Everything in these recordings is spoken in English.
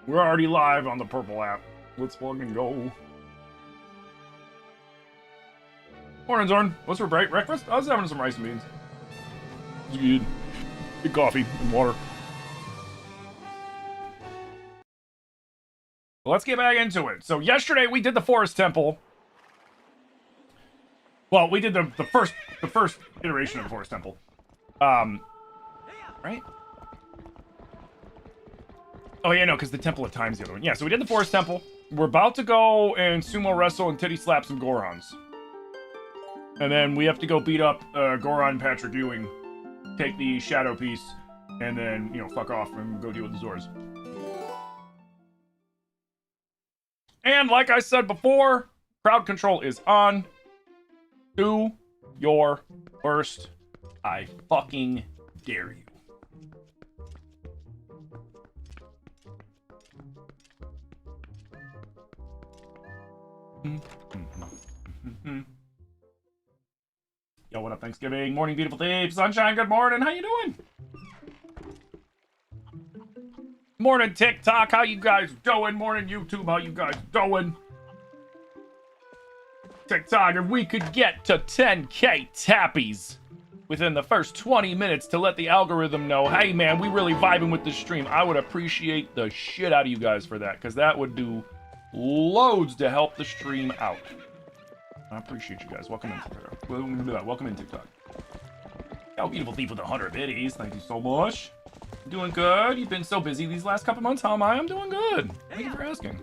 We're already live on the purple app. Let's fucking go. Morning, Zorn. What's for breakfast? I was having some rice and beans. It's good. Good coffee and water. Well, let's get back into it. So yesterday we did the Forest Temple. Well, we did the first iteration of the Forest Temple. Right? Oh yeah, no, because the Temple of Time's the other one. Yeah, so we did the Forest Temple. We're about to go and sumo wrestle and titty slap some Gorons. And then we have to go beat up Goron Patrick Ewing, take the Shadow Piece, and then, you know, fuck off and go deal with the Zors. And like I said before, crowd control is on. Do your worst. I fucking dare you. Yo, what up, Thanksgiving? Morning, beautiful day. Sunshine, good morning. How you doing? Morning, TikTok. How you guys doing? Morning, YouTube. How you guys doing? TikTok, if we could get to 10K tappies within the first 20 minutes to let the algorithm know, hey, man, we really vibing with this stream, I would appreciate the shit out of you guys for that, because that would do loads to help the stream out. I appreciate you guys. Welcome in TikTok. Welcome in TikTok. Oh, beautiful thief with 100 biddies. Thank you so much. Doing good. You've been so busy these last couple months. How am I? I'm doing good. Thank you for asking.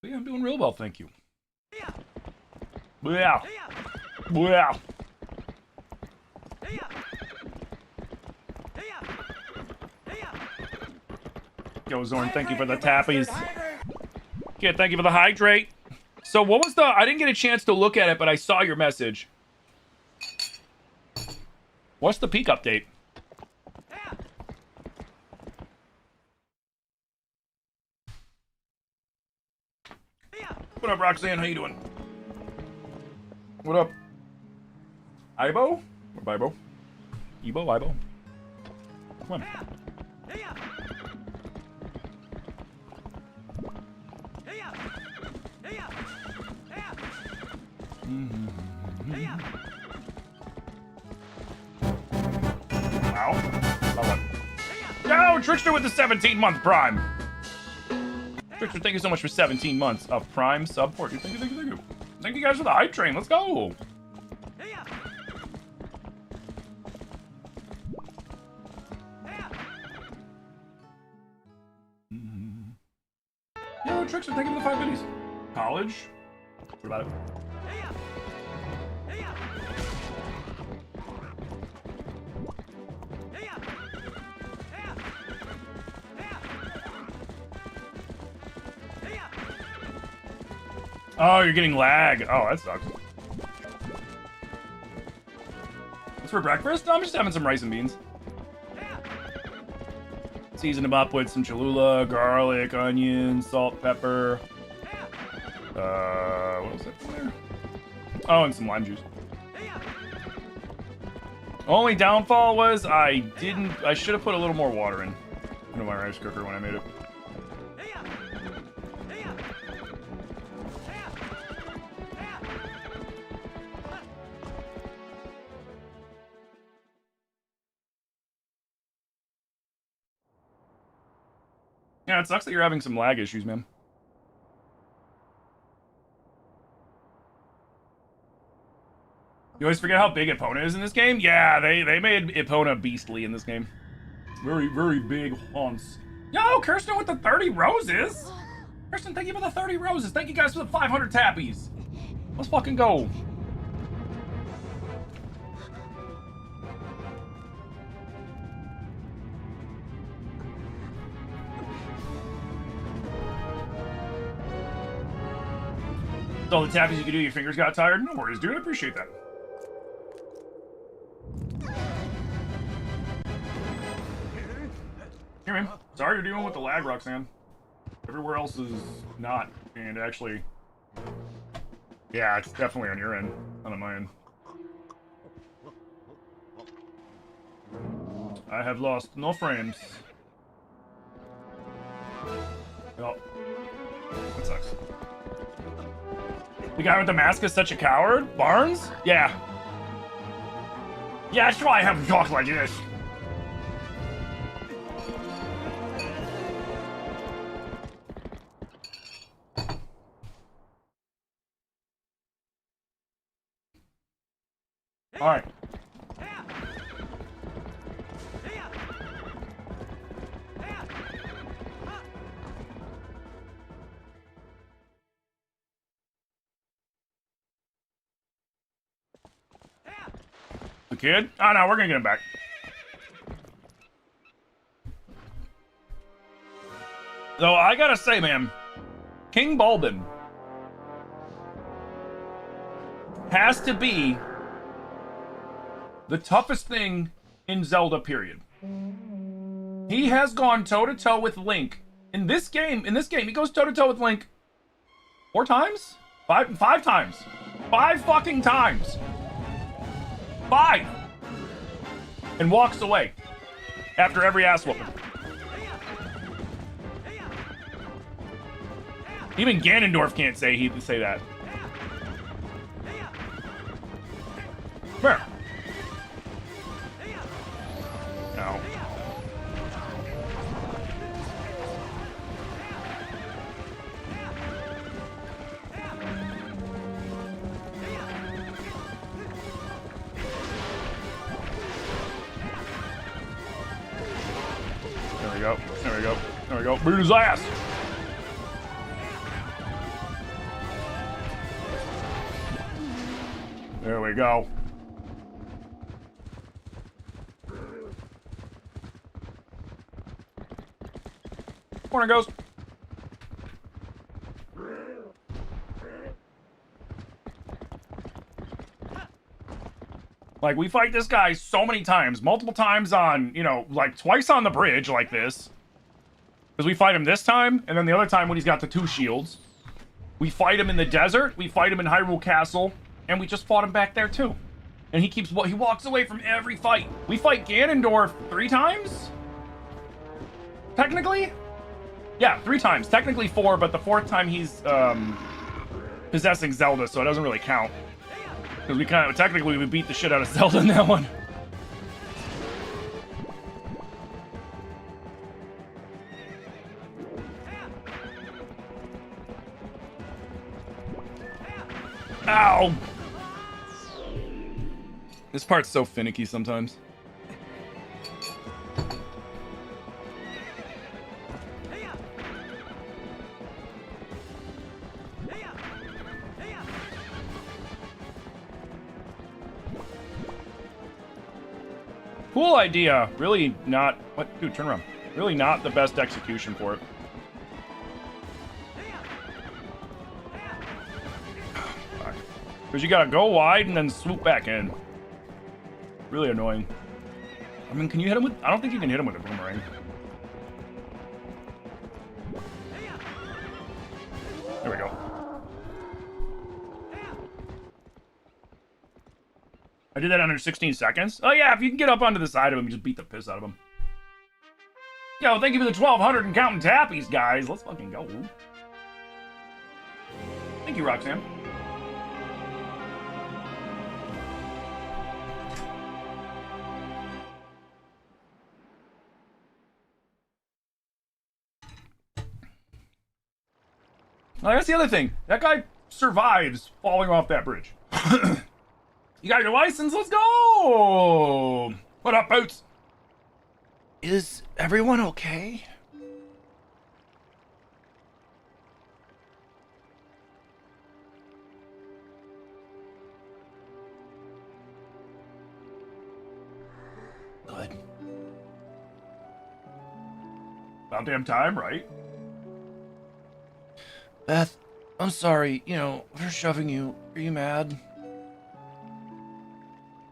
Yeah, I'm doing real well, thank you. Yeah. Yeah. Yo, Zorn, thank you for the tappies. Yeah, thank you for the hydrate. So what was the... I didn't get a chance to look at it, but I saw your message. What's the peak update? What up, Roxanne? How you doing? What up? Ibo? Or Bibo? Ebo? Ibo? Come on. Wow. Yo, Trickster with the 17-month Prime. Trickster, thank you so much for 17 months of Prime support. Thank you, thank you, thank you. Thank you guys for the hype train. Let's go. Yo, Trickster, thank you for the 5 minis. College? What about it? Oh, you're getting lag. Oh, that sucks. What's for breakfast? I'm just having some rice and beans. Season them up with some Cholula, garlic, onion, salt, pepper. What was that from there? Oh, and some lime juice. Only downfall was I should have put a little more water into my rice cooker when I made it. Yeah, it sucks that you're having some lag issues, man. You always forget how big Epona is in this game? Yeah, they made Epona beastly in this game. Very, very big haunts. Yo, Kirsten with the 30 roses! Kirsten, thank you for the 30 roses. Thank you guys for the 500 tappies. Let's fucking go. All the tappies you could do, your fingers got tired? No worries, dude. I appreciate that. Here, man. Sorry you're dealing with the lag, Roxanne. Everywhere else is not. And actually, Yeah, it's definitely on your end, not on my end. I have lost no frames. Oh, that sucks. The guy with the mask is such a coward? Barnes? Yeah. Yeah, that's why I have to talk like this. Alright. The kid? Oh no, we're gonna get him back. Though I gotta say, man, King Bulbin has to be the toughest thing in Zelda, period. He has gone toe-to-toe with Link. In this game, he goes toe-to-toe with Link 4 times? 5 times. 5 fucking times. 5! And walks away after every ass whooping. Even Ganondorf can't say that. Where? No. There we go. There we go. There we go. Boot his ass. There we go. Morning, Ghost. Like, we fight this guy so many times, multiple times on, you know, like twice on the bridge like this. Because we fight him this time, and then the other time when he's got the 2 shields. We fight him in the desert, we fight him in Hyrule Castle, and we just fought him back there too. And he walks away from every fight. We fight Ganondorf 3 times? Technically? Yeah, 3 times. Technically 4, but the 4th time he's possessing Zelda, so it doesn't really count. Because we beat the shit out of Zelda in that one. Ow! This part's so finicky sometimes. Cool idea. Really not... What? Dude, turn around. Really not the best execution for it. Because you gotta go wide and then swoop back in. Really annoying. I mean, can you hit him with... I don't think you can hit him with a boomerang. There we go. I did that under 16 seconds. Oh yeah, if you can get up onto the side of him, you just beat the piss out of him. Yo, thank you for the 1,200 and counting tappies, guys. Let's fucking go. Thank you, Roxanne. Well, that's the other thing. That guy survives falling off that bridge. You got your license? Let's go! What up, Boots? Is everyone okay? Good. About damn time, right? Beth, I'm sorry, you know, for shoving you. Are you mad?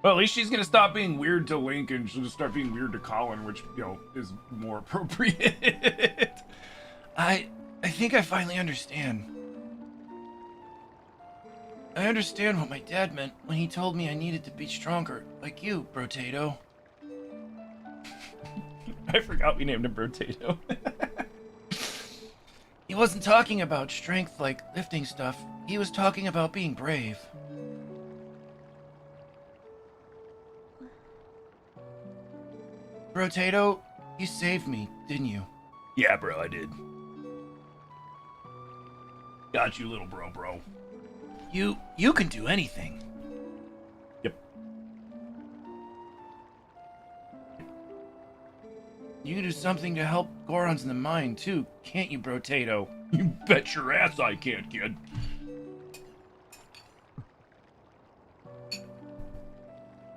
Well, at least she's gonna stop being weird to Link and she'll just start being weird to Colin, which, you know, is more appropriate. I think I finally understand. I understand what my dad meant when he told me I needed to be stronger, like you, Brotato. I forgot we named him Brotato. He wasn't talking about strength like lifting stuff. He was talking about being brave. Brotato, you saved me, didn't you? Yeah, bro, I did. Got you, little bro. You can do anything. Yep. You can do something to help Gorons in the mine, too, can't you, Brotato? You bet your ass I can't, kid.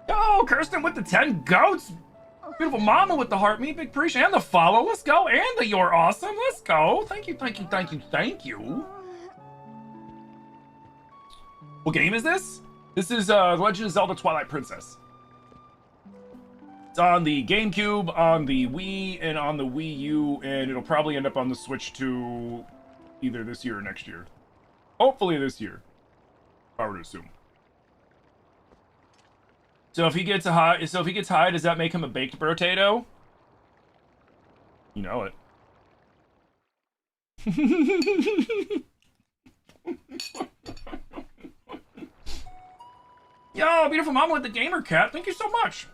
Yo, Kirsten with the 10 goats! Beautiful mama with the heart, me, big appreciate, and the follow, let's go, and the you're awesome, let's go. Thank you. What game is this? This is The Legend of Zelda Twilight Princess. It's on the GameCube, on the Wii, and on the Wii U, and it'll probably end up on the Switch too, either this year or next year. Hopefully this year, if I were to assume. So if he gets high, does that make him a baked potato? You know it. Yo, beautiful mama with the gamer cat. Thank you so much.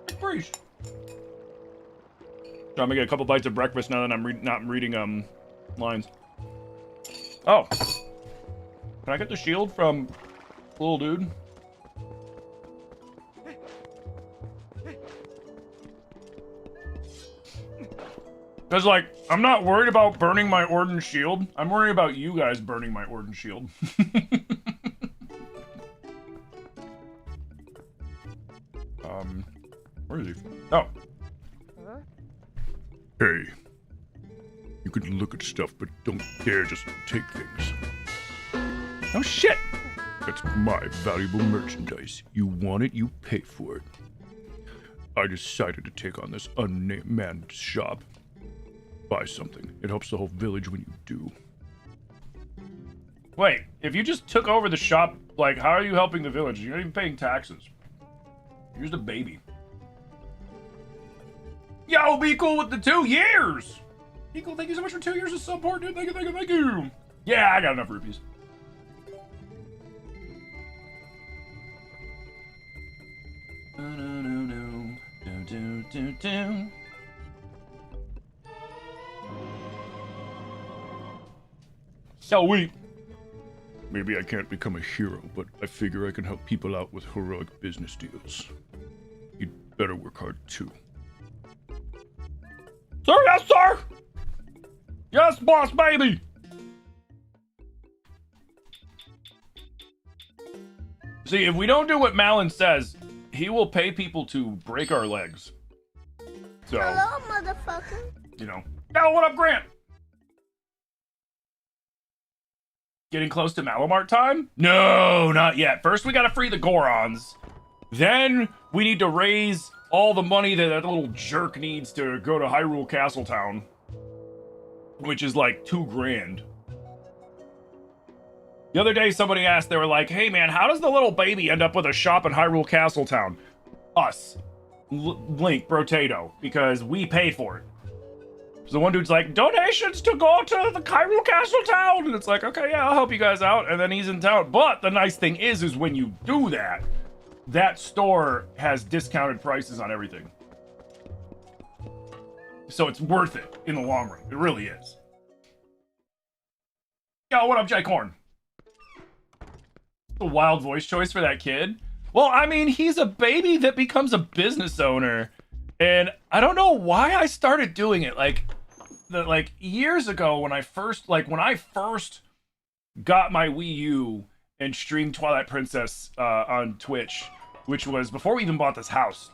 Appreciate. So I'm gonna get a couple bites of breakfast now that I'm not reading lines. Oh, can I get the shield from little dude? Because, like, I'm not worried about burning my Orden shield. I'm worried about you guys burning my Orden shield. Where is he? Oh. Hey. You can look at stuff, but don't dare just take things. Oh, shit! That's my valuable merchandise. You want it, you pay for it. I decided to take on this unmanned shop. Buy something. It helps the whole village when you do. Wait, if you just took over the shop, like, how are you helping the village? You're not even paying taxes. You're just a baby. Yo, be cool with the 2 years! Be cool, thank you so much for 2 years of support, dude. Thank you. Yeah, I got enough rupees. No. Sweet. Maybe I can't become a hero, but I figure I can help people out with heroic business deals. You'd better work hard too. Sir, yes, sir! Yes, boss baby! See, if we don't do what Malin says, he will pay people to break our legs. So, hello, motherfucker. You know. Yo, what up, Grant? Getting close to Malamart time? No, not yet. First, we gotta free the Gorons. Then, we need to raise all the money that little jerk needs to go to Hyrule Castletown. Which is like 2 grand. The other day, somebody asked, they were like, hey man, how does the little baby end up with a shop in Hyrule Castletown? Us. Link, Brotato. Because we pay for it. So the one dude's like, donations to go to the Hyrule Castletown! And it's like, okay, yeah, I'll help you guys out. And then he's in town. But the nice thing is when you do that, that store has discounted prices on everything. So it's worth it in the long run. It really is. Yo, what up, Jay Corn? A wild voice choice for that kid. Well, I mean, he's a baby that becomes a business owner. And I don't know why I started doing it. Like years ago when I first got my Wii U and streamed Twilight Princess on Twitch, which was before we even bought this house.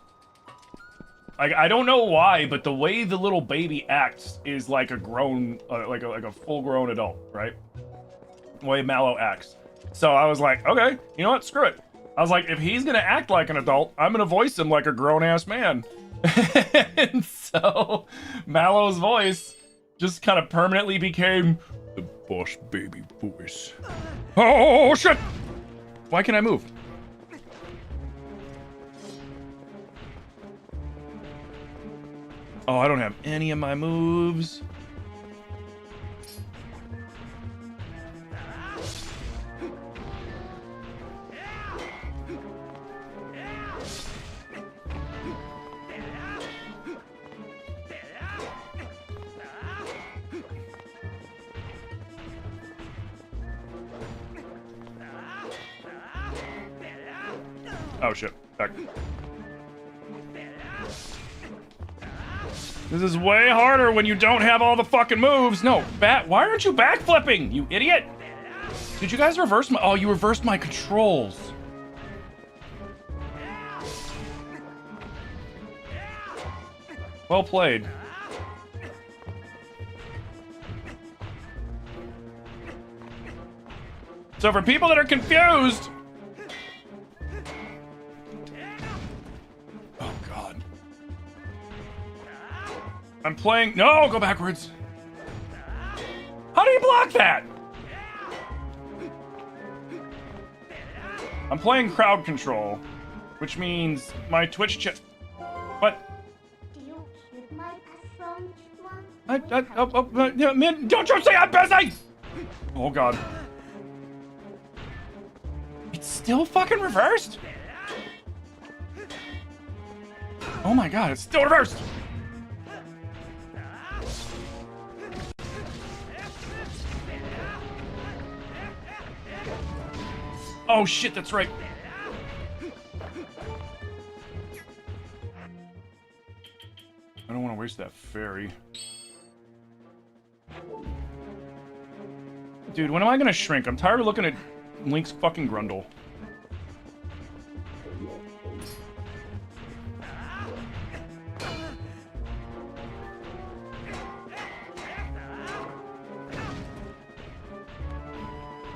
Like, I don't know why, but the way the little baby acts is like a grown, like a full-grown adult, right? The way Mallow acts. So I was like, okay, you know what? Screw it. I was like, if he's gonna act like an adult, I'm gonna voice him like a grown-ass man. And so Mallow's voice just kind of permanently became the boss baby voice. Oh, shit! Why can't I move? Oh, I don't have any of my moves. Oh shit, back. This is way harder when you don't have all the fucking moves. No, why aren't you backflipping, you idiot? Did you guys reverse my, oh, you reversed my controls. Well played. So for people that are confused, oh god, I'm playing, no, go backwards. How do you block that? I'm playing crowd control, which means my Twitch chat, what? Man, don't you say I'm busy! Oh god. It's still fucking reversed? Oh my god, it's still reversed! Oh shit, that's right. I don't want to waste that fairy. Dude, when am I gonna shrink? I'm tired of looking at Link's fucking grundle.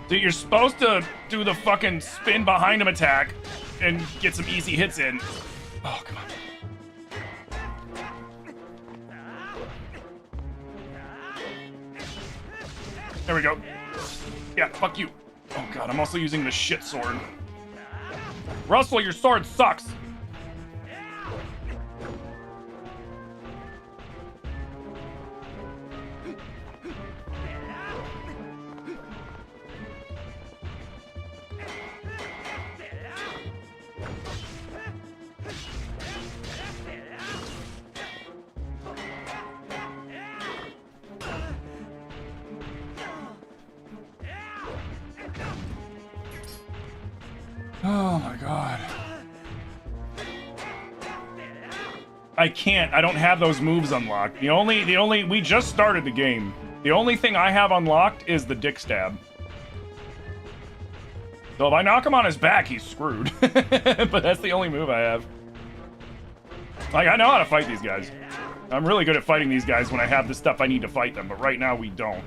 Dude, you're supposed to do the fucking spin behind him attack and get some easy hits in. Oh, come on. There we go. Yeah, fuck you. Oh god, I'm also using the shit sword. Russell, your sword sucks. Oh my god. I can't. I don't have those moves unlocked. We just started the game. The only thing I have unlocked is the dick stab. So if I knock him on his back, he's screwed. But that's the only move I have. Like, I know how to fight these guys. I'm really good at fighting these guys when I have the stuff I need to fight them, but right now we don't.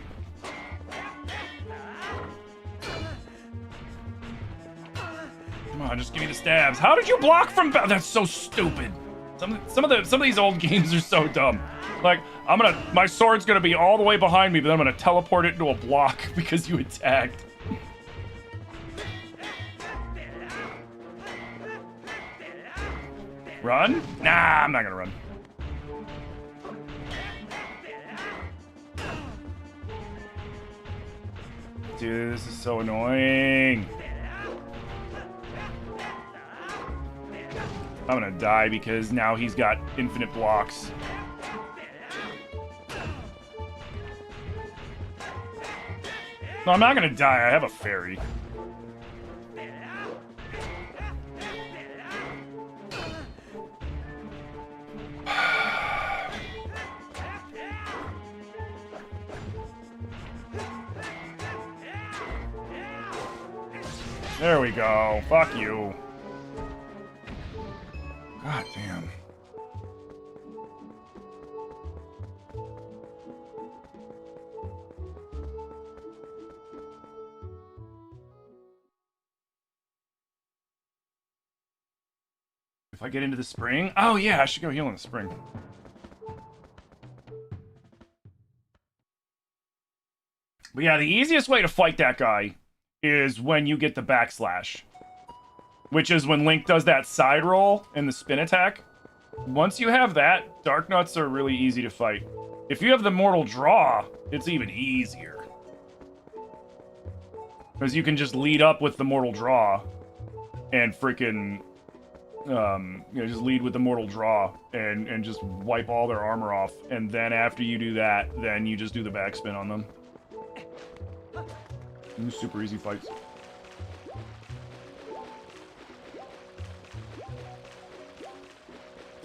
Come on, just give me the stabs. How did you block from? That's so stupid. Some of these old games are so dumb. Like, my sword's gonna be all the way behind me, but then I'm gonna teleport it into a block because you attacked. Run? Nah, I'm not gonna run. Dude, this is so annoying. I'm gonna die because now he's got infinite blocks. No, I'm not gonna die. I have a fairy. There we go. Fuck you. God damn. If I get into the spring? Oh yeah, I should go heal in the spring. But yeah, the easiest way to fight that guy is when you get the backslash, which is when Link does that side roll and the spin attack. Once you have that, Dark Nuts are really easy to fight. If you have the Mortal Draw, it's even easier. Because you can just lead up with the Mortal Draw and freaking, just lead with the Mortal Draw and just wipe all their armor off. And then after you do that, then you just do the backspin on them. Super easy fights.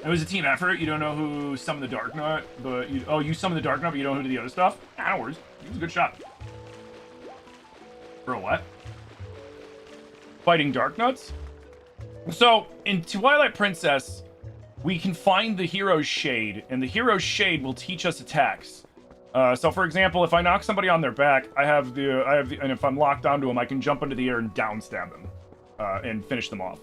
It was a team effort. You don't know who summoned the Dark Nut, but you summoned the Dark Nut, but you don't know who did the other stuff? Nah, no worries. It was a good shot. For a what? Fighting Dark Nuts? So, in Twilight Princess, we can find the Hero's Shade, and the Hero's Shade will teach us attacks. So, for example, if I knock somebody on their back, and if I'm locked onto them, I can jump into the air and down stab them, and finish them off.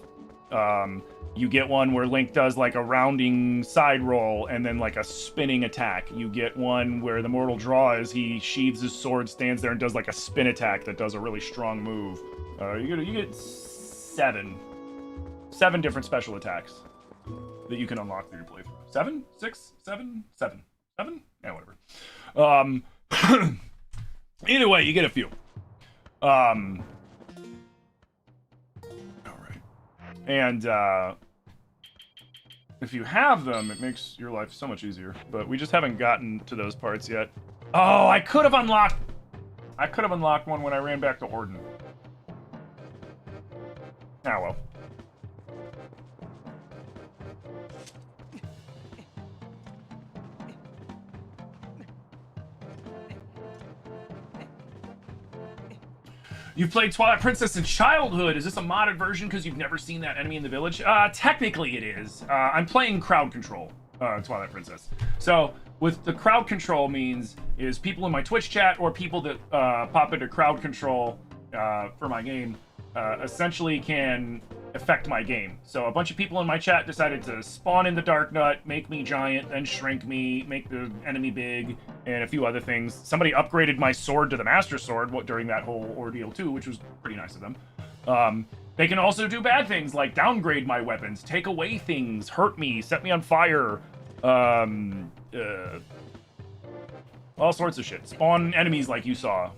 You get one where Link does like a rounding side roll and then like a spinning attack. You get one where the Mortal Draw is he sheathes his sword, stands there, and does like a spin attack that does a really strong move. You get seven different special attacks that you can unlock through your playthrough. 7, 6, 7, 7, 7? Yeah, whatever. Either way, you get a few. All right. And if you have them, it makes your life so much easier. But we just haven't gotten to those parts yet. Oh, I could have unlocked one when I ran back to Orden. Ah, well. You've played Twilight Princess in childhood. Is this a modded version because you've never seen that enemy in the village? Technically it is. I'm playing crowd control, Twilight Princess. So, with the crowd control means is people in my Twitch chat or people that pop into crowd control for my game essentially can affect my game. So a bunch of people in my chat decided to spawn in the Dark Nut, make me giant, then shrink me, make the enemy big, and a few other things. Somebody upgraded my sword to the Master Sword during that whole ordeal too, which was pretty nice of them. They can also do bad things like downgrade my weapons, take away things, hurt me, set me on fire, all sorts of shit. Spawn enemies like you saw.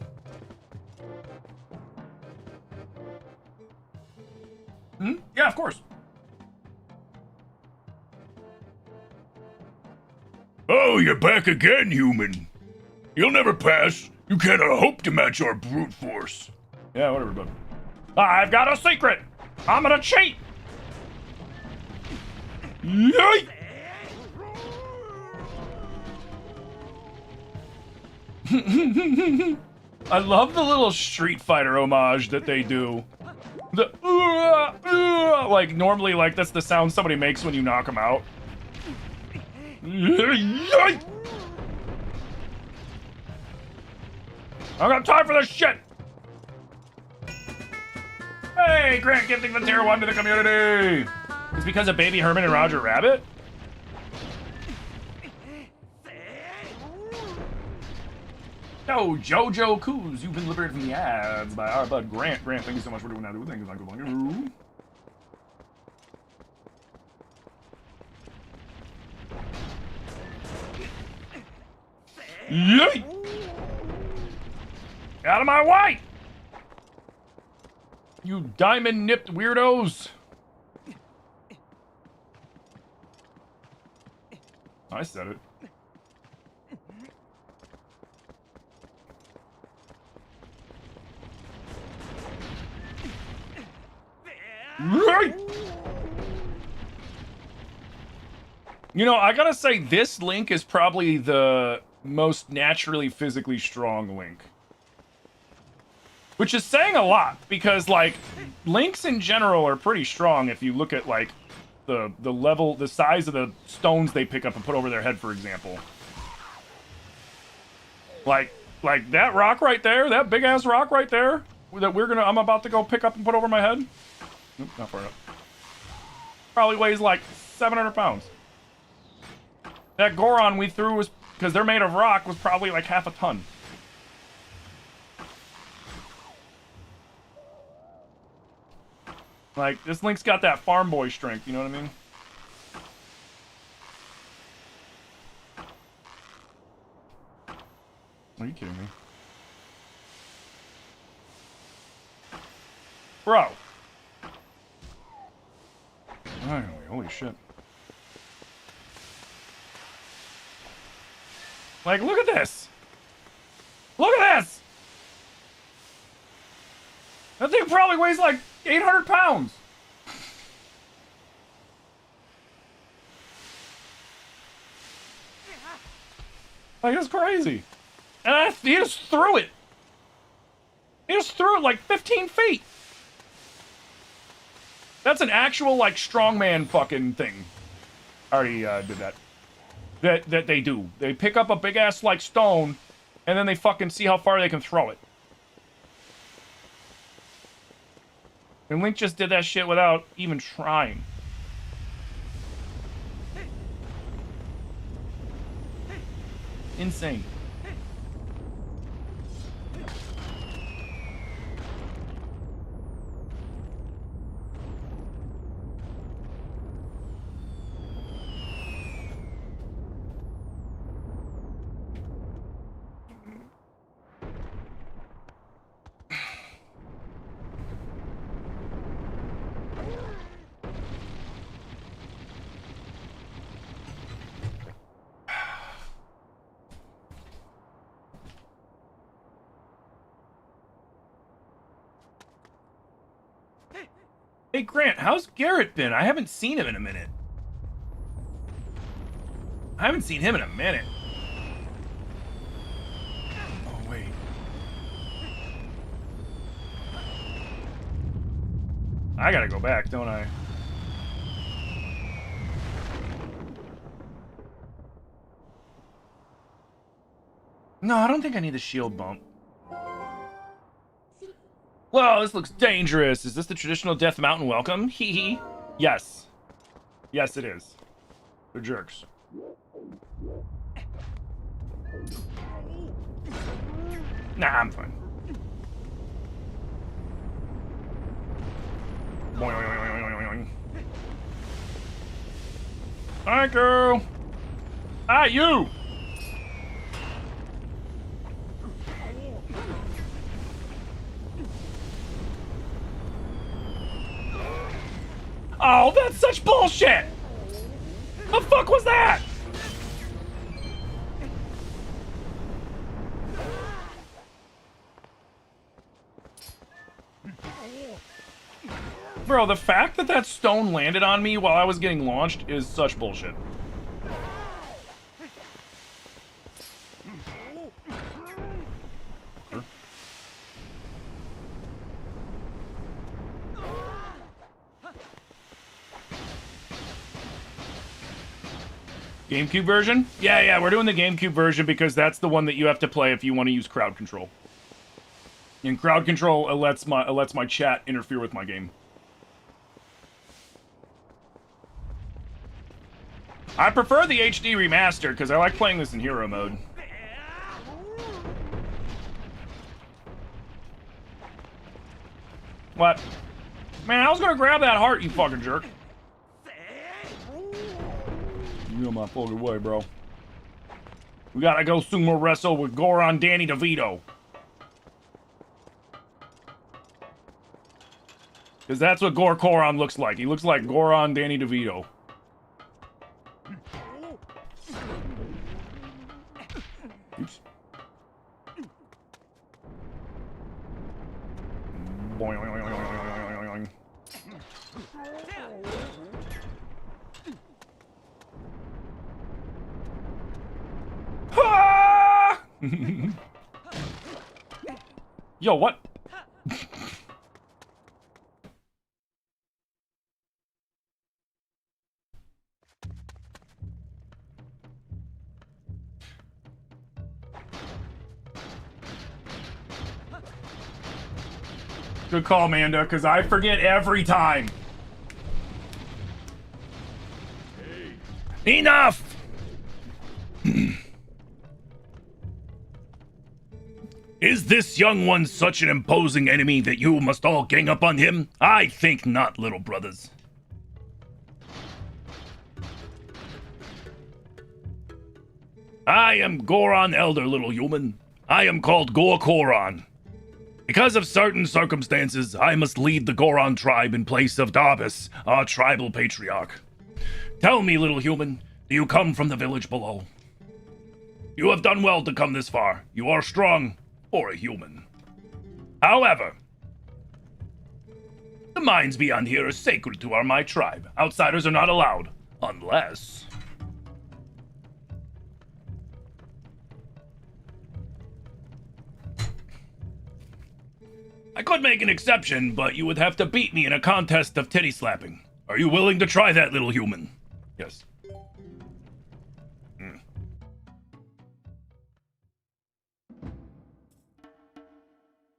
Yeah, of course. Oh, you're back again, human. You'll never pass. You cannot hope to match our brute force. Yeah, whatever, bud. I've got a secret. I'm gonna cheat. Yay! I love the little Street Fighter homage that they do. The like normally like that's the sound somebody makes when you knock them out. I don't got time for this shit. Hey, Grant gifting the tier 1 to the community. It's because of Baby Herman and Roger Rabbit. Yo, Jojo Coos, you've been liberated from the ads by our bud Grant. Grant, thank you so much for doing that. Thank you, thank you. Yay! Out of my way! You diamond-nipped weirdos! I said it. Right. You know, I gotta say, this Link is probably the most naturally physically strong Link. Which is saying a lot, because, like, Links in general are pretty strong if you look at, like, the level, the size of the stones they pick up and put over their head, for example. Like that rock right there, that big-ass rock right there, that I'm about to go pick up and put over my head. Nope, not far enough. Probably weighs like 700 pounds. That Goron we threw was, because they're made of rock, was probably like half a ton. Like, this Link's got that farm boy strength, you know what I mean? Are you kidding me? Bro. Anyway, holy shit. Like, look at this! Look at this! That thing probably weighs like 800 pounds! Like, it's crazy. And he just threw it. He just threw it like 15 feet. That's an actual, like, strongman fucking thing. I already did that. That they do. They pick up a big-ass, like, stone, and then they fucking see how far they can throw it. And Link just did that shit without even trying. Insane. Hey, Grant, how's Garrett been? I haven't seen him in a minute. I haven't seen him in a minute. Oh, wait. I gotta go back, don't I? No, I don't think I need the shield bump. Well, this looks dangerous. Is this the traditional Death Mountain welcome? Hee hee. Yes. Yes, it is. They're jerks. Nah, I'm fine. Thank you. Ah, you. Oh, that's such bullshit! The fuck was that? Bro, the fact that that stone landed on me while I was getting launched is such bullshit. GameCube version? Yeah, we're doing the GameCube version because that's the one that you have to play if you want to use crowd control. And crowd control lets my chat interfere with my game. I prefer the HD remaster because I like playing this in hero mode. What? Man, I was gonna grab that heart, you fucking jerk. You on my fucking way, bro. We gotta go sumo wrestle with Goron Danny DeVito. Because that's what Goron looks like. He looks like Goron Danny DeVito. Oops. Boing, boing, boing, boing, boing, boing. Ah! Yo, what? Good call, Amanda, because I forget every time. Hey. Enough! Is this young one such an imposing enemy that you must all gang up on him? I think not, little brothers. I am Goron Elder, little human. I am called Goron. Because of certain circumstances, I must lead the Goron tribe in place of Darbus, our tribal patriarch. Tell me, little human, do you come from the village below? You have done well to come this far. You are strong for a human. However, the mines beyond here are sacred to my tribe. Outsiders are not allowed, unless... I could make an exception, but you would have to beat me in a contest of titty slapping. Are you willing to try that, little human? Yes.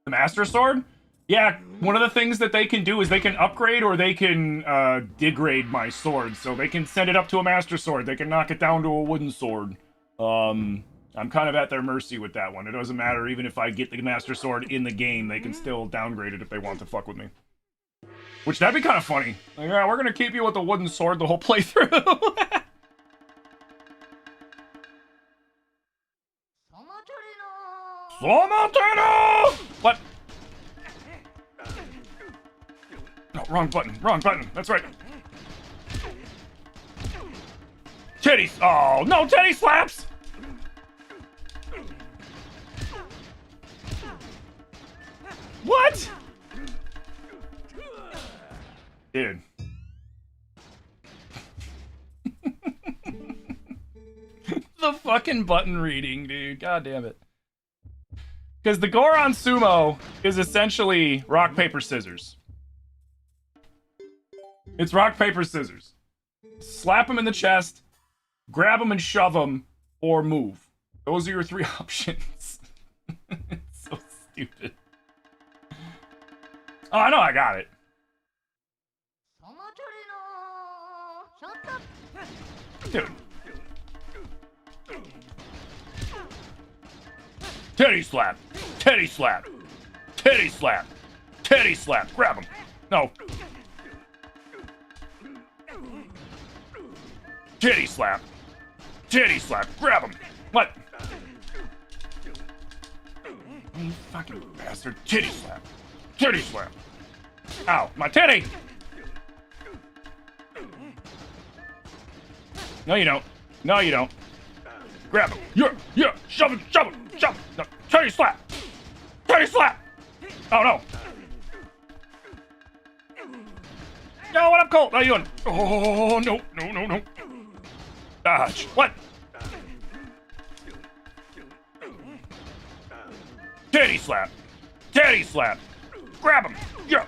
The Master Sword? Yeah, one of the things that they can do is they can upgrade or they can degrade my sword. So they can send it up to a Master Sword. They can knock it down to a wooden sword. I'm kind of at their mercy with that one. It doesn't matter, even if I get the Master Sword in the game, they can still downgrade it if they want to fuck with me. Which, that'd be kind of funny. Like, yeah, we're gonna keep you with the wooden sword the whole playthrough. What? No, wrong button. Wrong button. That's right. Titties. Oh, no titty slaps! What? Dude. The fucking button reading, dude. God damn it. Because the Goron Sumo is essentially rock, paper, scissors. It's rock, paper, scissors. Slap him in the chest, grab him and shove him, or move. Those are your three options. It's so stupid. Oh, I know I got it. Dude. Teddy slap. Teddy slap. Teddy slap. Teddy slap. Grab him. No. Titty slap. Titty slap. Grab him. What? You fucking bastard. Titty slap. Titty slap. Ow, my titty! No, you don't. No, you don't. Grab him. Yeah, shove it, shove it, shove it. No, titty slap. Titty slap. Oh, no. No, what up, Colt? How you doing? Oh, no, no, no, no. Dodge. What? Titty slap. Titty slap. Grab him. Yeah.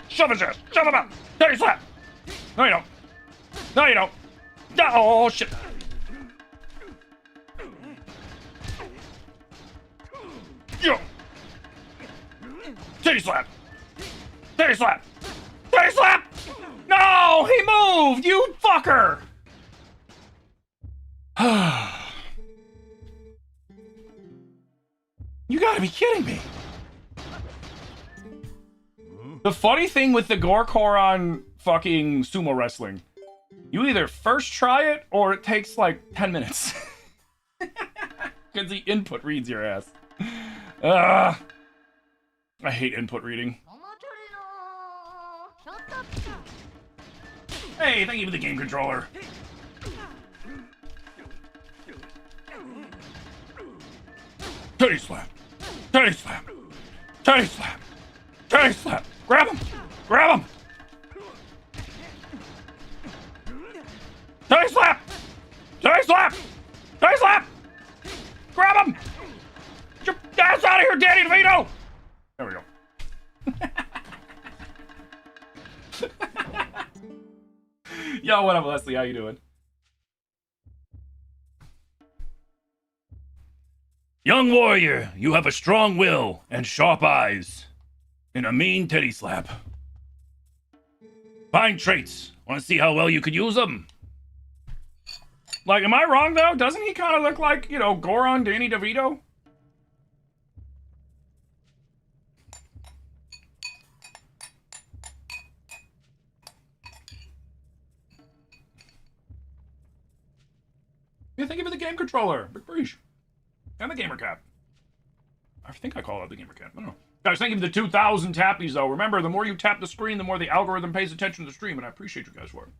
Shove his ass. Shove him out. Titty slap. No, you don't. No, you don't. Oh, shit. Yeah. Titty slap. Titty slap. Titty slap. No, he moved. You fucker. You gotta be kidding me. The funny thing with the Gorkoron fucking sumo wrestling, you either first try it or it takes like 10 minutes. Because the input reads your ass. I hate input reading. Hey, thank you for the game controller. Titty slap. Titty slap. Titty slap. Titty slap. Grab him. Grab him. Titty slap. Titty slap. Titty slap. Grab him. Get your ass out of here, Danny DeVito. There we go. Yo, what up, Leslie? How you doing? Young warrior, you have a strong will and sharp eyes. And a mean titty slap. Fine traits. Want to see how well you could use them? Like, am I wrong, though? Doesn't he kind of look like, you know, Goron Danny DeVito? Yeah, thank you for the game controller. Big breach. And the gamer cap. I think I call it the gamer cap. I don't know. Guys, thank you for the 2,000 tappies, though. Remember, the more you tap the screen, the more the algorithm pays attention to the stream, and I appreciate you guys for it.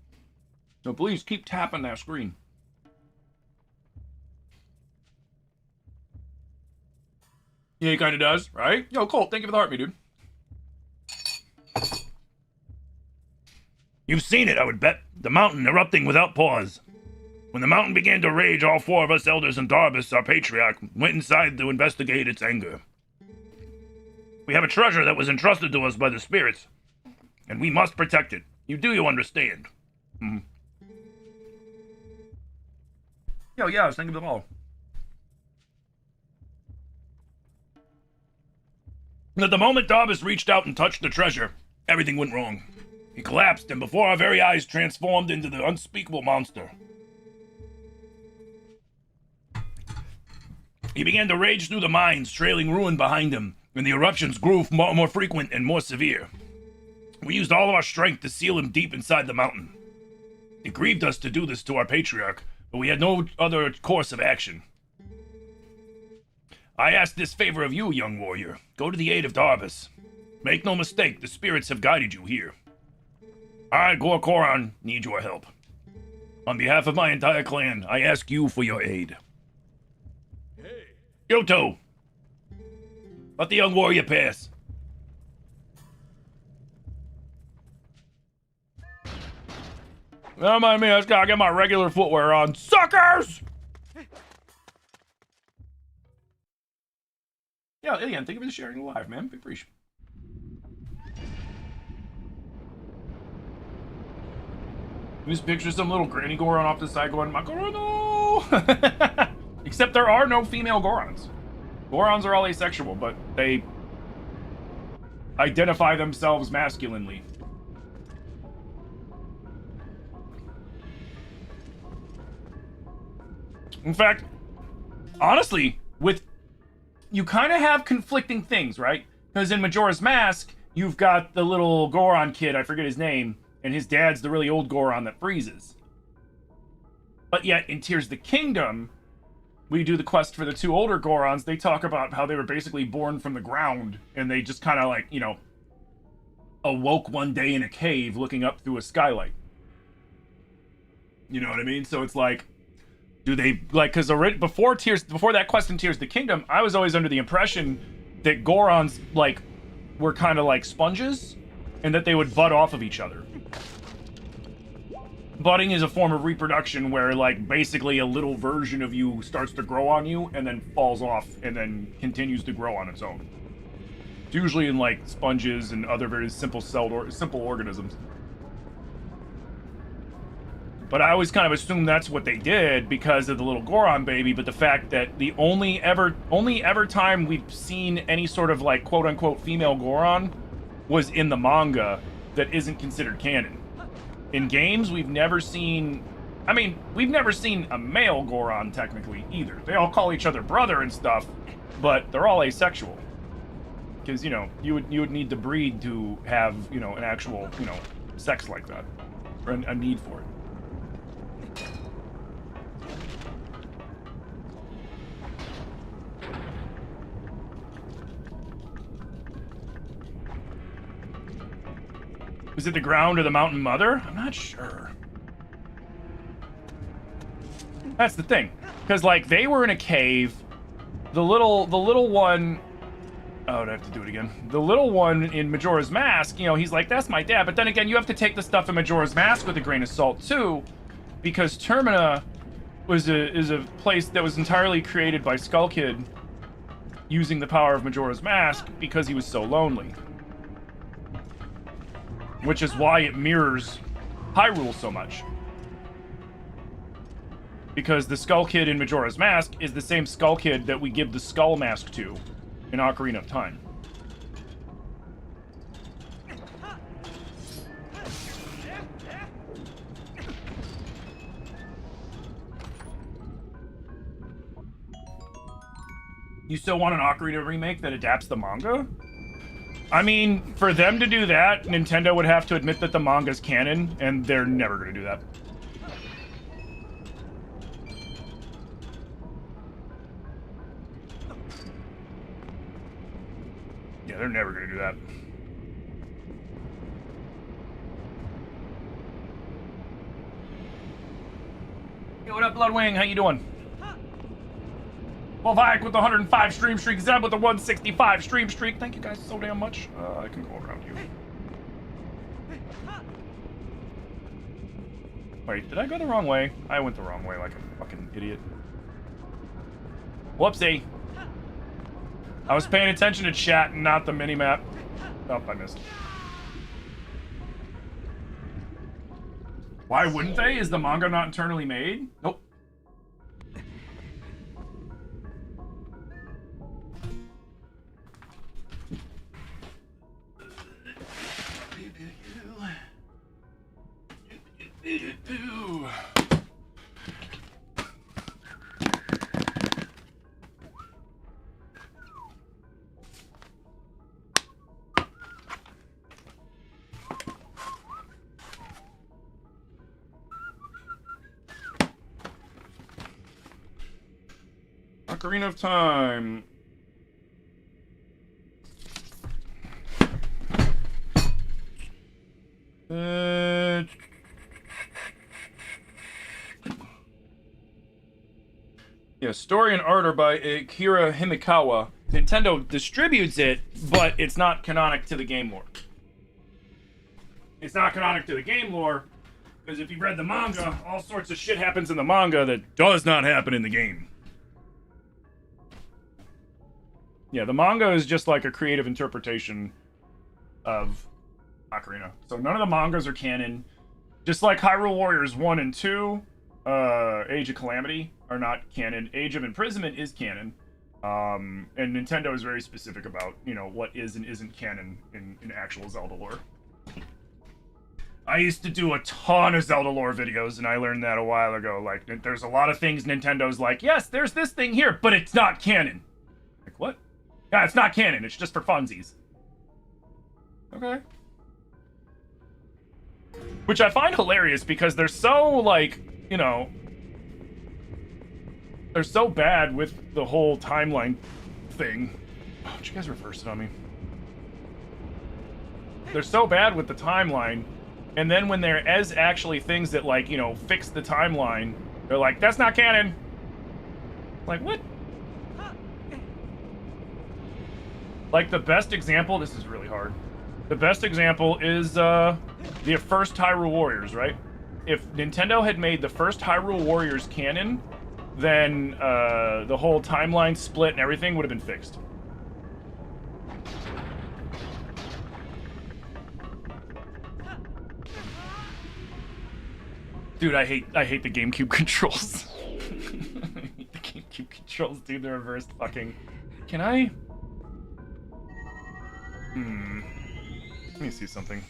So please keep tapping that screen. Yeah, he kind of does, right? Yo, Colt, thank you for the heart, me, dude. You've seen it, I would bet. The mountain erupting without pause. When the mountain began to rage, all 4 of us elders and Darbus, our patriarch, went inside to investigate its anger. We have a treasure that was entrusted to us by the spirits, and we must protect it. You understand? Mm-hmm. Yo, yeah, I was thinking of them all. At the moment Darbus reached out and touched the treasure, everything went wrong. He collapsed, and before our very eyes transformed into the unspeakable monster. He began to rage through the mines, trailing ruin behind him, and the eruptions grew more frequent and more severe. We used all of our strength to seal him deep inside the mountain. It grieved us to do this to our patriarch, but we had no other course of action. I ask this favor of you, young warrior. Go to the aid of Darbus. Make no mistake, the spirits have guided you here. I, Gorkoron, need your help. On behalf of my entire clan, I ask you for your aid. Hey. Yoto! Let the young warrior pass. Don't mind me, I just gotta get my regular footwear on. Suckers! Yeah, again, thank you for sharing the live, man. Big appreciate. Just picture some little granny Goron off the side going, Macarono! Except there are no female Gorons. Gorons are all asexual, but they identify themselves masculinely. In fact, honestly, you kind of have conflicting things, right? Because in Majora's Mask, you've got the little Goron kid, I forget his name, and his dad's the really old Goron that freezes. But yet, in Tears of the Kingdom, we do the quest for the 2 older Gorons. They talk about how they were basically born from the ground, and they just kind of like, you know, awoke one day in a cave looking up through a skylight. You know what I mean? So it's like, do they, like, because before that quest in Tears of the Kingdom, I was always under the impression that Gorons, like, were kind of like sponges, and that they would butt off of each other. Budding is a form of reproduction where, like, basically a little version of you starts to grow on you, and then falls off, and then continues to grow on its own. It's usually in, like, sponges and other very simple organisms. But I always kind of assumed that's what they did because of the little Goron baby, but the fact that the only ever time we've seen any sort of, like, quote-unquote female Goron was in the manga that isn't considered canon. In games, we've never seen... I mean, we've never seen a male Goron, technically, either. They all call each other brother and stuff, but they're all asexual. Because, you know, you would need to breed to have, you know, an actual, you know, sex like that. Or a need for it. Is it the ground or the mountain mother? I'm not sure. That's the thing. Because, like, they were in a cave. The little one... Oh, I'd have to do it again. The little one in Majora's Mask, you know, he's like, that's my dad. But then again, you have to take the stuff in Majora's Mask with a grain of salt, too. Because Termina is a place that was entirely created by Skull Kid using the power of Majora's Mask because he was so lonely. Which is why it mirrors Hyrule so much. Because the Skull Kid in Majora's Mask is the same Skull Kid that we give the Skull Mask to in Ocarina of Time. You still want an Ocarina remake that adapts the manga? I mean, for them to do that, Nintendo would have to admit that the manga's canon, and they're never going to do that. Yeah, they're never gonna do that. Hey, what up, Bloodwing? How you doing? Volvac with the 105 stream streak. Zeb with the 165 stream streak. Thank you guys so damn much. I can go around you. Wait, did I go the wrong way? I went the wrong way like a fucking idiot. Whoopsie. I was paying attention to chat and not the minimap. Oh, I missed. Why wouldn't they? Is the manga not internally made? Nope. Ocarina of Time. Yeah, story and art are by Akira Himikawa. Nintendo distributes it, but it's not canonic to the game lore. It's not canonic to the game lore, because if you've read the manga, all sorts of shit happens in the manga that does not happen in the game. Yeah, the manga is just like a creative interpretation of Ocarina. So none of the mangas are canon. Just like Hyrule Warriors 1 and 2, Age of Calamity are not canon. Age of Imprisonment is canon. And Nintendo is very specific about, you know, what is and isn't canon in actual Zelda lore. I used to do a ton of Zelda lore videos, and I learned that a while ago. Like, there's a lot of things Nintendo's like, yes, there's this thing here, but it's not canon. Like, what? Yeah, it's not canon. It's just for funsies. Okay. Which I find hilarious because they're so, like, you know, they're so bad with the whole timeline thing. Oh, did you guys reverse it on me? They're so bad with the timeline, and then when there is actually things that, like, you know, fix the timeline, they're like, that's not canon. Like, what? Like, the best example, this is really hard. The best example is the first Hyrule Warriors, right? If Nintendo had made the first Hyrule Warriors canon, then the whole timeline split and everything would have been fixed. Dude, I hate the GameCube controls. I hate the GameCube controls, dude. The reversed fucking. Can I? Let me see something.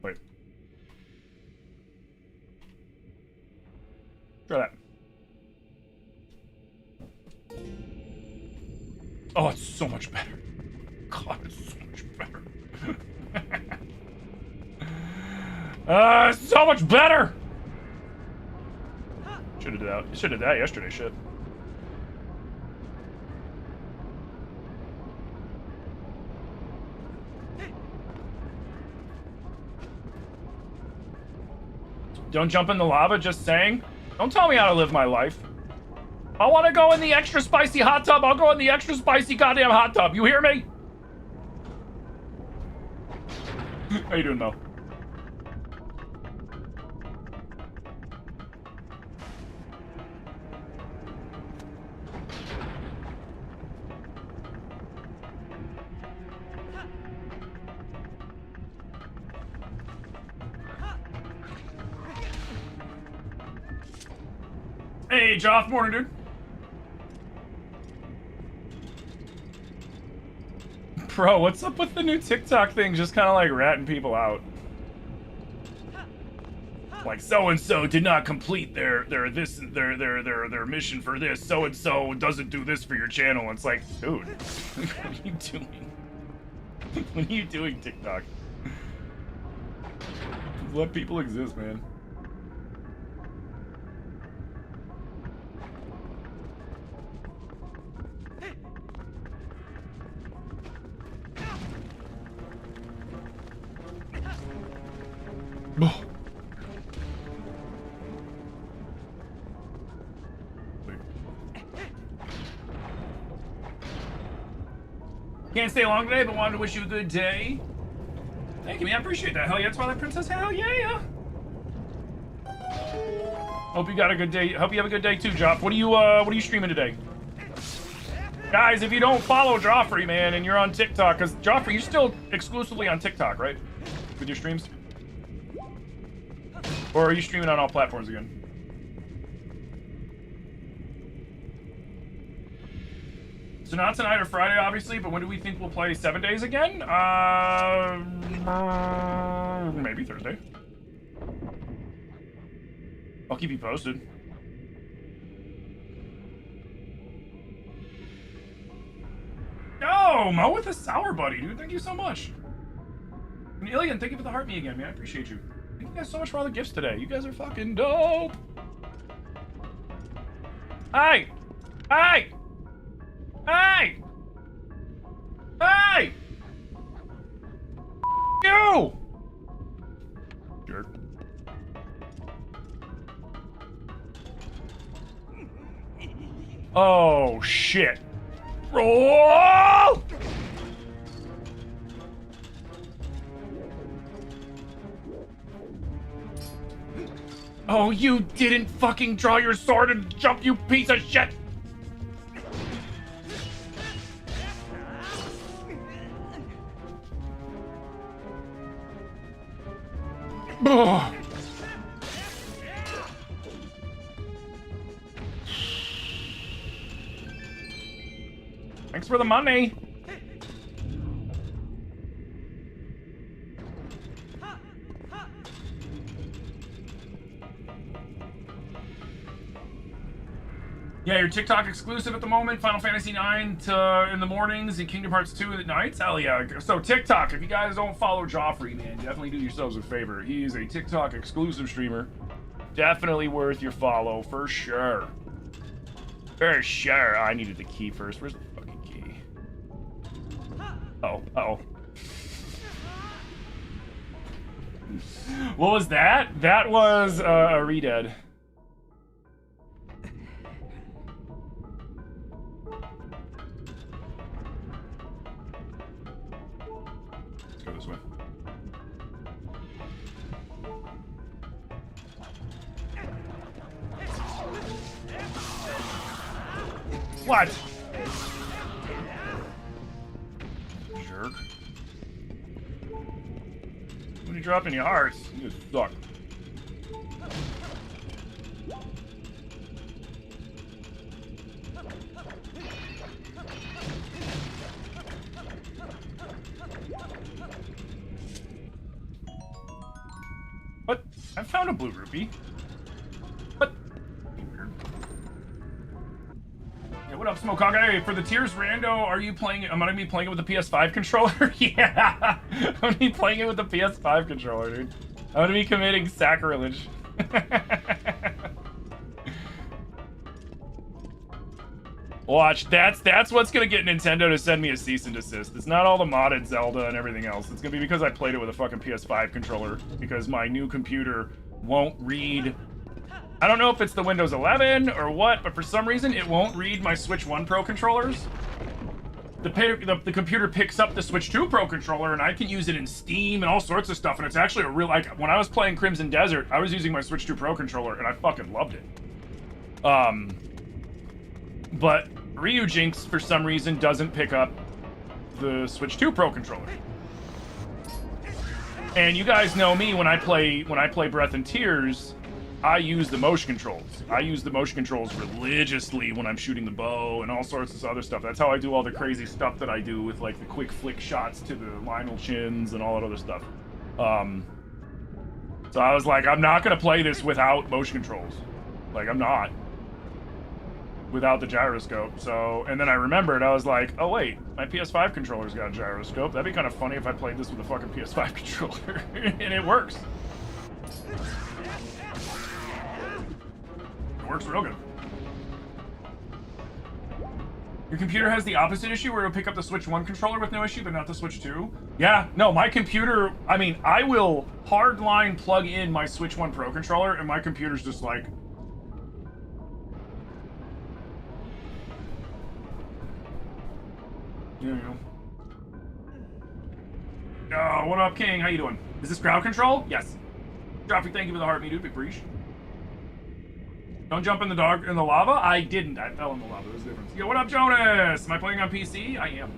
Wait. Try that. Oh, it's so much better. God, it's so much better. So much better! Should have did that yesterday, shit. Don't jump in the lava, just saying. Don't tell me how to live my life. I want to go in the extra spicy hot tub. I'll go in the extra spicy goddamn hot tub. You hear me? How you doing, Mo? Hey, Joff, morning, dude. Bro, what's up with the new TikTok thing? Just kind of like ratting people out. Like so and so did not complete their mission for this. So and so doesn't do this for your channel. It's like, dude, what are you doing? What are you doing, TikTok? Just let people exist, man. Oh. Can't stay long today, but wanted to wish you a good day. Thank you, man. I appreciate that. Hell yeah, Twilight Princess. Hell yeah. Hope you got a good day. Hope you have a good day too, Joff. What are you streaming today? Guys, if you don't follow Joffrey, man, and you're on TikTok, because Joffrey, you're still exclusively on TikTok, right? With your streams? Or are you streaming on all platforms again? So not tonight or Friday, obviously, but when do we think we'll play 7 days again? Maybe Thursday. I'll keep you posted. Oh, Mo with a sour buddy, dude. Thank you so much. And Ilian, thank you for the heart me again, man. I appreciate you. Thank you guys so much for all the gifts today. You guys are fucking dope. Hey! Hey! Hey! Hey! You! Jerk. Oh, shit. Roll! Oh, you didn't fucking draw your sword and jump, you piece of shit! Oh. Thanks for the money. Yeah, your TikTok exclusive at the moment. Final Fantasy 9 in the mornings and Kingdom Hearts 2 at nights. Hell yeah. So TikTok, if you guys don't follow Joffrey, man, definitely do yourselves a favor. He is a TikTok exclusive streamer. Definitely worth your follow, for sure. For sure. I needed the key first. Where's the fucking key? Oh, uh-oh. What was that? That was a redead. Let's go this way. What? Jerk. When you drop any hearts, you just suck. What? I found a blue rupee. What? Weird. Yeah, what up, Smoke Hog? Hey, for the Tears Rando, are you playing it? I'm gonna be playing it with the PS5 controller? Yeah! I'm gonna be playing it with the PS5 controller, dude. I'm gonna be committing sacrilege. Watch, that's what's gonna get Nintendo to send me a cease and desist. It's not all the modded Zelda and everything else. It's gonna be because I played it with a fucking PS5 controller, because my new computer won't read... I don't know if it's the Windows 11 or what, but for some reason it won't read my Switch 1 Pro controllers. The computer picks up the Switch 2 Pro controller, and I can use it in Steam and all sorts of stuff, and it's actually a real... Like, when I was playing Crimson Desert, I was using my Switch 2 Pro controller, and I fucking loved it. But Ryujinx, for some reason, doesn't pick up the Switch 2 Pro controller. And you guys know me, when I play Breath and Tears, I use the motion controls. I use the motion controls religiously when I'm shooting the bow and all sorts of other stuff. That's how I do all the crazy stuff that I do with, like, the quick flick shots to the Lionel chins and all that other stuff. So I was like, I'm not gonna play this without motion controls. Like, I'm not. Without the gyroscope. So, and then I remembered, I was like, oh wait, my PS5 controller's got a gyroscope. That'd be kind of funny if I played this with a fucking PS5 controller. And it works. It works real good. Your computer has the opposite issue where it'll pick up the Switch 1 controller with no issue, but not the Switch 2? Yeah, no, my computer, I mean, I will hardline plug in my Switch 1 Pro controller, and my computer's just like... Yeah. Oh, what up, King? How you doing? Is this crowd control? Yes. Droppy, thank you for the heartbeat, dude. Big preach. Don't jump in the lava? I didn't. I fell in the lava. There's a difference. Yo, what up, Jonas? Am I playing on PC? I am.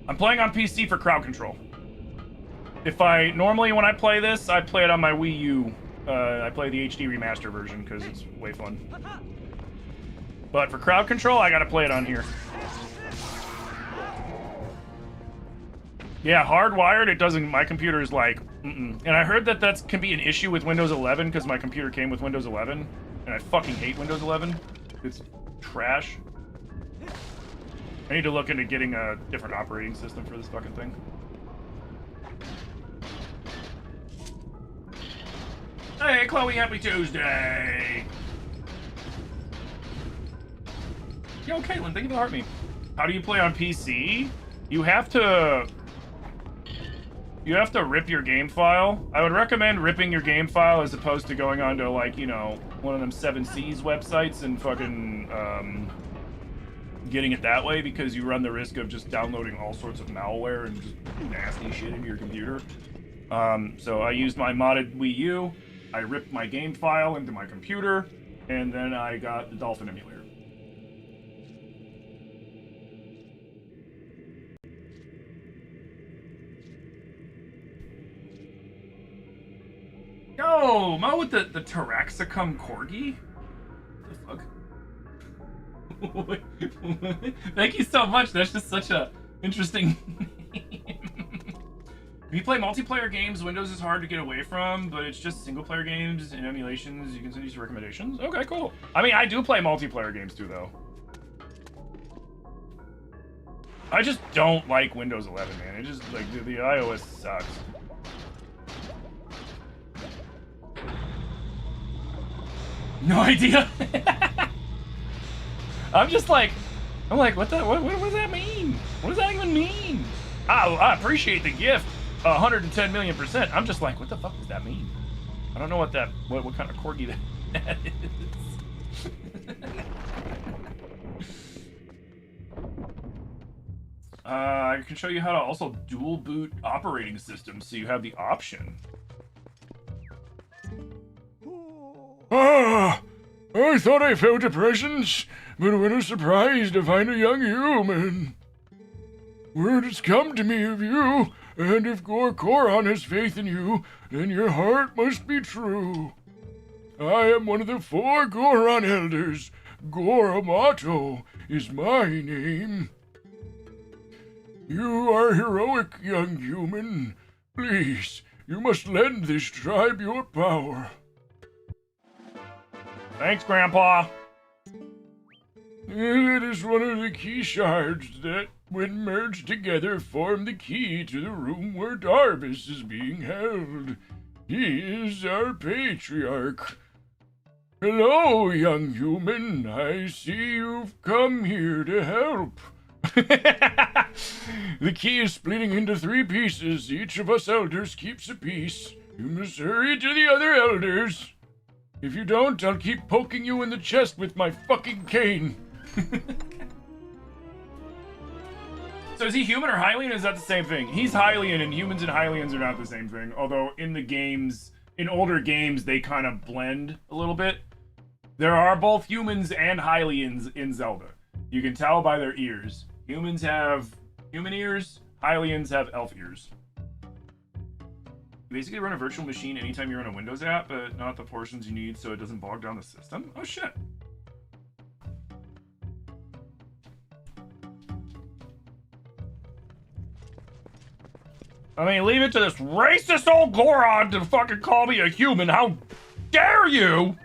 I'm playing on PC for crowd control. Normally when I play this, I play it on my Wii U. I play the HD remaster version because it's way fun. But for crowd control, I gotta play it on here. Yeah, hardwired, it doesn't, my computer is like, And I heard that can be an issue with Windows 11 because my computer came with Windows 11. And I fucking hate Windows 11. It's trash. I need to look into getting a different operating system for this fucking thing. Hey, Chloe, happy Tuesday! Yo, Caitlin, thank you for the heart meme. How do you play on PC? You have to rip your game file. I would recommend ripping your game file as opposed to going on to, like, you know, one of them 7Cs websites and fucking, getting it that way, because you run the risk of just downloading all sorts of malware and just nasty shit into your computer. So I used my modded Wii U, I ripped my game file into my computer, and then I got the Dolphin emulator. Yo, Mo with the Taraxacum Corgi? What the fuck? Thank you so much. That's just such a interesting name. If you play multiplayer games, Windows is hard to get away from, but it's just single player games and emulations. You can send these recommendations. Okay, cool. I mean, I do play multiplayer games too, though. I just don't like Windows 11, man. It just, like, the iOS sucks. No idea. I'm like, what does that mean? What does that even mean? I appreciate the gift, 110 million %. I'm just like, what the fuck does that mean? I don't know what kind of corgi that is. I can show you how to also dual boot operating systems, so you have the option. Ah, I thought I felt a presence, but what a surprise to find a young human. Word has come to me of you, and if Gorkoron has faith in you, then your heart must be true. I am one of the 4 Goron elders. Goramato is my name. You are heroic, young human. Please, you must lend this tribe your power. Thanks, Grandpa. It is one of the key shards that, when merged together, form the key to the room where Darvis is being held. He is our patriarch. Hello, young human. I see you've come here to help. The key is splitting into 3 pieces. Each of us elders keeps a piece. You must hurry to the other elders. If you don't, I'll keep poking you in the chest with my fucking cane. So is he human or Hylian, or is that the same thing? He's Hylian, and humans and Hylians are not the same thing. Although in the games, in older games, they kind of blend a little bit. There are both humans and Hylians in Zelda. You can tell by their ears. Humans have human ears, Hylians have elf ears. You basically run a virtual machine anytime you're in a Windows app, but not the portions you need so it doesn't bog down the system? Oh shit. I mean, leave it to this racist old Goron to fucking call me a human. How dare you?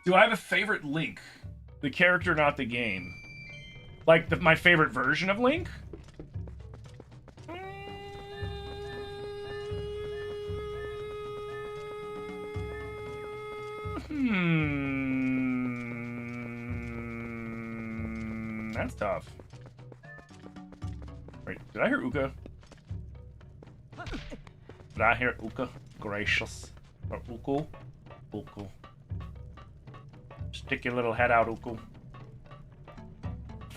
Do I have a favorite Link? The character, not the game. Like my favorite version of Link? That's tough. Wait, did I hear Uka? Did I hear Uka? Gracious. Or Uku? Uku. Stick your little head out, Uku.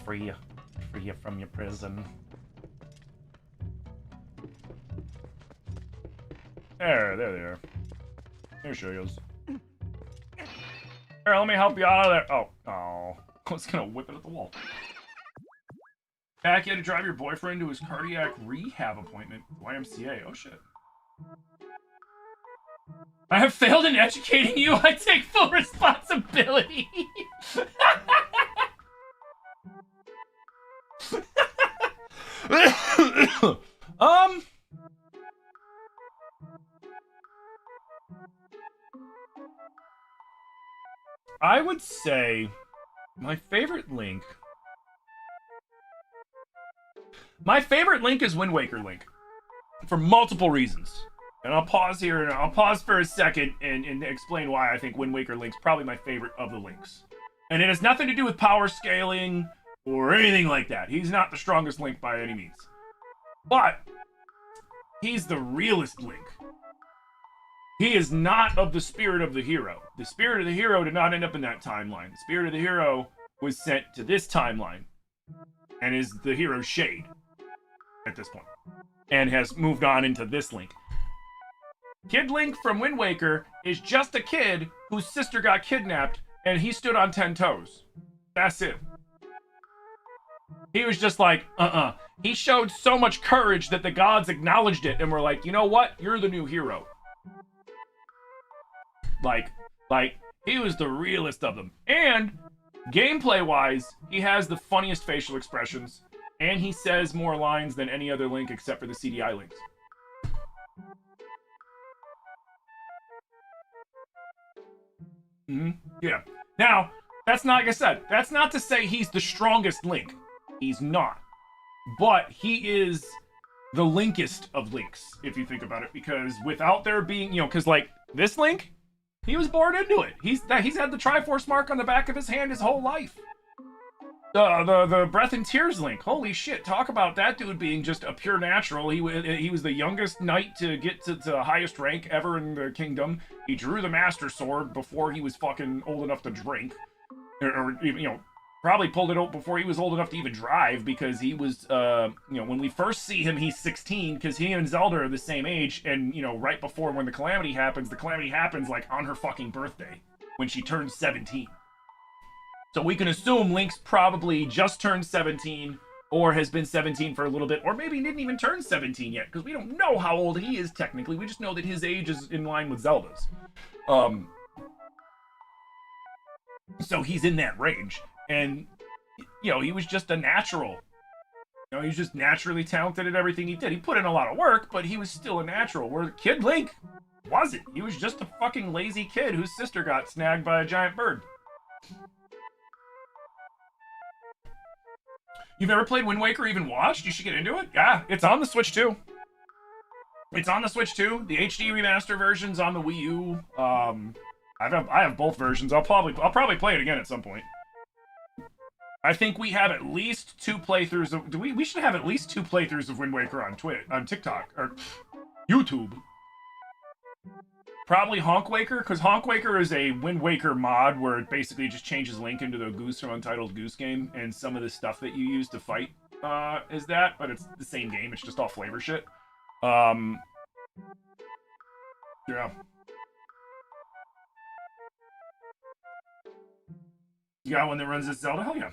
Free you. Free you from your prison. There they are. There she is. Here, let me help you out of there. Oh, I was gonna whip it at the wall. Back, you had to drive your boyfriend to his cardiac rehab appointment. YMCA. Oh, shit. I have failed in educating you. I take full responsibility. I would say my favorite Link. My favorite Link is Wind Waker Link. For multiple reasons. And I'll pause here and I'll pause for a second and explain why I think Wind Waker Link's probably my favorite of the Links. And it has nothing to do with power scaling or anything like that. He's not the strongest Link by any means. But he's the realest Link. He is not of the spirit of the hero. The spirit of the hero did not end up in that timeline. The spirit of the hero was sent to this timeline and is the hero's shade at this point, and has moved on into this Link. Kid Link from Wind Waker is just a kid whose sister got kidnapped and he stood on 10 toes. That's it. He was just like, He showed so much courage that the gods acknowledged it and were like, you know what? You're the new hero. Like, he was the realest of them. And gameplay-wise, he has the funniest facial expressions, and he says more lines than any other Link except for the CDI Links. Yeah. Now, that's not, like I said, that's not to say he's the strongest Link. He's not. But he is the Linkest of Links, if you think about it, because without there being, because like this Link, he was born into it. He's had the Triforce mark on the back of his hand his whole life. The Breath and Tears Link. Holy shit, talk about that dude being just a pure natural. He was the youngest knight to get to the highest rank ever in the kingdom. He drew the Master Sword before he was fucking old enough to drink. Or probably pulled it out before he was old enough to even drive, because he was, when we first see him, he's 16, because he and Zelda are the same age, and, right before when the Calamity happens, like, on her fucking birthday, when she turns 17. So we can assume Link's probably just turned 17, or has been 17 for a little bit, or maybe didn't even turn 17 yet, because we don't know how old he is technically. We just know that his age is in line with Zelda's. So he's in that range. And, he was just a natural. He was just naturally talented at everything he did. He put in a lot of work, but he was still a natural. Where Kid Link wasn't. He was just a fucking lazy kid whose sister got snagged by a giant bird. You've never played Wind Waker or even watched? You should get into it. Yeah, it's on the Switch too. It's on the Switch too. The HD remaster version's on the Wii U. I have both versions. I'll probably play it again at some point. I think we have at least 2 playthroughs of... We should have at least 2 playthroughs of Wind Waker on TikTok, or YouTube. Probably Honk Waker, because Honk Waker is a Wind Waker mod where it basically just changes Link into the Goose from Untitled Goose Game, and some of the stuff that you use to fight is that, but it's the same game, it's just all flavor shit. Yeah. You got one that runs this Zelda? Hell yeah.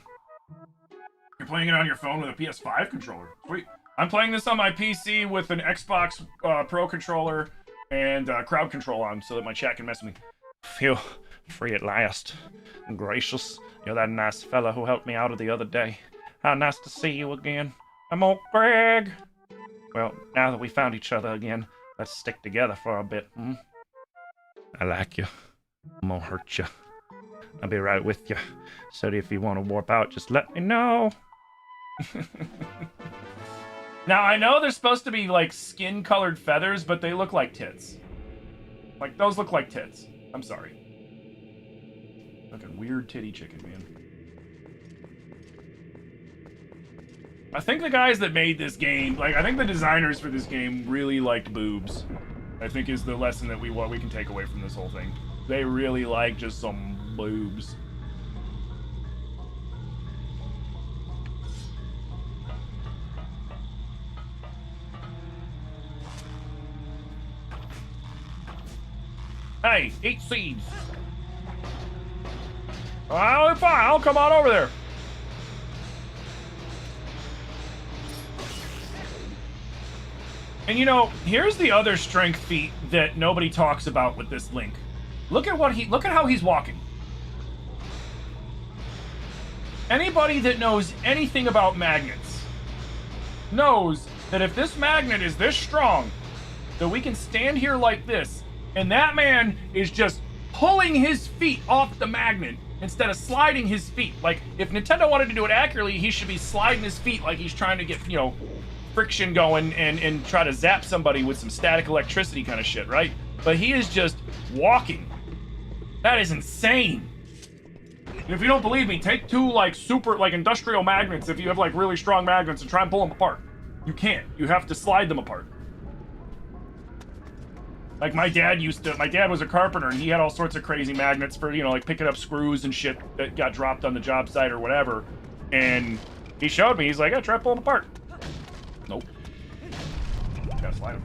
You're playing it on your phone with a PS5 controller. Sweet. I'm playing this on my PC with an Xbox Pro controller and crowd control on so that my chat can mess with me. Free at last. Gracious, you're that nice fella who helped me out of the other day. How nice to see you again. I'm old Greg. Well, now that we found each other again, let's stick together for a bit, hmm? I like you. I'm gonna hurt you. I'll be right with you. So if you want to warp out, just let me know. Now, I know they're supposed to be, like, skin-colored feathers, but they look like tits. Like, those look like tits. I'm sorry. Fucking weird titty chicken, man. I think the guys that made this game, like, I think the designers for this game really liked boobs. I think is the lesson that we can take away from this whole thing. They really like just some boobs. Hey, eat seeds. I'll be fine. I'll come on over there. And you know, here's the other strength feat that nobody talks about with this Link. Look at how he's walking. Anybody that knows anything about magnets knows that if this magnet is this strong, that we can stand here like this, and that man is just pulling his feet off the magnet instead of sliding his feet. Like, if Nintendo wanted to do it accurately, he should be sliding his feet like he's trying to get, you know, friction going and try to zap somebody with some static electricity kind of shit, right? But he is just walking. That is insane. And if you don't believe me, take two, like, super, like, industrial magnets, if you have, like, really strong magnets, and try and pull them apart. You can't. You have to slide them apart. Like, my dad was a carpenter, and he had all sorts of crazy magnets for, you know, like, picking up screws and shit that got dropped on the job site or whatever. And he showed me, he's like, yeah, try to pull them apart. Nope. Gotta slide them.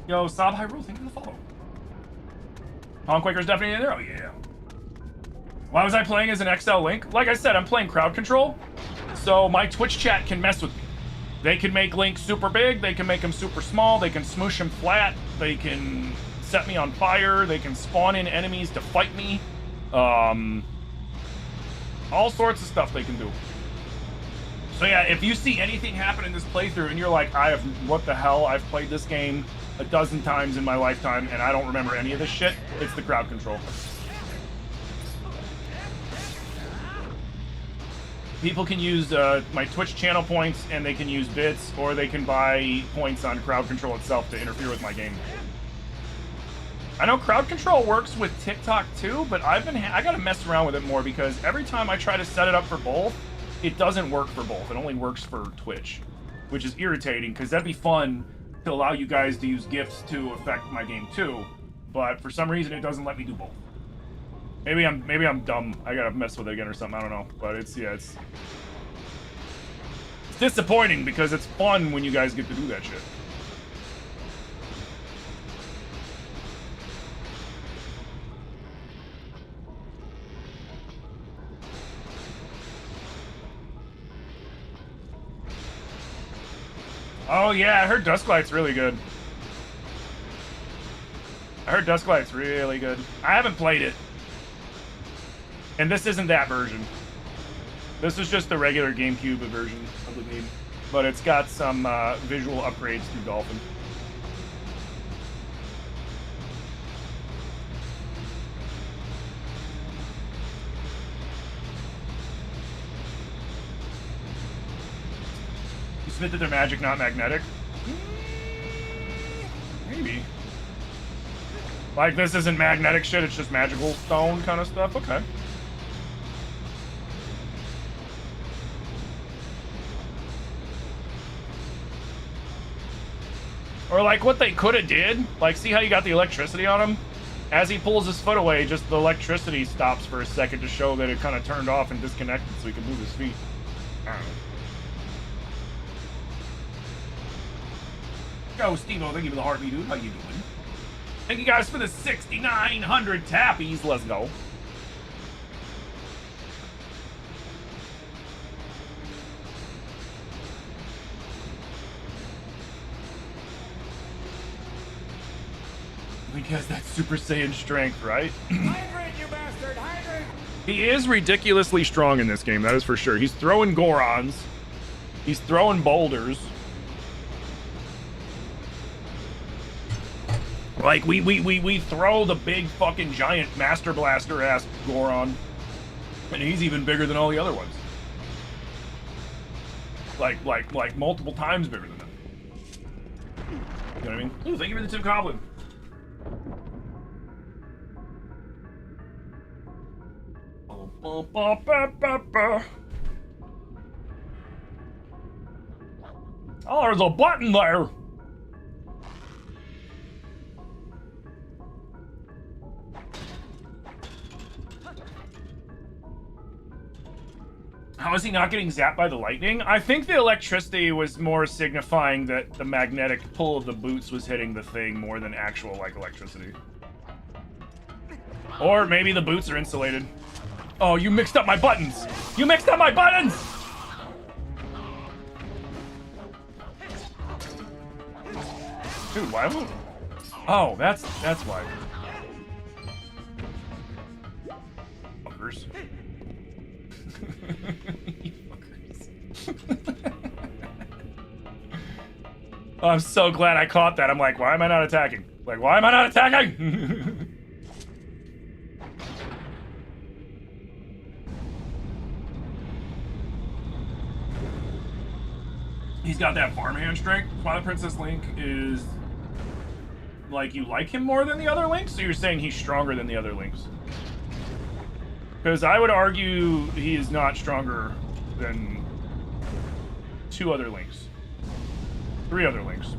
Yo, Sob Hyrule, thank you for the follow. Honk Quaker's definitely in there? Oh, yeah. Why was I playing as an XL Link? Like I said, I'm playing crowd control, so my Twitch chat can mess with me. They can make Link super big, they can make him super small, they can smoosh him flat, they can set me on fire, they can spawn in enemies to fight me. All sorts of stuff they can do. So yeah, if you see anything happen in this playthrough and you're like, what the hell, I've played this game a dozen times in my lifetime and I don't remember any of this shit, it's the crowd control. People can use my Twitch channel points, and they can use bits, or they can buy points on crowd control itself to interfere with my game. I know crowd control works with TikTok too, but I gotta mess around with it more because every time I try to set it up for both, it doesn't work for both. It only works for Twitch, which is irritating because that'd be fun to allow you guys to use GIFs to affect my game too, but for some reason it doesn't let me do both. Maybe I'm dumb. I gotta mess with it again or something. I don't know. But it's disappointing because it's fun when you guys get to do that shit. Oh yeah, I heard Dusklight's really good. I haven't played it. And this isn't that version. This is just the regular GameCube version of the game. But it's got some visual upgrades through Dolphin. You submit that they're magic, not magnetic? Maybe. Like, this isn't magnetic shit, it's just magical stone kind of stuff? Okay. Or like what they could have did, like see how you got the electricity on him? As he pulls his foot away, just the electricity stops for a second to show that it kind of turned off and disconnected so he can move his feet. I don't know. Yo, Steve-O, thank you for the heartbeat, dude. How you doing? Thank you guys for the 6,900 tappies. Let's go. Because that's Super Saiyan strength, right? He is ridiculously strong in this game, that is for sure. He's throwing Gorons. He's throwing boulders. Like, we throw the big fucking giant Master Blaster-ass Goron. And he's even bigger than all the other ones. Like multiple times bigger than them. You know what I mean? Ooh, thank you for the tip, Goblin. Oh, there's a button there. How is he not getting zapped by the lightning? I think the electricity was more signifying that the magnetic pull of the boots was hitting the thing more than actual, like, electricity. Or maybe the boots are insulated. Oh, you mixed up my buttons! You mixed up my buttons! Dude, why won't... Oh, that's why. Fuckers. You fuckers. Oh, I'm so glad I caught that. I'm like, why am I not attacking? Like, why am I not attacking? He's got that farmhand strength. Twilight Princess Link is... Like, you like him more than the other Links? So you're saying he's stronger than the other Links? Because I would argue he is not stronger than 2 other Links. 3 other Links.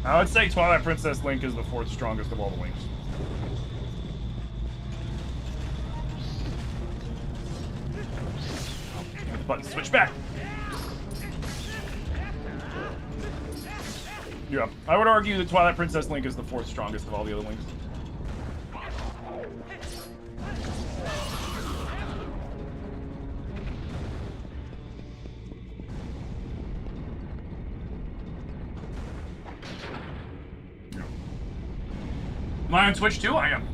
I would say Twilight Princess Link is the 4th strongest of all the Links. Button switch back. Yeah, I would argue that Twilight Princess Link is the 4th strongest of all the other Links. Am I on Twitch too? I am.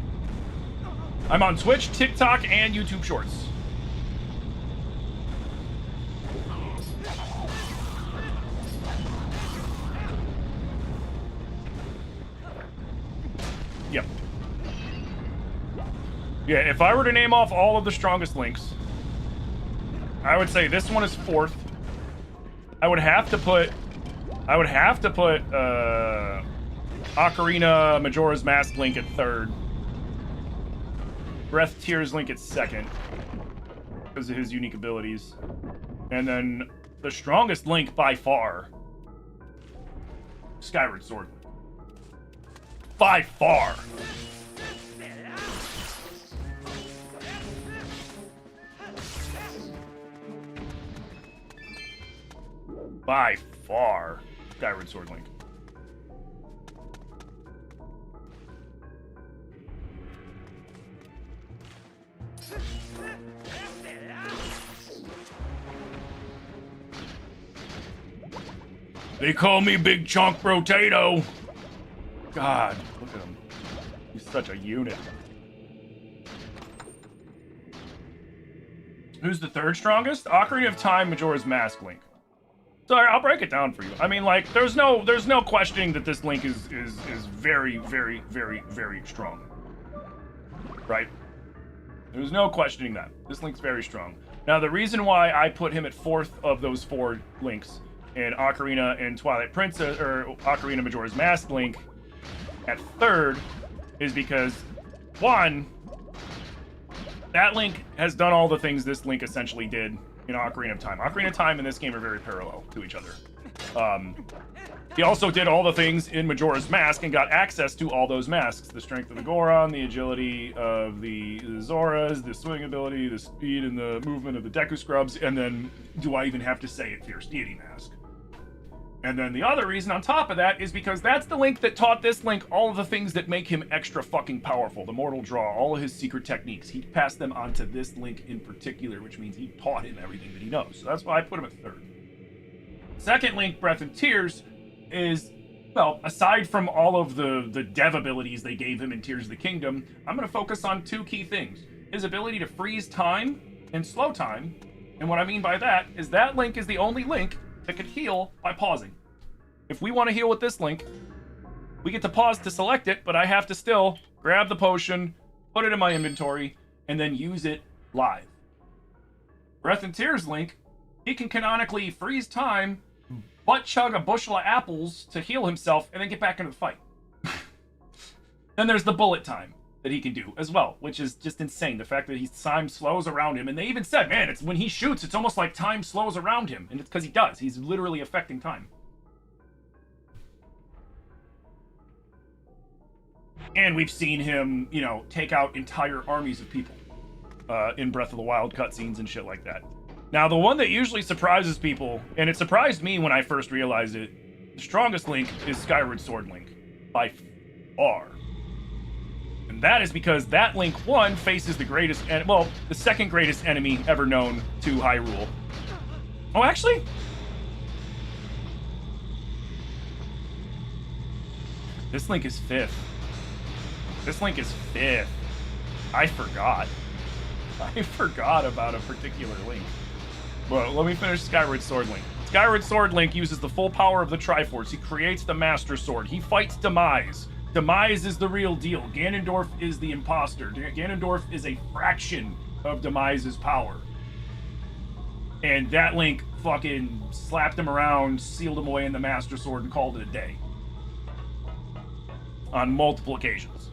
I'm on Twitch, TikTok, and YouTube Shorts. Yep. Yeah, if I were to name off all of the strongest Links, I would say this one is 4th. I would have to put Ocarina Majora's Mask Link at 3rd. Breath Tears Link at 2nd. Because of his unique abilities. And then the strongest Link by far, Skyward Sword Link. By far. By far, Skyward Sword Link. They call me Big Chunk Potato. God, look at him. He's such a unit. Who's the 3rd strongest? Ocarina of Time, Majora's Mask Link. Sorry, I'll break it down for you. I mean, like, there's no questioning that this Link is very, very, very, very strong. Right? There's no questioning that. This Link's very strong. Now, the reason why I put him at 4th of those 4 Links, and Ocarina and Twilight Princess, or Ocarina Majora's Mask Link at 3rd, is because, 1, that Link has done all the things this Link essentially did in Ocarina of Time. Ocarina of Time and this game are very parallel to each other. He also did all the things in Majora's Mask and got access to all those masks. The strength of the Goron, the agility of the Zoras, the swing ability, the speed and the movement of the Deku Scrubs, and then, do I even have to say it, Fierce Deity Mask. And then the other reason on top of that is because that's the Link that taught this Link all of the things that make him extra fucking powerful. The Mortal Draw, all of his secret techniques. He passed them on to this Link in particular, which means he taught him everything that he knows. So that's why I put him at 3rd. Second Link, Breath of Tears, is Well, aside from all of the dev abilities they gave him in Tears of the Kingdom, I'm going to focus on two key things. His ability to freeze time and slow time. And what I mean by that is that Link is the only Link that can heal by pausing. If we want to heal with this Link, we get to pause to select it, but I have to still grab the potion, put it in my inventory, and then use it live. Breath and Tears Link, he can canonically freeze time, butt chug a bushel of apples to heal himself, and then get back into the fight. Then there's the bullet time that he can do as well, which is just insane. The fact that time slows around him, and they even said, man, it's when he shoots, it's almost like time slows around him, and it's because he does. He's literally affecting time. And we've seen him, you know, take out entire armies of people in Breath of the Wild cutscenes and shit like that. Now, the one that usually surprises people, and it surprised me when I first realized it, the strongest Link is Skyward Sword Link, by far. And that is because that Link, one, faces the greatest, well, the second greatest enemy ever known to Hyrule. Oh, actually? This Link is fifth. This Link is fifth. I forgot. I forgot about a particular Link. Well, let me finish Skyward Sword Link. Skyward Sword Link uses the full power of the Triforce. He creates the Master Sword. He fights Demise. Demise is the real deal. Ganondorf is the imposter. Ganondorf is a fraction of Demise's power. And that Link fucking slapped him around, sealed him away in the Master Sword, and called it a day. On multiple occasions.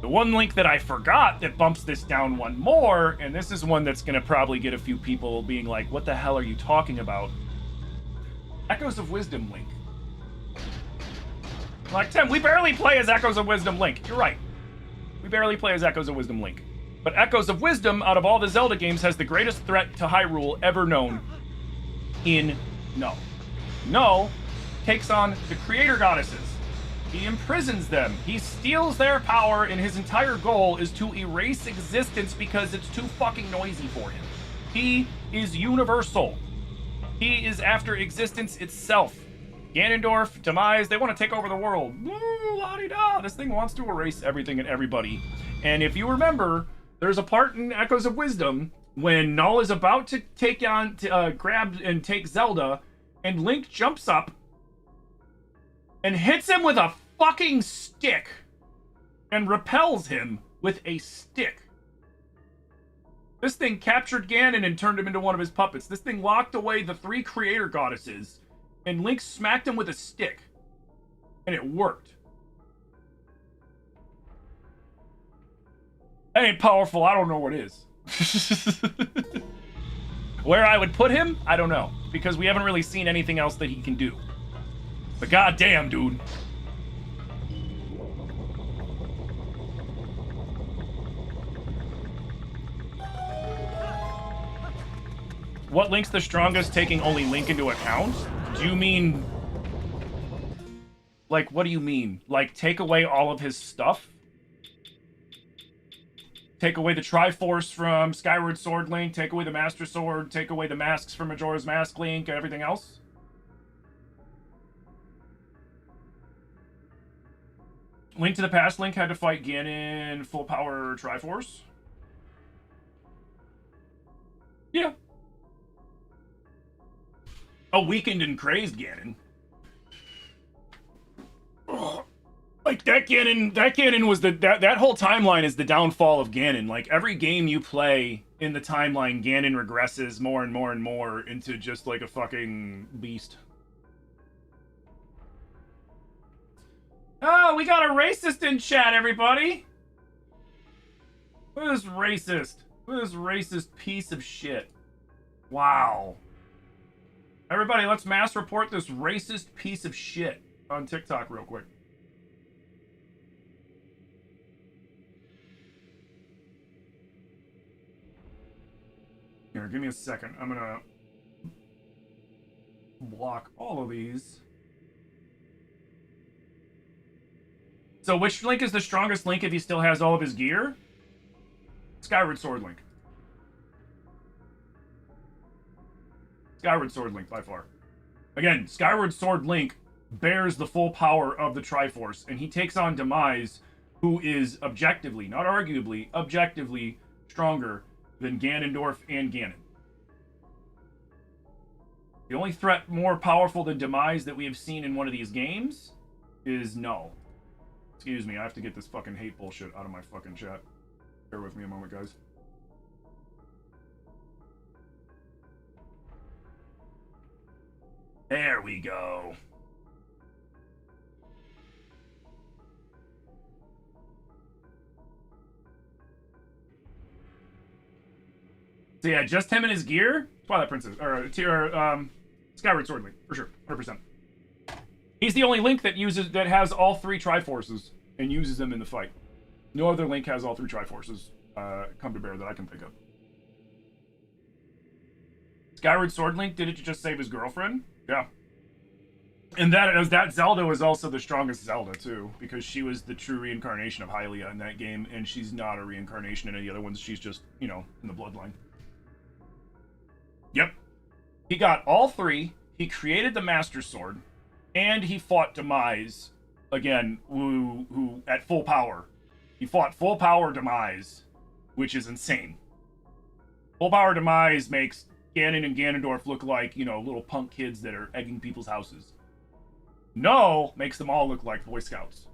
The one Link that I forgot that bumps this down one more, and this is one that's going to probably get a few people being like, what the hell are you talking about? Echoes of Wisdom Link. Like, Tim, we barely play as Echoes of Wisdom Link. You're right. We barely play as Echoes of Wisdom Link. But Echoes of Wisdom, out of all the Zelda games, has the greatest threat to Hyrule ever known in No. No takes on the creator goddesses. He imprisons them. He steals their power, and his entire goal is to erase existence because it's too fucking noisy for him. He is universal. He is after existence itself. Ganondorf, Demise, they want to take over the world. Woo, la-di-da. This thing wants to erase everything and everybody. And if you remember, there's a part in Echoes of Wisdom when Null is about to take on, grab and take Zelda, and Link jumps up and hits him with a fucking stick and repels him with a stick. This thing captured Ganon and turned him into one of his puppets. This thing locked away the three creator goddesses, and Link smacked him with a stick. And it worked. That ain't powerful. I don't know what is. Where I would put him, I don't know. Because we haven't really seen anything else that he can do. But goddamn, dude. What Link's the strongest, taking only Link into account? Do you mean... Like, what do you mean? Like, take away all of his stuff? Take away the Triforce from Skyward Sword Link, take away the Master Sword, take away the masks from Majora's Mask Link, and everything else? Link to the Past Link had to fight Ganon full power Triforce? Yeah. A weakened and crazed Ganon. Ugh. Like, that Ganon was that whole timeline is the downfall of Ganon. Like, every game you play in the timeline, Ganon regresses more and more and more into just, like, a fucking beast. Oh, we got a racist in chat, everybody! Look at this racist. Look at this racist piece of shit. Wow. Everybody, let's mass report this racist piece of shit on TikTok real quick. Here, give me a second. I'm gonna block all of these. So which Link is the strongest Link if he still has all of his gear? Skyward Sword Link. Skyward Sword Link, by far. Again, Skyward Sword Link bears the full power of the Triforce, and he takes on Demise, who is objectively, not arguably, objectively stronger than Ganondorf and Ganon. The only threat more powerful than Demise that we have seen in one of these games is Null. Excuse me, I have to get this fucking hate bullshit out of my fucking chat. Bear with me a moment, guys. There we go. So yeah, just him and his gear. Twilight Princess, or Skyward Sword Link, for sure, 100%. He's the only Link that has all three Triforces and uses them in the fight. No other Link has all three Triforces come to bear that I can pick up. Skyward Sword Link did it to just save his girlfriend. Yeah. And that Zelda was also the strongest Zelda, too, because she was the true reincarnation of Hylia in that game, and she's not a reincarnation in any other ones. She's just, you know, in the bloodline. Yep. He got all three, he created the Master Sword, and he fought Demise, again, who at full power. He fought full power Demise, which is insane. Full power Demise makes Ganon and Ganondorf look like, you know, little punk kids that are egging people's houses. No makes them all look like Boy Scouts.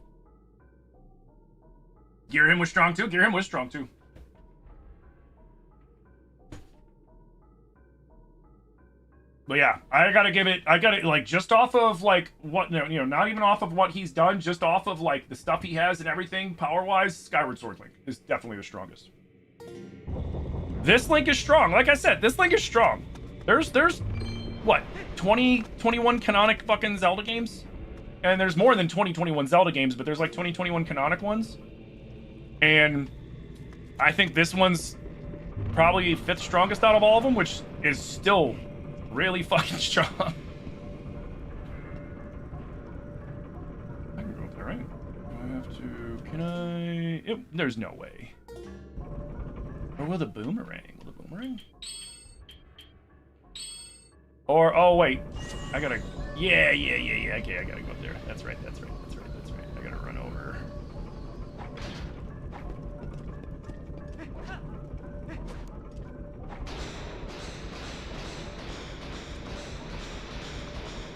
Girahim was strong too. Girahim was strong too. But yeah, I gotta like, just off of like what, you know, not even off of what he's done, just off of like the stuff he has and everything, power-wise, Skyward Sword Link is definitely the strongest. This Link is strong. Like I said, this Link is strong. There's what, 20, 21 canonic fucking Zelda games? And there's more than 20, 21 Zelda games, but there's like 20, 21 canonic ones. And I think this one's probably 5th strongest out of all of them, which is still really fucking strong. I can go up there, right? I have to... Can I... there's no way. Or with a boomerang? With a boomerang? Or, oh wait, I gotta... Yeah, okay, I gotta go up there. That's right. I gotta run over.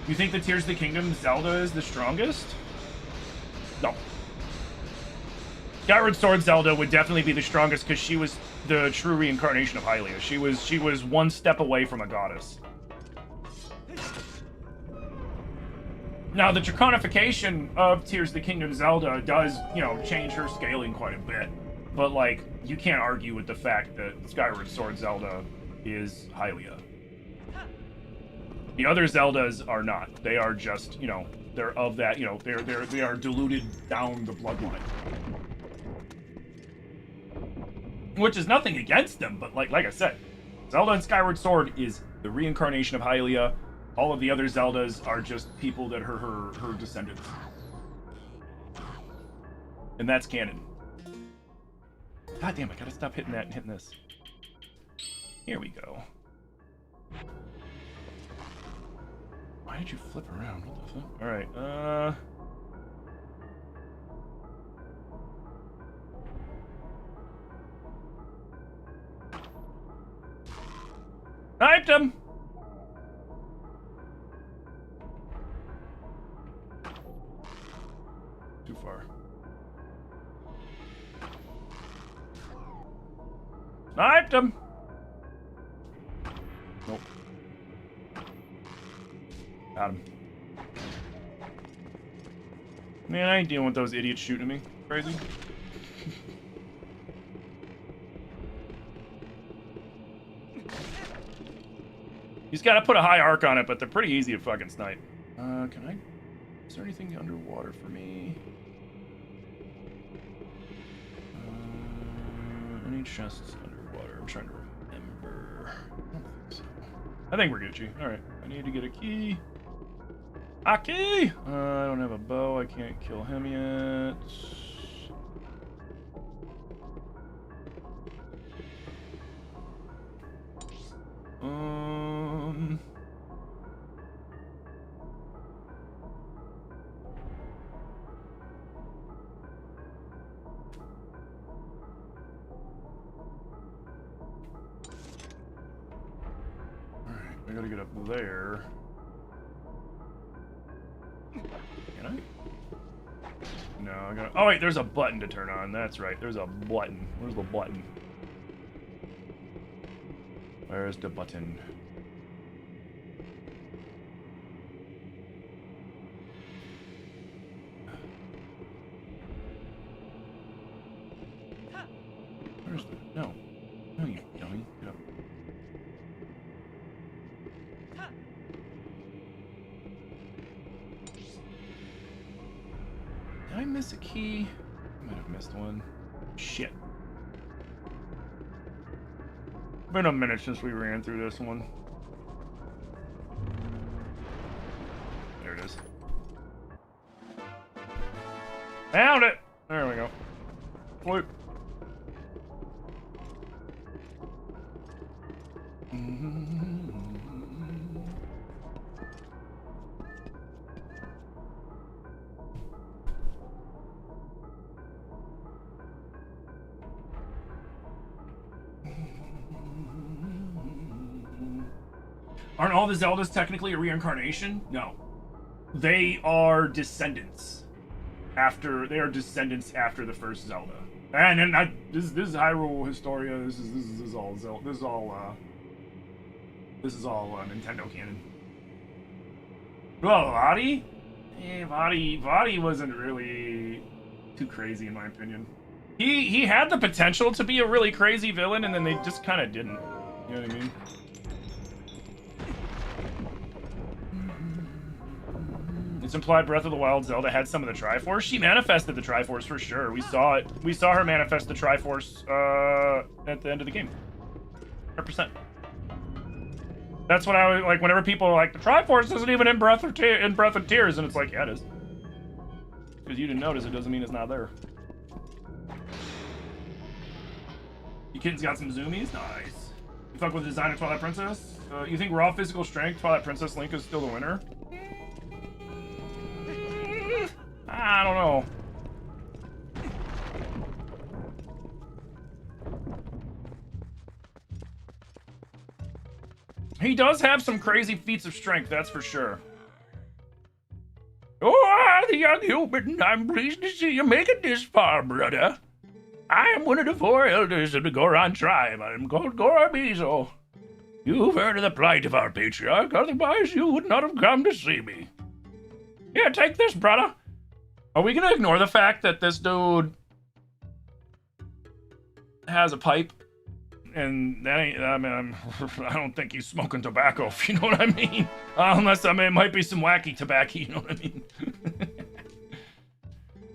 You think the Tears of the Kingdom Zelda is the strongest? No. Skyward Sword Zelda would definitely be the strongest because she was the true reincarnation of Hylia. She was one step away from a goddess. Now, the Draconification of Tears of the Kingdom Zelda does, you know, change her scaling quite a bit. But, like, you can't argue with the fact that Skyward Sword Zelda is Hylia. The other Zeldas are not. They are just, you know, they're of that, you know, they are diluted down the bloodline. Which is nothing against them, but like I said, Zelda and Skyward Sword is the reincarnation of Hylia. All of the other Zeldas are just people that are her descendants. And that's canon. God damn, I gotta stop hitting that and hitting this. Here we go. Why did you flip around? What the fuck? Alright, Sniped him! Too far. Sniped him! Nope. Got him. Man, I ain't dealing with those idiots shooting at me. Crazy. He's got to put a high arc on it, but they're pretty easy to fucking snipe. Can I... Is there anything underwater for me? Any chests underwater? I'm trying to remember. I don't think so. I think we're Gucci. Alright. I need to get a key. A key! I don't have a bow. I can't kill him yet. I gotta get up there. Can I? No, I gotta... Oh, wait, there's a button to turn on. That's right, there's a button. Where's the button? Where's the button? Where's the... No. No, you dummy. Get up. Did I miss a key? I might have missed one. Shit. Been a minute since we ran through this one. There it is. Found it! There we go. Whoop. Aren't all the Zeldas technically a reincarnation? No. They are descendants. They are descendants after the first Zelda. And this is Hyrule Historia. This is all Zelda. This is all Nintendo canon. Well, Vaati? Vaati wasn't really too crazy in my opinion. He had the potential to be a really crazy villain, and then they just kind of didn't. You know what I mean? It's implied Breath of the Wild Zelda had some of the Triforce. She manifested the Triforce for sure. We saw it. We saw her manifest the Triforce at the end of the game. 100%. That's what I was like. Whenever people are like, the Triforce isn't even in Breath of Tears, and it's like, yeah, it is. Because you didn't notice, it doesn't mean it's not there. You kids got some zoomies? Nice. You fuck with the design of Twilight Princess? You think raw physical strength, Twilight Princess Link is still the winner? I don't know. He does have some crazy feats of strength, that's for sure. Oh, the young human, I'm pleased to see you make it this far, brother. I am one of the 4 elders of the Goron tribe. I am called Gorabizo. You've heard of the plight of our patriarch, otherwise you would not have come to see me. Here, take this, brother. Are we gonna ignore the fact that this dude has a pipe? And that ain't, I mean, I don't think he's smoking tobacco, if you know what I mean. Unless, I mean, it might be some wacky tobacco, you know what I mean?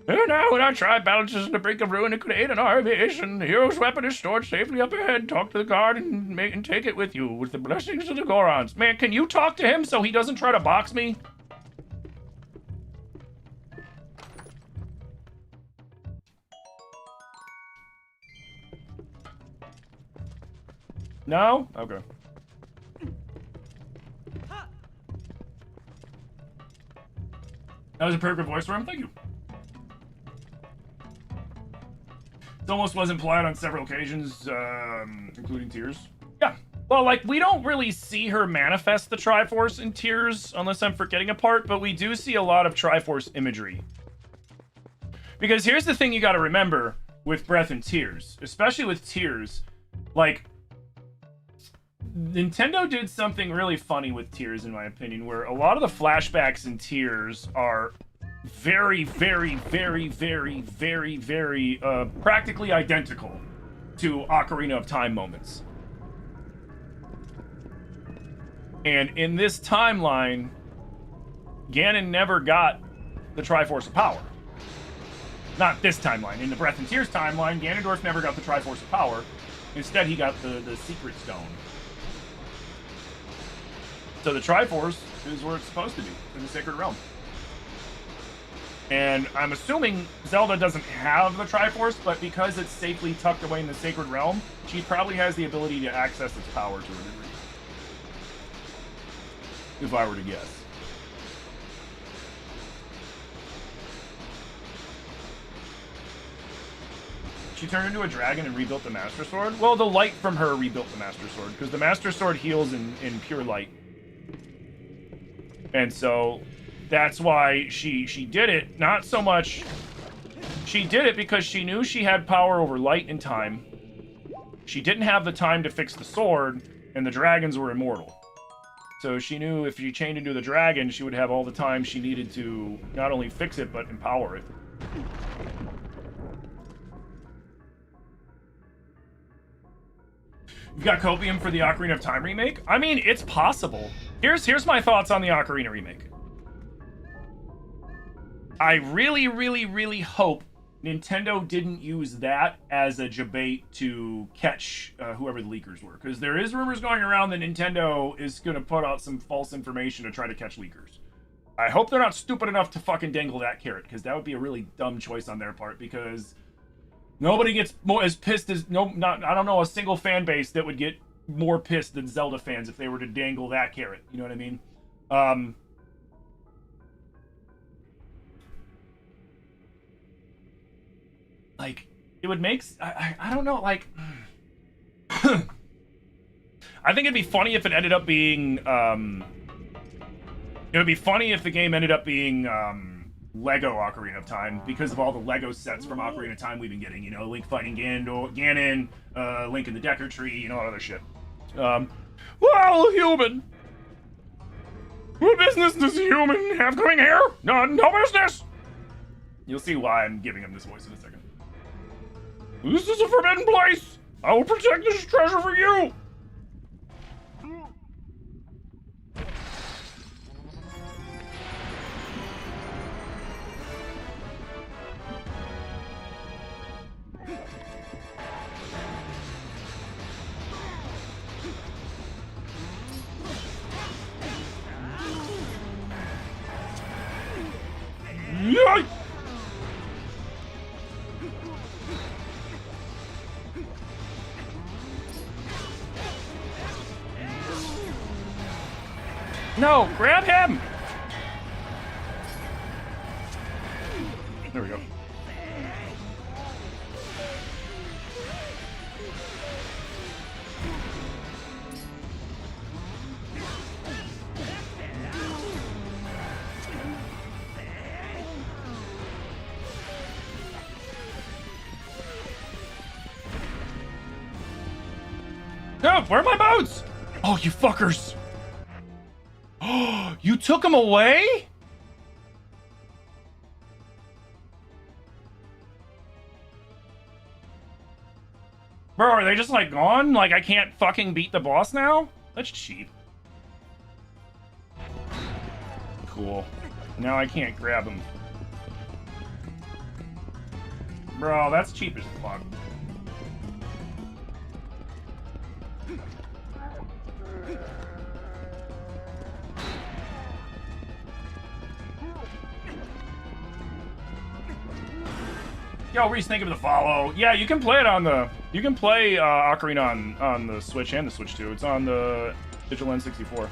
And now, when our tribe balances on the brink of ruin, it could aid in our aviation. The hero's weapon is stored safely up ahead. Talk to the guard and take it with you, with the blessings of the Gorons. Man, can you talk to him so he doesn't try to box me? No? Okay. That was a perfect voice for him. Thank you. It almost was implied on several occasions, including Tears. Yeah. Well, like, we don't really see her manifest the Triforce in Tears, unless I'm forgetting a part, but we do see a lot of Triforce imagery. Because here's the thing you gotta remember with Breath and Tears, especially with Tears, like, Nintendo did something really funny with Tears, in my opinion, where a lot of the flashbacks in Tears are very, very, very, very, very, very, practically identical to Ocarina of Time moments. And in this timeline, Ganon never got the Triforce of Power. Not this timeline. In the Breath and Tears timeline, Ganondorf never got the Triforce of Power. Instead, he got the Secret Stone. So the Triforce is where it's supposed to be, in the Sacred Realm. And I'm assuming Zelda doesn't have the Triforce, but because it's safely tucked away in the Sacred Realm, she probably has the ability to access its power to a degree. If I were to guess. She turned into a dragon and rebuilt the Master Sword? Well, the light from her rebuilt the Master Sword, because the Master Sword heals in pure light. And so that's why she did it. Not so much... She did it because she knew she had power over light and time. She didn't have the time to fix the sword, and the dragons were immortal. So she knew if she chained into the dragon, she would have all the time she needed to not only fix it, but empower it. You've got copium for the Ocarina of Time remake? I mean, it's possible. Here's my thoughts on the Ocarina remake. I really, really, really hope Nintendo didn't use that as a debate to catch whoever the leakers were. Because there is rumors going around that Nintendo is going to put out some false information to try to catch leakers. I hope they're not stupid enough to fucking dangle that carrot, because that would be a really dumb choice on their part, because nobody gets more as pissed as... I don't know a single fan base that would get more pissed than Zelda fans if they were to dangle that carrot. You know what I mean? Like, it would make... I don't know, like... I think it'd be funny if it ended up being... it would be funny if the game ended up being Lego Ocarina of Time, because of all the Lego sets from Ocarina of Time we've been getting. You know, Link fighting Ganon, Link in the Decker Tree, you know, all other shit. Well, human! What business does a human have coming here? No business! You'll see why I'm giving him this voice in a second. This is a forbidden place! I will protect this treasure for you! Yikes! No, grab him! There we go. No, where are my boats? Oh, you fuckers! Oh, you took them away? Bro, are they just like gone? Like I can't fucking beat the boss now? That's cheap. Cool. Now I can't grab him. Bro, that's cheap as fuck. Yo, Reese, thank you for the follow. Yeah, you can play it on the... You can play Ocarina on the Switch and the Switch 2. It's on the Digital N64.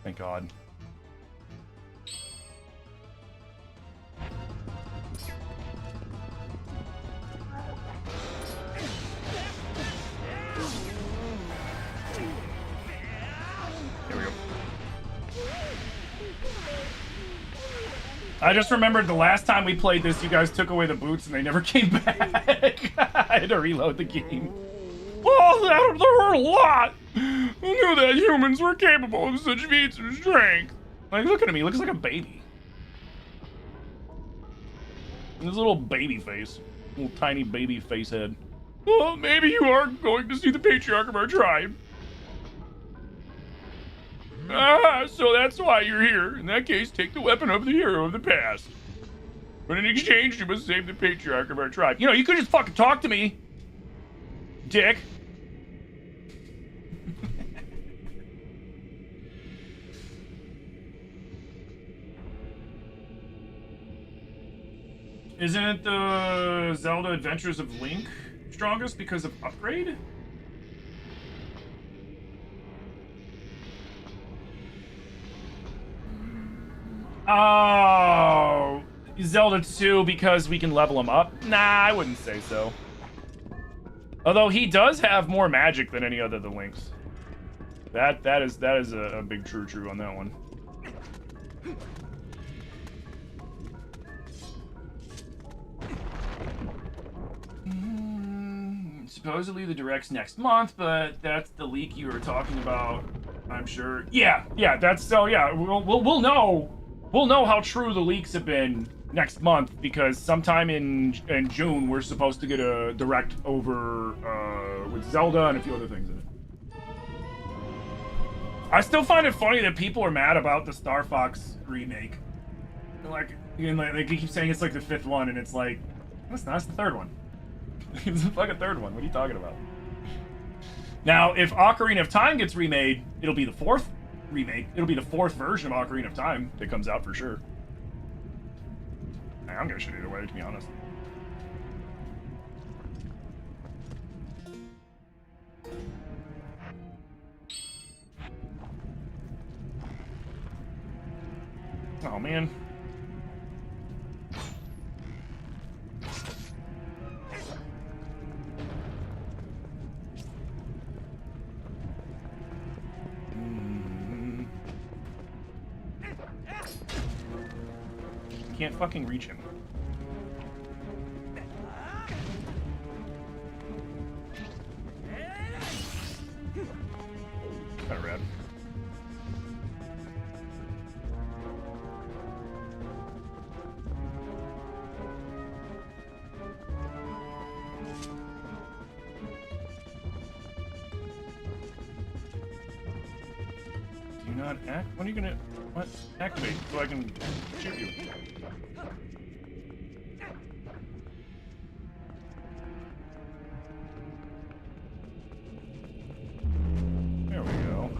Thank God. I just remembered the last time we played this, you guys took away the boots and they never came back. I had to reload the game. Oh, that hurt a lot. Who knew that humans were capable of such feats of strength? Like, look at him, he looks like a baby. His little baby face. Little tiny baby face head. Well, maybe you are going to see the patriarch of our tribe. Ah, so that's why you're here. In that case, take the weapon of the hero of the past. But in exchange, you must save the patriarch of our tribe. You know, you could just fucking talk to me, dick. Isn't it the Zelda Adventures of Link strongest because of upgrade? Oh, Zelda 2 because we can level him up? Nah, I wouldn't say so. Although he does have more magic than any other of the Links. That is a big true on that one. Supposedly the direct's next month, but that's the leak you were talking about, I'm sure. Yeah, that's so. Yeah, we'll know how true the leaks have been next month, because sometime in June we're supposed to get a direct over with Zelda and a few other things in it. I still find it funny that people are mad about the Star Fox remake. Like, they keep saying it's like the 5th one, and it's like, that's not, it's the 3rd one. It's the fucking 3rd one. What are you talking about? Now, if Ocarina of Time gets remade, it'll be the 4th remake. It'll be the 4th version of Ocarina of Time that comes out for sure. I'm gonna shoot either way, to be honest. Oh, man. Can't fucking reach him. Kinda rad. Do you not act? When are you gonna... What? Activate so I can shoot you. There we go.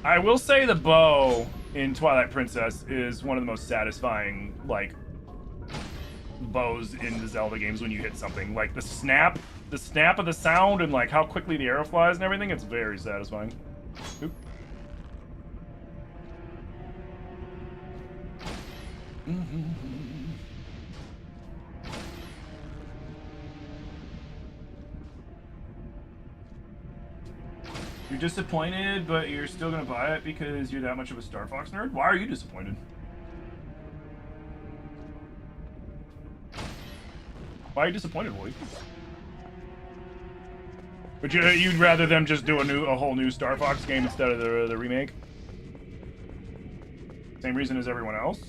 I will say the bow in Twilight Princess is one of the most satisfying, like, bows in the Zelda games when you hit something. Like, the snap of the sound and, like, how quickly the arrow flies and everything, it's very satisfying. Oop. You're disappointed, but you're still gonna buy it because you're that much of a Star Fox nerd? Why are you disappointed? Why are you disappointed, Wooly? But you'd rather them just do a whole new Star Fox game instead of the remake? Same reason as everyone else?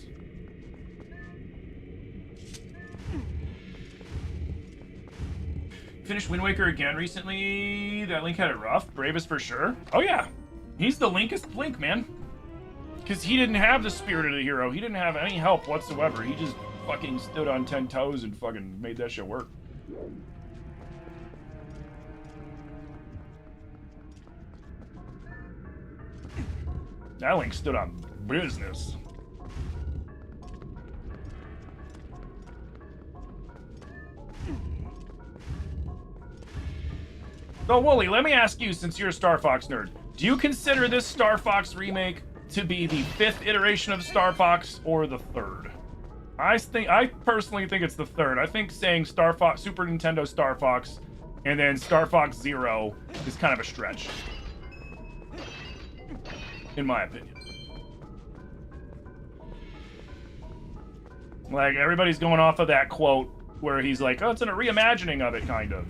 Finished Wind Waker again recently. That Link had it rough. Bravest for sure. Oh yeah, he's the Linkest Link, man. Because he didn't have the spirit of the hero. He didn't have any help whatsoever. He just fucking stood on 10 toes and fucking made that shit work. That Link stood on business. So, Wooly, let me ask you, since you're a Star Fox nerd, do you consider this Star Fox remake to be the 5th iteration of Star Fox or the 3rd? I personally think it's the 3rd. I think saying Star Fox, Super Nintendo Star Fox, and then Star Fox Zero is kind of a stretch, in my opinion. Like, everybody's going off of that quote where he's like, oh, it's a reimagining of it, kind of.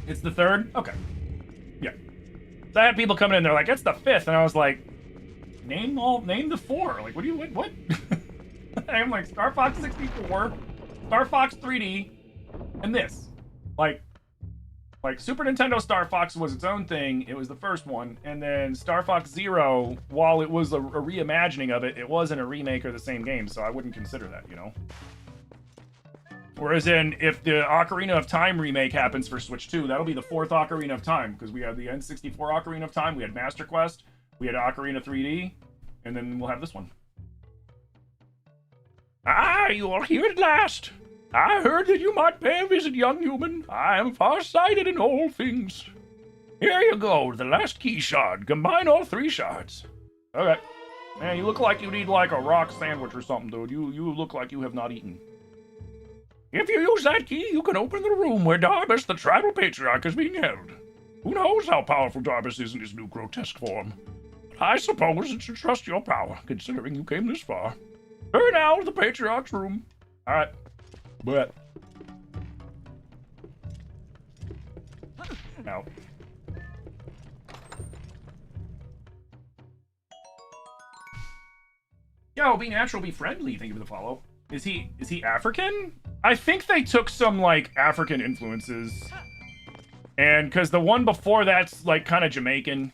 It's the 3rd? Okay. Yeah. So I had people coming in, they're like, it's the 5th, and I was like, name the 4. Like, what? I'm like, Star Fox 64, Star Fox 3D, and this. Like Super Nintendo Star Fox was its own thing. It was the first one. And then Star Fox Zero, while it was a reimagining of it, it wasn't a remake or the same game, so I wouldn't consider that, you know? Whereas if the Ocarina of Time remake happens for Switch 2, that'll be the 4th Ocarina of Time, because we have the N64 Ocarina of Time, we had Master Quest, we had Ocarina 3D, and then we'll have this one. Ah, you are here at last. I heard that you might pay a visit, young human. I am far-sighted in all things. Here you go, the last key shard. Combine all 3 shards. Okay. Man, you look like you need like a rock sandwich or something, dude. You look like you have not eaten. If you use that key, you can open the room where Darbus, the tribal patriarch, is being held. Who knows how powerful Darbus is in his new grotesque form? But I suppose it should trust your power, considering you came this far. Hurry now to the patriarch's room. All right. But now. Yo, be natural, be friendly. Thank you for the follow. Is he African? I think they took some like African influences. And because the one before that's like kind of Jamaican.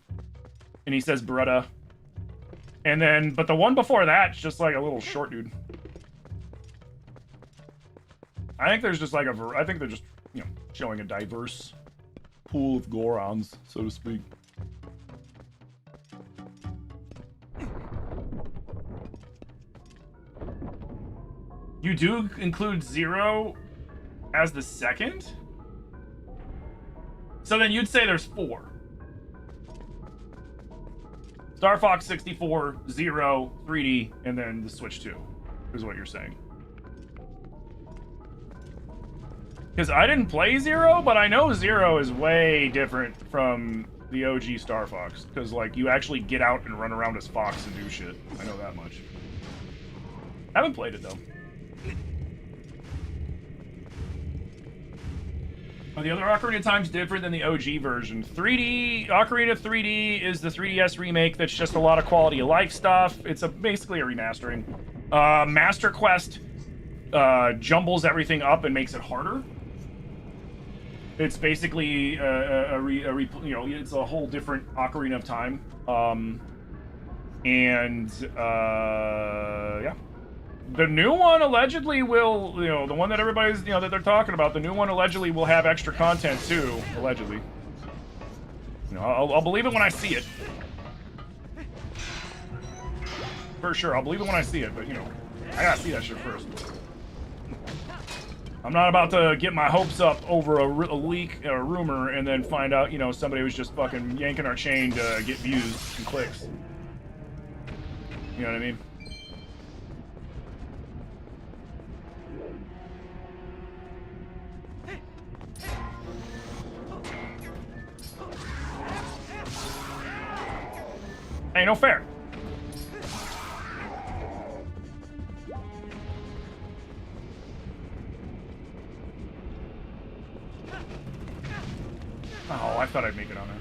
And he says brudda. And then, but the one before that's just like a little short dude. I think there's just like I think they're just, you know, showing a diverse pool of Gorons, so to speak. You do include 0 as the second? So then you'd say there's 4. Star Fox 64, 0, 3D, and then the Switch 2, is what you're saying. Because I didn't play 0, but I know 0 is way different from the OG Star Fox. Because, like, you actually get out and run around as Fox and do shit. I know that much. I haven't played it, though. Oh, the other Ocarina of Time's different than the OG version. 3D, Ocarina 3D is the 3DS remake that's just a lot of quality of life stuff. It's basically a remastering. Master Quest jumbles everything up and makes it harder. It's basically you know, it's a whole different Ocarina of Time. Yeah. The new one allegedly will, you know, the one that everybody's, you know, that they're talking about, the new one allegedly will have extra content too, allegedly. You know, I'll believe it when I see it. For sure, I'll believe it when I see it, but, you know, I gotta see that shit first. I'm not about to get my hopes up over a leak or a rumor and then find out, you know, somebody was just fucking yanking our chain to get views and clicks. You know what I mean? Ain't no fair. Oh, I thought I'd make it on there.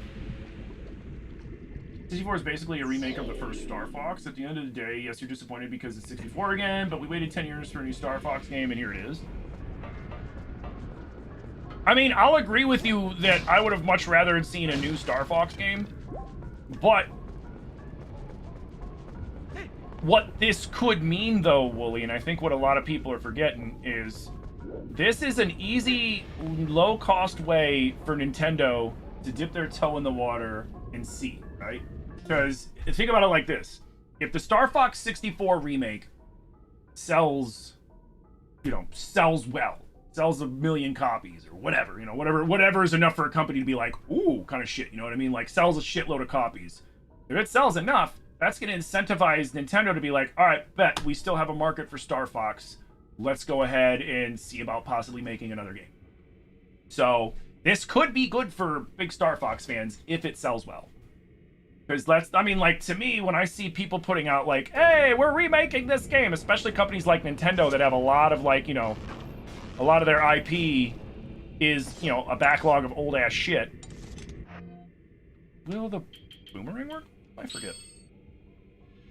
64 is basically a remake of the first Star Fox. At the end of the day, yes, you're disappointed because it's 64 again, but we waited 10 years for a new Star Fox game, and here it is. I mean, I'll agree with you that I would have much rather seen a new Star Fox game, but what this could mean, though, Wooly, and I think what a lot of people are forgetting is this is an easy, low-cost way for Nintendo to dip their toe in the water and see, right? Because think about it like this. If the Star Fox 64 remake sells, you know, sells well, sells 1 million copies or whatever, you know, whatever is enough for a company to be like, ooh, kind of shit, you know what I mean? Like, sells a shitload of copies. If it sells enough, that's going to incentivize Nintendo to be like, all right, bet we still have a market for Star Fox. Let's go ahead and see about possibly making another game. So this could be good for big Star Fox fans if it sells well. Because that's, I mean, like, to me, when I see people putting out like, hey, we're remaking this game, especially companies like Nintendo that have a lot of, like, you know, a lot of their IP is, you know, a backlog of old ass shit. Will the boomerang work? I forget.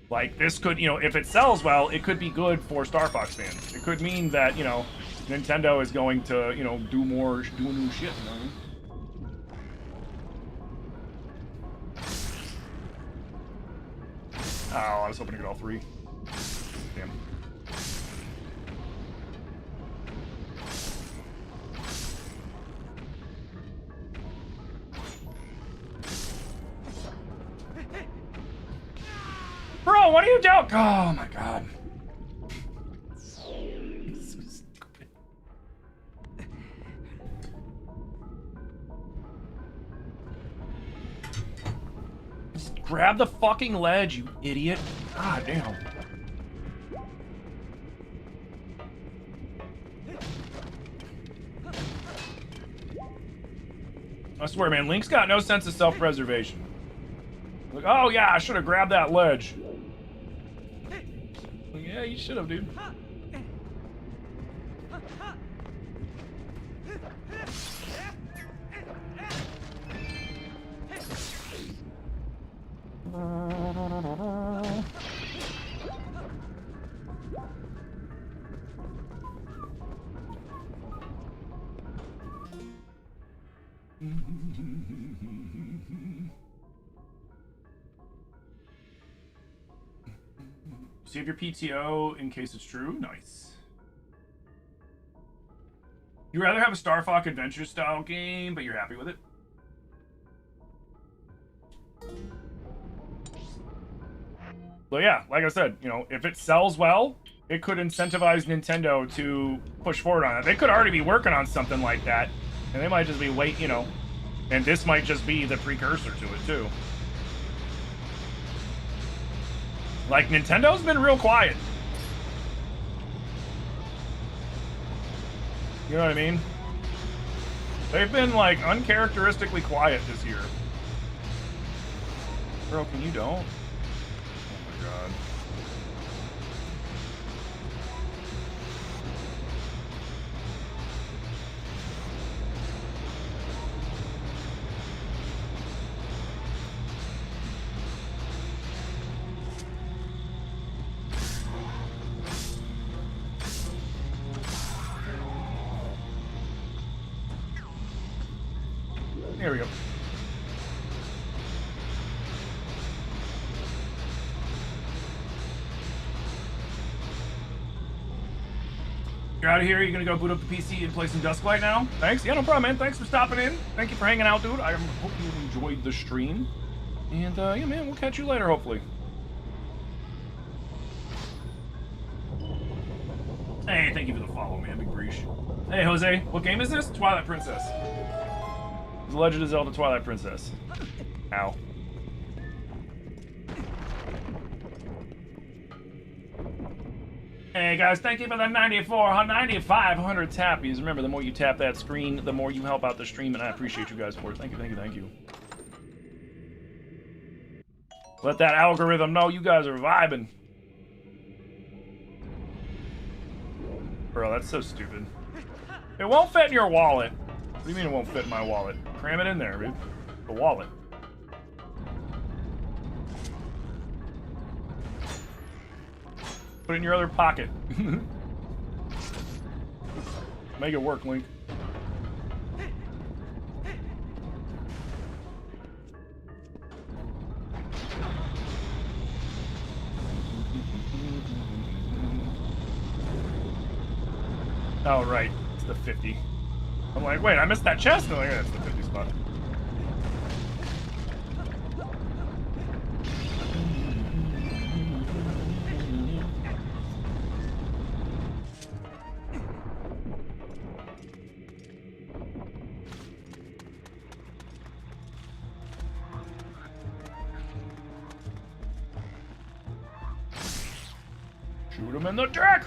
Like, this could, you know, if it sells well, it could be good for Star Fox fans. It could mean that, you know, Nintendo is going to, you know, do new shit, you know what I mean? Oh, I was hoping to get all 3. Damn. Bro, what are you doing? Oh my god. grab the fucking ledge, you idiot. God damn. I swear, man, Link's got no sense of self-preservation. Like, oh yeah, I should have grabbed that ledge. Like, yeah, you should have, dude. Save your PTO in case it's true. Nice. You'd rather have a Star Fox Adventure style game, but you're happy with it? Well, yeah, like I said, you know, if it sells well, it could incentivize Nintendo to push forward on it. They could already be working on something like that, and they might just be you know, and this might just be the precursor to it too. Like, Nintendo's been real quiet. You know what I mean? They've been, like, uncharacteristically quiet this year. Bro, can you don't? Oh my god. There we go. You're out of here. You're gonna go boot up the PC and play some Dusklight now? Thanks. Yeah, no problem, man. Thanks for stopping in. Thank you for hanging out, dude. I hope you enjoyed the stream. And, yeah, man, we'll catch you later, hopefully. Hey, thank you for the follow, man. Big breach. Hey, Jose. What game is this? Twilight Princess. The Legend of Zelda Twilight Princess. Ow. Hey guys, thank you for the 9,500 tappies. Remember, the more you tap that screen, the more you help out the stream, and I appreciate you guys for it. Thank you, thank you, thank you. Let that algorithm know you guys are vibing. Bro, that's so stupid. It won't fit in your wallet. What do you mean it won't fit in my wallet? Cram it in there, dude. The wallet. Put it in your other pocket. Make it work, Link. Oh, right. It's the 50. I'm like, wait, I missed that chest? No, yeah, it's the 50 spot. Shoot him in the dick!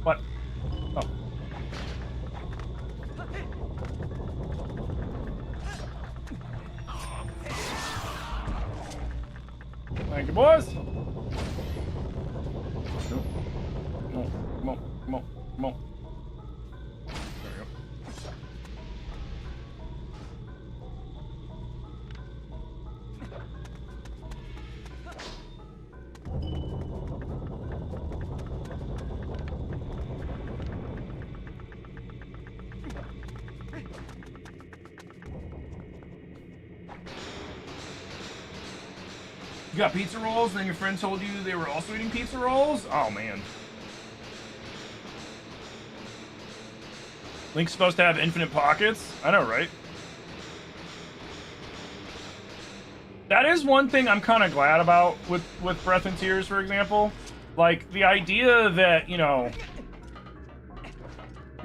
What? Oh. Thank you, boys. Come on, come on, come on, come on. There we go. You got pizza rolls, and then your friend told you they were also eating pizza rolls? Oh, man. Link's supposed to have infinite pockets? I know, right? That is one thing I'm kind of glad about with Breath and Tears, for example. Like, the idea that, you know,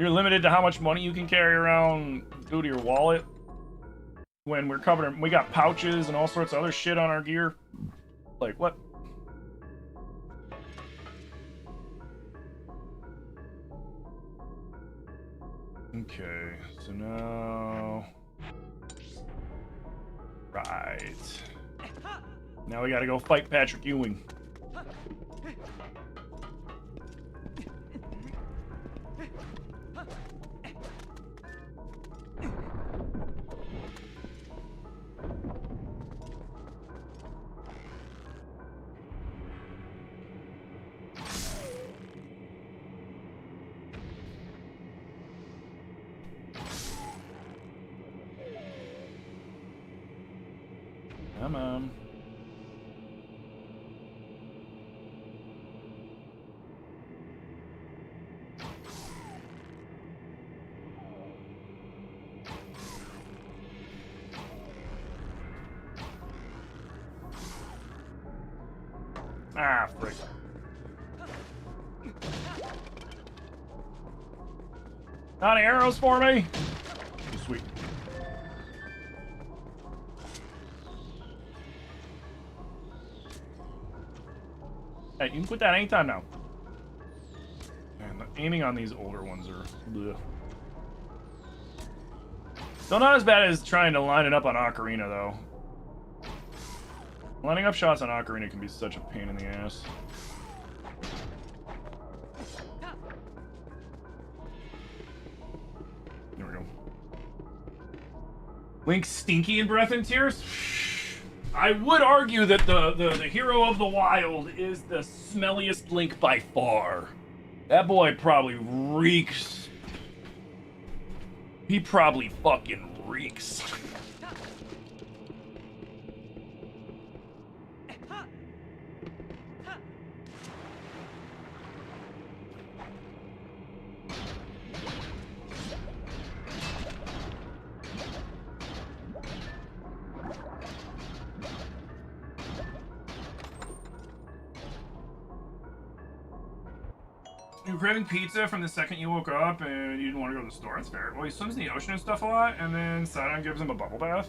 you're limited to how much money you can carry around due to your wallet. When we're covered, we got pouches and all sorts of other shit on our gear. Like, what? Okay, so now... Right. Now we gotta go fight Patrick Ewing. Come on. Ah, frick. Not any arrows for me? Sweet. Hey, you can put that anytime now. Man, the aiming on these older ones are... bleh. Still not as bad as trying to line it up on Ocarina, though. Lining up shots on Ocarina can be such a pain in the ass. There we go. Link's stinky in Breath and Tears? I would argue that the hero of the wild is the smelliest Link by far. That boy probably reeks. He probably fucking reeks. You were craving pizza from the second you woke up and you didn't want to go to the store. That's fair. Well, he swims in the ocean and stuff a lot, and then Sidon gives him a bubble bath.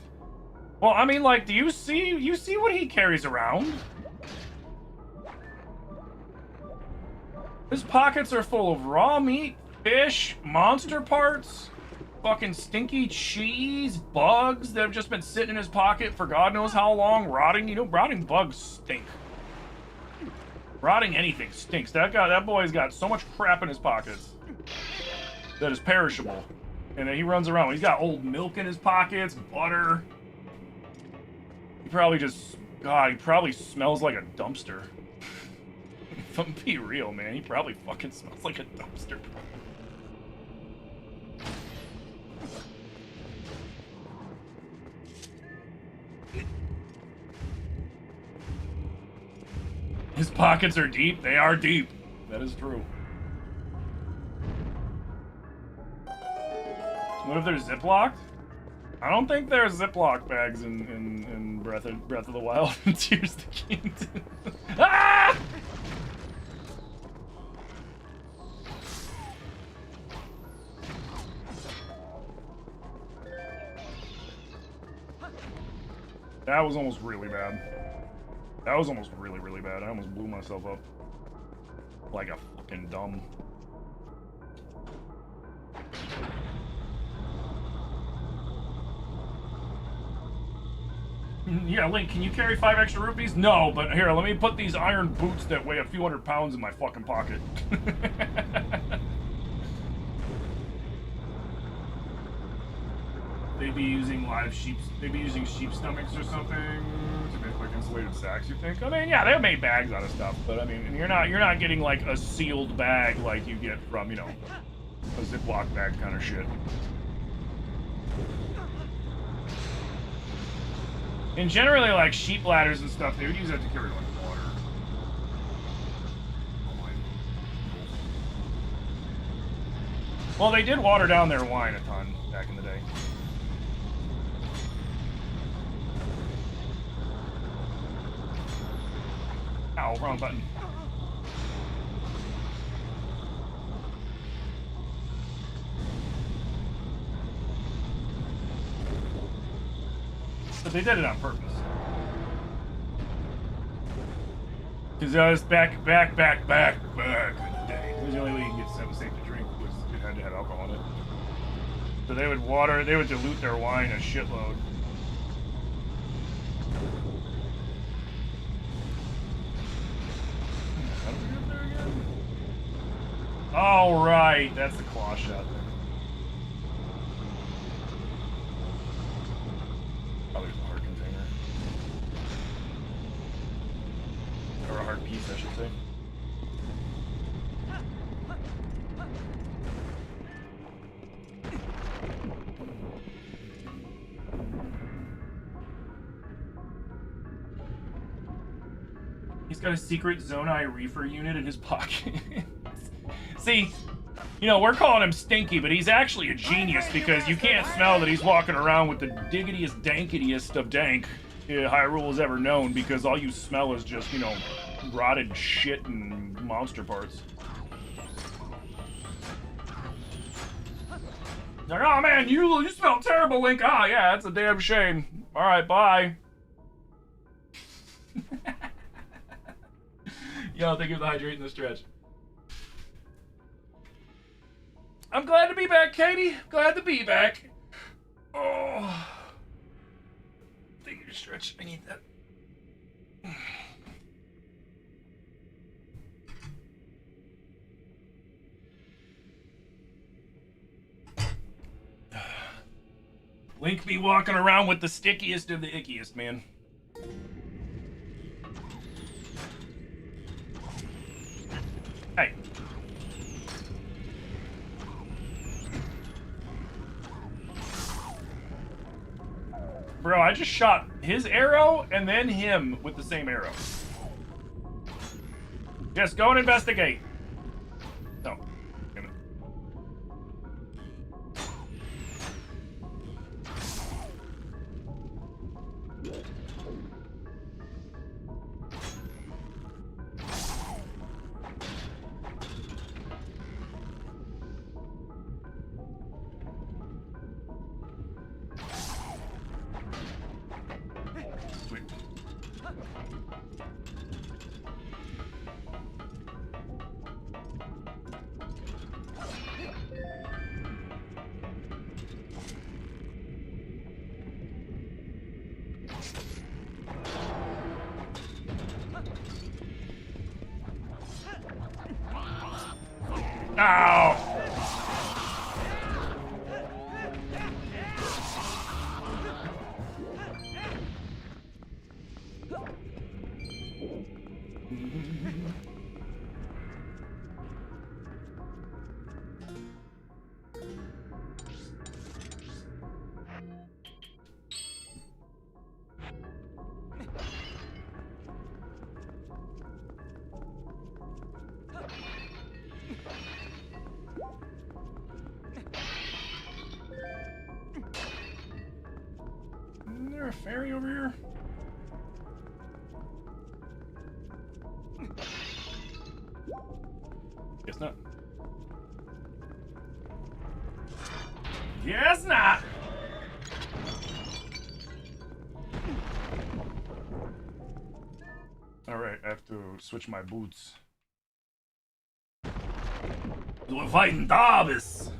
Well, I mean, like, do you see what he carries around? His pockets are full of raw meat, fish, monster parts, fucking stinky cheese, bugs that have just been sitting in his pocket for God knows how long, rotting. You know, rotting bugs stink. Rotting anything stinks. That boy's got so much crap in his pockets that is perishable. And then he runs around. He's got old milk in his pockets, butter. He probably just, God, he probably smells like a dumpster. If I'm being real, man, he probably fucking smells like a dumpster. His pockets are deep. They are deep. That is true. What if they're ziplocked? I don't think there's Ziploc bags in Breath of the Wild and Tears of the Kingdom. Ah! That was almost really bad. That was almost really, really bad. I almost blew myself up. Like a fucking dumb. Yeah, Link, can you carry 5 extra rupees? No, but here, let me put these iron boots that weigh a few hundred pounds in my fucking pocket. They'd be using they'd be using sheep stomachs or something to make like insulated sacks, you think? I mean, yeah, they made bags out of stuff, but I mean, you're not getting like a sealed bag like you get from, you know, a Ziploc bag kind of shit. And generally, like sheep bladders and stuff, they would use that to carry like water. Well, they did water down their wine a ton back in the day. Ow, wrong button. But they did it on purpose. Because I was back in the day. It was the only way you can get something safe to drink was it had to have alcohol in it. So they would dilute their wine a shitload. All right, that's the claw shot there. Oh, there's a heart container. Or a heart piece, I should say. He's got a secret Zonai reefer unit in his pocket. See, you know, we're calling him stinky, but he's actually a genius because you can't smell that he's walking around with the diggitiest dankitiest of dank Hyrule's ever known, because all you smell is just, you know, rotted shit and monster parts. Like, oh man, you smell terrible, Link. Ah, yeah, that's a damn shame. All right, bye. Yo, thank you for the hydrating the stretch. I'm glad to be back, Katie. Glad to be back. Oh. Thank you, stretch. I need that. Link be walking around with the stickiest of the ickiest, man. Hey. Bro, I just shot his arrow and then him with the same arrow. Just go and investigate. No. Damn it. Sweet. Ow! Isn't there a fairy over here? Guess not. Guess not! Alright, I have to switch my boots. We're fighting Davis!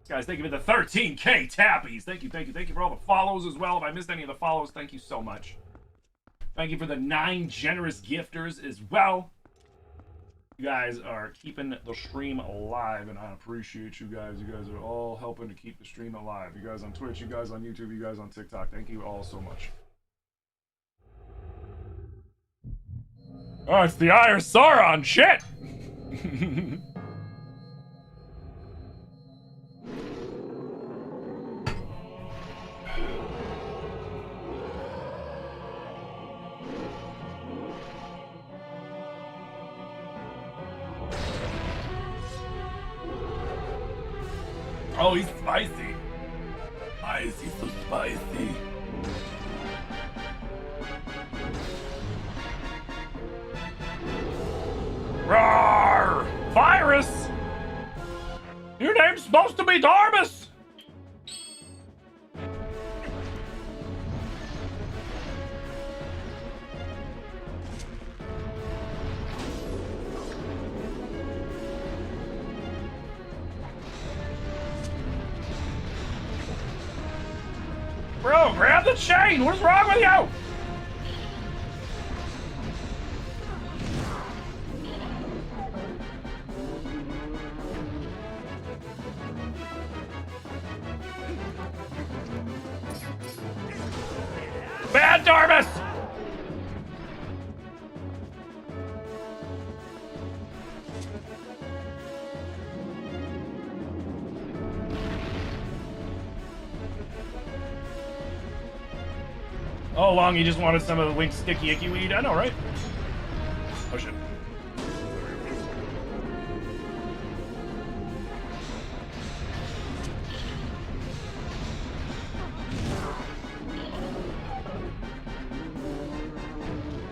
Guys, thank you for the 13K tappies. Thank you for all the follows as well. If I missed any of the follows, thank you so much. Thank you for the 9 generous gifters as well. You guys are keeping the stream alive, and I appreciate you guys. You guys are all helping to keep the stream alive. You guys on Twitch, you guys on YouTube, you guys on TikTok. Thank you all so much. Oh, it's the Eye of Sauron. Shit! Oh, he's spicy. Spicy, so spicy. Roar! Virus! Your name's supposed to be Darbus! Bro, grab the chain! What's wrong with you? Bad Darbus! Oh, long, you just wanted some of the Link's sticky icky weed? I know, right? Oh, shit.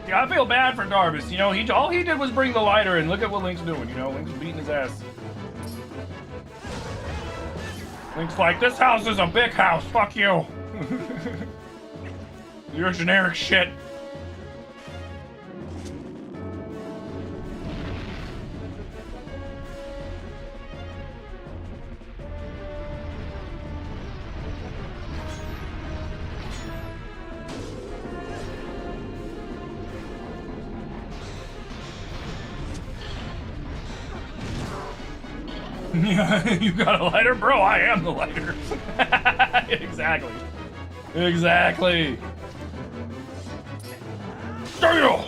Yeah, I feel bad for Darbus. You know, all he did was bring the lighter, and look at what Link's doing. You know, Link's beating his ass. Link's like, this house is a big house. Fuck you. You're generic shit. You got a lighter? Bro, I am the lighter. Exactly. Exactly. Damn!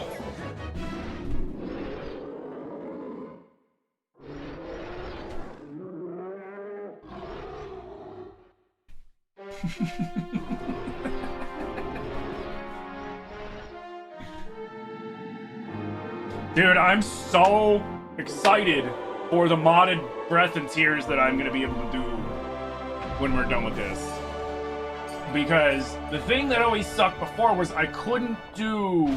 Dude, I'm so excited for the modded Breath and Tears that I'm going to be able to do when we're done with this. Because the thing that always sucked before was I couldn't do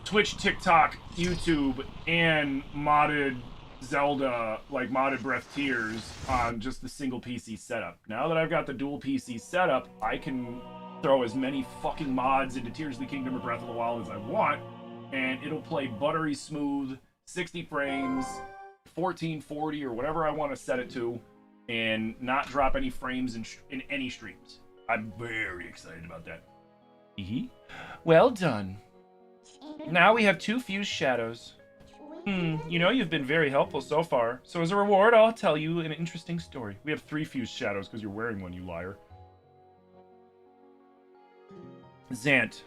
Twitch, TikTok, YouTube, and modded Zelda, like modded Breath Tears, on just the single PC setup. Now that I've got the dual PC setup, I can throw as many fucking mods into Tears of the Kingdom or Breath of the Wild as I want, and it'll play buttery smooth, 60 frames, 1440 or whatever I want to set it to, and not drop any frames in any streams. I'm very excited about that. Well done. Now we have 2 fused shadows. You know you've been very helpful so far. So as a reward, I'll tell you an interesting story. We have 3 fused shadows because you're wearing one, you liar. Zant.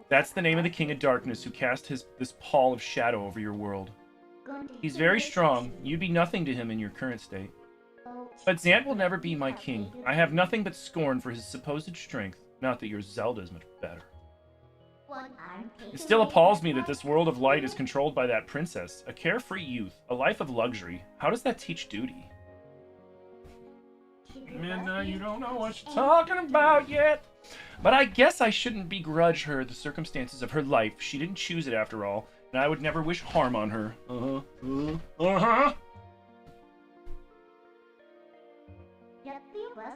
That's the name of the King of Darkness who cast this pall of shadow over your world. He's very strong. You'd be nothing to him in your current state. But Zant will never be my king. I have nothing but scorn for his supposed strength. Not that your Zelda is much better. It still appalls me that this world of light is controlled by that princess. A carefree youth, a life of luxury. How does that teach duty? Midna, you don't know what you're talking about yet. But I guess I shouldn't begrudge her the circumstances of her life. She didn't choose it after all, and I would never wish harm on her.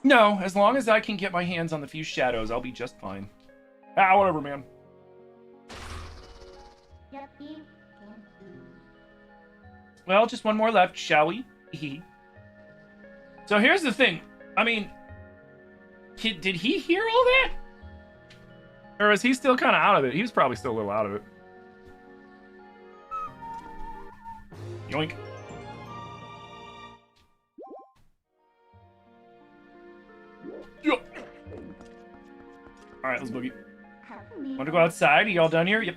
No, as long as I can get my hands on the few shadows, I'll be just fine. Ah, whatever, man. Well, just one more left, shall we? So here's the thing. I mean, did he hear all that? Or is he still kind of out of it? He was probably still a little out of it. Yoink. Alright, let's boogie. Want to go outside? Are y'all done here? Yep.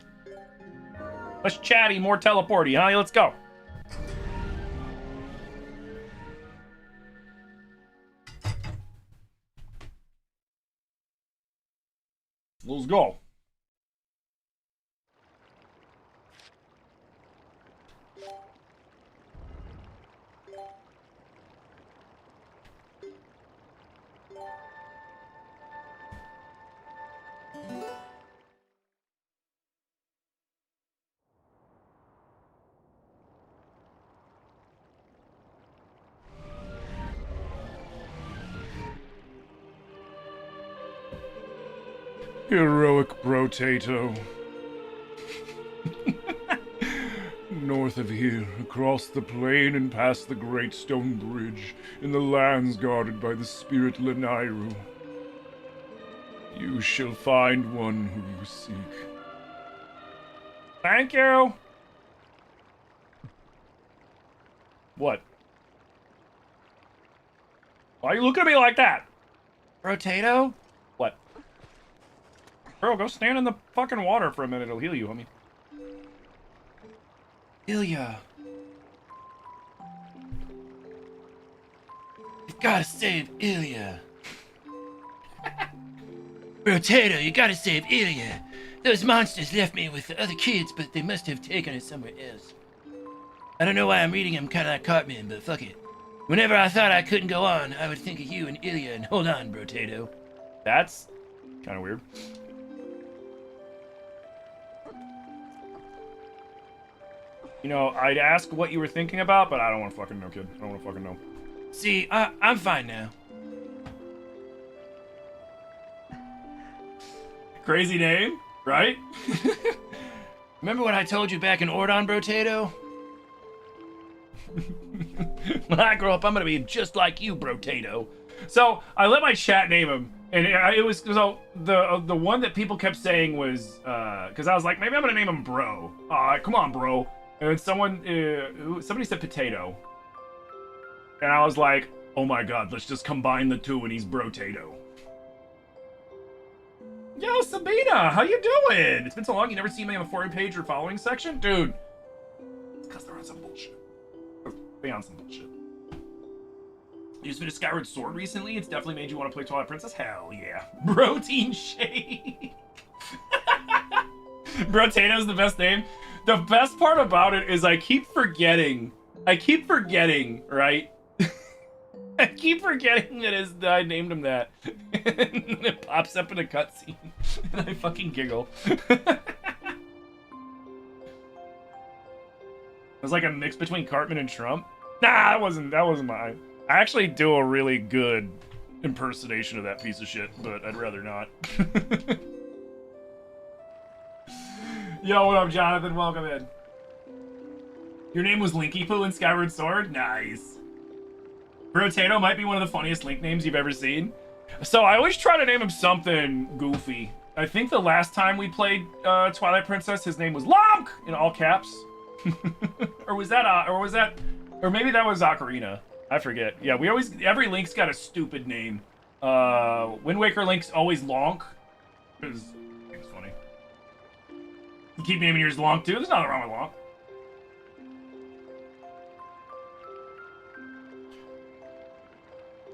Less chatty, more teleporty, huh? Let's go. Let's go. Heroic Brotato. North of here, across the plain and past the great stone bridge, in the lands guarded by the spirit Lanairu, you shall find one who you seek. Thank you! What? Why are you looking at me like that? Brotato? What? Girl, go stand in the fucking water for a minute. It'll heal you, homie. Ilya. You've gotta save Ilya. Brotato, you gotta save Ilya. Those monsters left me with the other kids, but they must have taken it somewhere else. I don't know why I'm reading them kind of like Cartman, but fuck it. Whenever I thought I couldn't go on, I would think of you and Ilya and hold on, Brotato. That's kind of weird. You know, I'd ask what you were thinking about, but I don't want to fucking know, kid. I don't want to fucking know. See, I'm fine now. Crazy name, right? Remember what I told you back in Ordon, Brotato? When I grow up, I'm gonna be just like you, Brotato. So I let my chat name him, and it was so the one that people kept saying was because I was like, maybe I'm gonna name him Bro. Come on, Bro. And then somebody said Potato, and I was like, oh my god, let's just combine the two, and he's Brotato. Yo, Sabina, how you doing? It's been so long, you never seen me on the forum page or following section? Dude, it's because they're on some bullshit. They're on some bullshit. You just been to Skyward Sword recently? It's definitely made you want to play Twilight Princess? Hell yeah. Protein Shake. Brotato's the best name. The best part about it is I keep forgetting, right? I keep forgetting that I named him that. And it pops up in a cutscene. And I fucking giggle. It was like a mix between Cartman and Trump. Nah, that wasn't mine. I actually do a really good impersonation of that piece of shit, but I'd rather not. Yo, what up, Jonathan? Welcome in. Your name was Linky Poo in Skyward Sword? Nice. Brotato might be one of the funniest Link names you've ever seen. So I always try to name him something goofy. I think the last time we played Twilight Princess, his name was Lonk in all caps. or maybe that was Ocarina. I forget. Yeah, every Link's got a stupid name. Wind Waker Link's always Lonk. Because it's funny. You keep naming yours Lonk too? There's nothing wrong with Lonk.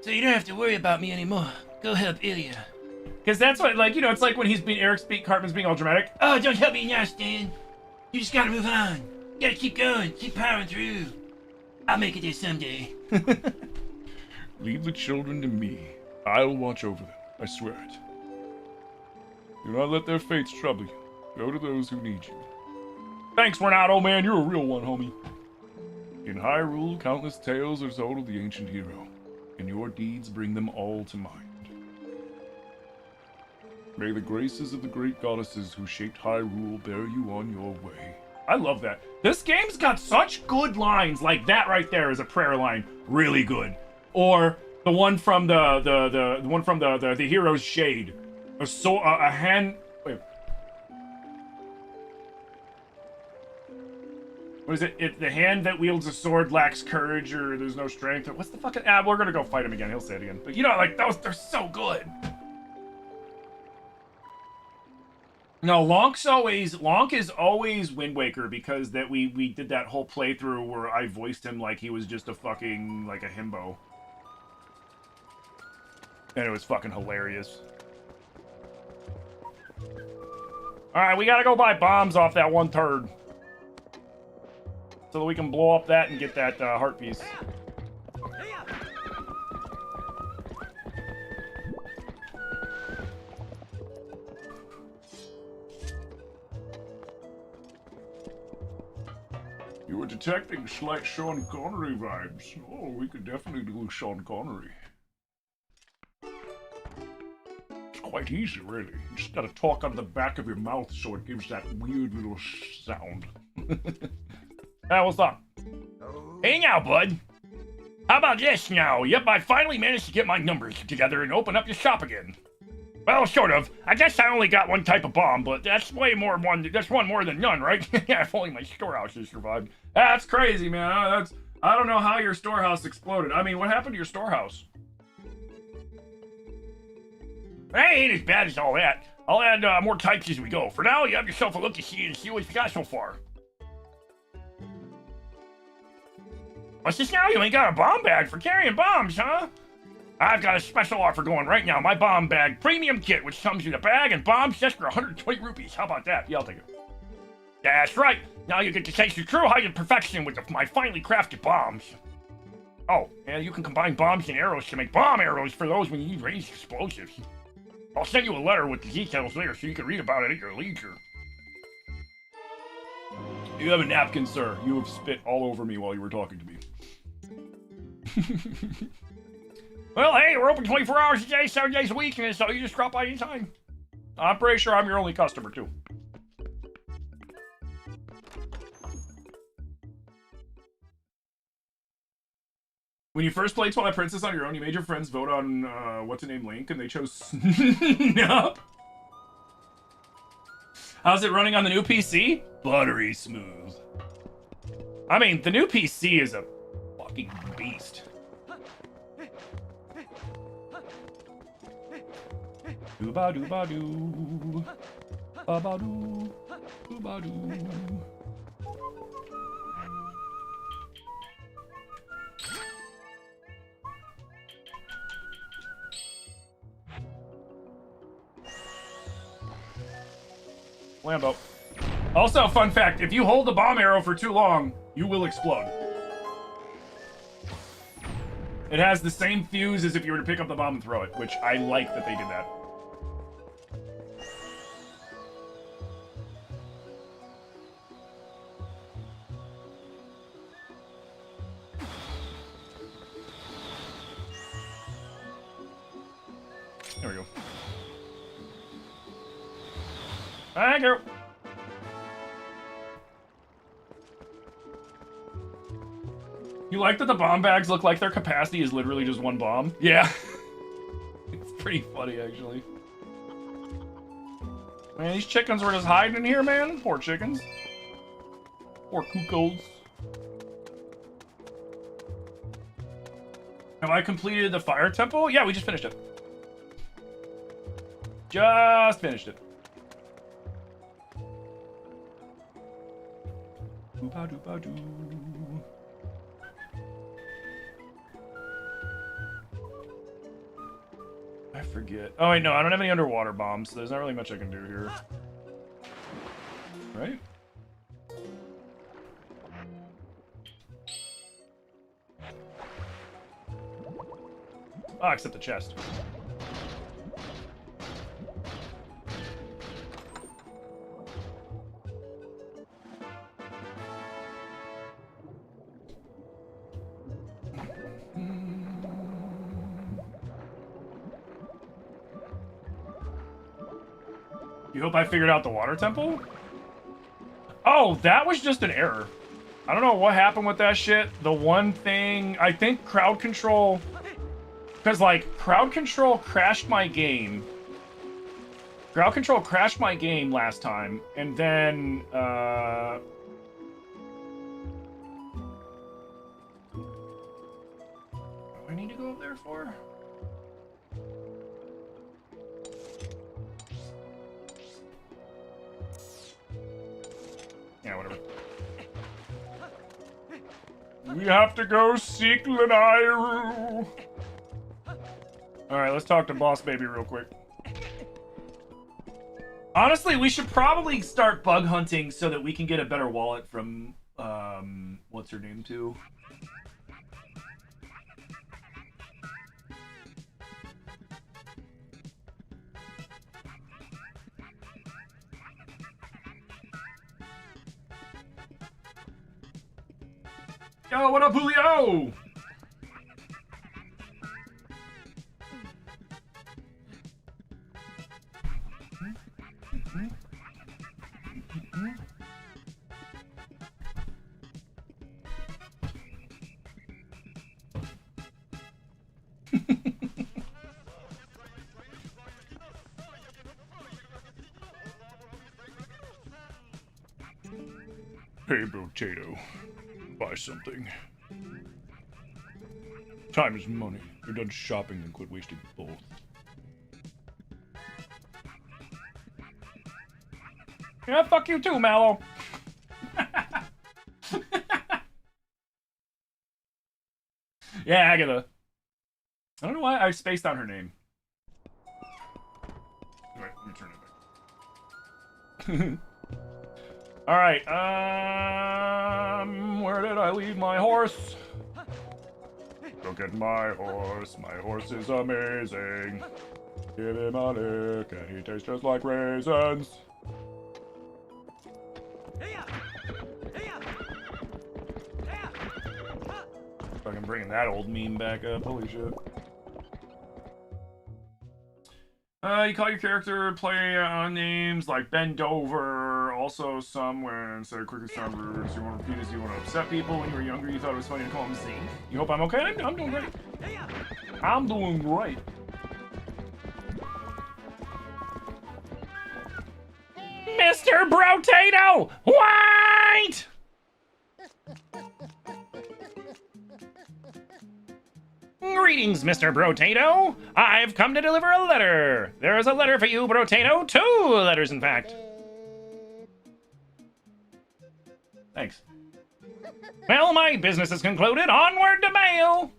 So you don't have to worry about me anymore. Go help Ilya. Because that's what, like, you know, it's like when Cartman's being all dramatic. Oh, don't help me now, Stan. You just gotta move on. You gotta keep going. Keep powering through. I'll make it there someday. Leave the children to me. I'll watch over them. I swear it. Do not let their fates trouble you. Go to those who need you. Thanks, Renato, man. You're a real one, homie. In Hyrule, countless tales are told of the ancient hero, and your deeds bring them all to mind. May the graces of the great goddesses who shaped Hyrule bear you on your way. I love that. This game's got such good lines, like that right there is a prayer line, really good. Or the one from the hero's shade, a hand. Wait, what is it? The hand that wields a sword lacks courage, or there's no strength. Or what's the fucking? We're gonna go fight him again. He'll say it again. But you know, like they're so good. No, Lonk is always Wind Waker because that we did that whole playthrough where I voiced him like he was just a fucking like a himbo. And it was fucking hilarious. Alright, we gotta go buy bombs off that one turd. So that we can blow up that and get that heart piece. detecting slight Sean Connery vibes. Oh, we could definitely do Sean Connery. It's quite easy, really. You just gotta talk out of the back of your mouth so it gives that weird little sound. Hey, what's up? Hey now, bud. How about this now? Yep, I finally managed to get my numbers together and open up the shop again. Well, sort of. I guess I only got one type of bomb, but that's that's one more than none, right? Yeah, if only my storehouse has survived. That's crazy, man. I don't know how your storehouse exploded. I mean, what happened to your storehouse? It ain't as bad as all that. I'll add more types as we go. For now, you have yourself a look to see what you got so far. What's this now? You ain't got a bomb bag for carrying bombs, huh? I've got a special offer going right now. My bomb bag premium kit, which comes with a bag and bombs just for 120 rupees. How about that? Yeah, I'll take it. That's right. Now you get to taste your true height of perfection with my finely crafted bombs. Oh, and you can combine bombs and arrows to make bomb arrows for those when you need ranged explosives. I'll send you a letter with the details later so you can read about it at your leisure. You have a napkin, sir. You have spit all over me while you were talking to me. Well, hey, we're open 24 hours a day, 7 days a week, and so you just drop by anytime. I'm pretty sure I'm your only customer, too. When you first played Twilight Princess on your own, you made your friends vote on what to name Link, and they chose Snup. How's it running on the new PC? Buttery smooth. I mean, the new PC is a fucking beast. Doo-ba-doo-ba-doo. Ba-ba-doo. Doo-ba-doo. Lambo. Also, fun fact, if you hold the bomb arrow for too long, you will explode. It has the same fuse as if you were to pick up the bomb and throw it, which I like that they did that. There we go. Thank you. You like that the bomb bags look like their capacity is literally just one bomb? Yeah. It's pretty funny, actually. Man, these chickens were just hiding in here, man. Poor chickens. Poor cuckoos. Have I completed the fire temple? Yeah, we just finished it. Just finished it. Doo-ba-doo-ba-doo. I forget. Oh, wait, no, I don't have any underwater bombs, so there's not really much I can do here. Right? Ah, except the chest. You hope I figured out the water temple? Oh, that was just an error. I don't know what happened with that shit. The one thing, I think crowd control, because like crowd control crashed my game. Crowd control crashed my game last time, and then do I need to go up there for? Yeah, whatever. We have to go seek Lanairu. Alright, let's talk to Boss Baby real quick. Honestly, we should probably start bug hunting so that we can get a better wallet from, what's her name, too? Yo, what up, Julio? Hey, Potato. Buy something. Time is money. You're done shopping and quit wasting both. Yeah, fuck you too, Mallow. Yeah, Agatha. I don't know why I spaced on her name. Wait, let me turn it back. Alright, where did I leave my horse? Look at my horse. My horse is amazing. Give him a lick and he tastes just like raisins. Fucking bringing that old meme back up. Holy shit. You call your character play on names like bend over. Also, some when instead of quickly sound rude. So you want to repeat as you want to upset people. When you were younger, you thought it was funny to call them Zeke. You hope I'm okay? I'm doing great. I'm doing great. Mr. Brotato! White! Greetings, Mr. Brotato. I've come to deliver a letter. There is a letter for you, Brotato. 2 letters, in fact. Thanks. Well, my business is concluded. Onward to mail.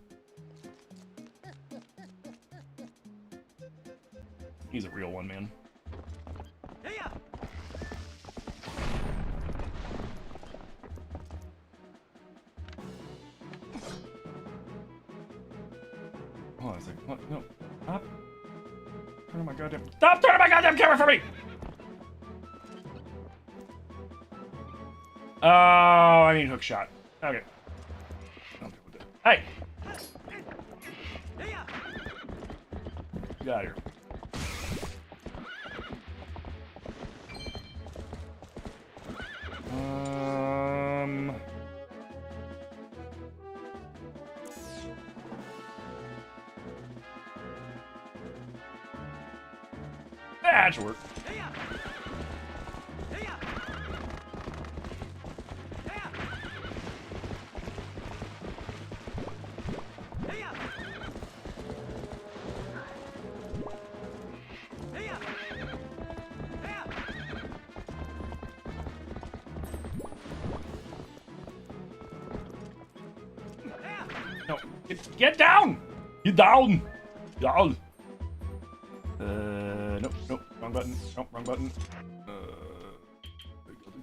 He's a real one, man. Hold on a second. What? No. Stop. Turn my goddamn. Stop turning my goddamn camera for me! Oh, I need hook shot. Okay. I'll deal with it. Hey! Get out of here. That should work. No, get down! Get down! Down! Nope, nope, wrong button. Nope, wrong button.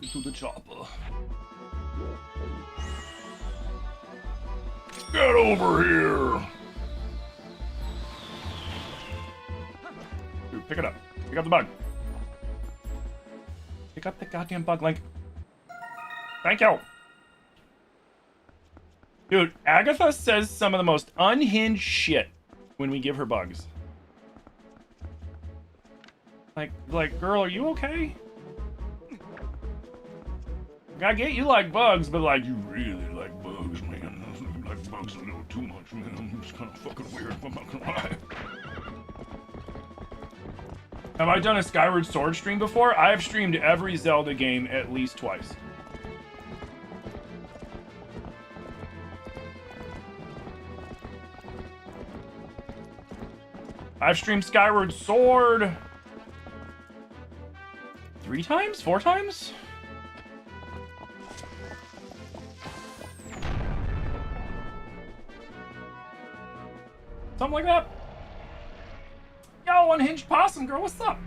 Get to the chopper. Get over here! Dude, pick it up. Pick up the bug. Pick up the goddamn bug, Link. Thank you. Dude, Agatha says some of the most unhinged shit when we give her bugs. Like, girl, are you okay? I get you like bugs, but like, you really like bugs, man. You like bugs a little too much, man. It's kind of fucking weird, if I'm not gonna lie. Have I done a Skyward Sword stream before? I have streamed every Zelda game at least twice. I've streamed Skyward Sword 3 times? 4 times? Something like that. Yo, Unhinged Possum Girl, what's up?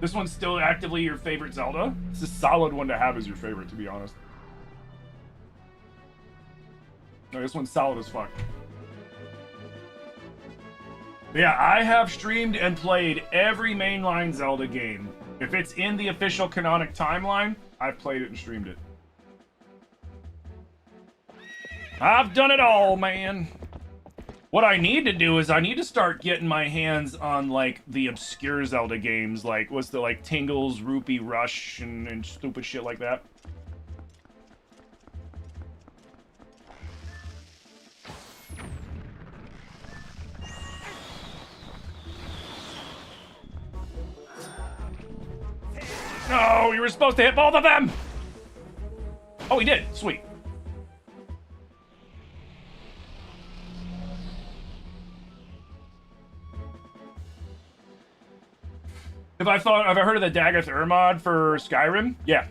This one's still actively your favorite Zelda? It's a solid one to have as your favorite, to be honest. No, this one's solid as fuck. But yeah, I have streamed and played every mainline Zelda game. If it's in the official canonic timeline, I've played it and streamed it. I've done it all, man. What I need to do is I need to start getting my hands on, like, the obscure Zelda games, like, what's the, like, Tingles, Rupee Rush, and stupid shit like that. No, you were supposed to hit both of them! Oh, he did. Sweet. Have I heard of the Dagger mod for Skyrim? Yeah.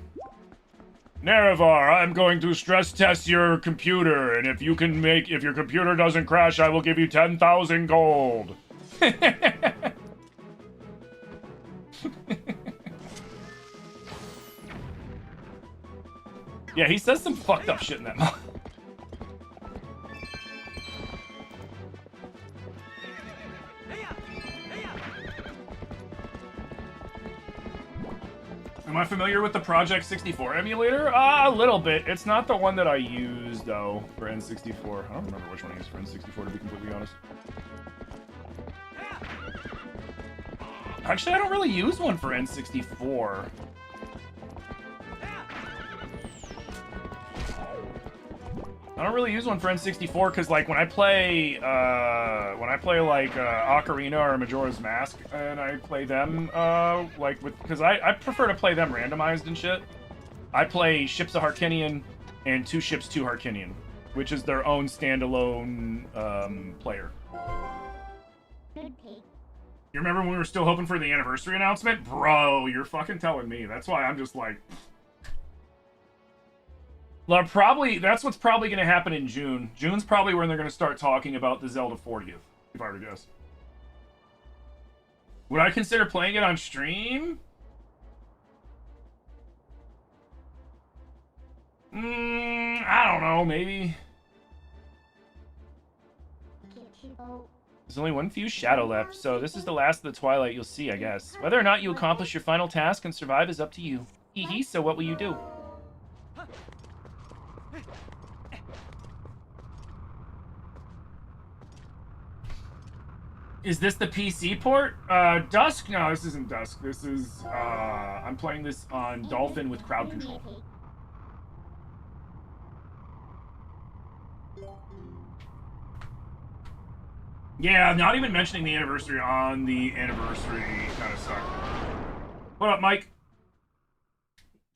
Nerevar, I'm going to stress test your computer, and if your computer doesn't crash, I will give you 10,000 gold. Yeah, he says some fucked up shit in that mod. Am I familiar with the Project 64 emulator? A little bit. It's not the one that I use, though, for N64. I don't remember which one I used for N64, to be completely honest. Actually, I don't really use one for N64. I don't really use one for N64 because, like, when I play like Ocarina or Majora's Mask, and I play them, because I prefer to play them randomized and shit. I play Ships of Harkinian and Two Ships to Harkinian, which is their own standalone player. You remember when we were still hoping for the anniversary announcement? Bro, you're fucking telling me. That's why I'm just like... That's what's probably going to happen in June. June's probably when they're going to start talking about the Zelda 40th, if I were to guess. Would I consider playing it on stream? I don't know, maybe. There's only one few shadow left, so this is the last of the Twilight you'll see, I guess. Whether or not you accomplish your final task and survive is up to you. Hee hee, so what will you do? Is this the PC port? Dusk? No, this isn't Dusk. This is, I'm playing this on Dolphin with crowd control. Yeah, not even mentioning the anniversary on the anniversary kind of sucked. What up, Mike?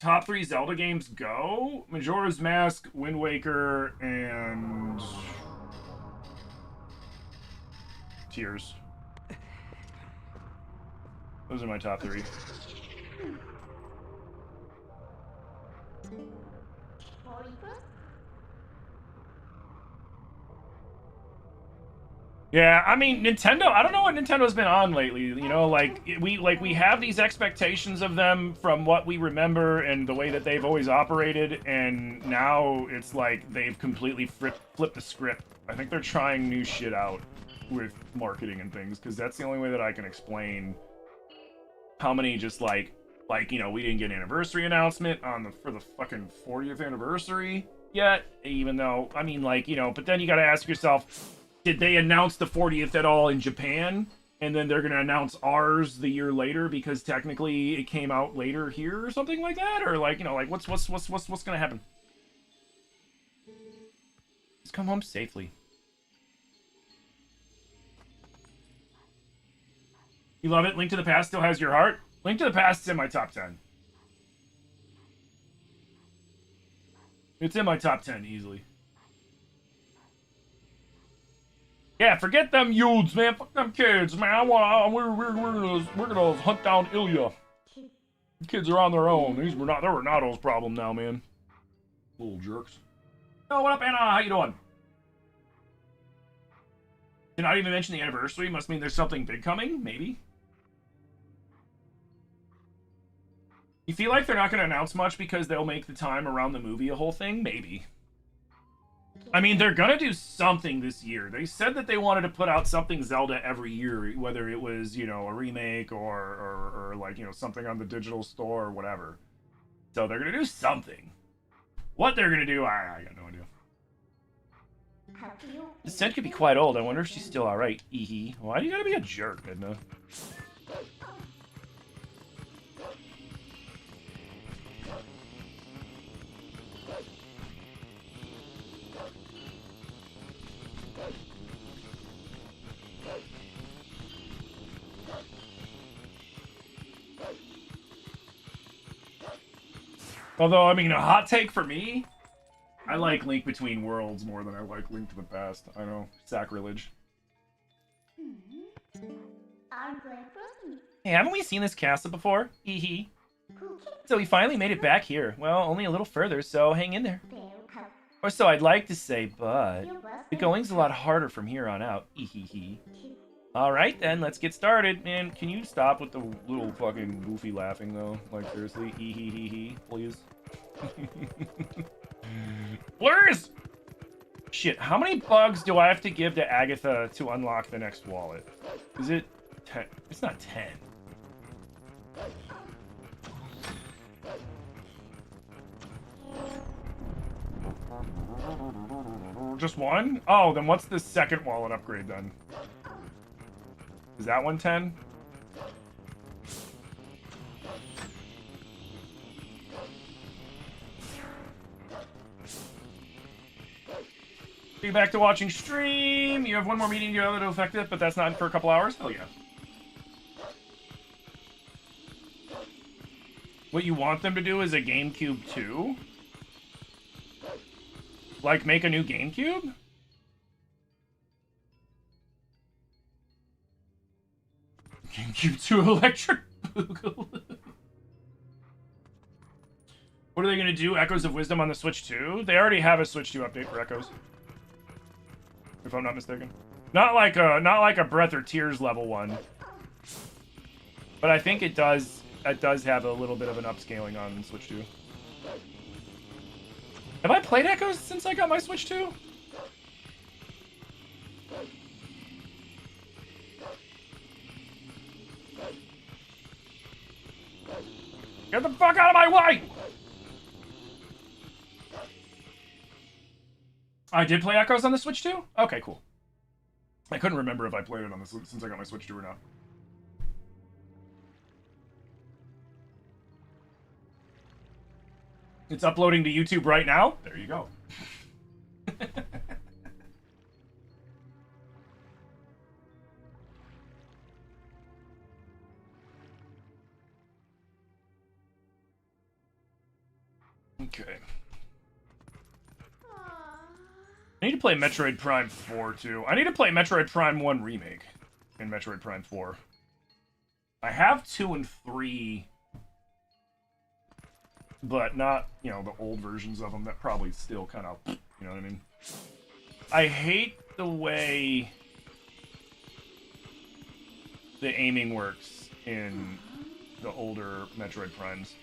Top 3 Zelda games go? Majora's Mask, Wind Waker, and... Tears. Those are my top 3. Yeah, I mean, Nintendo, I don't know what Nintendo's been on lately, you know, like we have these expectations of them from what we remember and the way that they've always operated, and now it's like they've completely flipped the script. I think they're trying new shit out with marketing and things, because that's the only way that I can explain how many just like, you know, we didn't get an anniversary announcement for the fucking 40th anniversary yet, even though, I mean, like, you know, but then you gotta ask yourself, did they announce the 40th at all in Japan? And then they're gonna announce ours the year later because technically it came out later here or something like that? Or like, you know, like what's gonna happen? Just come home safely. You love it? Link to the Past still has your heart? Link to the Past is in my top 10. It's in my top 10 easily. Yeah, forget them youths, man. Fuck them kids, man. We're gonna hunt down Ilya. The kids are on their own. They were Renato's problem now, man. Little jerks. Oh, what up, Anna? How you doing? Did not even mention the anniversary. Must mean there's something big coming, maybe. You feel like they're not gonna announce much because they'll make the time around the movie a whole thing? Maybe. I mean, they're gonna do something this year. They said that they wanted to put out something Zelda every year, whether it was, you know, a remake or like, you know, something on the digital store or whatever. So they're gonna do something. What they're gonna do, I got no idea. The scent could be quite old. I wonder if she's still alright. Eehee. Why do you gotta be a jerk, Edna? Although, I mean, a hot take for me, I like Link Between Worlds more than I like Link to the Past. I know, sacrilege. Hey, haven't we seen this castle before? Hee. So we finally made it back here. Well, only a little further, so hang in there. Or so I'd like to say, but the going's a lot harder from here on out. Hee. Alright then, let's get started. Man, can you stop with the little fucking goofy laughing though? Like seriously, hee, please. Blurs! Shit, how many bugs do I have to give to Agatha to unlock the next wallet? Is it 10? It's not 10. Just one? Oh, then what's the second wallet upgrade then? Is that one 10? Be back to watching stream. You have one more meeting to go to affect it, but that's not for a couple hours? Hell yeah. What you want them to do is a GameCube 2? Like, make a new GameCube? GameCube 2 Electric Boogaloo. What are they gonna do? Echoes of Wisdom on the Switch 2? They already have a Switch 2 update for Echoes, if I'm not mistaken. Not like a Breath or Tears level one, but I think it does have a little bit of an upscaling on Switch 2. Have I played Echoes since I got my Switch 2? Get the fuck out of my way! I did play Echoes on the Switch 2? Okay, cool. I couldn't remember if I played it on the since I got my Switch 2 or not. It's uploading to YouTube right now. There you go. Okay. I need to play Metroid Prime 4 too. I need to play Metroid Prime 1 Remake and Metroid Prime 4. I have 2 and 3, but not, you know, the old versions of them that probably still kind of, you know what I mean? I hate the way the aiming works in the older Metroid Primes.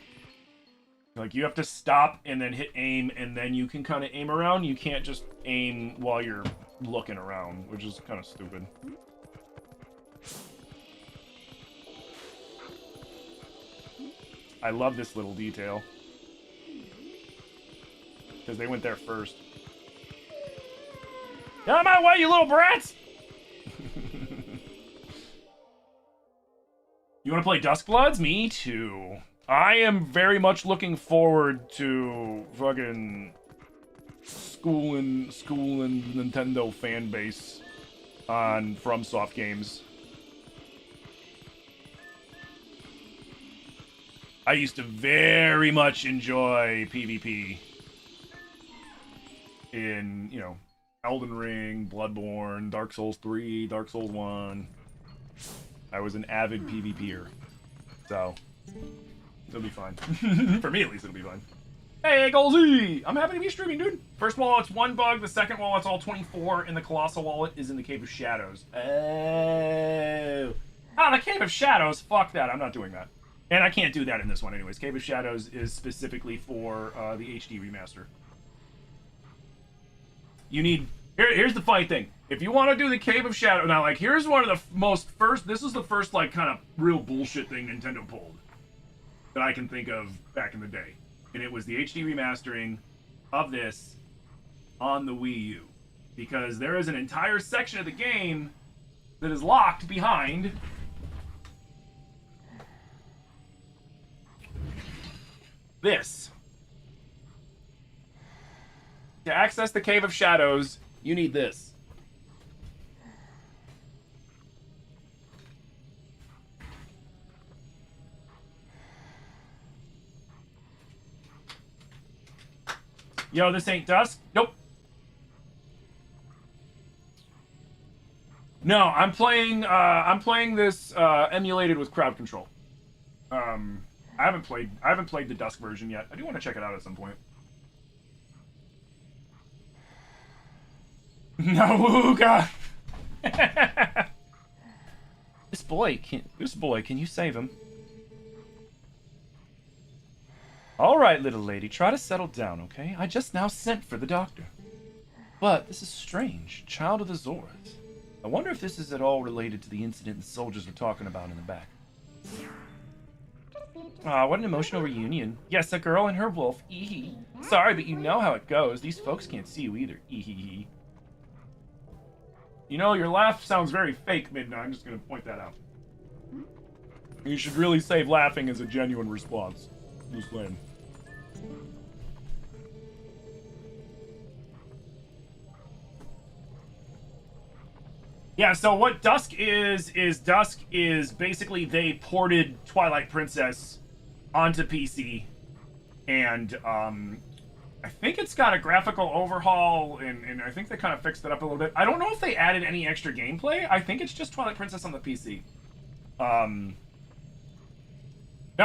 Like, you have to stop and then hit aim, and then you can kind of aim around. You can't just aim while you're looking around, which is kind of stupid. I love this little detail, because they went there first. Get out of my way, you little brats! You want to play Duskbloods? Me too. I am very much looking forward to fucking schooling Nintendo fan base on FromSoft games. I used to very much enjoy PvP in, you know, Elden Ring, Bloodborne, Dark Souls 3, Dark Souls 1. I was an avid PvPer, so it'll be fine. For me, at least, it'll be fine. Hey, Golzy! I'm happy to be streaming, dude. First wallet's 1 bug, the second wallet's all 24, and the Colossal wallet is in the Cave of Shadows. Oh. Ah, the Cave of Shadows? Fuck that, I'm not doing that. And I can't do that in this one anyways. Cave of Shadows is specifically for the HD remaster. You need... Here's the funny thing. If you want to do the Cave of Shadows... Now, like, here's one of the This is the first, like, kind of real bullshit thing Nintendo pulled that I can think of back in the day. And it was the HD remastering of this on the Wii U. because there is an entire section of the game that is locked behind this. To access the Cave of Shadows, you need this. Yo, this ain't Dusk? Nope. No, I'm playing this emulated with crowd control. I haven't played the Dusk version yet. I do want to check it out at some point. No, God. This boy, can you save him? All right, little lady, try to settle down, okay? I just now sent for the doctor. But this is strange. Child of the Zoras. I wonder if this is at all related to the incident the soldiers were talking about in the back. Ah, what an emotional reunion. Yes, a girl and her wolf. Eehee. Sorry, but you know how it goes. These folks can't see you either. Eehee. You know, your laugh sounds very fake, Midnight. I'm just going to point that out. You should really save laughing as a genuine response. Just saying. Yeah, so what Dusk is basically they ported Twilight Princess onto PC, and I think it's got a graphical overhaul, and I think they kind of fixed it up a little bit. I don't know if they added any extra gameplay. I think it's just Twilight Princess on the PC. Now,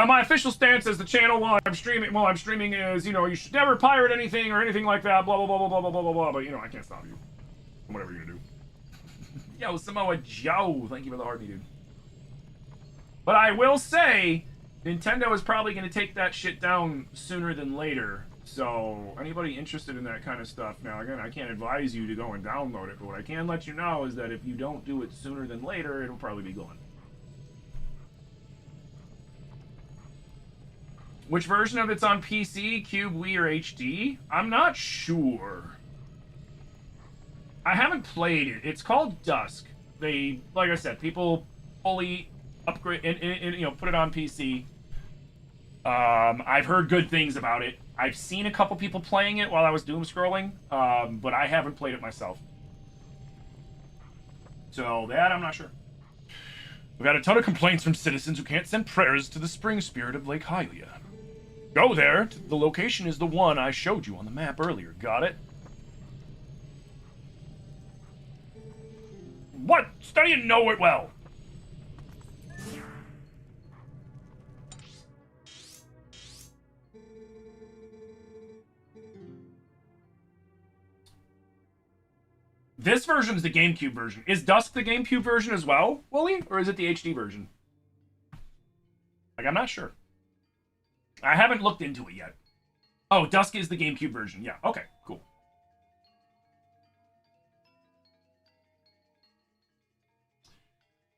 my official stance as the channel while I'm streaming is, you know, you should never pirate anything or anything like that, blah, blah, blah, blah, blah, blah, blah, blah, blah, but, you know, I can't stop you. Whatever you're gonna do. Yo, Samoa Joe, thank you for the heartbeat, dude. But I will say, Nintendo is probably going to take that shit down sooner than later. So, anybody interested in that kind of stuff, now again, I can't advise you to go and download it, but what I can let you know is that if you don't do it sooner than later, it'll probably be gone. Which version of it's on PC, Cube, Wii, or HD? I'm not sure. I haven't played it. It's called Dusk. They, like I said, people fully upgrade and you know, put it on PC. I've heard good things about it. I've seen a couple people playing it while I was doom scrolling, but I haven't played it myself. So that I'm not sure. We've got a ton of complaints from citizens who can't send prayers to the spring spirit of Lake Hylia. Go there. The location is the one I showed you on the map earlier. Got it? What? Study and know it well. This version is the GameCube version. Is Dusk the GameCube version as well, Wooly? Or is it the HD version? Like, I'm not sure. I haven't looked into it yet. Oh, Dusk is the GameCube version. Yeah, okay, cool.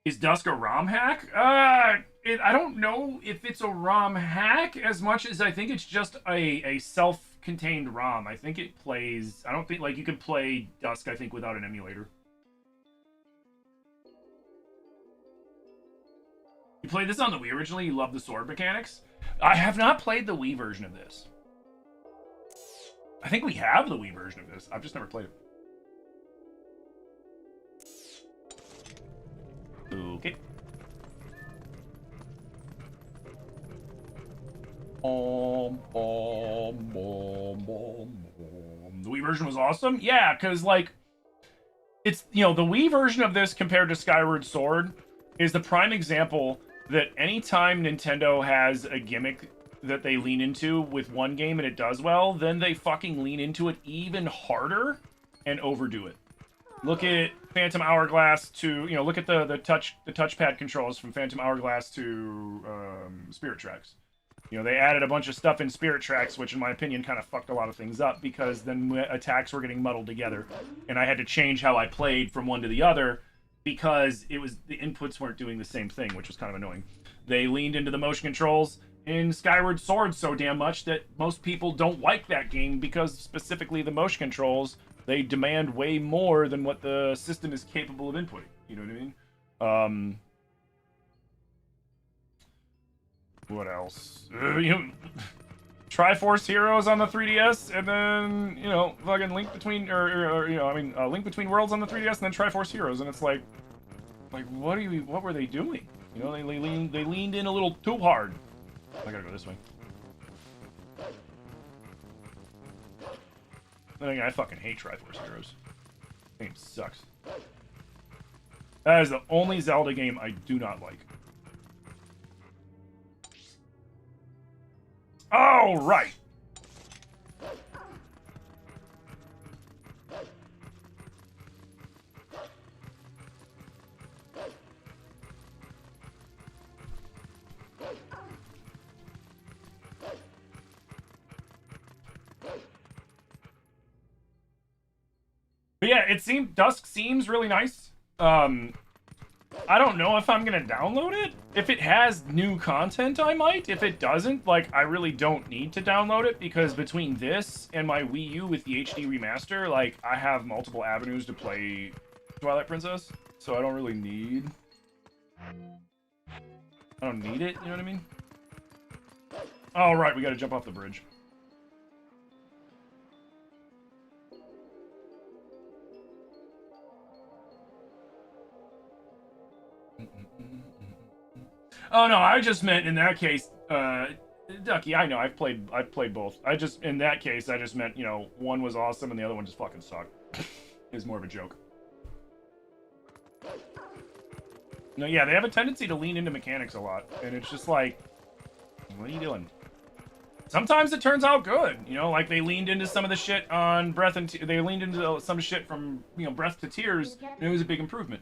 Is Dusk a ROM hack? I don't know if it's a ROM hack as much as I think it's just a self-contained ROM. I think it plays... I don't think, like, you can play Dusk, I think, without an emulator. You played this on the Wii originally? You love the sword mechanics? I have not played the Wii version of this. I think we have the Wii version of this. I've just never played it. Okay. The Wii version was awesome? Yeah, because, like, it's, you know, the Wii version of this compared to Skyward Sword is the prime example that anytime Nintendo has a gimmick that they lean into with one game and it does well, then they fucking lean into it even harder and overdo it. Look at Phantom Hourglass to, you know, look at the touchpad controls from Phantom Hourglass to Spirit Tracks. You know, they added a bunch of stuff in Spirit Tracks, which in my opinion kind of fucked a lot of things up because then attacks were getting muddled together. And I had to change how I played from one to the other because it was, the inputs weren't doing the same thing, which was kind of annoying. They leaned into the motion controls in Skyward Sword so damn much that most people don't like that game because specifically the motion controls They demand way more than what the system is capable of inputting. You know what I mean? What else? Triforce Heroes on the 3DS, and then, you know, fucking Link Between, Link Between Worlds on the 3DS, and then Triforce Heroes, and it's like, what were they doing? You know, they leaned in a little too hard. I gotta go this way. I fucking hate Triforce Heroes. The game sucks. That is the only Zelda game I do not like. Oh, right. But yeah, Dusk seems really nice. I don't know if I'm gonna download it. If it has new content, I might. If it doesn't, like, I really don't need to download it, because between this and my Wii U with the HD remaster, like, I have multiple avenues to play Twilight Princess, so I don't really need... I don't need it, you know what I mean? Oh, right, we gotta jump off the bridge. Oh no, I just meant in that case, Ducky, I know, I've played both. In that case, I just meant, you know, one was awesome and the other one just fucking sucked. It was more of a joke. No, yeah, they have a tendency to lean into mechanics a lot, and it's just like, what are you doing? Sometimes it turns out good, you know, like they leaned into some of the shit on they leaned into some shit from, you know, Breath to Tears, and it was a big improvement.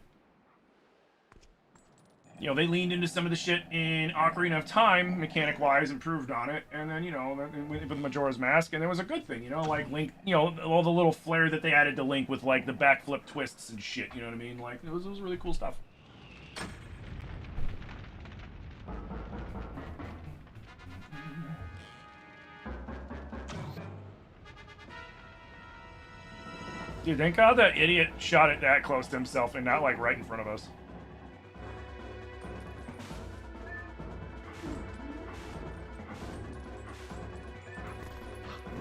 You know, they leaned into some of the shit in Ocarina of Time, mechanic-wise, improved on it, and then, you know, with Majora's Mask, and it was a good thing, you know, like Link, you know, all the little flair that they added to Link with, like, the backflip twists and shit, you know what I mean? Like, it was really cool stuff. Dude, thank God that idiot shot it that close to himself and not, like, right in front of us.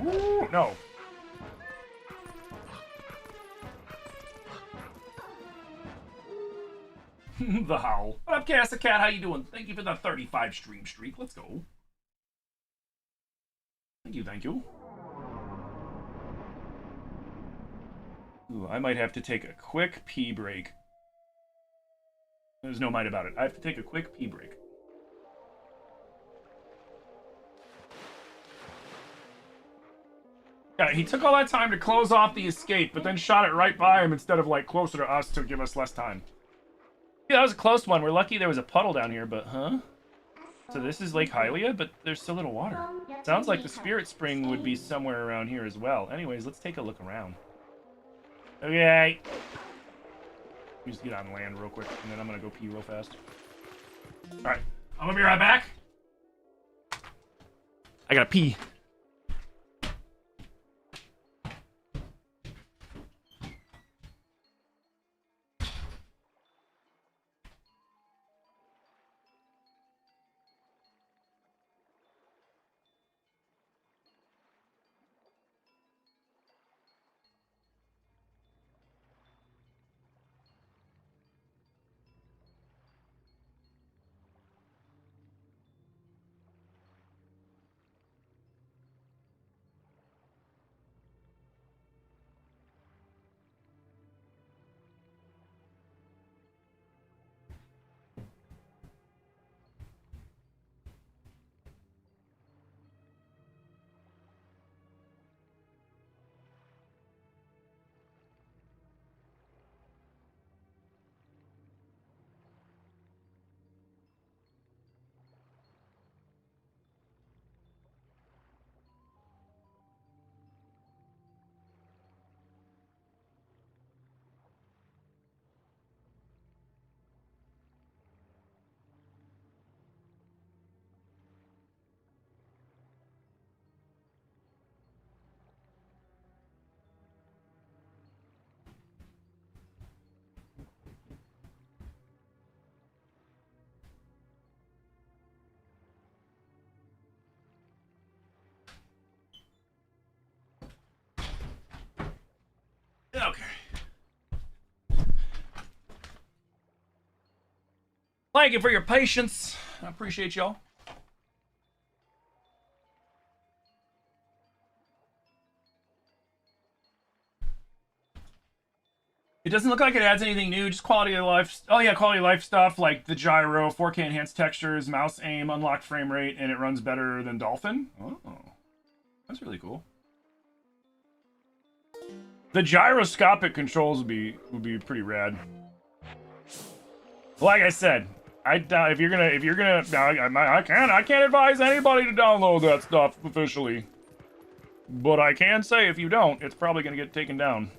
Ooh, no. The Howl. What up, Cassa Cat? How you doing? Thank you for the 35 stream streak. Let's go. Thank you, thank you. Ooh, I might have to take a quick pee break. There's no mind about it. I have to take a quick pee break. Yeah, he took all that time to close off the escape, but then shot it right by him instead of, like, closer to us to give us less time. Yeah, that was a close one. We're lucky there was a puddle down here, but huh? So this is Lake Hylia, but there's so little water. Sounds like the Spirit Spring would be somewhere around here as well. Anyways, let's take a look around. Okay. Let me just get on land real quick, and then I'm gonna go pee real fast. Alright, I'm gonna be right back. I gotta pee. Okay. Thank you for your patience. I appreciate y'all. It doesn't look like it adds anything new, just quality of life. Oh yeah, quality of life stuff like the gyro, 4K enhanced textures, mouse aim, unlocked frame rate, and it runs better than Dolphin. Oh, that's really cool. The gyroscopic controls would be pretty rad. Like I said, if you're gonna, I can't advise anybody to download that stuff officially. But I can say if you don't, it's probably gonna get taken down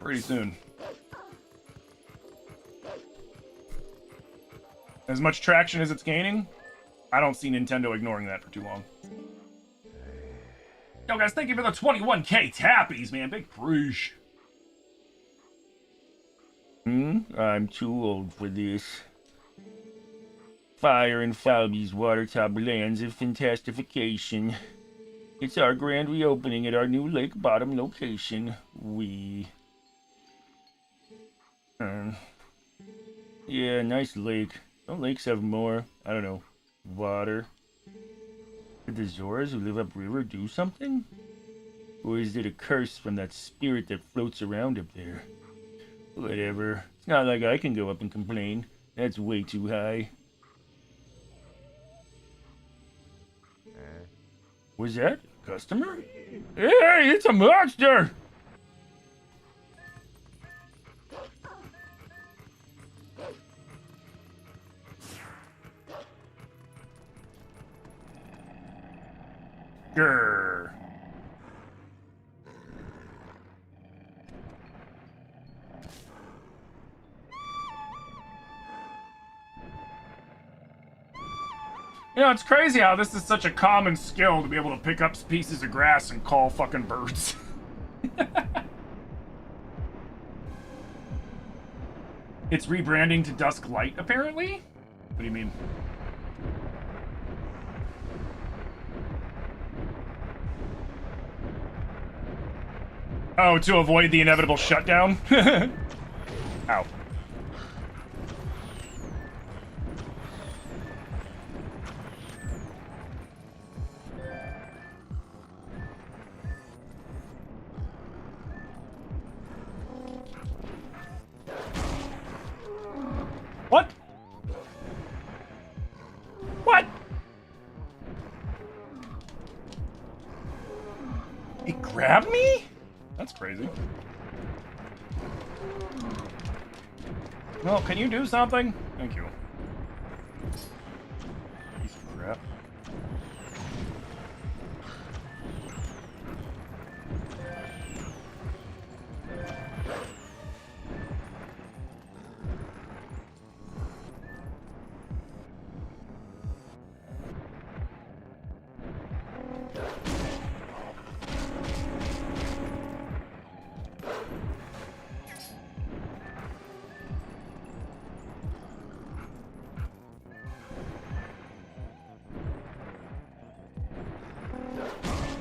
pretty soon. As much traction as it's gaining, I don't see Nintendo ignoring that for too long. Yo guys, thank you for the 21K tappies, man. Big preach. I'm too old for this. Fire and Falby's watertop lands of fantastification. It's our grand reopening at our new lake bottom location. Yeah, nice lake. Don't lakes have more, I don't know, water? Did the Zoras who live upriver do something? Or is it a curse from that spirit that floats around up there? Whatever. It's not like I can go up and complain. That's way too high. Was that a customer? Hey, it's a monster! Grr. You know, it's crazy how this is such a common skill to be able to pick up pieces of grass and call fucking birds. It's rebranding to Dusk Light, apparently? What do you mean? Oh, to avoid the inevitable shutdown? Ow. What? What? It grabbed me? That's crazy. Well, can you do something? Thank you. Piece of crap.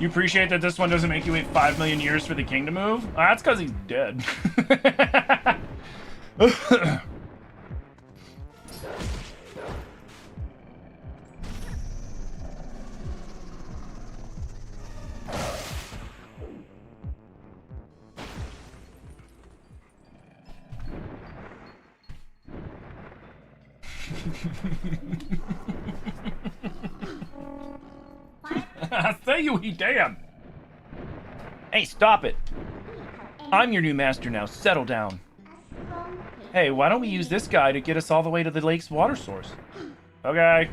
You appreciate that this one doesn't make you wait 5 million years for the king to move? That's because he's dead. Say you he damn. Hey, stop it. I'm your new master now. Settle down. Hey, why don't we use this guy to get us all the way to the lake's water source? Okay.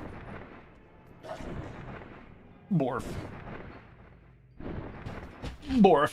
Borf. Borf.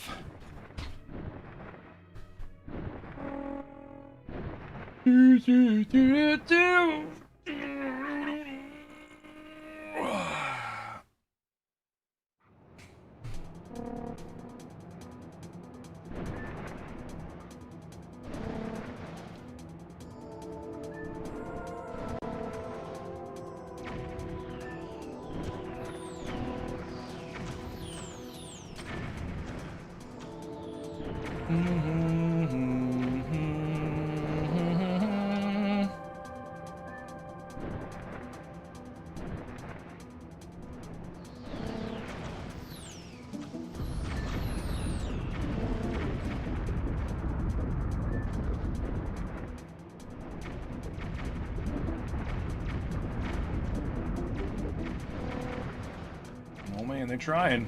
They're trying.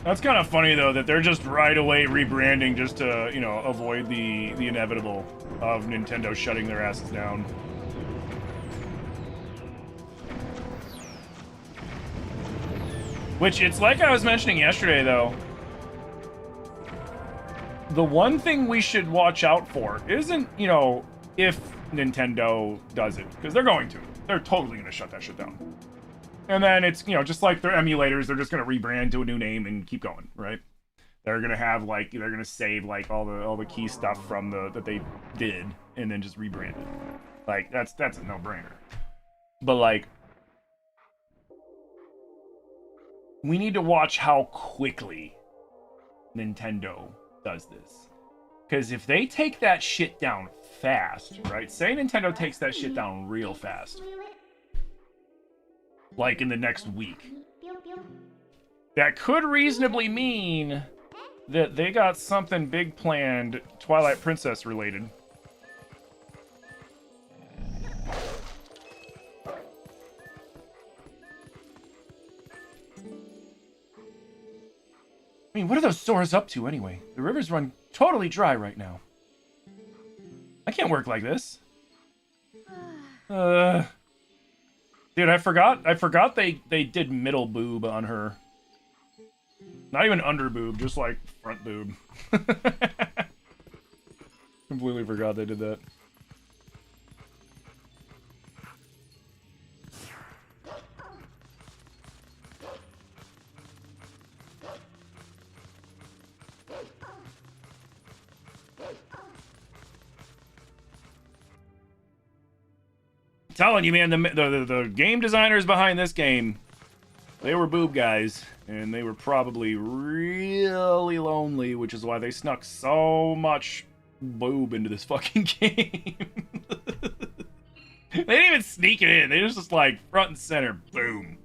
That's kind of funny though that they're just right away rebranding just to, you know, avoid the inevitable of Nintendo shutting their asses down. Which, it's like I was mentioning yesterday though. The one thing we should watch out for isn't, you know, if Nintendo does it, because they're going to. They're totally going to shut that shit down. And then it's, you know, just like their emulators, they're just going to rebrand to a new name and keep going, right? They're going to have, like, they're going to save, like, all the key stuff from that they did and then just rebrand it. Like, that's a no-brainer. But, like, we need to watch how quickly Nintendo does this. Because if they take that shit down fast, right? Say Nintendo takes that shit down real fast. Like in the next week. That could reasonably mean that they got something big planned, Twilight Princess related. I mean, what are those Soras up to anyway? The rivers run totally dry right now. I can't work like this. Dude, I forgot they did middle boob on her. Not even under boob, just like front boob. Completely forgot they did that. Telling you, man, the game designers behind this game, they were boob guys, and they were probably really lonely, which is why they snuck so much boob into this fucking game. They didn't even sneak it in. They just like front and center, boom.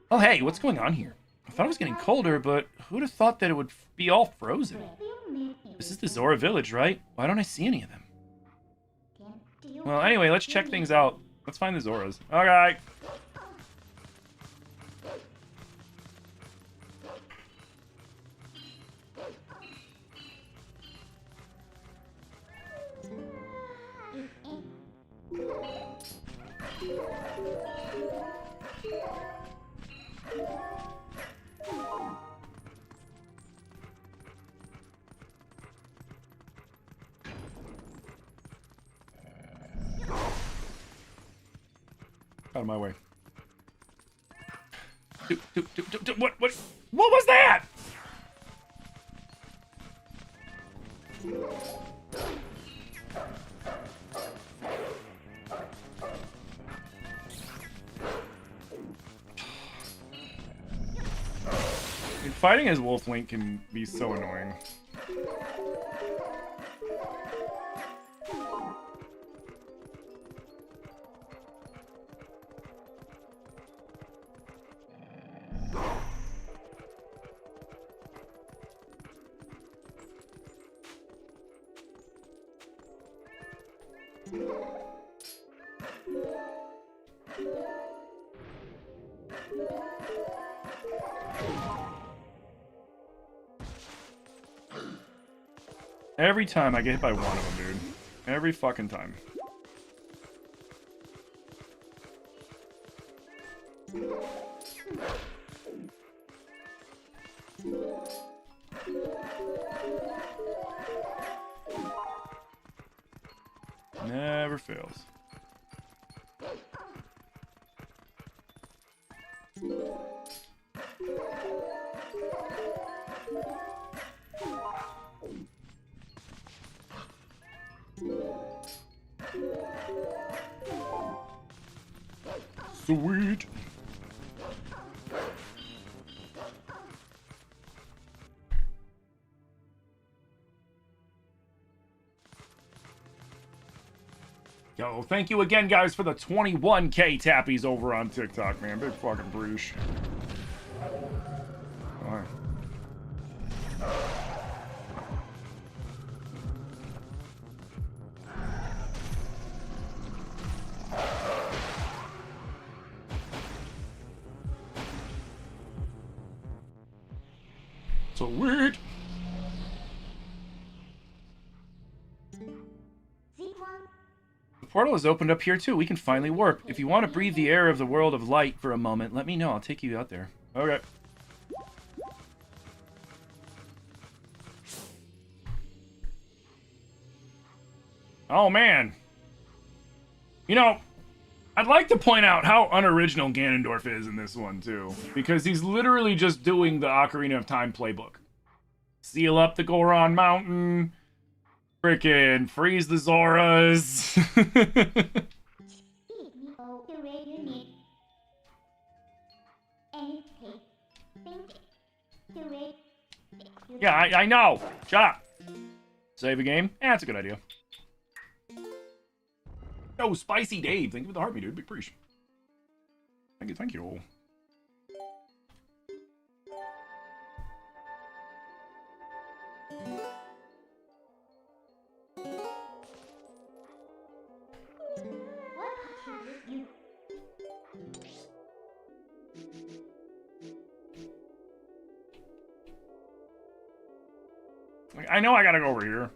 Oh, hey, what's going on here? I thought it was getting colder, but who'd have thought that it would be all frozen? This is the Zora village, right? Why don't I see any of them? Well, anyway, let's check things out. Let's find the Zoras. Okay. Out of my way. What was that? Dude, fighting as Wolf Link can be so annoying. Every time I get hit by one of them, dude. Every fucking time. Never fails. Sweet. Yo, thank you again, guys, for the 21K tappies over on TikTok, man. Big fucking broosh. All right. So weird. The portal is opened up here too. We can finally warp. If you want to breathe the air of the world of light for a moment, let me know. I'll take you out there. Okay. Oh man. You know, I'd like to point out how unoriginal Ganondorf is in this one too, because he's literally just doing the Ocarina of Time playbook. Seal up the Goron Mountain. Frickin' freeze the Zoras. Yeah, I know. Shut up. Save a game? Yeah, that's a good idea. Yo, Spicy Dave. Thank you for the heart, me, dude. Big appreciation. Thank you, thank you. I know I gotta go over here.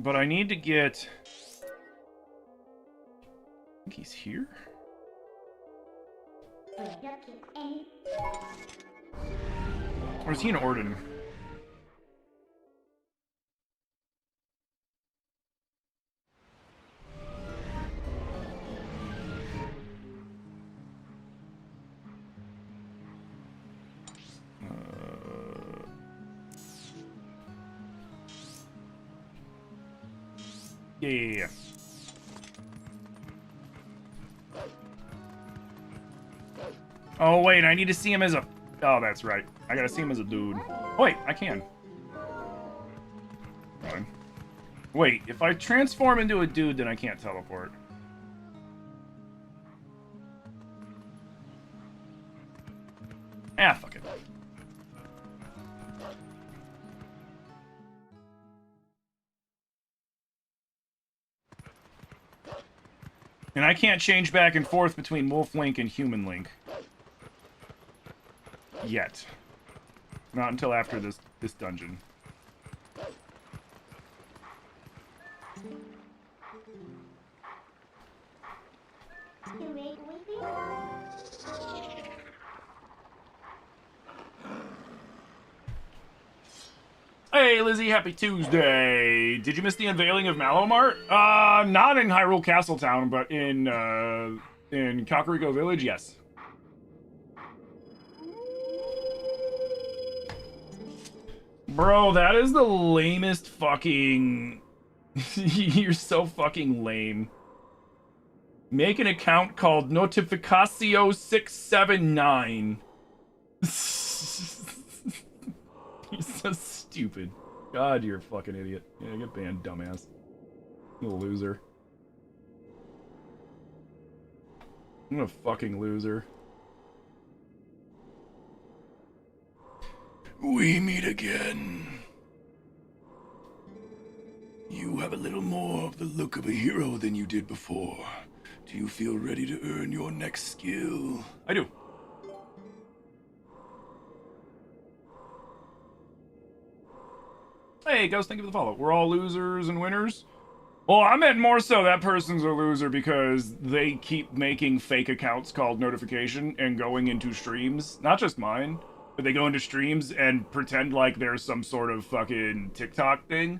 But I need to get... I think he's here? Or is he in Orden? Yeah. Oh, wait, I need to see him as a... Oh, that's right. I gotta see him as a dude. Oh, wait, I can. Fine. Wait, if I transform into a dude, then I can't teleport. Ah, fuck it. And I can't change back and forth between Wolf Link and Human Link. Yet. Not until after this dungeon. Hey, Lizzie, happy Tuesday. Did you miss the unveiling of Malomart? Not in Hyrule Castletown, but in Kakariko Village, yes. Bro, that is the lamest fucking... You're so fucking lame. Make an account called Notificacio679. You're so stupid. God, you're a fucking idiot. Yeah, get banned, dumbass. You loser. I'm a fucking loser. We meet again. You have a little more of the look of a hero than you did before. Do you feel ready to earn your next skill? I do. Hey, Ghost, thank you for the follow. We're all losers and winners? Well, I meant more so that person's a loser because they keep making fake accounts called Notification and going into streams. Not just mine, but they go into streams and pretend like there's some sort of fucking TikTok thing.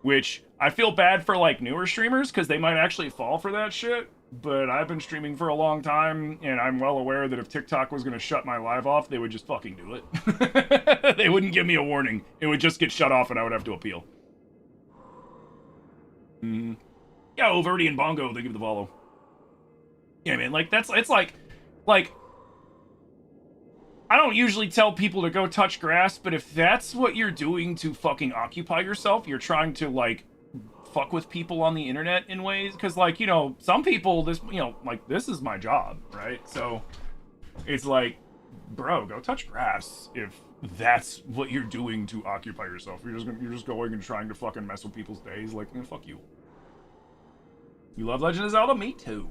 Which, I feel bad for, like, newer streamers because they might actually fall for that shit. But I've been streaming for a long time, and I'm well aware that if TikTok was going to shut my live off, they would just fucking do it. They wouldn't give me a warning. It would just get shut off, and I would have to appeal. Mm-hmm. Yeah, Verdi and Bongo, they give the follow. Yeah, man, like, it's like, I don't usually tell people to go touch grass, but if that's what you're doing to fucking occupy yourself, you're trying to, like, fuck with people on the internet in ways, because, like, you know, some people, this, you know, like, this is my job, right? So it's like, bro, go touch grass if that's what you're doing to occupy yourself. You're just going and trying to fucking mess with people's days. Like, fuck you. You love Legend of Zelda? Me too.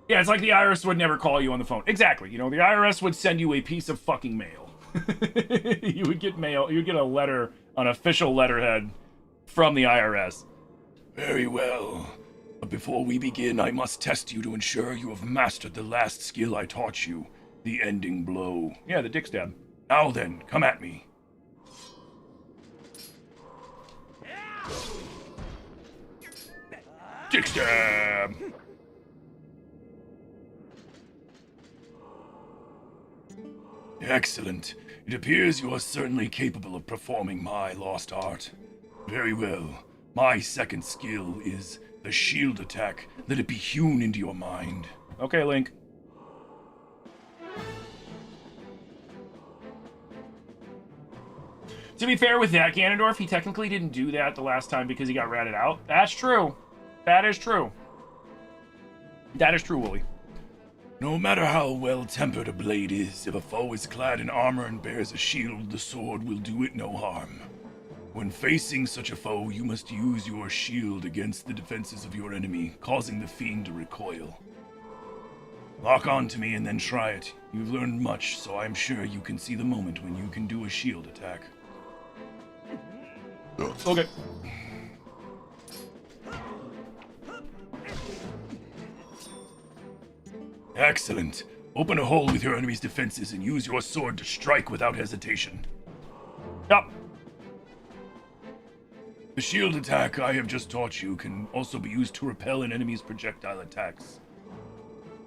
Yeah, it's like the IRS would never call you on the phone. Exactly. You know, the IRS would send you a piece of fucking mail. You would get mail. You would get a letter, an official letterhead from the IRS. Very well. But before we begin, I must test you to ensure you have mastered the last skill I taught you, the ending blow. Yeah, the dick stab. Now then, come at me. Dick stab! Excellent. It appears you are certainly capable of performing my lost art. Very well. My second skill is the shield attack. Let it be hewn into your mind. Okay, Link. To be fair with that, Ganondorf, he technically didn't do that the last time because he got ratted out. That's true. That is true. That is true, Wooly. No matter how well-tempered a blade is, if a foe is clad in armor and bears a shield, the sword will do it no harm. When facing such a foe, you must use your shield against the defenses of your enemy, causing the fiend to recoil. Lock on to me and then try it. You've learned much, so I'm sure you can see the moment when you can do a shield attack. Okay. Excellent. Open a hole with your enemy's defenses and use your sword to strike without hesitation. Yup. The shield attack I have just taught you can also be used to repel an enemy's projectile attacks.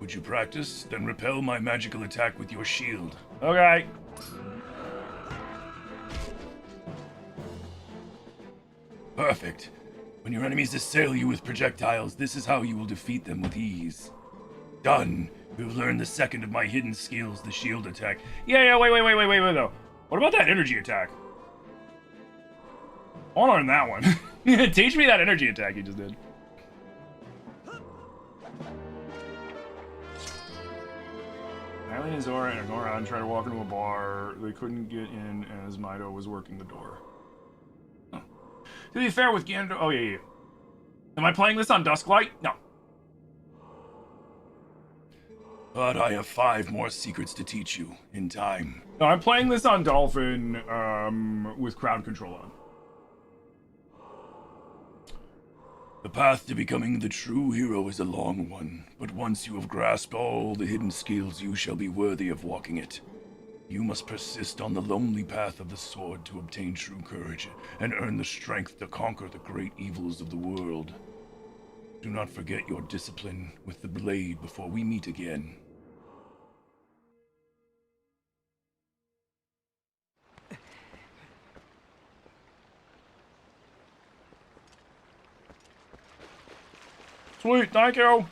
Would you practice? Then repel my magical attack with your shield. Okay. Perfect. When your enemies assail you with projectiles, this is how you will defeat them with ease. Done. You've learned the second of my hidden skills, the shield attack. Yeah, wait, though. What about that energy attack? I want to learn that one. Teach me that energy attack you just did. Eileen and Zora and Goron tried to walk into a bar. They couldn't get in as Mido was working the door. Huh. To be fair with Ganondorf... Oh, yeah. Am I playing this on Dusklight? No. But I have 5 more secrets to teach you, in time. No, I'm playing this on Dolphin, with crowd control on. The path to becoming the true hero is a long one, but once you have grasped all the hidden skills, you shall be worthy of walking it. You must persist on the lonely path of the sword to obtain true courage, and earn the strength to conquer the great evils of the world. Do not forget your discipline with the blade before we meet again. Sweet, thank you.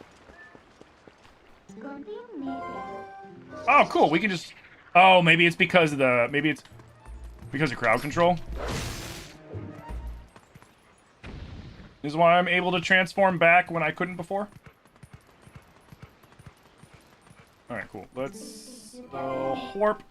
Oh, cool. We can just... Oh, maybe it's because of the... Maybe it's because of crowd control. This is why I'm able to transform back when I couldn't before. Alright, cool. Let's... Warp.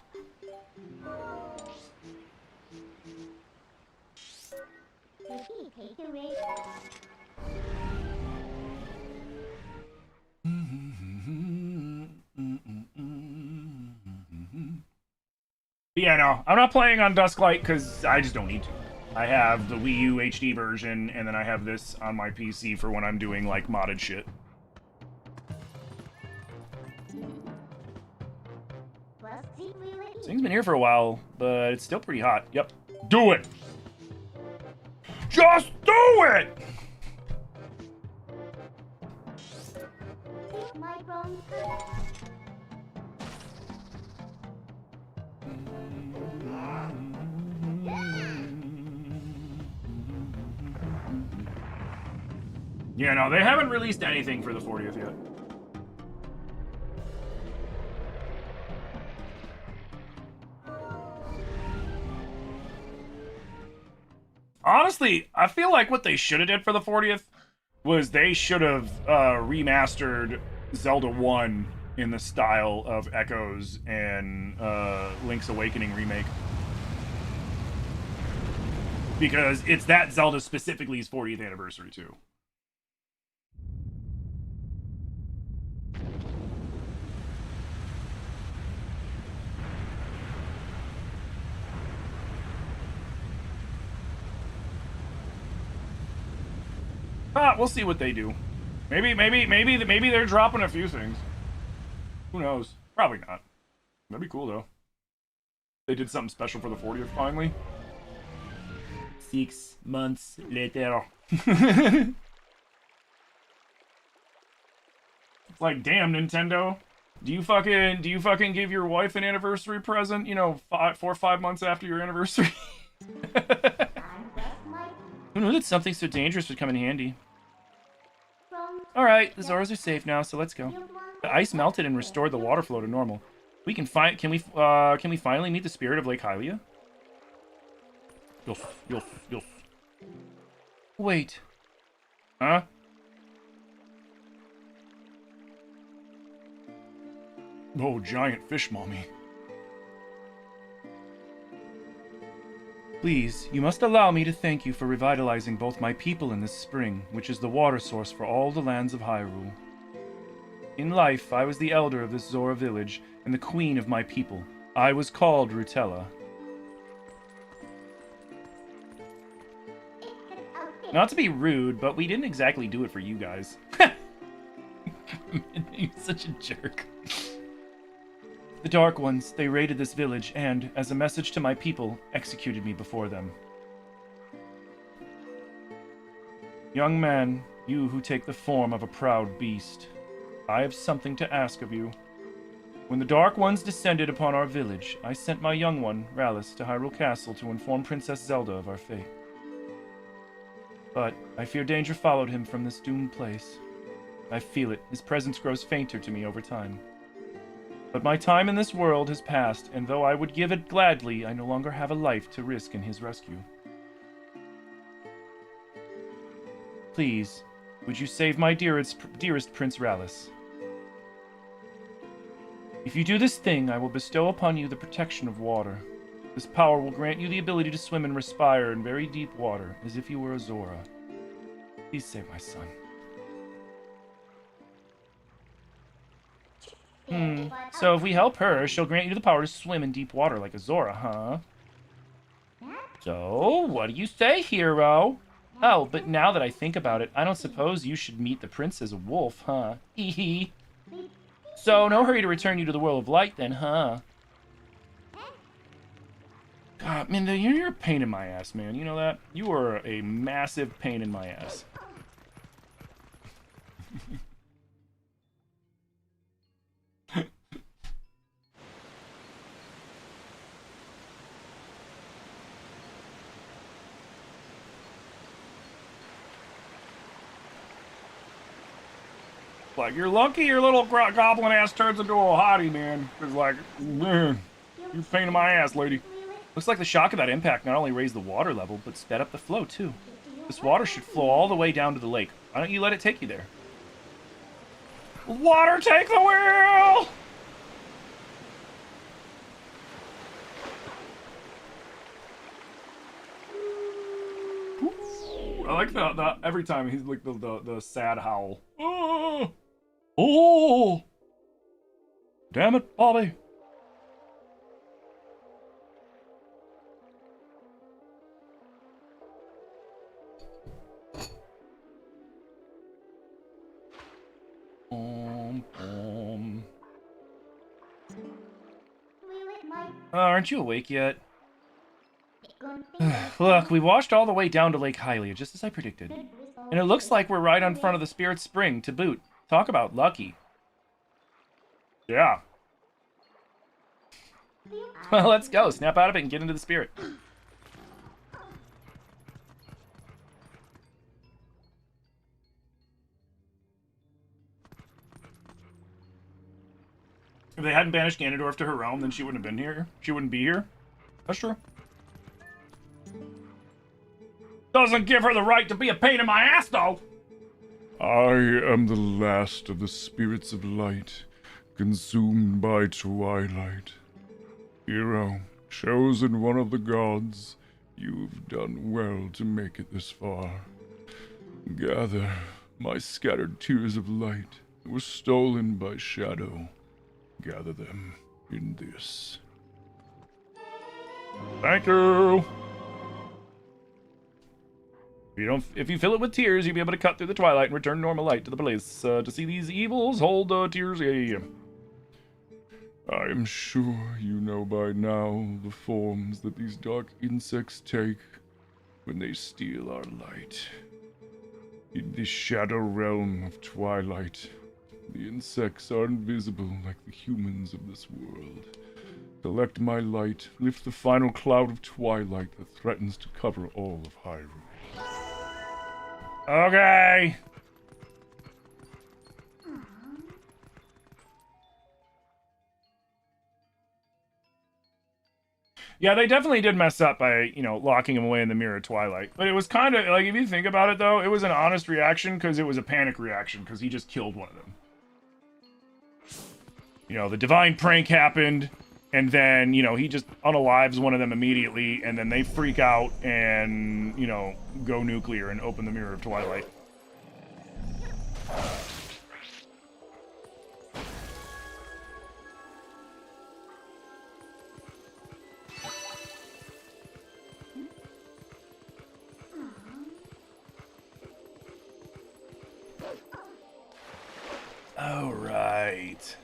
Yeah, no, I'm not playing on Dusklight because I just don't need to. I have the Wii U HD version, and then I have this on my PC for when I'm doing, like, modded shit. This thing's been here for a while, but it's still pretty hot. Yep. Do it! Just do it! Yeah, no, they haven't released anything for the 40th yet. Honestly, I feel like what they should have did for the 40th was they should have remastered Zelda 1 in the style of Echoes and Link's Awakening remake. Because it's that Zelda specifically's 40th anniversary, too. We'll see what they do. Maybe they're dropping a few things. Who knows? Probably not. That'd be cool though. They did something special for the 40th finally. 6 months later. It's like, damn, Nintendo. Do you fucking give your wife an anniversary present? You know, 4 or 5 months after your anniversary. Who knew that something so dangerous would come in handy? Alright, the Zoras are safe now, so let's go. The ice melted and restored the water flow to normal. We can can we finally meet the spirit of Lake Hylia? Yes. Wait. Huh? Oh, giant fish mommy. Please, you must allow me to thank you for revitalizing both my people and this spring, which is the water source for all the lands of Hyrule. In life, I was the elder of this Zora village and the queen of my people. I was called Rutella. Not to be rude, but we didn't exactly do it for you guys. You're such a jerk. The Dark Ones, they raided this village and, as a message to my people, executed me before them. Young man, you who take the form of a proud beast, I have something to ask of you. When the Dark Ones descended upon our village, I sent my young one, Rallis, to Hyrule Castle to inform Princess Zelda of our fate. But I fear danger followed him from this doomed place. I feel it. His presence grows fainter to me over time. But my time in this world has passed, and though I would give it gladly, I no longer have a life to risk in his rescue. Please, would you save my dearest Prince Rallis? If you do this thing, I will bestow upon you the protection of water. This power will grant you the ability to swim and respire in very deep water, as if you were a Zora. Please save my son. So if we help her, she'll grant you the power to swim in deep water like a Zora, huh? So, what do you say, hero? Oh, but now that I think about it, I don't suppose you should meet the prince as a wolf, huh? Hee hee. So, no hurry to return you to the world of light then, huh? God, man, you're a pain in my ass, man. You know that? You are a massive pain in my ass. Like, you're lucky your little goblin ass turns into a hottie, man. It's like, man, you're a pain in my ass, lady. Looks like the shock of that impact not only raised the water level, but sped up the flow, too. This water should flow all the way down to the lake. Why don't you let it take you there? Water, take the wheel! I like that every time he's like the sad howl. Oh! Oh! Damn it, Bobby. Aren't you awake yet? Look, we washed all the way down to Lake Hylia, just as I predicted. And it looks like we're right in front of the Spirit Spring, to boot. Talk about lucky. Yeah. Well, let's go. Snap out of it and get into the Spirit. If they hadn't banished Ganondorf to her realm, then she wouldn't have been here. She wouldn't be here. That's true. Doesn't give her the right to be a pain in my ass, though. I am the last of the spirits of light, consumed by twilight. Hero, chosen one of the gods, you've done well to make it this far. Gather my scattered tears of light that were stolen by shadow. Gather them in this. Thank you. If you fill it with tears, you'll be able to cut through the twilight and return normal light to the place. To see these evils, hold tears. Yeah. I am sure you know by now the forms that these dark insects take when they steal our light. In this shadow realm of twilight, the insects are invisible like the humans of this world. Collect my light, lift the final cloud of twilight that threatens to cover all of Hyrule. Okay. Yeah, they definitely did mess up by, locking him away in the Mirror of Twilight. But it was kind of, like, if you think about it, though, it was an honest reaction because it was a panic reaction because he just killed one of them. The divine prank happened, and then, he just unalives one of them immediately, and then they freak out and, go nuclear and open the Mirror of Twilight. All right.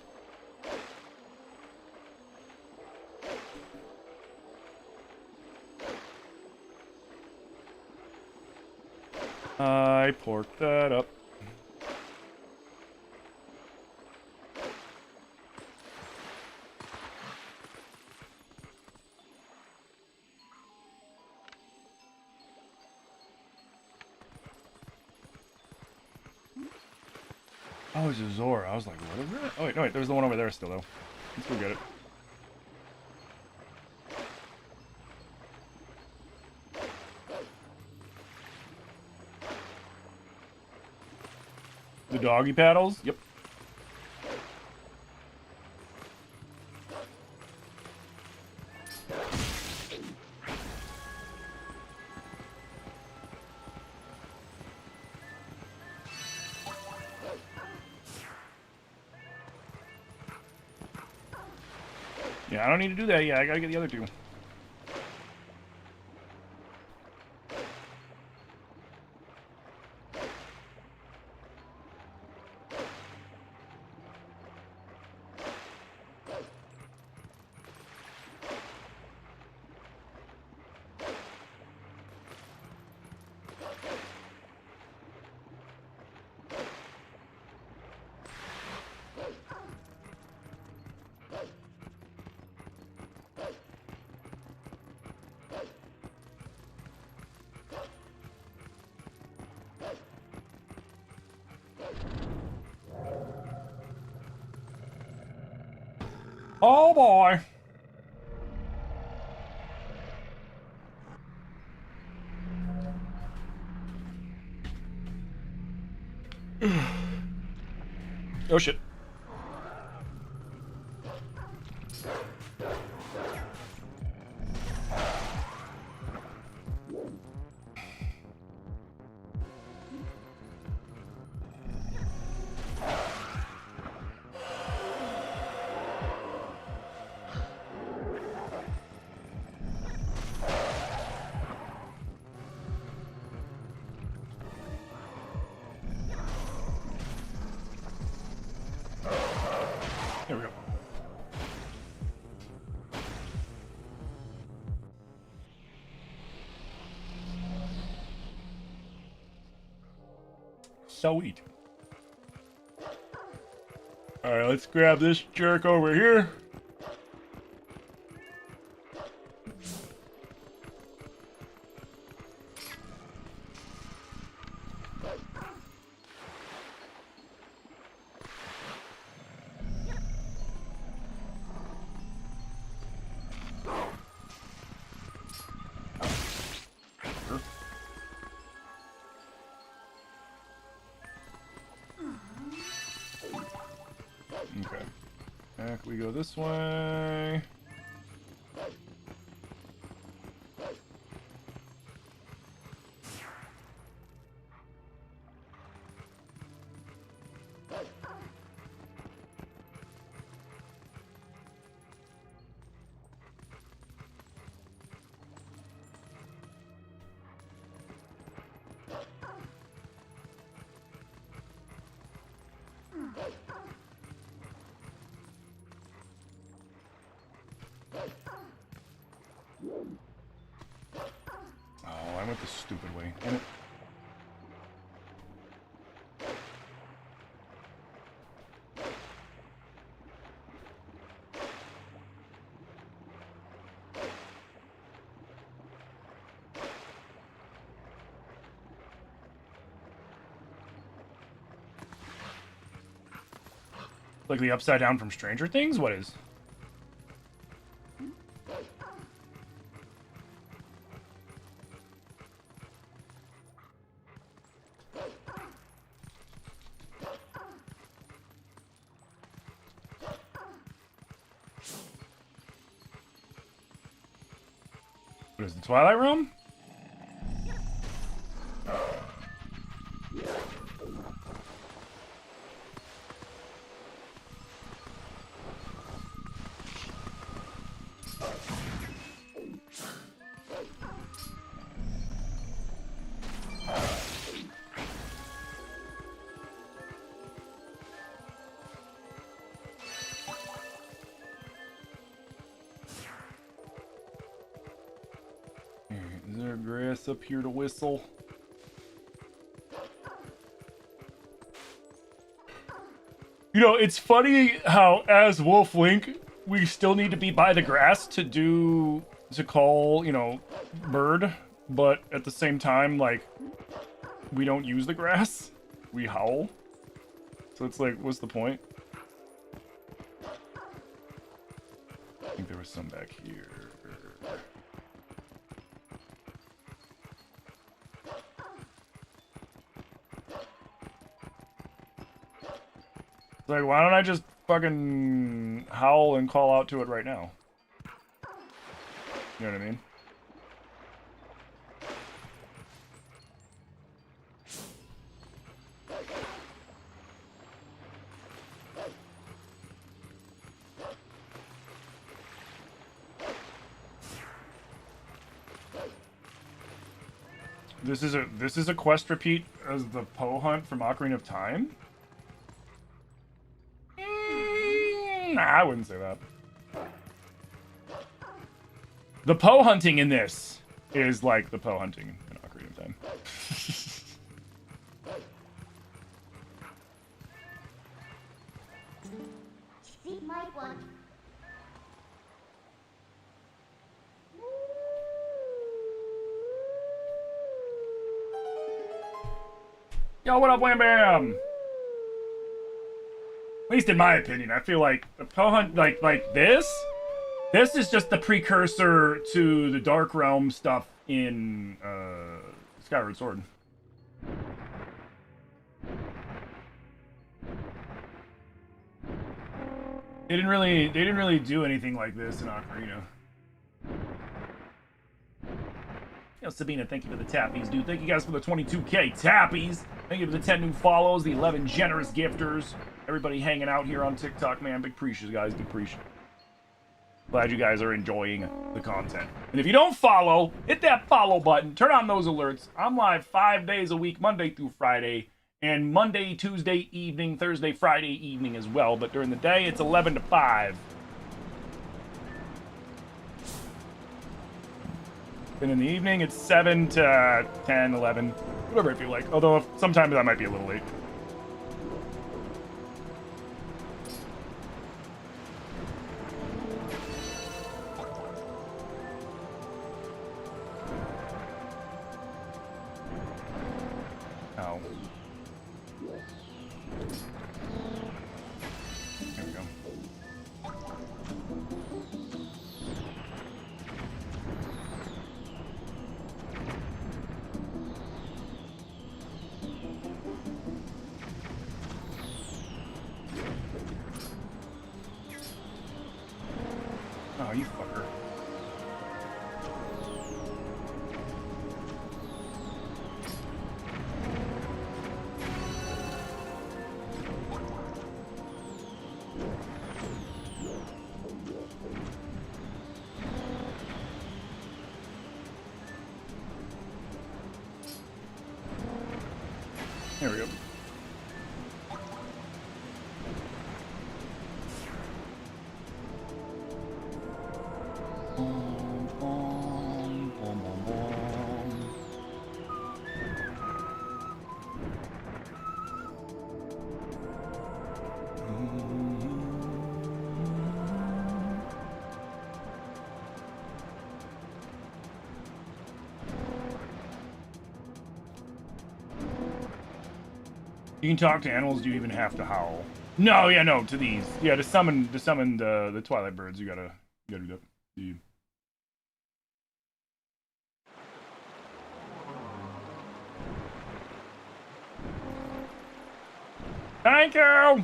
I porked that up. Oh, it's a Zora. I was like, what is it? Oh, wait, no, wait, there's the one over there still, though. Let's go get it. The doggy paddles? Yep. Yeah, I don't need to do that yet. I gotta get the other two. Oh boy. Oh shit. There we go. Sweet. Alright, let's grab this jerk over here. Okay. Back we go this way. Oh, I went the stupid way. Damn it. Like the upside down from Stranger Things? What is? What is the Twilight Realm? Is there grass up here to whistle? You know, it's funny how, as Wolf Link, we still need to be by the grass to call, you know, bird, but at the same time, like, we don't use the grass. We howl. So it's like, what's the point? I think there was some back here. Like, why don't I just fucking howl and call out to it right now? You know what I mean? This is a quest repeat as the Poe hunt from Ocarina of Time? Nah, I wouldn't say that. The Poe hunting in this is like the Poe hunting in Ocarina of Time. See my one. Yo, what up, Wham Bam? At least in my opinion, I feel like the Poe hunt, like this is just the precursor to the Dark Realm stuff in Skyward Sword. They didn't really do anything like this in Ocarina. Yo, Sabina, thank you for the tappies, dude. Thank you guys for the 22K tappies. Thank you for the 10 new follows, the 11 generous gifters. Everybody hanging out here on TikTok, man. Big appreciate, guys. Big appreciate. Glad you guys are enjoying the content. And if you don't follow, hit that follow button. Turn on those alerts. I'm live 5 days a week, Monday through Friday. And Monday, Tuesday evening, Thursday, Friday evening as well. But during the day, it's 11 to 5. And in the evening, it's 7 to 10, 11. Whatever I feel like. Although sometimes I might be a little late. Ow. There we go. There we go. You can talk to animals. Do you even have to howl? No, yeah, no. To these, yeah, to summon the Twilight birds, you gotta do that. You... Thank you.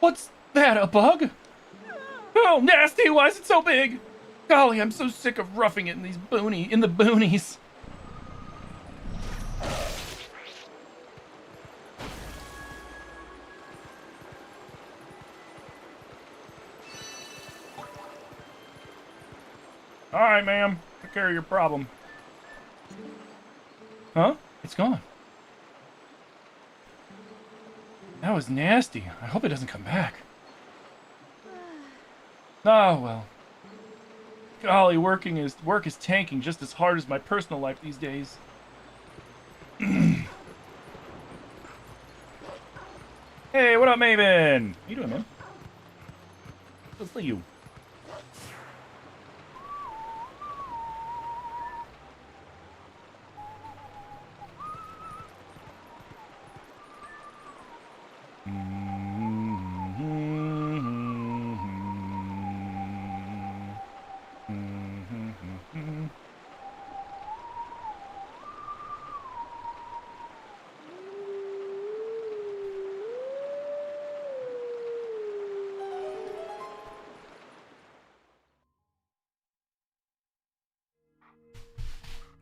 What's that, a bug? Oh, nasty, why is it so big? Golly, I'm so sick of roughing it in these boonies. Alright, ma'am. Take care of your problem. Huh? It's gone. That was nasty. I hope it doesn't come back. Oh, well. Golly, work is tanking just as hard as my personal life these days. Hey, what up, Maven? How you doing, man? Good for you.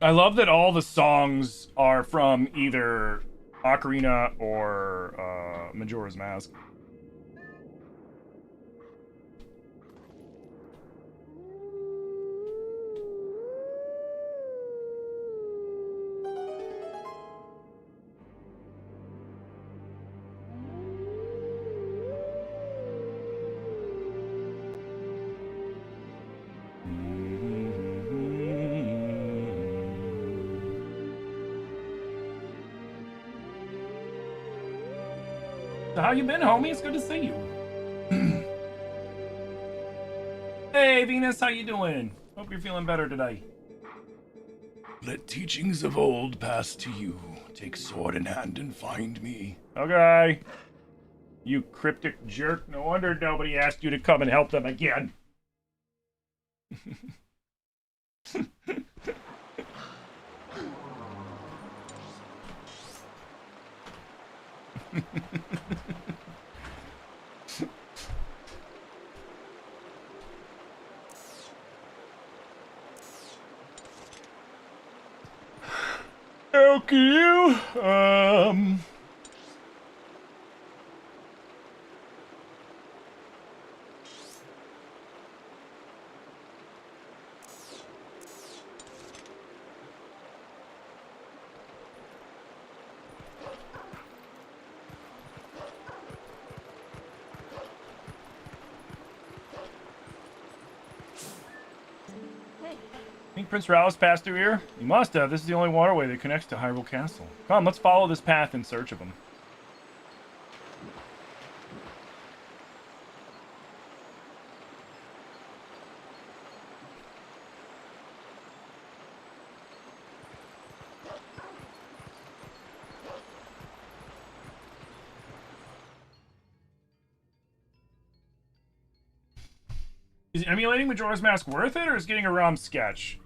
I love that all the songs are from either Ocarina or Majora's Mask. So how you been, homie? It's good to see you. Hey, Venus, how you doing? Hope you're feeling better today. Let teachings of old pass to you. Take sword in hand and find me. Okay. You cryptic jerk. No wonder nobody asked you to come and help them again. Okay. Think Prince Raoul's passed through here? He must have. This is the only waterway that connects to Hyrule Castle. Come, let's follow this path in search of him. Is emulating Majora's Mask worth it, or is getting a ROM sketch?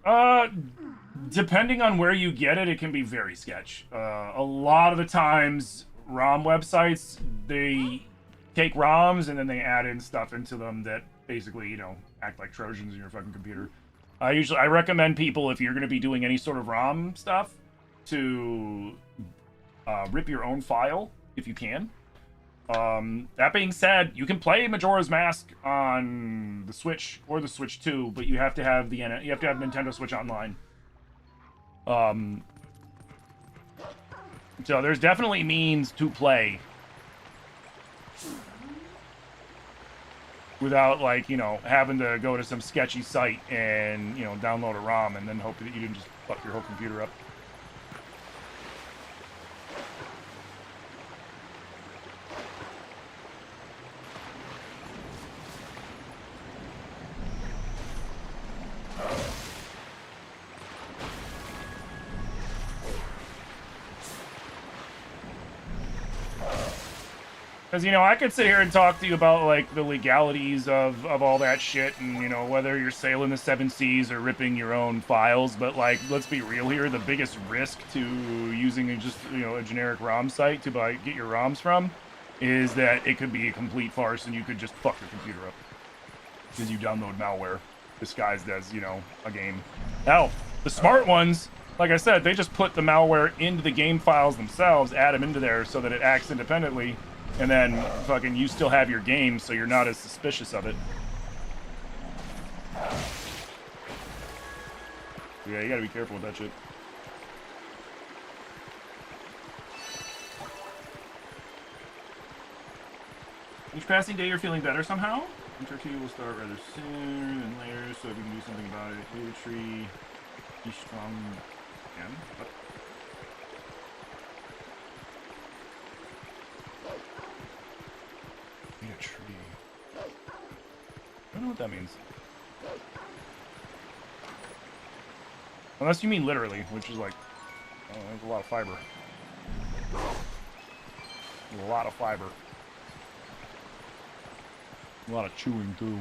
Depending on where you get it, it can be very sketch. A lot of the times, ROM websites, they take ROMs and then they add in stuff into them that basically, you know, act like Trojans in your fucking computer. I recommend people, if you're going to be doing any sort of ROM stuff, to rip your own file if you can. That being said, you can play Majora's Mask on the Switch or the Switch 2, but you have to have Nintendo Switch Online. So there's definitely means to play without, like, you know, having to go to some sketchy site and, you know, download a ROM and then hope that you didn't just fuck your whole computer up. Because, you know, I could sit here and talk to you about, like, the legalities of all that shit and, you know, whether you're sailing the seven seas or ripping your own files, but, like, let's be real here, the biggest risk to using just, you know, a generic ROM site to get your ROMs from is that it could be a complete farce and you could just fuck your computer up. Because you download malware disguised as, you know, a game. Hell, the smart ones, like I said, they just put the malware into the game files themselves, add them into there so that it acts independently. And then, fucking, you still have your game, so you're not as suspicious of it. Yeah, you gotta be careful with that shit. Each passing day, you're feeling better somehow? Winter 2 will start rather sooner than later, so if you can do something about it, heal the tree, be strong again. What? A tree. I don't know what that means. Unless you mean literally, which is like, oh, there's a lot of fiber. A lot of fiber. A lot of chewing too.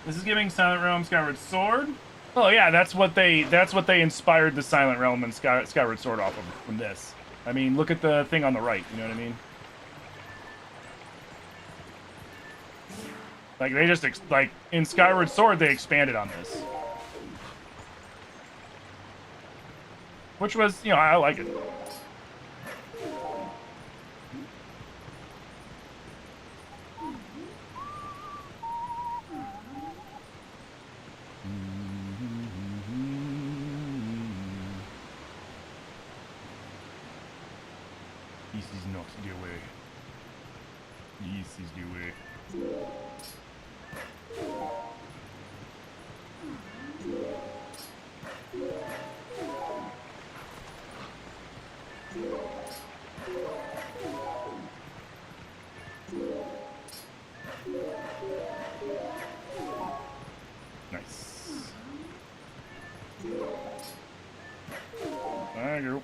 This is giving Silent Realm Skyward Sword. Oh yeah, that's what they inspired the Silent Realm and Skyward Sword off of from this. I mean, look at the thing on the right. You know what I mean? Like they just like in Skyward Sword they expanded on this, which was, you know, I like it. This is not the way. This is the way. Nice. There you go.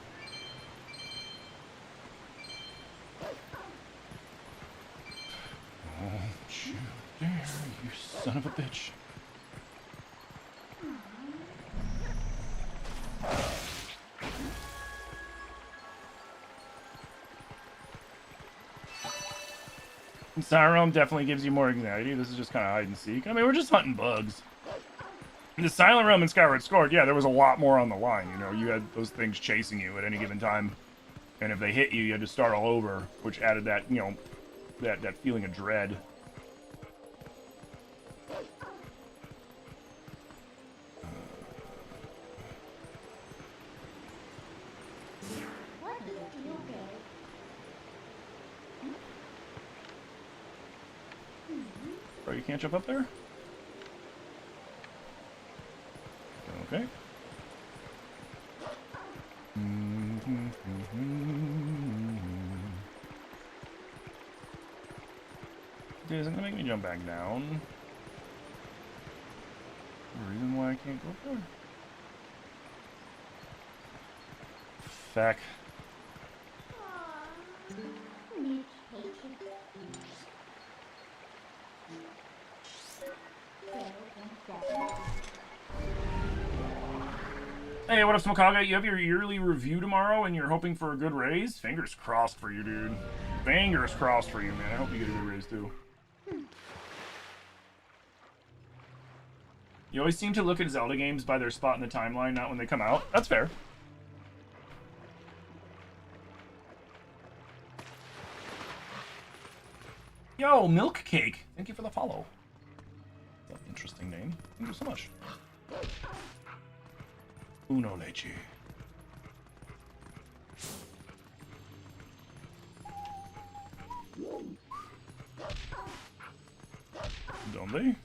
Don't you dare, you son of a bitch. Silent Realm definitely gives you more anxiety. This is just kind of hide and seek. I mean, we're just hunting bugs. In the Silent Realm and Skyward Sword, yeah, there was a lot more on the line. You know, you had those things chasing you at any given time, and if they hit you, you had to start all over, which added that, you know, that feeling of dread. Bro, you can't jump up there? Okay. Dude, isn't gonna make me jump back down. The reason why I can't go up there. Feck. Hey, what up, Smokaga? You have your yearly review tomorrow and you're hoping for a good raise? Fingers crossed for you, dude. Fingers crossed for you, man. I hope you get a good raise, too. You always seem to look at Zelda games by their spot in the timeline, not when they come out. That's fair. Yo, Milk Cake. Thank you for the follow. That's an interesting name. Thank you so much. Uno leche. Donde?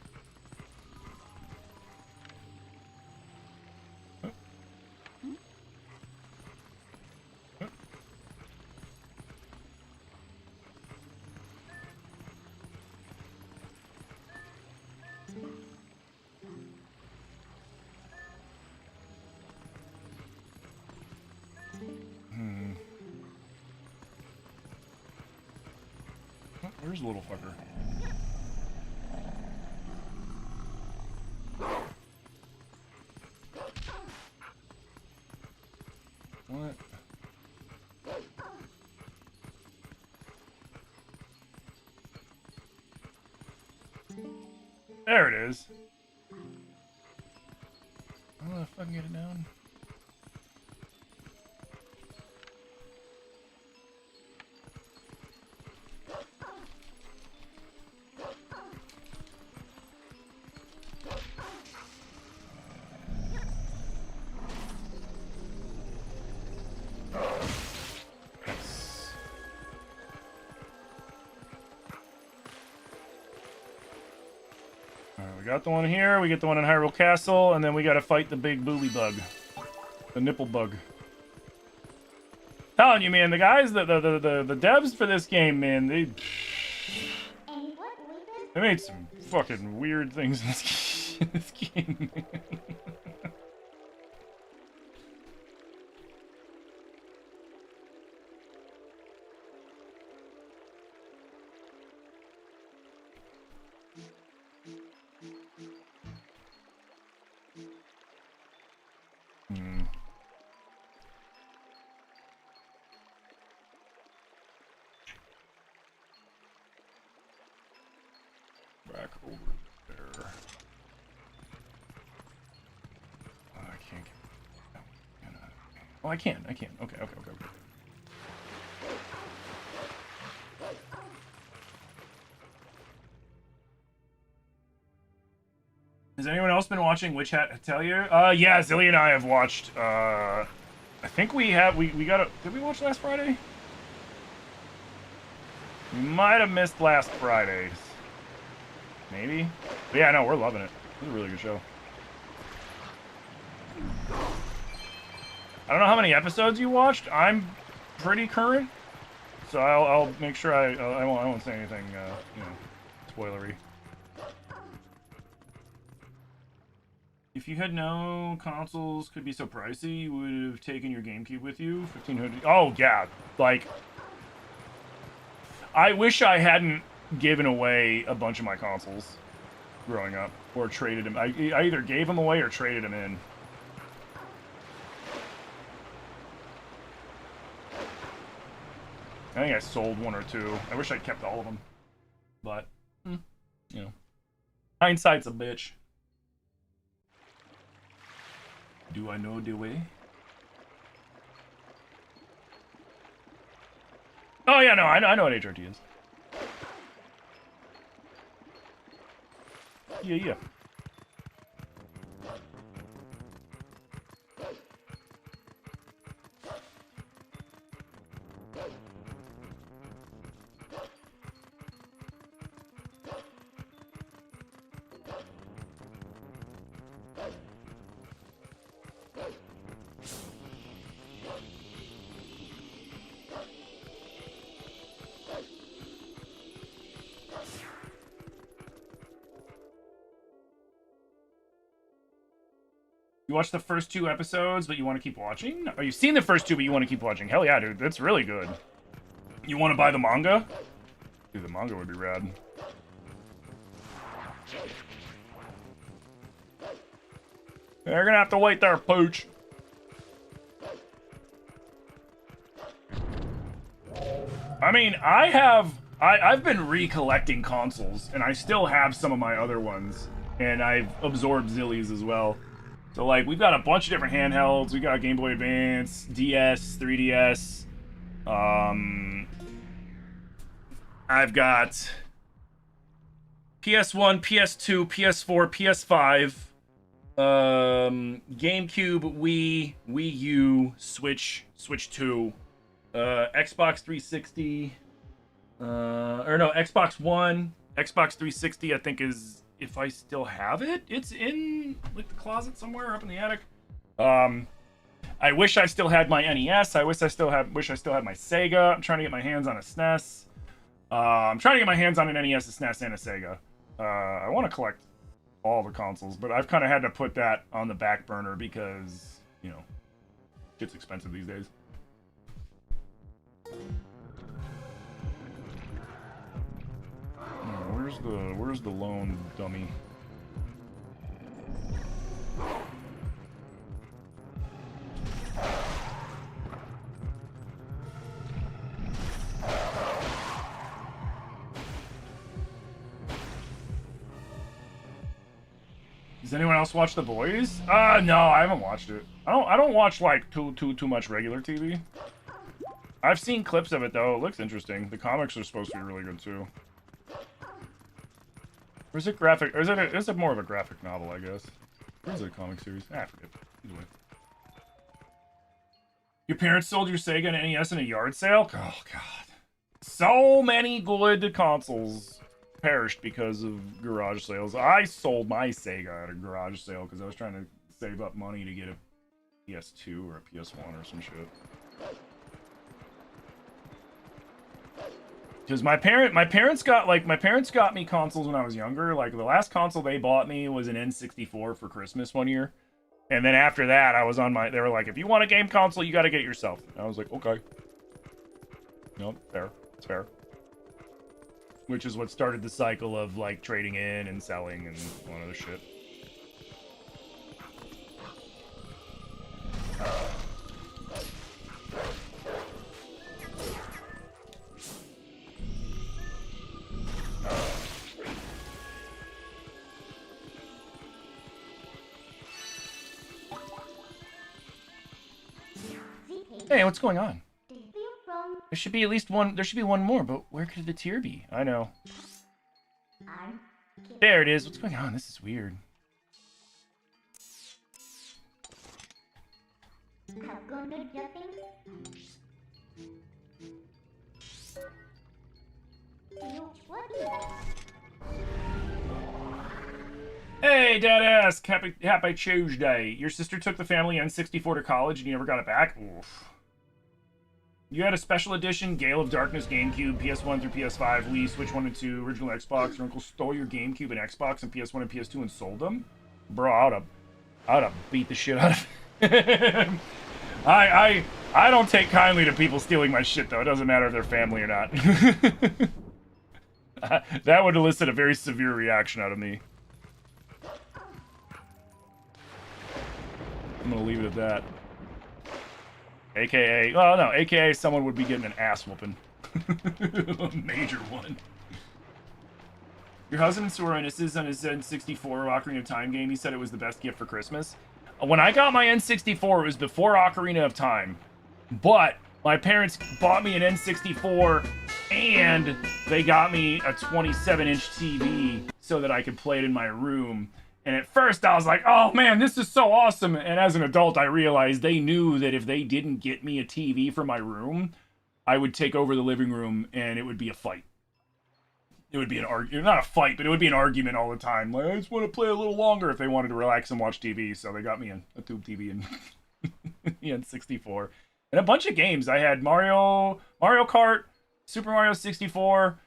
Where's the little fucker? What? There it is. I don't know if I can get it down. We got the one here, we get the one in Hyrule Castle, and then we gotta fight the big booby bug. The nipple bug. Telling you, man, the guys, the devs for this game, man, they made some fucking weird things in this game, man. Back over there. I can't get... Oh, I can. Okay. Has anyone else been watching Witch Hat Atelier? Yeah, Zilly and I have watched, I think we have, we got a, did we watch last Friday? We might have missed last Friday's. Maybe? But yeah, no, we're loving it. It's a really good show. I don't know how many episodes you watched. I'm pretty current, so I'll make sure I won't say anything, you know, spoilery. If you had known consoles could be so pricey, you would have taken your GameCube with you. 1,500. Oh yeah, like I wish I hadn't given away a bunch of my consoles growing up, or traded them. I either gave them away or traded them in. I think I sold one or two. I wish I'd kept all of them, but you know, hindsight's a bitch. Do I know the way? Oh yeah, no, I know what HRT is. Yeah. You watched the first 2 episodes, but you want to keep watching? Or you've seen the first 2, but you want to keep watching? Hell yeah, dude. That's really good. You want to buy the manga? Dude, the manga would be rad. They're gonna have to wait there, Pooch. I mean, I've been recollecting consoles, and I still have some of my other ones, and I've absorbed Zillies as well. So, like, we've got a bunch of different handhelds. We got Game Boy Advance, DS, 3DS. I've got PS1, PS2, PS4, PS5, GameCube, Wii, Wii U, Switch, Switch 2, Xbox 360, or no, Xbox One, Xbox 360, I think is, if I still have it, it's in like the closet somewhere up in the attic. I wish I still had my NES. I wish I still had my Sega. I'm trying to get my hands on a SNES. I'm trying to get my hands on an NES, a SNES, and a Sega. I want to collect all the consoles, but I've kind of had to put that on the back burner because, you know, shit's expensive these days. Where's the lone dummy? Does anyone else watch The Boys? No, I haven't watched it. I don't watch like too much regular TV. I've seen clips of it though. It looks interesting. The comics are supposed to be really good too. Or is it graphic? Or is it more of a graphic novel, I guess? Or is it a comic series? I forget. Either way. Your parents sold your Sega and NES in a yard sale? Oh, God. So many good consoles perished because of garage sales. I sold my Sega at a garage sale because I was trying to save up money to get a PS2 or a PS1 or some shit. Because my parents got me consoles when I was younger. Like, the last console they bought me was an N64 for Christmas one year. And then after that, I was on they were like, if you want a game console, you got to get it yourself. And I was like, okay. No, fair. It's fair. Which is what started the cycle of, like, trading in and selling and all other shit. Hey, what's going on? There should be at least one. There should be one more, but where could the tier be? I know. There it is. What's going on? This is weird. Hey, Dadass! Happy Tuesday. Your sister took the family N64 to college and you never got it back? Oof. You had a special edition Gale of Darkness GameCube, PS1 through PS5, Wii, Switch 1 and 2, original Xbox. Your uncle stole your GameCube and Xbox and PS1 and PS2 and sold them? Bro, I would have beat the shit out of him. I don't take kindly to people stealing my shit, though. It doesn't matter if they're family or not. That would elicit a very severe reaction out of me. I'm gonna leave it at that. AKA, well, no, AKA someone would be getting an ass whooping. A major one. Your husband swore innocence on his N64 Ocarina of Time game. He said it was the best gift for Christmas. When I got my N64, it was before Ocarina of Time. But my parents bought me an N64 and they got me a 27-inch TV so that I could play it in my room. And at first I was like, oh man, this is so awesome. And as an adult, I realized they knew that if they didn't get me a TV for my room, I would take over the living room and it would be a fight. It would be an argument, not a fight, but it would be an argument all the time. Like, I just want to play a little longer if they wanted to relax and watch TV. So they got me a tube TV and N64. And a bunch of games. I had Mario Kart, Super Mario 64,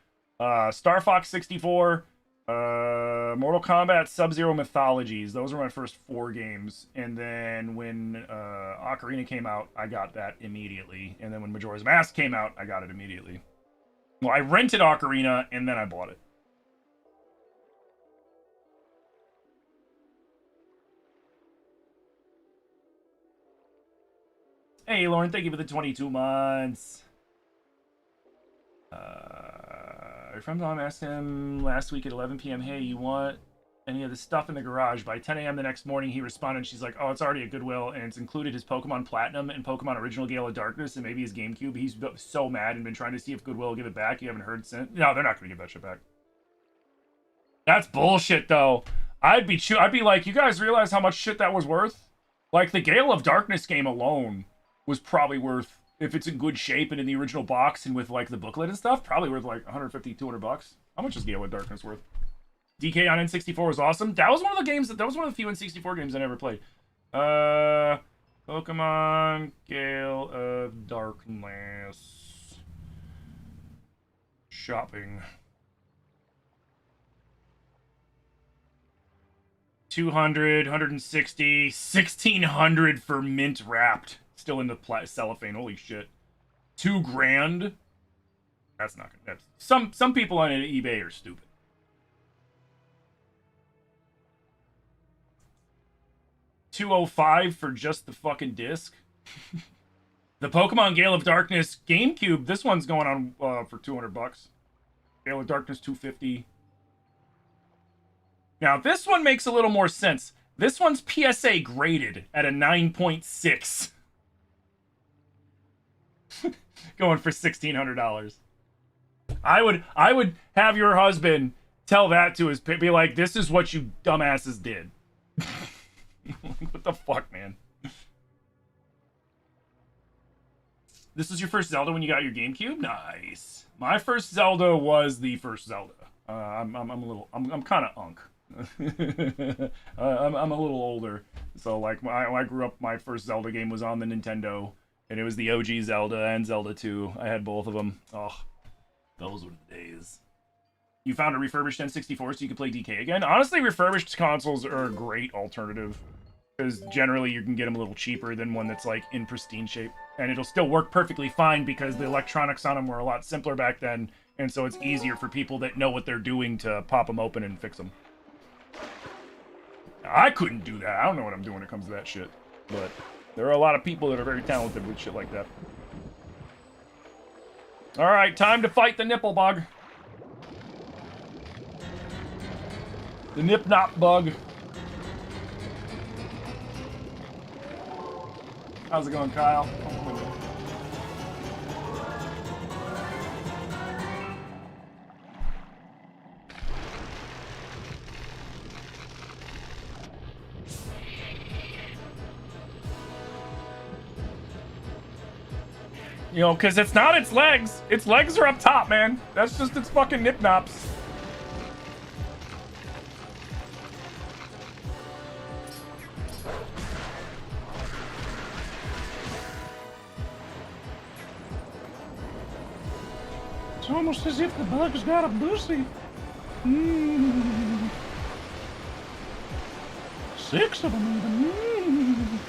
Star Fox 64, Mortal Kombat, Sub-Zero Mythologies. Those were my first 4 games. And then when Ocarina came out, I got that immediately. And then when Majora's Mask came out, I got it immediately. Well, I rented Ocarina, and then I bought it. Hey, Lauren, thank you for the 22 months. Your friend Mom asked him last week at 11 p.m., hey, you want any of the stuff in the garage? By 10 a.m. the next morning, he responded, she's like, oh, it's already at Goodwill, and it's included his Pokemon Platinum and Pokemon Original Gale of Darkness and maybe his GameCube. He's so mad and been trying to see if Goodwill will give it back. You haven't heard since? No, they're not going to give that shit back. That's bullshit, though. I'd be like, you guys realize how much shit that was worth? Like, the Gale of Darkness game alone was probably worth, if it's in good shape and in the original box and with, like, the booklet and stuff, probably worth, like, 150, 200 bucks. How much is Gale of Darkness worth? DK on N64 was awesome. That was one of the games, that was one of the few N64 games I never played. Pokemon Gale of Darkness. Shopping. 200, 160, 1600 for mint wrapped. Still in the cellophane. Holy shit. $2,000. That's not gonna. That's some people on eBay are stupid. $205 for just the fucking disc. The Pokemon Gale of Darkness GameCube. This one's going on for 200 bucks. Gale of Darkness 250. Now, this one makes a little more sense. This one's PSA graded at a 9.6. Going for $1,600. I would have your husband tell that to his... Be like, this is what you dumbasses did. What the fuck, man? This is your first Zelda when you got your GameCube? Nice. My first Zelda was the first Zelda. I'm kind of unk. I'm a little older, so like when I grew up, my first Zelda game was on the Nintendo, and it was the OG Zelda and Zelda 2. I had both of them. Oh, those were the days. You found a refurbished N64 so you could play DK again? Honestly, refurbished consoles are a great alternative, because generally you can get them a little cheaper than one that's like in pristine shape, and it'll still work perfectly fine because the electronics on them were a lot simpler back then, and so it's easier for people that know what they're doing to pop them open and fix them. I couldn't do that. I don't know what I'm doing when it comes to that shit. But there are a lot of people that are very talented with shit like that. Alright, time to fight the nipple bug. The nip-nop bug. How's it going, Kyle? You know, because it's not its legs. Its legs are up top, man. That's just its fucking nip-nops. It's almost as if the bug's got a pussy. 6 of them even.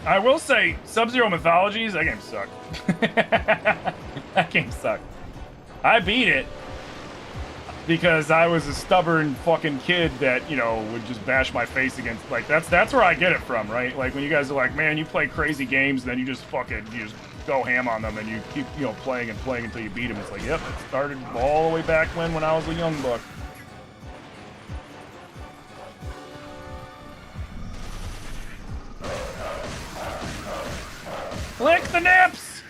I will say, Sub-Zero Mythologies, that game sucked. That game sucked. I beat it because I was a stubborn fucking kid that, you know, would just bash my face against, like, that's where I get it from, right? Like, when you guys are like, man, you play crazy games, and then you just go ham on them, and you keep, you know, playing and playing until you beat them. It's like, yep, it started all the way back when I was a young buck. Lick the nips!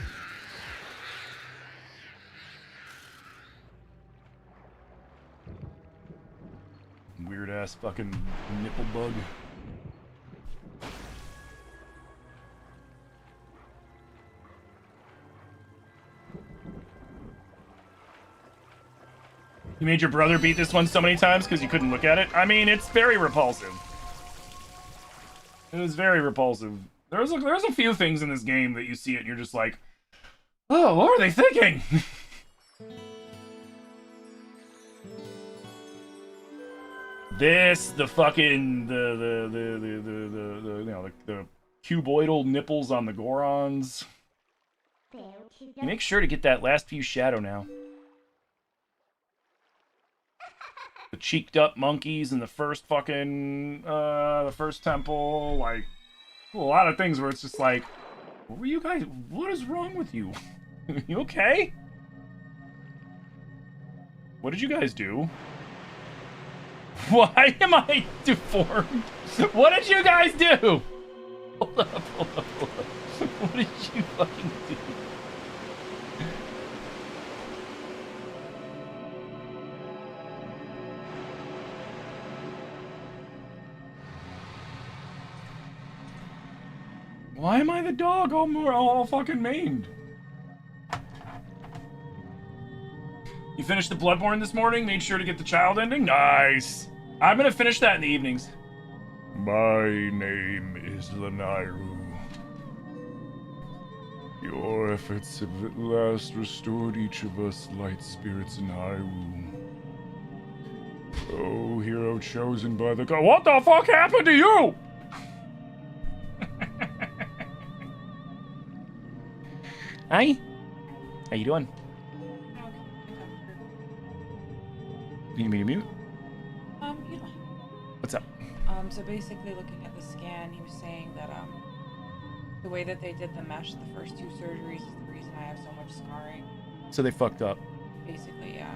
Weird ass fucking nipple bug. You made your brother beat this one so many times because you couldn't look at it? I mean, it's very repulsive. It was very repulsive. There's a few things in this game that you see it and you're just like, oh, what are they thinking? This, the fucking, the cuboidal nipples on the Gorons. You make sure to get that last few shadow now. the cheeked up monkeys in the first fucking the first temple, like a lot of things where it's just like, what were you guys, what is wrong with you? You okay? What did you guys do? Why am I deformed? What did you guys do? Hold up. What did you fucking do? Why am I the dog all fucking maimed? You finished the Bloodborne this morning? Made sure to get the child ending? Nice. I'm gonna finish that in the evenings. My name is Lanairu. Your efforts have at last restored each of us light spirits in Hyrule. Oh, hero chosen by the god. What the fuck happened to you? Hi. How you doing? You need me to mute? You don't. What's up? So basically looking at the scan, he was saying that, the way that they did the mesh the first 2 surgeries is the reason I have so much scarring. So they fucked up. Basically, yeah.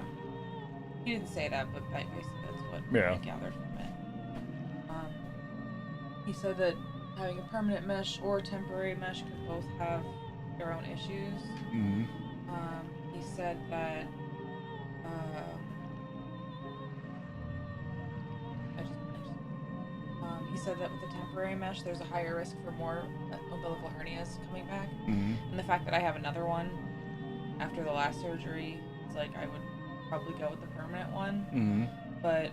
He didn't say that, but basically that's what Yeah. I gathered from it. He said that having a permanent mesh or temporary mesh could both have their own issues. Mm-hmm. He said that, he said that with the temporary mesh, there's a higher risk for more umbilical hernias coming back. Mm-hmm. And the fact that I have another one after the last surgery, it's like I would probably go with the permanent one. Mm-hmm. But,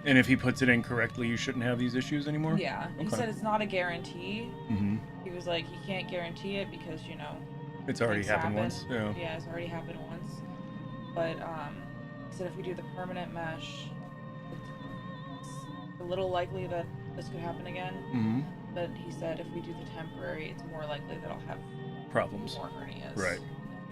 And if he puts it in correctly, you shouldn't have these issues anymore? yeah. He Okay. said it's not a guarantee. Mm-hmm. He was like, he can't guarantee it because, you know, It's already things happened happen. once. Yeah. Yeah, it's already happened once. But, he said if we do the permanent mesh, it's a little likely that this could happen again. Mm-hmm. But he said if we do the temporary, it's more likely that I'll have Problems. more hernias. Right.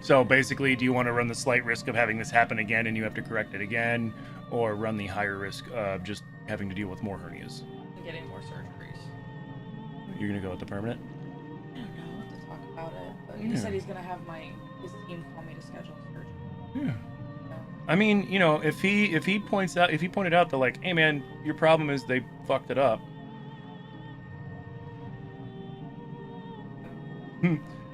So basically, do you want to run the slight risk of having this happen again and you have to correct it again, or run the higher risk of just having to deal with more hernias? And getting more surgeries. You're gonna go with the permanent? I don't know what to talk about it, but he Yeah. said he's gonna have his team call me to schedule surgery. Yeah. I mean, you know, if he pointed out that, like, hey man, your problem is they fucked it up.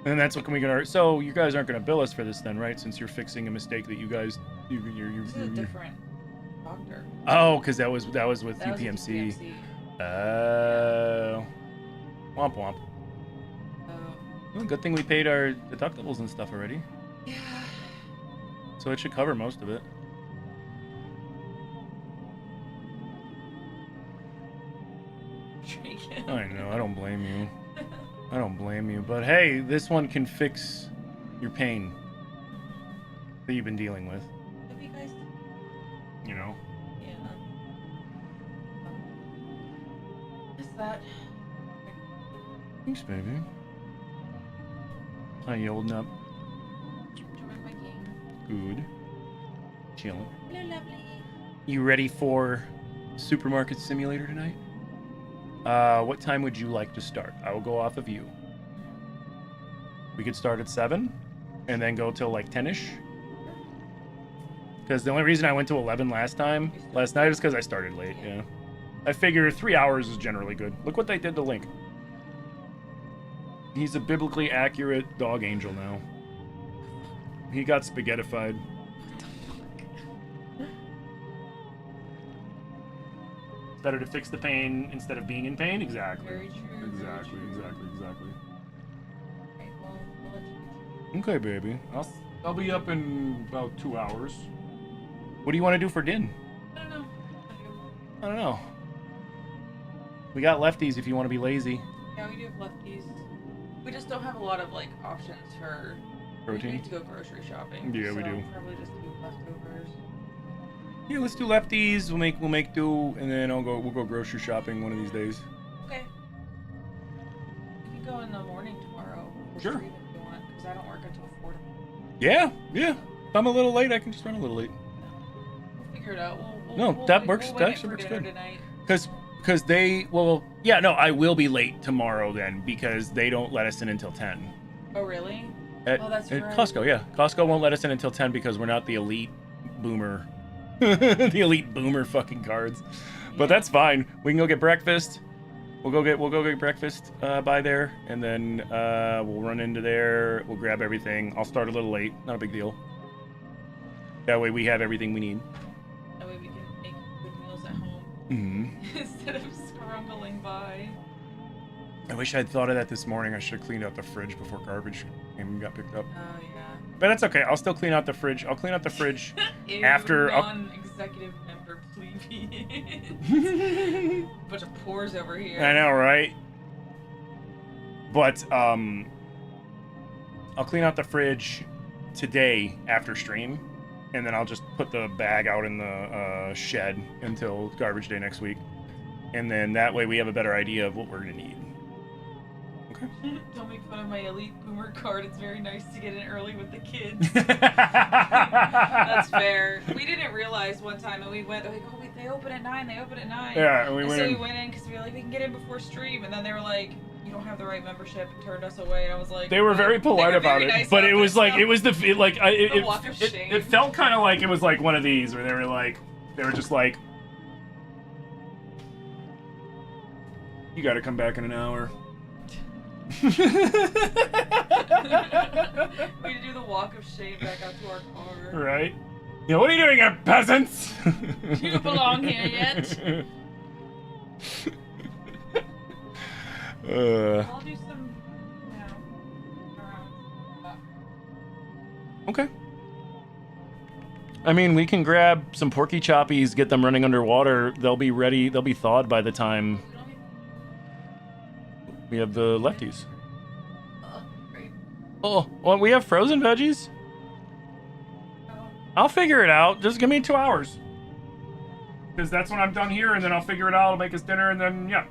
And that's what can we get. So you guys aren't going to bill us for this then, right? Since you're fixing a mistake that you guys, This is a different doctor. Oh, because that was with That was UPMC. UPMC. Womp womp. Oh. Well, good thing we paid our deductibles and stuff already, Yeah. so it should cover most of it. I know. I don't blame you. I don't blame you. But hey, this one can fix your pain that you've been dealing with. Have you guys? You know. Yeah. Is that? Thanks, baby. How you holding up? Enjoying my game. Good. Chilling. Hello, lovely. You ready for Supermarket Simulator tonight? What time would you like to start? I will go off of you. We could start at 7 and then go till like 10ish. Because the only reason I went to 11 last night is because I started late. Yeah. I figure 3 hours is generally good. Look what they did to Link. He's a biblically accurate dog angel now. He got spaghettified. It's better to fix the pain instead of being in pain? Exactly. Very true. Exactly. Right, well, we'll let you Okay, baby. I'll be up in about 2 hours. What do you want to do for din? I don't know. I don't know. We got lefties if you want to be lazy. Yeah, we do have lefties. We just don't have a lot of like options for We Protein? need to go grocery shopping. Yeah, we so do. Probably just do leftovers. Yeah, let's do lefties. We'll make do, and then we'll go grocery shopping one of these days. Okay. We can go in the morning tomorrow. Or Sure. stream if you want, because I don't work until 4 tomorrow. Yeah. If I'm a little late, I can just run a little late. We'll figure it out. We'll No, that works. That actually works good. Because they, well, yeah, no, I will be late tomorrow then because they don't let us in until 10. Oh, really? At, Oh, that's at right. Costco, yeah. Costco won't let us in until 10 because we're not the elite boomer. The elite boomer fucking cards. But that's fine. We can go get breakfast. We'll go get breakfast by there, and then we'll run into there. We'll grab everything. I'll start a little late. Not a big deal. That way we have everything we need. That way we can make good meals at home Mm-hmm. instead of scrambling by. I wish I'd thought of that this morning. I should have cleaned out the fridge before garbage came and got picked up. Oh yeah. But that's okay. I'll still clean out the fridge. I'll clean out the fridge Ew, after. non-executive member plebeians. Bunch of pores over here. I know, right? But I'll clean out the fridge today after stream, and then I'll just put the bag out in the shed until garbage day next week, and then that way we have a better idea of what we're gonna need. Okay. Don't make fun of my elite boomer card. It's very nice to get in early with the kids. That's fair. We didn't realize one time, and we went like, oh wait, they open at 9. They open at 9. Yeah, and we went in. We went in because we were like, we can get in before stream, and then they were like, you don't have the right membership, and turned us away. And I was like, they were very polite about it, nice but it was like stuff. it walk of shame. it felt kind of like it was like one of these where they were just like, you got to come back in an hour. We had to do the walk of shame back out to our car. Right? Yeah, what are you doing here, peasants? Do you belong here yet? I'll do some, Okay. I mean, we can grab some porky choppies, get them running underwater. They'll be ready. They'll be thawed by the time we have the lefties. Great. Oh, well, we have frozen veggies? I'll figure it out. Just give me 2 hours. Because that's when I'm done here, and then I'll figure it out. I'll make us dinner, and then, yeah.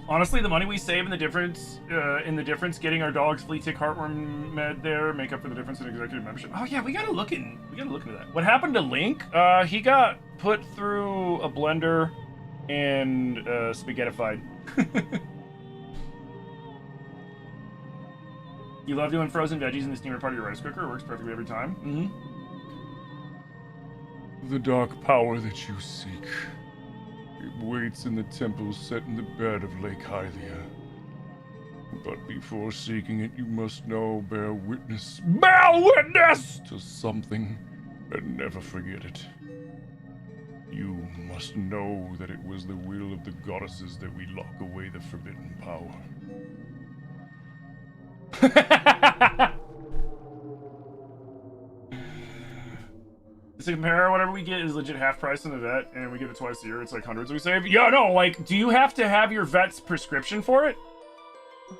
Honestly, the money we save in the difference getting our dog's flea tick heartworm med there make up for the difference in executive membership. Oh yeah, we gotta look into that. What happened to Link? He got put through a blender and spaghettified. You love doing frozen veggies in the steamer part of your rice cooker. It works perfectly every time. Mm-hmm. The dark power that you seek. It waits in the temple set in the bed of Lake Hylia. But before seeking it, you must know, bear witness to something, and never forget it. You must know that it was the will of the goddesses that we lock away the forbidden power. To compare, whatever we get is legit half price in the vet, and we get it twice a year. It's like hundreds we save. Yeah, no, like, do you have to have your vet's prescription for it?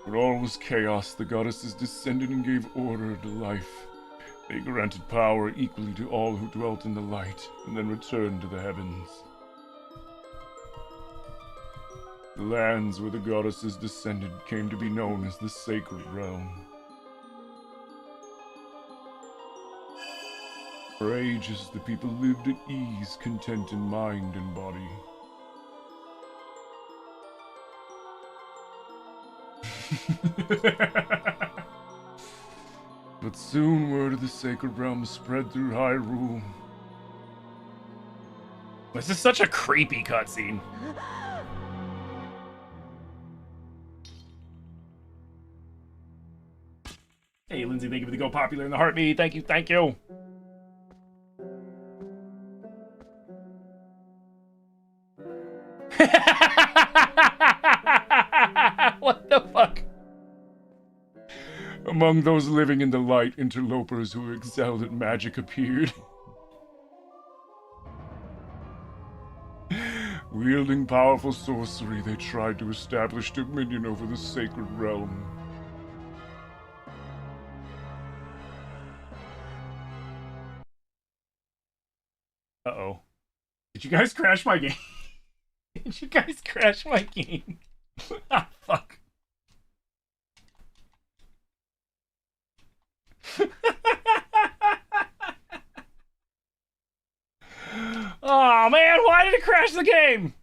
When all was chaos, the goddesses descended and gave order to life. They granted power equally to all who dwelt in the light, and then returned to the heavens. The lands where the goddesses descended came to be known as the Sacred Realm. For ages, the people lived at ease, content in mind and body. But soon word of the Sacred Realm spread through Hyrule. This is such a creepy cutscene. Hey, Lindsay, thank you for the Go Popular in the Heartbeat. Thank you, thank you. What the fuck? Among those living in the light, interlopers who excelled at magic appeared. Wielding powerful sorcery, they tried to establish dominion over the Sacred Realm. Uh-oh. Did you guys crash my game? Did you guys crash my game? Ah, fuck. did it crash the game?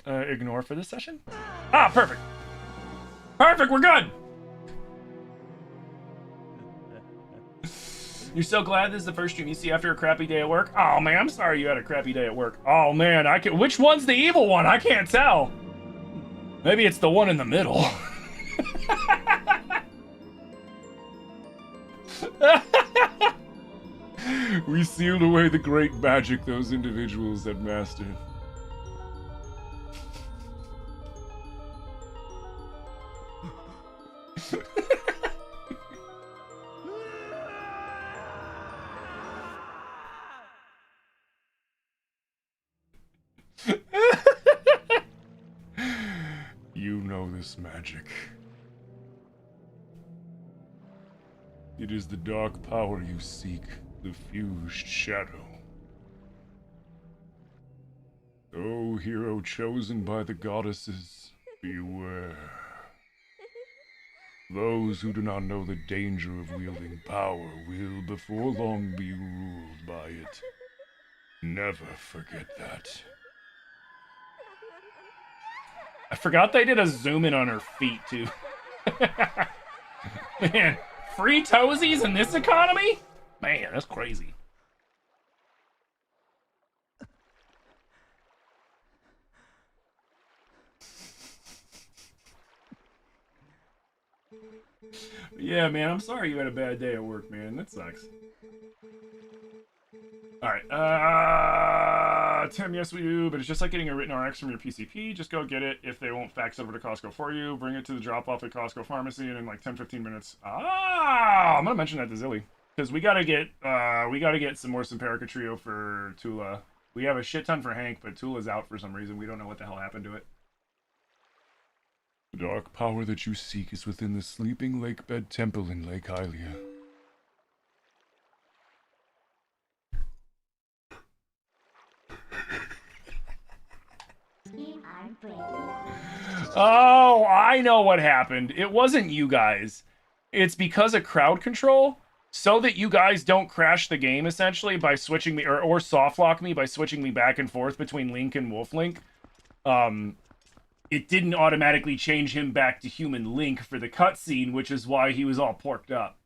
Ignore for this session? Ah, perfect. Perfect, we're good. You're so glad this is the first stream you see after a crappy day at work? Oh man, I'm sorry you had a crappy day at work. Oh man, which one's the evil one? I can't tell. Maybe it's the one in the middle. We sealed away the great magic those individuals had mastered. You know this magic. It is the dark power you seek, the fused shadow. O hero chosen by the goddesses, beware. Those who do not know the danger of wielding power will before long be ruled by it. Never forget that. I forgot they did a zoom in on her feet too. Man, free toesies in this economy? Man, that's crazy. Yeah, man, I'm sorry you had a bad day at work, man. That sucks. Alright, Tim, yes we do, but it's just like getting a written RX from your PCP. Just go get it. If they won't fax it over to Costco for you, bring it to the drop-off at Costco Pharmacy, and in like 10-15 minutes. Ah, I'm gonna mention that to Zilly. Because we gotta get some more Simparica Trio for Tula. We have a shit ton for Hank, but Tula's out for some reason. We don't know what the hell happened to it. The dark power that you seek is within the sleeping lake bed temple in Lake Hylia. Oh, I know what happened. It wasn't you guys. It's because of crowd control, so that you guys don't crash the game, essentially, by switching me, or softlock me by switching me back and forth between Link and Wolf Link. It didn't automatically change him back to human Link for the cutscene, which is why he was all porked up.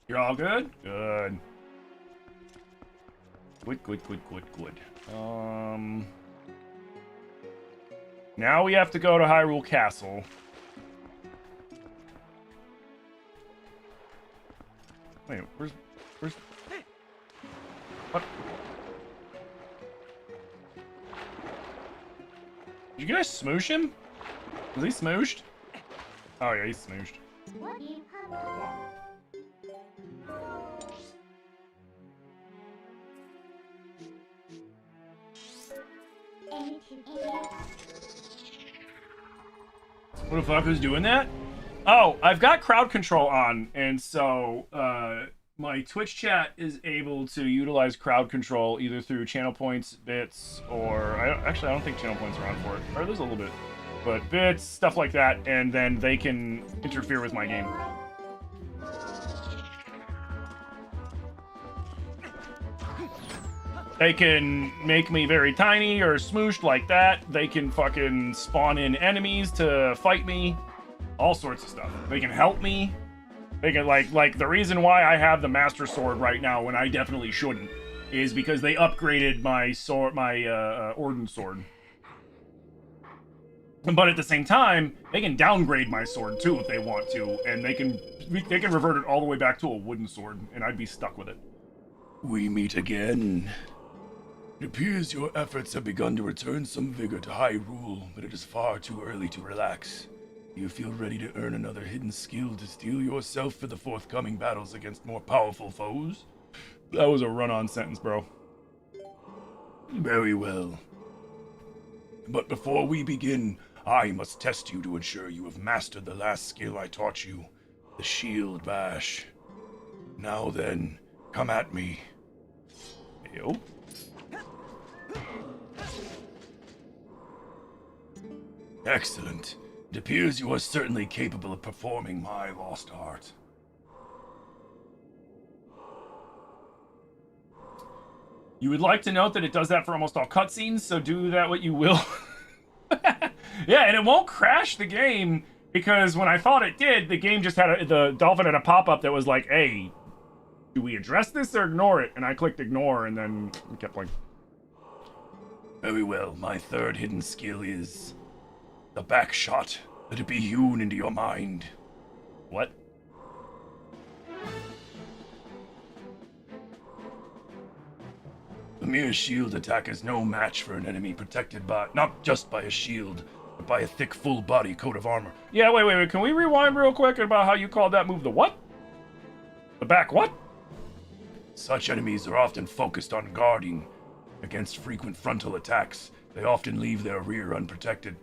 You're all good? Good. Good. Now we have to go to Hyrule Castle. Wait, where's... What? Did you guys smoosh him? Was he smooshed? Oh yeah, he's smooshed. What the fuck is doing that? Oh, I've got crowd control on, and so my Twitch chat is able to utilize crowd control either through channel points, bits, or I don't think channel points are on for it. Or there's a little bit, but bits, stuff like that, and then they can interfere with my game. They can make me very tiny or smooshed like that. They can fucking spawn in enemies to fight me. All sorts of stuff. They can help me. They can, like the reason why I have the Master Sword right now when I definitely shouldn't is because they upgraded my sword, my Orden Sword. But at the same time, they can downgrade my sword too if they want to, and they can revert it all the way back to a wooden sword, and I'd be stuck with it. We meet again. It appears your efforts have begun to return some vigor to Hyrule, but it is far too early to relax. Do you feel ready to earn another hidden skill to steel yourself for the forthcoming battles against more powerful foes? That was a run-on sentence, bro. Very well. But before we begin, I must test you to ensure you have mastered the last skill I taught you, the Shield Bash. Now then, come at me. Yo. Excellent. It appears you are certainly capable of performing my lost art. You would like to note that it does that for almost all cutscenes, so do that what you will. Yeah, and it won't crash the game, because when I thought it did, the game just had the dolphin had a pop-up that was like, hey, do we address this or ignore it? And I clicked ignore, and then we kept playing. Very well. My third hidden skill is the back shot. Let it be hewn into your mind. What? The mere shield attack is no match for an enemy protected by, not just by a shield, but by a thick full body coat of armor. Yeah, wait. Can we rewind real quick about how you called that move the what? The back what? Such enemies are often focused on guarding against frequent frontal attacks. They often leave their rear unprotected.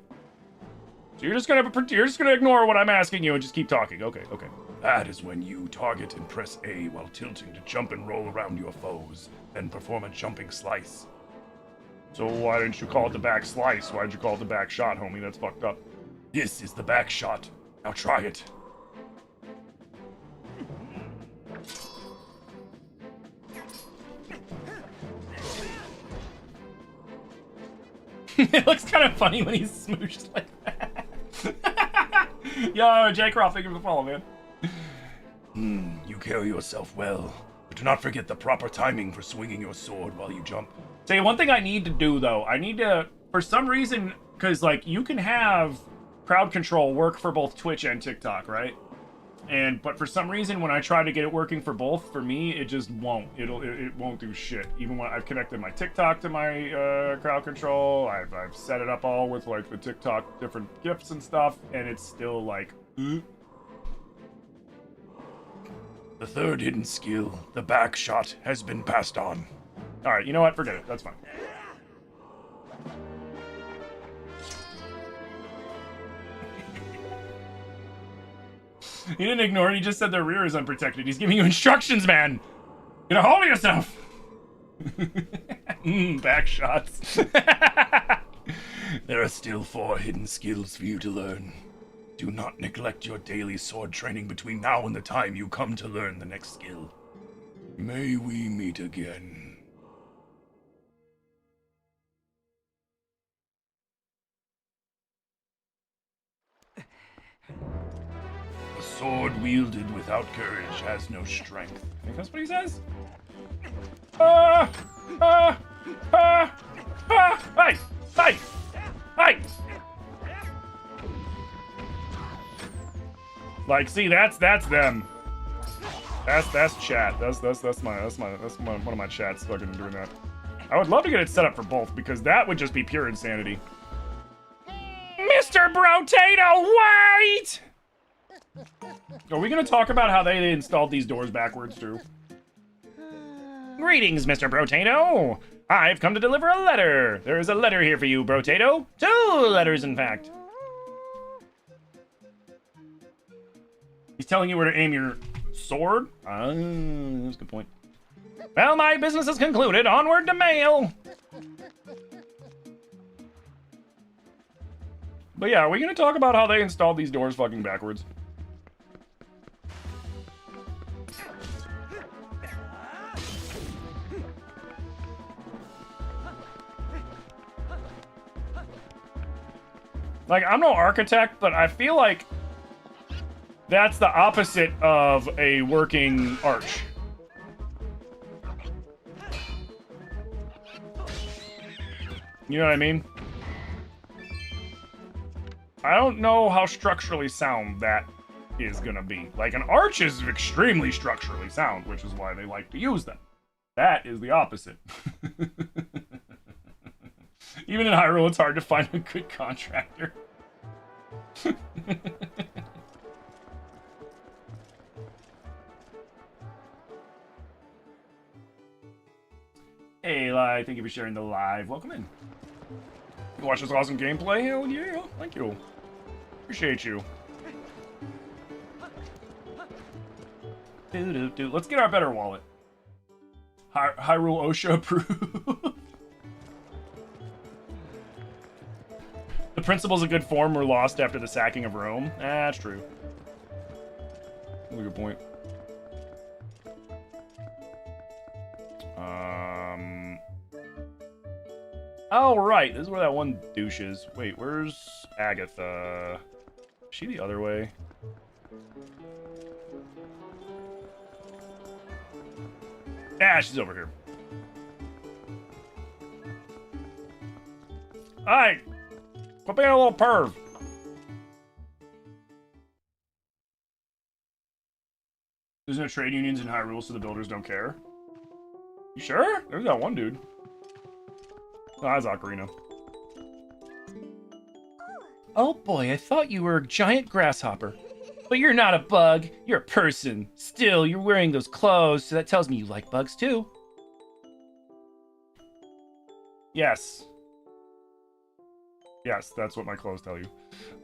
So you're just gonna ignore what I'm asking you and just keep talking. Okay. That is when you target and press A while tilting to jump and roll around your foes, then perform a jumping slice. So why didn't you call it the back slice? Why'd you call it the back shot, homie? That's fucked up. This is the back shot. Now try it. It looks kind of funny when he's smooshed like that. Yo, J. Croft, thank you for the follow, man. You carry yourself well, but do not forget the proper timing for swinging your sword while you jump. Say, one thing I need to do, though, I need to, for some reason, because, like, you can have crowd control work for both Twitch and TikTok, right? But for some reason, when I try to get it working for both, for me, it just won't. It won't do shit. Even when I've connected my TikTok to my crowd control, I've set it up all with, like, the TikTok different gifts and stuff, and it's still, like, The third hidden skill, the back shot, has been passed on. Alright, you know what? Forget it. That's fine. He didn't ignore it. He just said their rear is unprotected. He's giving you instructions, man. Get a hold of yourself. Back shots. There are still 4 hidden skills for you to learn. Do not neglect your daily sword training between now and the time you come to learn the next skill. May we meet again. A sword wielded without courage has no strength. I think that's what he says. Hey! Like, see, that's them. That's chat. That's one of my chats fucking doing that. I would love to get it set up for both, because that would just be pure insanity. Mr. Brotato, wait! Are we gonna talk about how they installed these doors backwards too? Greetings, Mr. Brotato. I've come to deliver a letter. There is a letter here for you, Brotato. 2 letters, in fact. He's telling you where to aim your sword? That's a good point. Well, my business is concluded. Onward to mail. But yeah, are we going to talk about how they installed these doors fucking backwards? Like, I'm no architect, but I feel like that's the opposite of a working arch. You know what I mean? I don't know how structurally sound that is gonna be. Like, an arch is extremely structurally sound, which is why they like to use them. That is the opposite. Even in Hyrule, it's hard to find a good contractor. Hey, Eli, thank you for sharing the live. Welcome in. You watch this awesome gameplay? Hell yeah, thank you. Appreciate you. Let's get our better wallet. Hyrule OSHA approved. The principles of good form were lost after the sacking of Rome. That's true. That's a good point. Oh, right. This is where that one douche is. Wait, where's Agatha? Is she the other way? Ah, she's over here. Hey! Quit being a little perv. There's no trade unions in Hyrule, so the builders don't care. You sure? There's that one dude. Oh, that's Ocarina. Oh boy, I thought you were a giant grasshopper. But you're not a bug, you're a person. Still, you're wearing those clothes, so that tells me you like bugs too. Yes. Yes, that's what my clothes tell you.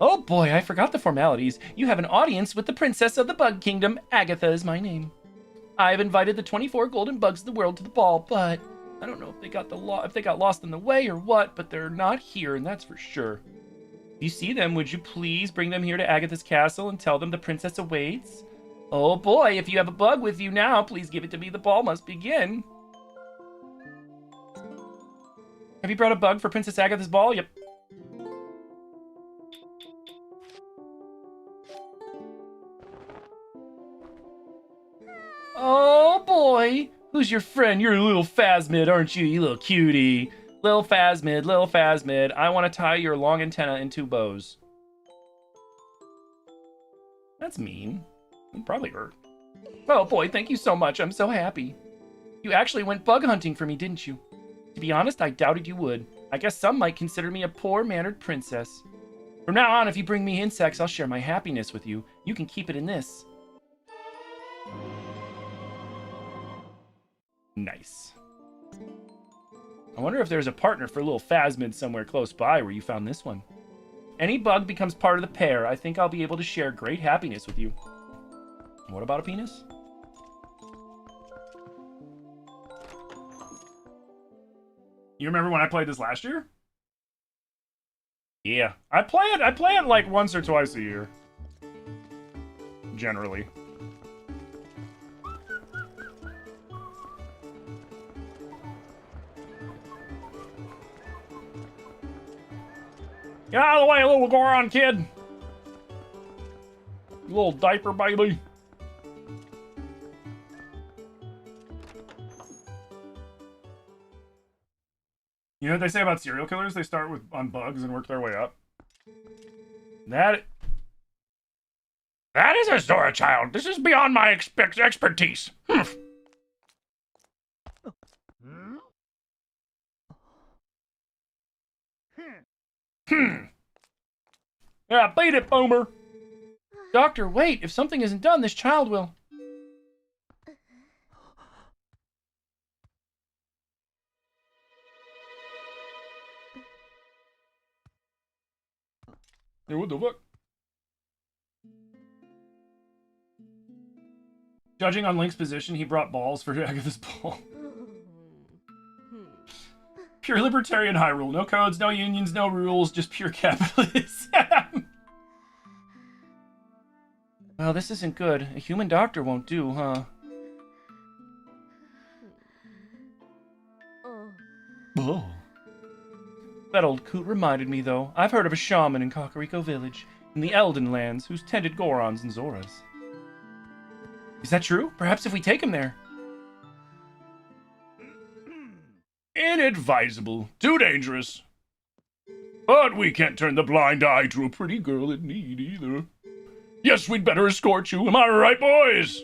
Oh boy, I forgot the formalities. You have an audience with the Princess of the Bug Kingdom. Agatha is my name. I have invited the 24 golden bugs of the world to the ball, but I don't know if they got lost in the way or what, but they're not here, and that's for sure. If you see them, would you please bring them here to Agatha's castle and tell them the princess awaits? Oh boy, if you have a bug with you now, please give it to me. The ball must begin. Have you brought a bug for Princess Agatha's ball? Yep. Oh boy! Who's your friend? You're a little Phasmid, aren't you, you little cutie? Lil Phasmid, I want to tie your long antenna in 2 bows. That's mean. It'll probably hurt. Oh boy, thank you so much. I'm so happy. You actually went bug hunting for me, didn't you? To be honest, I doubted you would. I guess some might consider me a poor-mannered princess. From now on, if you bring me insects, I'll share my happiness with you. You can keep it in this. Nice. I wonder if there's a partner for little Phasmid somewhere close by where you found this one. Any bug becomes part of the pair. I think I'll be able to share great happiness with you. What about a penis? You remember when I played this last year? Yeah. I play it like once or twice a year. Generally. Get out of the way, little Goron kid! You little diaper baby. You know what they say about serial killers? They start on bugs and work their way up. That is a story, child. This is beyond my expertise. Yeah, beat it, Boomer. Doctor, wait. If something isn't done, this child will. Hey, what the fuck? Judging on Link's position, he brought balls for Agatha's ball. Pure libertarian Hyrule. No codes, no unions, no rules, just pure capitalism. Well, this isn't good. A human doctor won't do, huh? Oh. That old coot reminded me, though. I've heard of a shaman in Kakariko Village, in the Elden Lands, who's tended Gorons and Zoras. Is that true? Perhaps if we take him there. Inadvisable. Too dangerous. But we can't turn the blind eye to a pretty girl in need either. Yes, we'd better escort you. Am I right, boys?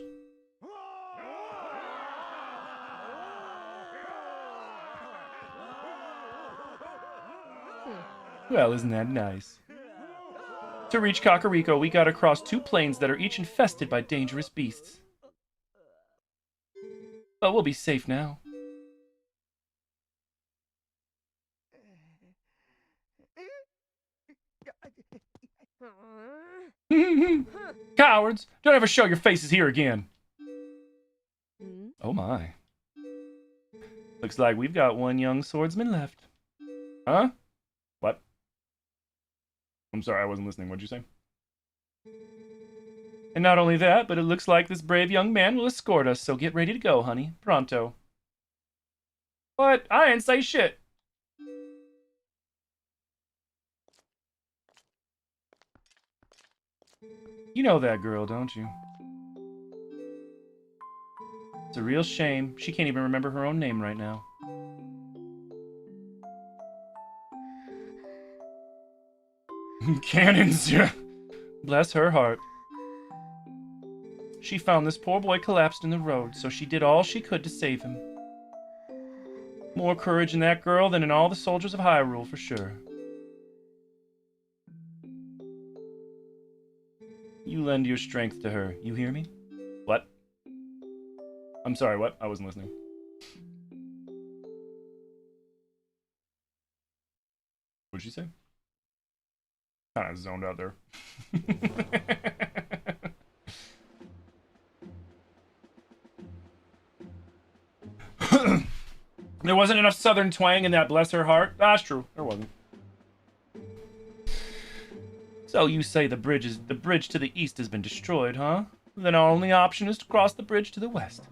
Well, isn't that nice? To reach Kakariko, we gotta cross 2 plains that are each infested by dangerous beasts. But we'll be safe now. Cowards! Don't ever show your faces here again! Oh my. Looks like we've got one young swordsman left. Huh? What? I'm sorry, I wasn't listening. What'd you say? And not only that, but it looks like this brave young man will escort us, so get ready to go, honey. Pronto. What? I didn't say shit. You know that girl, don't you? It's a real shame. She can't even remember her own name right now. Cannons, yeah. Bless her heart. She found this poor boy collapsed in the road, so she did all she could to save him. More courage in that girl than in all the soldiers of Hyrule, for sure. You lend your strength to her. You hear me? What? I'm sorry, what? I wasn't listening. What'd she say? Kind of zoned out there. There wasn't enough southern twang in that bless her heart. That's true. There wasn't. So you say the bridge to the east has been destroyed, huh? Then our only option is to cross the bridge to the west.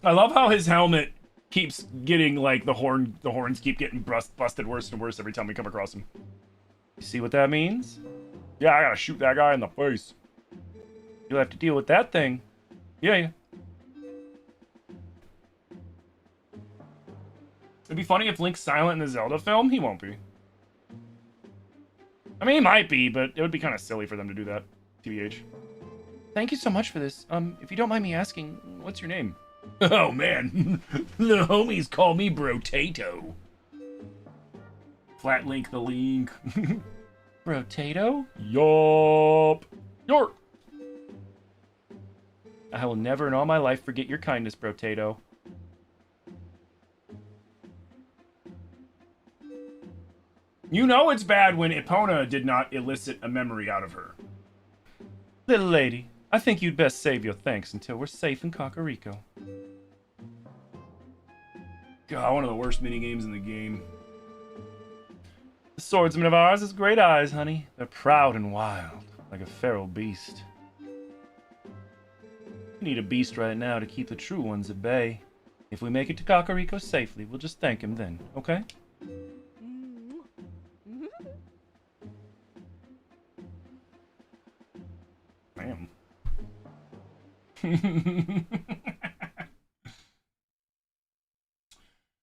I love how his helmet keeps getting, like, the horns keep getting busted worse and worse every time we come across him. You see what that means? Yeah, I gotta shoot that guy in the face. You'll have to deal with that thing. Yeah. It'd be funny if Link's silent in the Zelda film. He won't be. I mean, he might be, but it would be kind of silly for them to do that. TBH. Thank you so much for this. If you don't mind me asking, what's your name? Oh, man. The homies call me Brotato. Flat Link the Link. Brotato? Yup. York. I will never in all my life forget your kindness, Brotato. You know it's bad when Epona did not elicit a memory out of her. Little lady, I think you'd best save your thanks until we're safe in Kakariko. God, one of the worst minigames in the game. The swordsman of ours has great eyes, honey. They're proud and wild, like a feral beast. We need a beast right now to keep the true ones at bay. If we make it to Kakariko safely, we'll just thank him then, okay? Damn.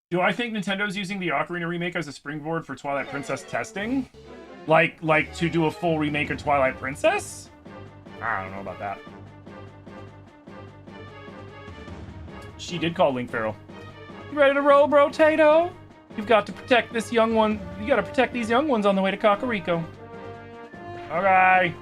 Do I think Nintendo's using the Ocarina remake as a springboard for Twilight Princess testing? Like to do a full remake of Twilight Princess? I don't know about that. She did call Link feral. You ready to roll, Brotato? You've got to protect this young one. You gotta protect these young ones on the way to Kakariko. Okay.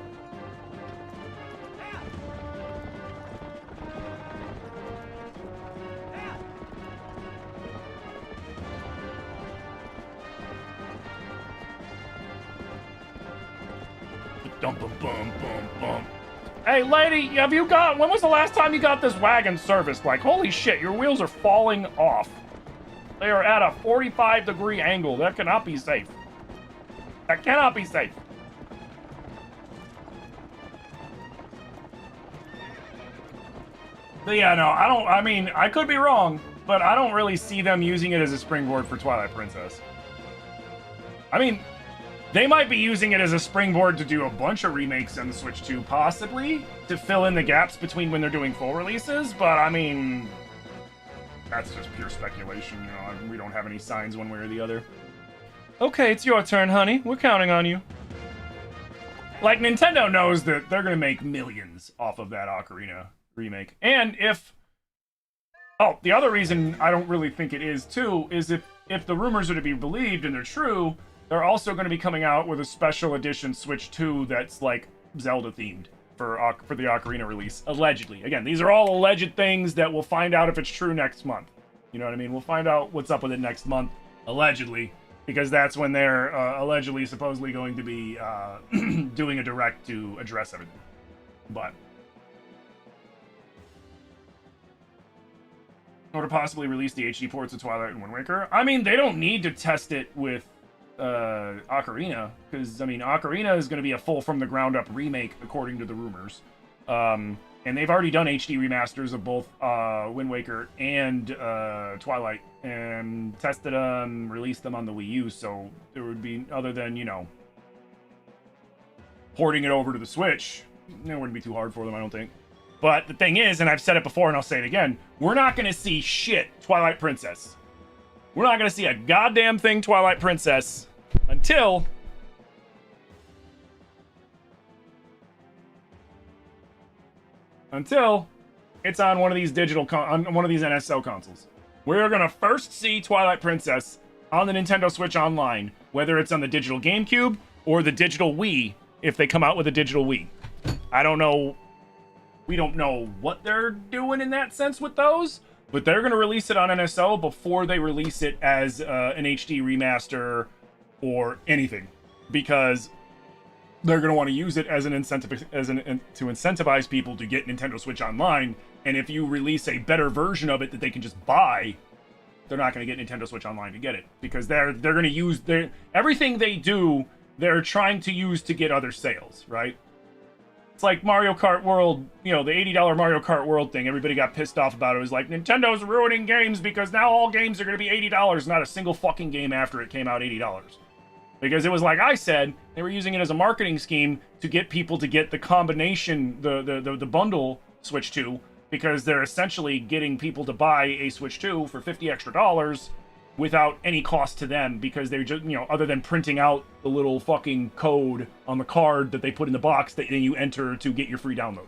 Hey, lady, when was the last time you got this wagon serviced? Like, holy shit, your wheels are falling off. They are at a 45-degree angle. That cannot be safe. That cannot be safe. But yeah, no, I could be wrong, but I don't really see them using it as a springboard for Twilight Princess. I mean, they might be using it as a springboard to do a bunch of remakes on the Switch 2, possibly, to fill in the gaps between when they're doing full releases, but I mean, that's just pure speculation, you know, we don't have any signs one way or the other. Okay, it's your turn, honey. We're counting on you. Like, Nintendo knows that they're gonna make millions off of that Ocarina remake. And if... Oh, the other reason I don't really think it is, too, is if the rumors are to be believed and they're true, they're also going to be coming out with a special edition Switch 2 that's, like, Zelda-themed for the Ocarina release, allegedly. Again, these are all alleged things that we'll find out if it's true next month. You know what I mean? We'll find out what's up with it next month, allegedly, because that's when they're allegedly, supposedly going to be doing a direct to address everything. But... or to possibly release the HD ports of Twilight and Wind Waker. I mean, they don't need to test it with Ocarina, because, I mean, Ocarina is going to be a full from the ground up remake, according to the rumors. And they've already done HD remasters of both Wind Waker and Twilight, and tested them, released them on the Wii U. So there would be, other than, you know, porting it over to the Switch, it wouldn't be too hard for them, I don't think. But the thing is, and I've said it before and I'll say it again, we're not going to see shit Twilight Princess. We're not going to see a goddamn thing Twilight Princess until it's on one of these on one of these NSO consoles. We're going to first see Twilight Princess on the Nintendo Switch Online, whether it's on the digital GameCube or the digital Wii, if they come out with a digital Wii. I don't know. We don't know what they're doing in that sense with those, but they're going to release it on NSO before they release it as an HD remaster or anything, because they're going to want to use it as an incentive, to incentivize people to get Nintendo Switch Online. And if you release a better version of it that they can just buy, they're not going to get Nintendo Switch Online to get it, because they're going to use everything they do. They're trying to use to get other sales, right? It's like Mario Kart World, you know, the $80 Mario Kart World thing. Everybody got pissed off about it. It was like, Nintendo's ruining games because now all games are going to be $80. Not a single fucking game after it came out $80. Because it was like I said, they were using it as a marketing scheme to get people to get the combination, the bundle Switch 2, because they're essentially getting people to buy a Switch 2 for $50 extra without any cost to them, because they're just, you know, other than printing out the little fucking code on the card that they put in the box that then you enter to get your free download.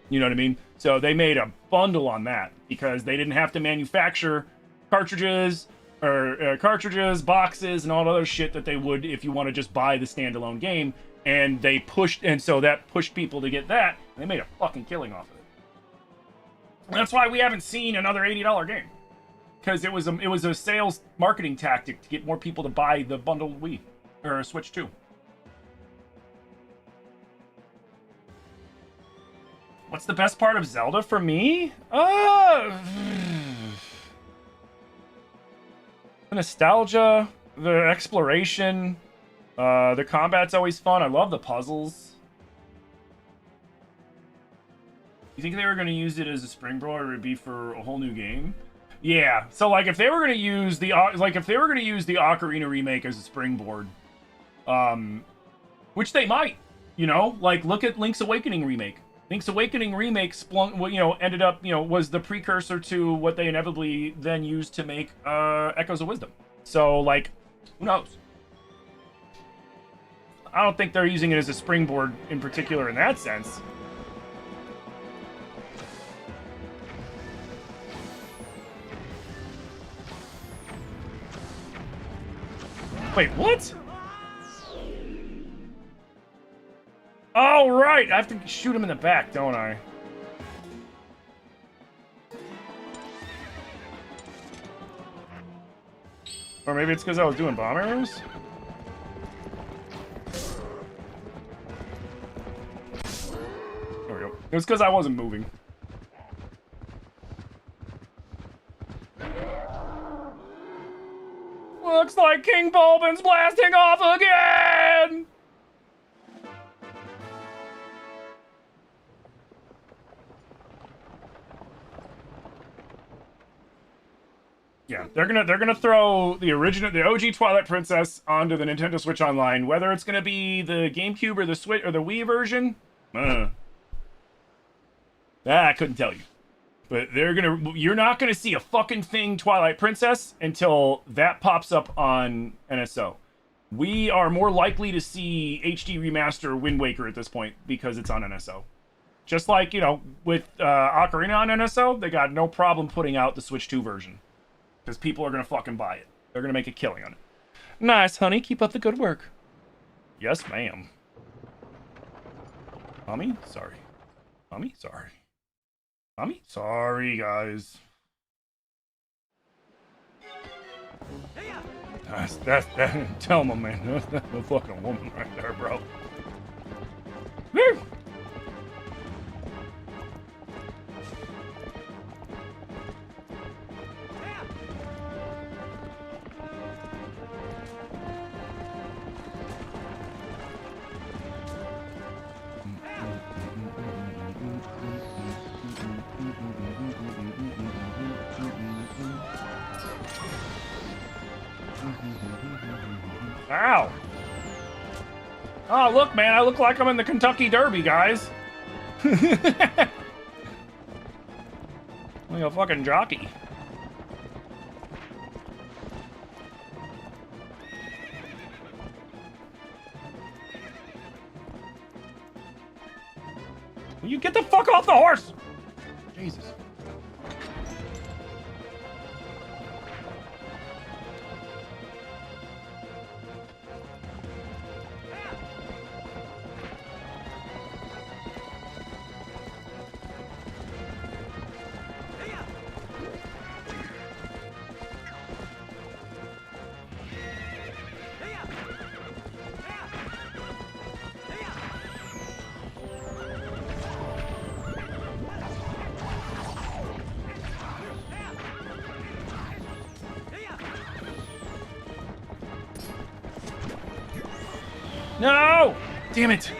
You know what I mean? So they made a bundle on that because they didn't have to manufacture cartridges or boxes, and all the other shit that they would if you want to just buy the standalone game. And they pushed, and so that pushed people to get that. And they made a fucking killing off of it. And that's why we haven't seen another $80 game. Because it was a sales marketing tactic to get more people to buy the bundled Wii or Switch 2. What's the best part of Zelda for me? The nostalgia, the exploration, the combat's always fun. I love the puzzles. You think they were going to use it as a springboard, or would it be for a whole new game? Yeah, so like if they were gonna use the Ocarina remake as a springboard, which they might, you know, like look at Link's Awakening remake. Link's Awakening remake ended up, you know, was the precursor to what they inevitably then used to make Echoes of Wisdom. So like, who knows? I don't think they're using it as a springboard in particular in that sense. Wait, what? Oh, right! I have to shoot him in the back, don't I? Or maybe it's because I was doing bomb arrows? There we go. It was because I wasn't moving. Looks like King Bulbin's blasting off again! Yeah, they're gonna throw the OG Twilight Princess onto the Nintendo Switch Online, whether it's gonna be the GameCube or the Switch or the Wii version. I couldn't tell you. But you're not gonna see a fucking thing Twilight Princess until that pops up on NSO. We are more likely to see HD remaster Wind Waker at this point because it's on NSO. Just like, you know, with Ocarina on NSO, they got no problem putting out the Switch 2 version. Because people are gonna fucking buy it. They're gonna make a killing on it. Nice, honey. Keep up the good work. Yes, ma'am. Mommy? Sorry. Mommy? Sorry. Mommy? Sorry, guys. That's tell my man. That's the fucking woman right there, bro. Woo! Ow. Oh, look, man, I look like I'm in the Kentucky Derby, guys. Like a fucking jockey. Will you get the fuck off the horse? Jesus. No! Damn it!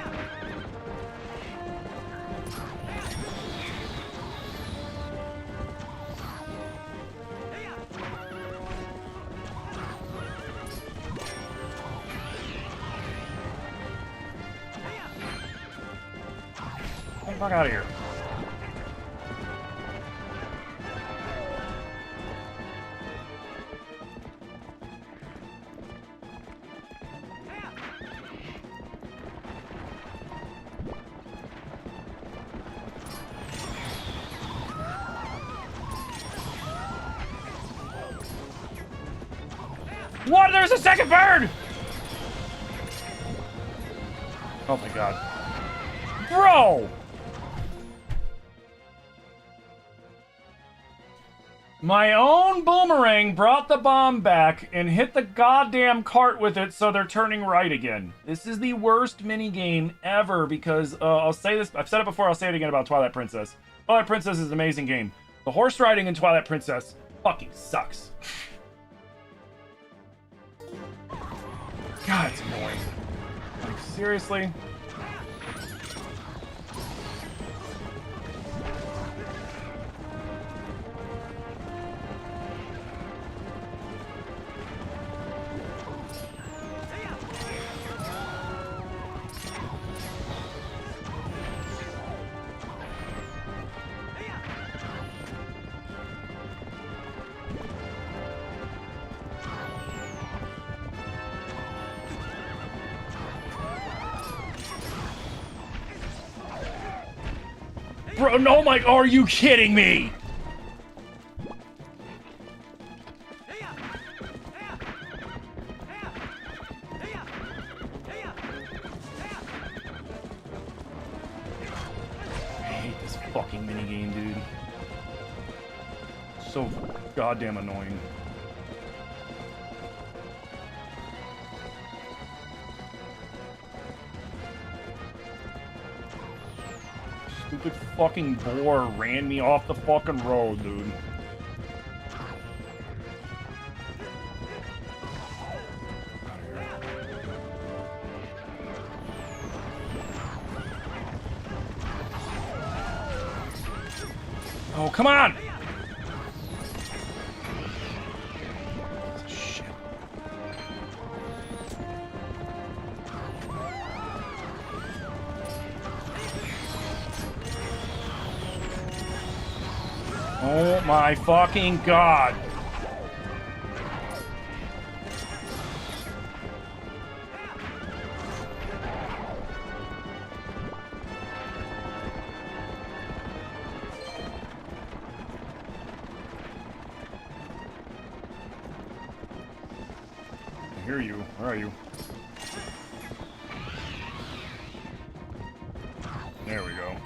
Get the fuck out of here. What? There's a second bird! Oh my god. Bro! My own boomerang brought the bomb back and hit the goddamn cart with it so they're turning right again. This is the worst minigame ever because, I'll say this, I've said it before, I'll say it again about Twilight Princess. Twilight Princess is an amazing game. The horse riding in Twilight Princess fucking sucks. God, it's annoying. Like, seriously? Bro, no, Mike, are you kidding me? I hate this fucking minigame, dude. So goddamn annoying. Stupid fucking boar ran me off the fucking road, dude. Oh, come on! Shit. Oh my fucking god. I hear you. Where are you? There we go.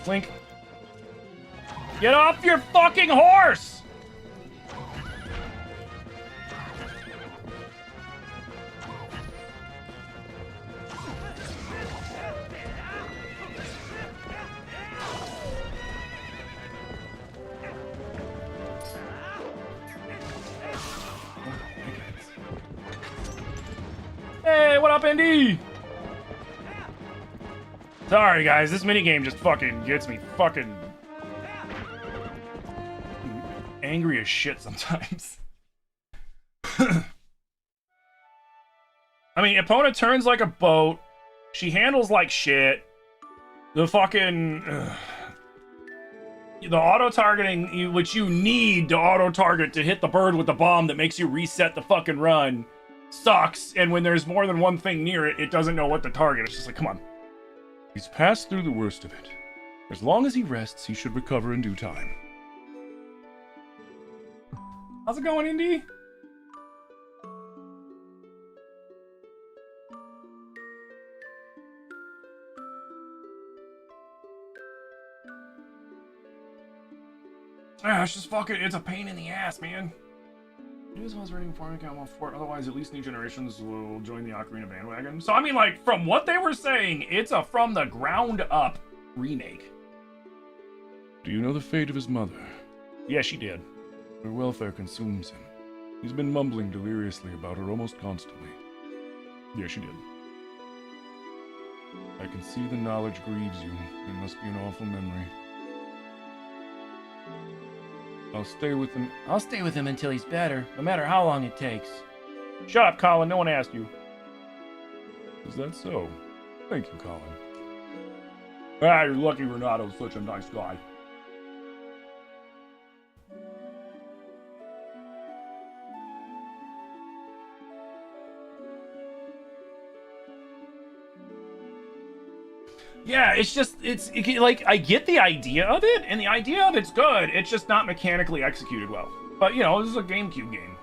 Link, get off your fucking horse! Hey, what up, Indy? Sorry, guys. This minigame just fucking gets me fucking angry as shit sometimes. I mean, Epona turns like a boat. She handles like shit. The fucking... the auto-targeting, which you need to auto-target to hit the bird with the bomb that makes you reset the fucking run, sucks. And when there's more than one thing near it, it doesn't know what to target. It's just like, come on. He's passed through the worst of it. As long as he rests, he should recover in due time. How's it going, Indy? Ah, it's just fucking, it's a pain in the ass, man. Do this while running farm account for otherwise at least new generations will join the Ocarina bandwagon. So I mean, like, from what they were saying, it's a from the ground up remake. Do you know the fate of his mother? Yeah, she did. Her welfare consumes him. He's been mumbling deliriously about her almost constantly. Yeah, she did. I can see the knowledge grieves you. It must be an awful memory. I'll stay with him. I'll stay with him until he's better, no matter how long it takes. Shut up, Colin. No one asked you. Is that so? Thank you, Colin. Ah, you're lucky Renato's such a nice guy. Yeah, it's just, like, I get the idea of it, and the idea of it's good. It's just not mechanically executed well. But, you know, this is a GameCube game.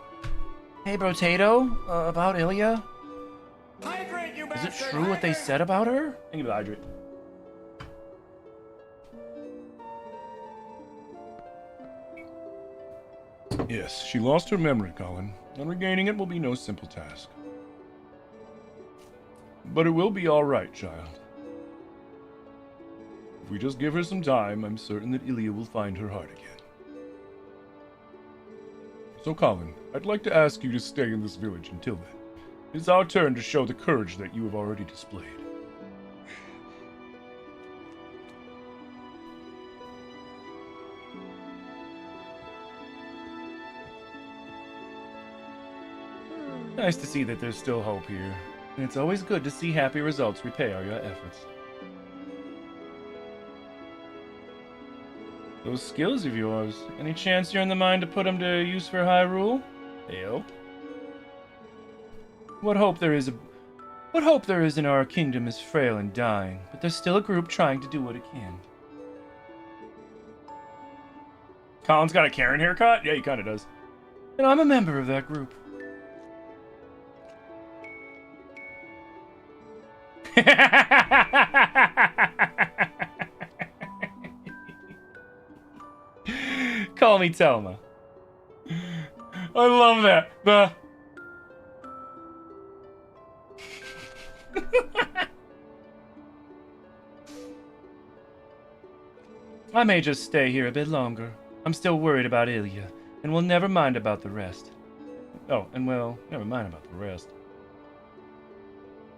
Hey, Brotato, about Ilya? Is it true what they said about her? Thank you for the hydrate. Yes, she lost her memory, Colin, and regaining it will be no simple task. But it will be all right, child. If we just give her some time, I'm certain that Ilya will find her heart again. So, Colin, I'd like to ask you to stay in this village until then. It's our turn to show the courage that you have already displayed. Nice to see that there's still hope here. And it's always good to see happy results repay all your efforts. Those skills of yours, any chance you're in the mind to put them to use for Hyrule? Ayo. What hope there is in our kingdom is frail and dying, but there's still a group trying to do what it can. Colin's got a Karen haircut? Yeah, he kinda does. And I'm a member of that group. Call me Telma. I love that. I may just stay here a bit longer. I'm still worried about Ilya, and we'll never mind about the rest. Oh, and well, never mind about the rest.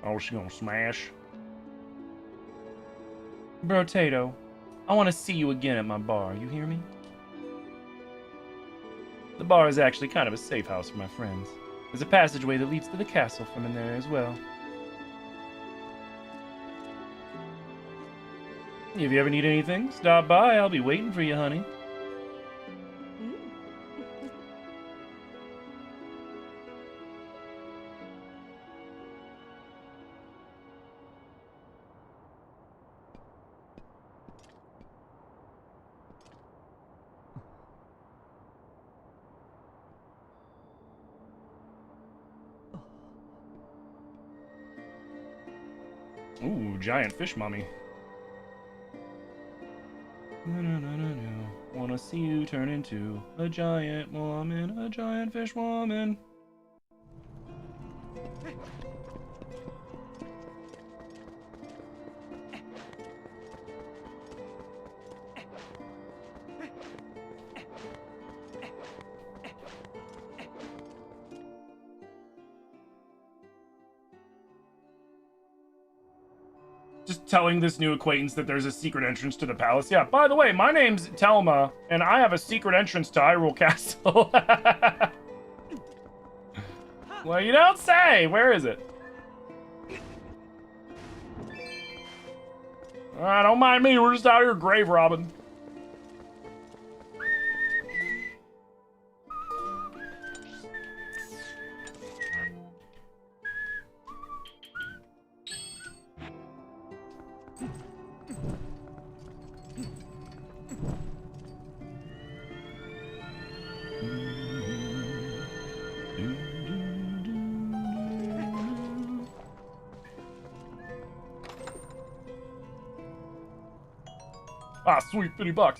Oh, she gonna smash? Brotato, I want to see you again at my bar, you hear me? The bar is actually kind of a safe house for my friends. There's a passageway that leads to the castle from in there as well. If you ever need anything, stop by. I'll be waiting for you, honey. Ooh, giant fish mummy. Wanna see you turn into a giant woman, a giant fish woman. Just telling this new acquaintance that there's a secret entrance to the palace. Yeah, by the way, my name's Telma, and I have a secret entrance to Hyrule Castle. Well, you don't say. Where is it? Alright, don't mind me. We're just out here grave robbing. Ah, sweet, $50.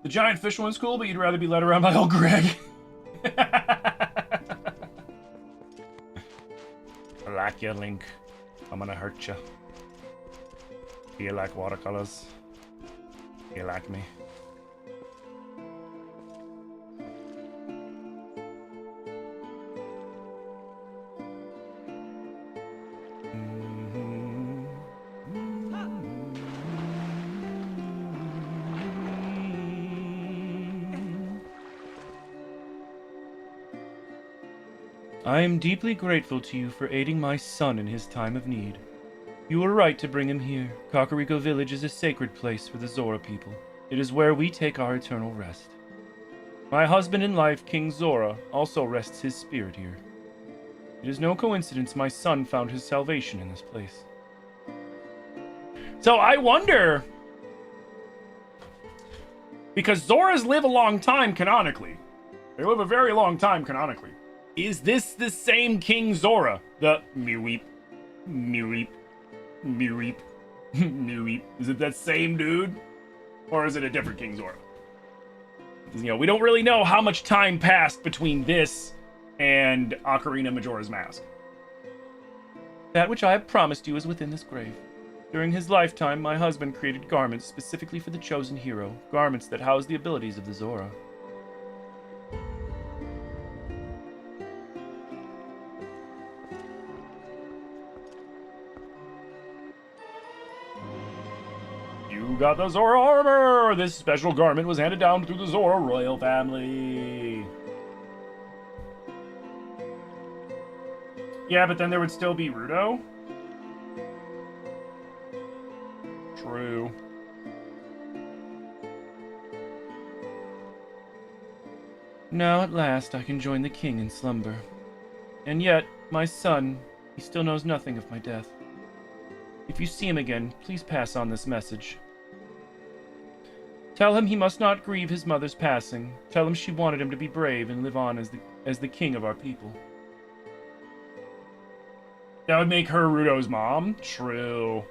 The giant fish one's cool, but you'd rather be led around by old Greg. I like you, Link. I'm gonna hurt you. Do you like watercolors? Do you like me? I am deeply grateful to you for aiding my son in his time of need. You were right to bring him here. Kakariko Village is a sacred place for the Zora people. It is where we take our eternal rest. My husband in life, King Zora, also rests his spirit here. It is no coincidence my son found his salvation in this place. So I wonder, because Zoras live a long time canonically. They live a very long time canonically. Is this the same King Zora? The Meweep, Meweep, Meweep, Meweep. Is it that same dude? Or is it a different King Zora? You know, we don't really know how much time passed between this and Ocarina Majora's Mask. That which I have promised you is within this grave. During his lifetime, my husband created garments specifically for the chosen hero, garments that house the abilities of the Zora. You got the Zora armor! This special garment was handed down through the Zora royal family. Yeah, but then there would still be Rudo. True. Now at last I can join the king in slumber. And yet, my son, he still knows nothing of my death. If you see him again, please pass on this message. Tell him he must not grieve his mother's passing. Tell him she wanted him to be brave and live on as the king of our people. That would make her Rudo's mom? True.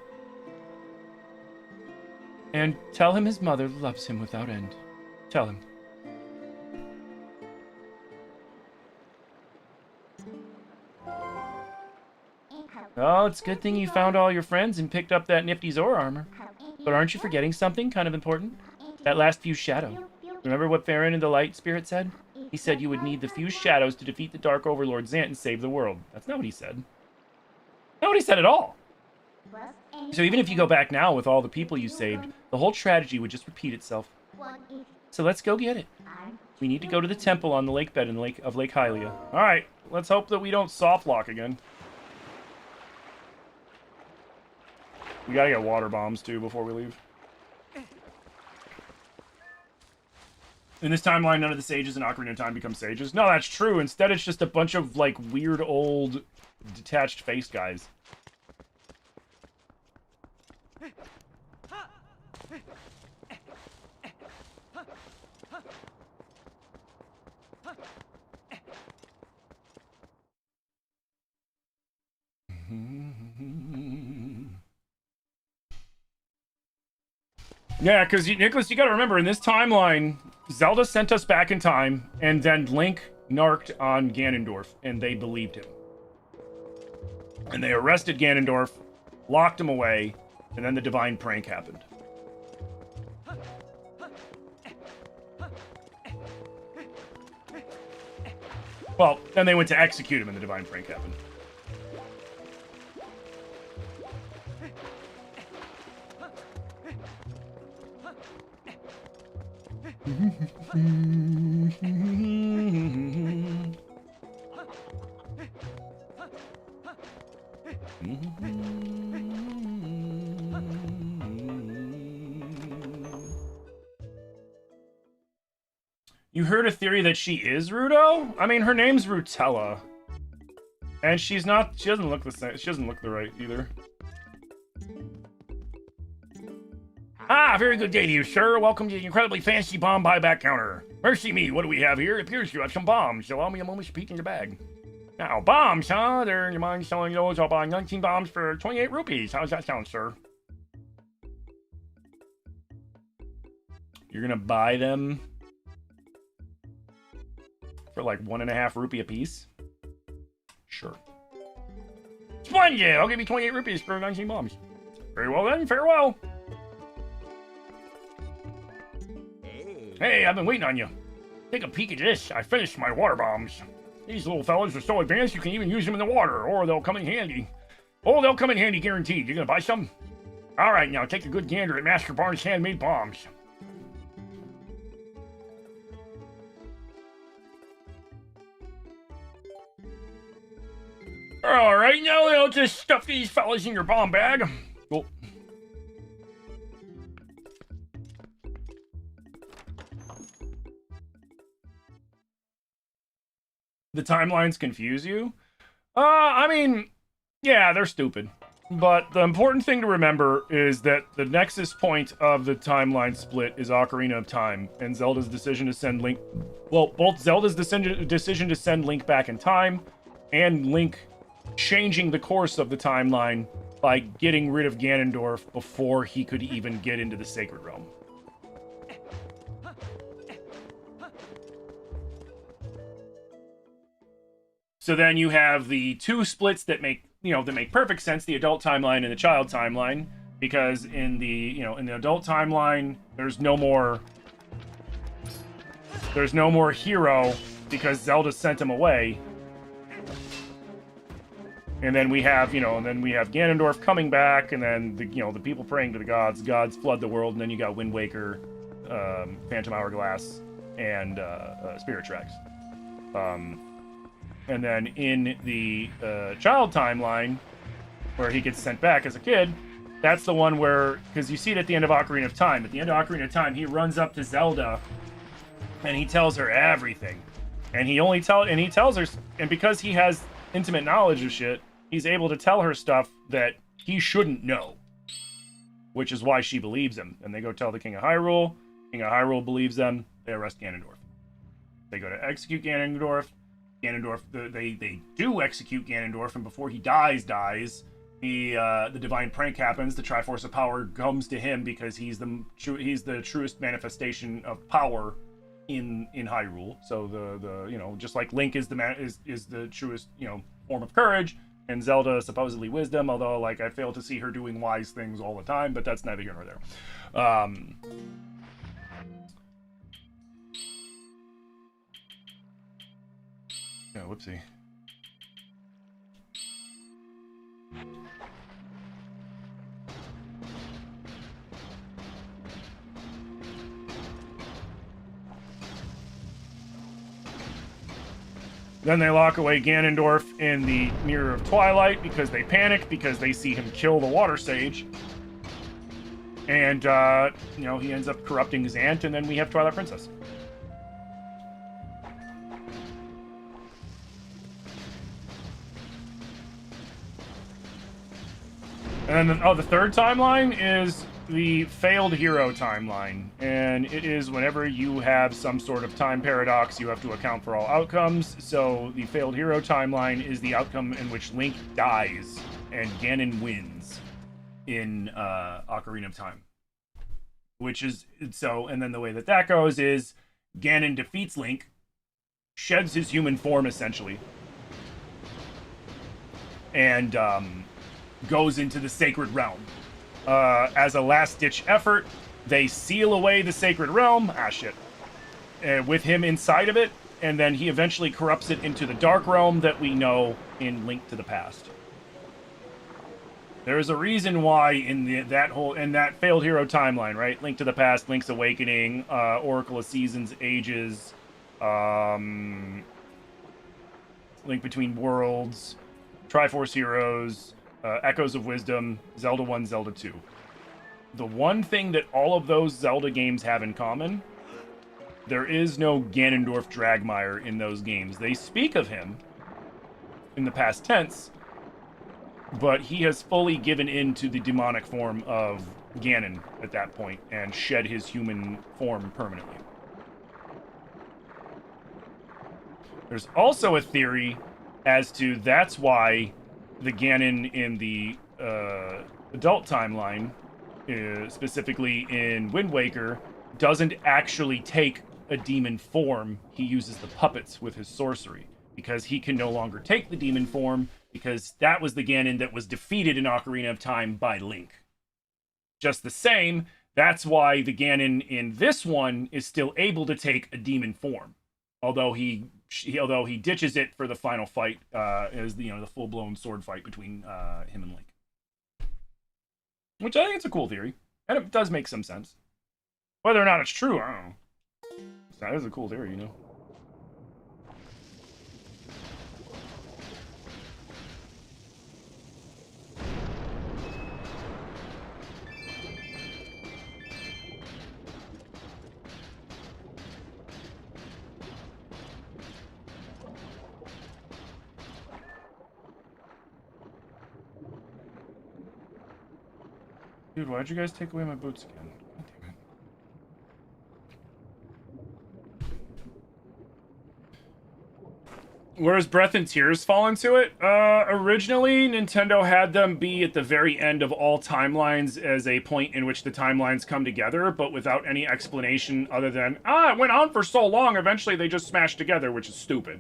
And tell him his mother loves him without end. Tell him. Oh, it's a good thing you found all your friends and picked up that nifty Zora armor. But aren't you forgetting something kind of important? That last fused shadow. Remember what Farron and the Light Spirit said? He said you would need the fused shadows to defeat the Dark Overlord Zant and save the world. That's not what he said. Not what he said at all. So even if you go back now with all the people you saved, the whole tragedy would just repeat itself. So let's go get it. We need to go to the temple on the lake bed in Lake Hylia. Alright, let's hope that we don't soft lock again. We gotta get water bombs too before we leave. In this timeline, none of the sages in Ocarina of Time become sages. No, that's true. Instead, it's just a bunch of, like, weird old detached face guys. Yeah, because, Nicholas, you gotta remember, in this timeline, Zelda sent us back in time, and then Link narked on Ganondorf, and they believed him. And they arrested Ganondorf, locked him away, and then the divine prank happened. Well, then they went to execute him and the divine prank happened. You heard a theory that she is Ruto? I mean, her name's Rutella. And she's not, she doesn't look the same, she doesn't look the right either. Ah, very good day to you, sir. Welcome to the incredibly fancy bomb buyback counter. Mercy me, what do we have here? It appears you have some bombs. Allow me a moment to peek in your bag. Now, bombs, huh? They're in your mind selling those. I'll buy 19 bombs for 28 rupees. How's that sound, sir? You're gonna buy them for like 1.5 rupee a piece? Sure. Splendid! I'll give you 28 rupees for 19 bombs. Very well then, farewell. Hey, I've been waiting on you. Take a peek at this. I finished my water bombs. These little fellas are so advanced you can even use them in the water, or they'll come in handy. Oh, they'll come in handy guaranteed. You gonna buy some? Alright, now take a good gander at Master Barnes' handmade bombs. Alright, now I'll just stuff these fellas in your bomb bag. Cool. The timelines confuse you? I mean, yeah, they're stupid. But the important thing to remember is that the nexus point of the timeline split is Ocarina of Time, and Zelda's decision to send Link... Well, both Zelda's decision to send Link back in time, and Link changing the course of the timeline by getting rid of Ganondorf before he could even get into the Sacred Realm. So then you have the two splits that make, that make perfect sense, the adult timeline and the child timeline, because in the, in the adult timeline, there's no more hero because Zelda sent him away. And then we have, Ganondorf coming back, and then the people praying to the gods flood the world, and then you got Wind Waker, Phantom Hourglass, and Spirit Tracks. And then in the child timeline, where he gets sent back as a kid, that's the one where, because you see it at the end of Ocarina of Time. At the end of Ocarina of Time, he runs up to Zelda, and he tells her everything. And he tells her, and because he has intimate knowledge of shit, he's able to tell her stuff that he shouldn't know. Which is why she believes him. And they go tell the King of Hyrule. King of Hyrule believes them. They arrest Ganondorf. They go to execute Ganondorf. They do execute Ganondorf, and before he dies, the divine prank happens. The Triforce of Power comes to him because he's the truest manifestation of power in Hyrule. So the just like Link is the truest form of courage, and Zelda supposedly wisdom. Although like I fail to see her doing wise things all the time, but that's neither here nor there. Yeah, whoopsie. Then they lock away Ganondorf in the Mirror of Twilight because they panic because they see him kill the Water Sage. And, he ends up corrupting his aunt, and then we have Twilight Princess. And then, the third timeline is the failed hero timeline. And it is whenever you have some sort of time paradox, you have to account for all outcomes. So the failed hero timeline is the outcome in which Link dies and Ganon wins in Ocarina of Time. And then the way that goes is Ganon defeats Link, sheds his human form essentially, and goes into the Sacred Realm. As a last-ditch effort, they seal away the Sacred Realm. Ah, shit. With him inside of it, and then he eventually corrupts it into the Dark Realm that we know in Link to the Past. There is a reason why in that failed hero timeline, right? Link to the Past, Link's Awakening, Oracle of Seasons, Ages, Link Between Worlds, Triforce Heroes, Echoes of Wisdom, Zelda 1, Zelda 2. The one thing that all of those Zelda games have in common, there is no Ganondorf Dragmire in those games. They speak of him in the past tense, but he has fully given in to the demonic form of Ganon at that point and shed his human form permanently. There's also a theory as to that's why the Ganon in the adult timeline, specifically in Wind Waker, doesn't actually take a demon form. He uses the puppets with his sorcery because he can no longer take the demon form, because that was the Ganon that was defeated in Ocarina of Time by Link. Just the same, that's why the Ganon in this one is still able to take a demon form, although he ditches it for the final fight, as the full-blown sword fight between him and Link. Which I think it's a cool theory, and it does make some sense. Whether or not it's true, I don't know. That is a cool theory, Dude, why'd you guys take away my boots again? God damn it. Where does Breath and Tears fall into it? Originally, Nintendo had them be at the very end of all timelines as a point in which the timelines come together, but without any explanation other than, it went on for so long, eventually they just smashed together, which is stupid.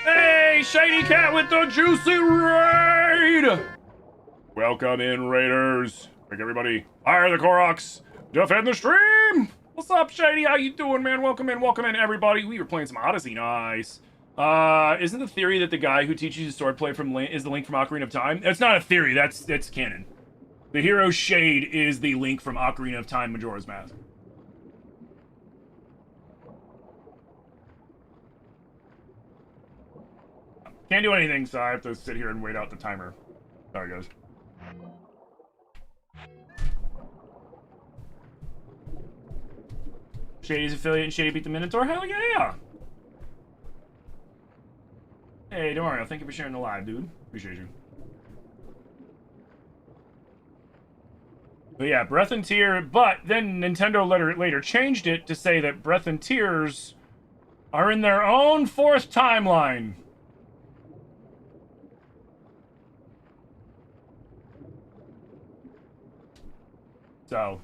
Hey, Shady Cat with the juicy raid! Welcome in, Raiders. Like everybody, fire the Koroks, defend the stream! What's up, Shady? How you doing, man? Welcome in, everybody. We were playing some Odyssey. Nice. Isn't the theory that the guy who teaches you swordplay is the Link from Ocarina of Time? That's not a theory. That's canon. The hero Shade is the Link from Ocarina of Time Majora's Mask. Can't do anything, so I have to sit here and wait out the timer. Sorry, guys. Shady's affiliate and Shady beat the Minotaur? Hell yeah! Hey, don't worry. Thank you for sharing the live, dude. Appreciate you. But yeah, Breath and Tears. But then Nintendo later changed it to say that Breath and Tears are in their own fourth timeline. So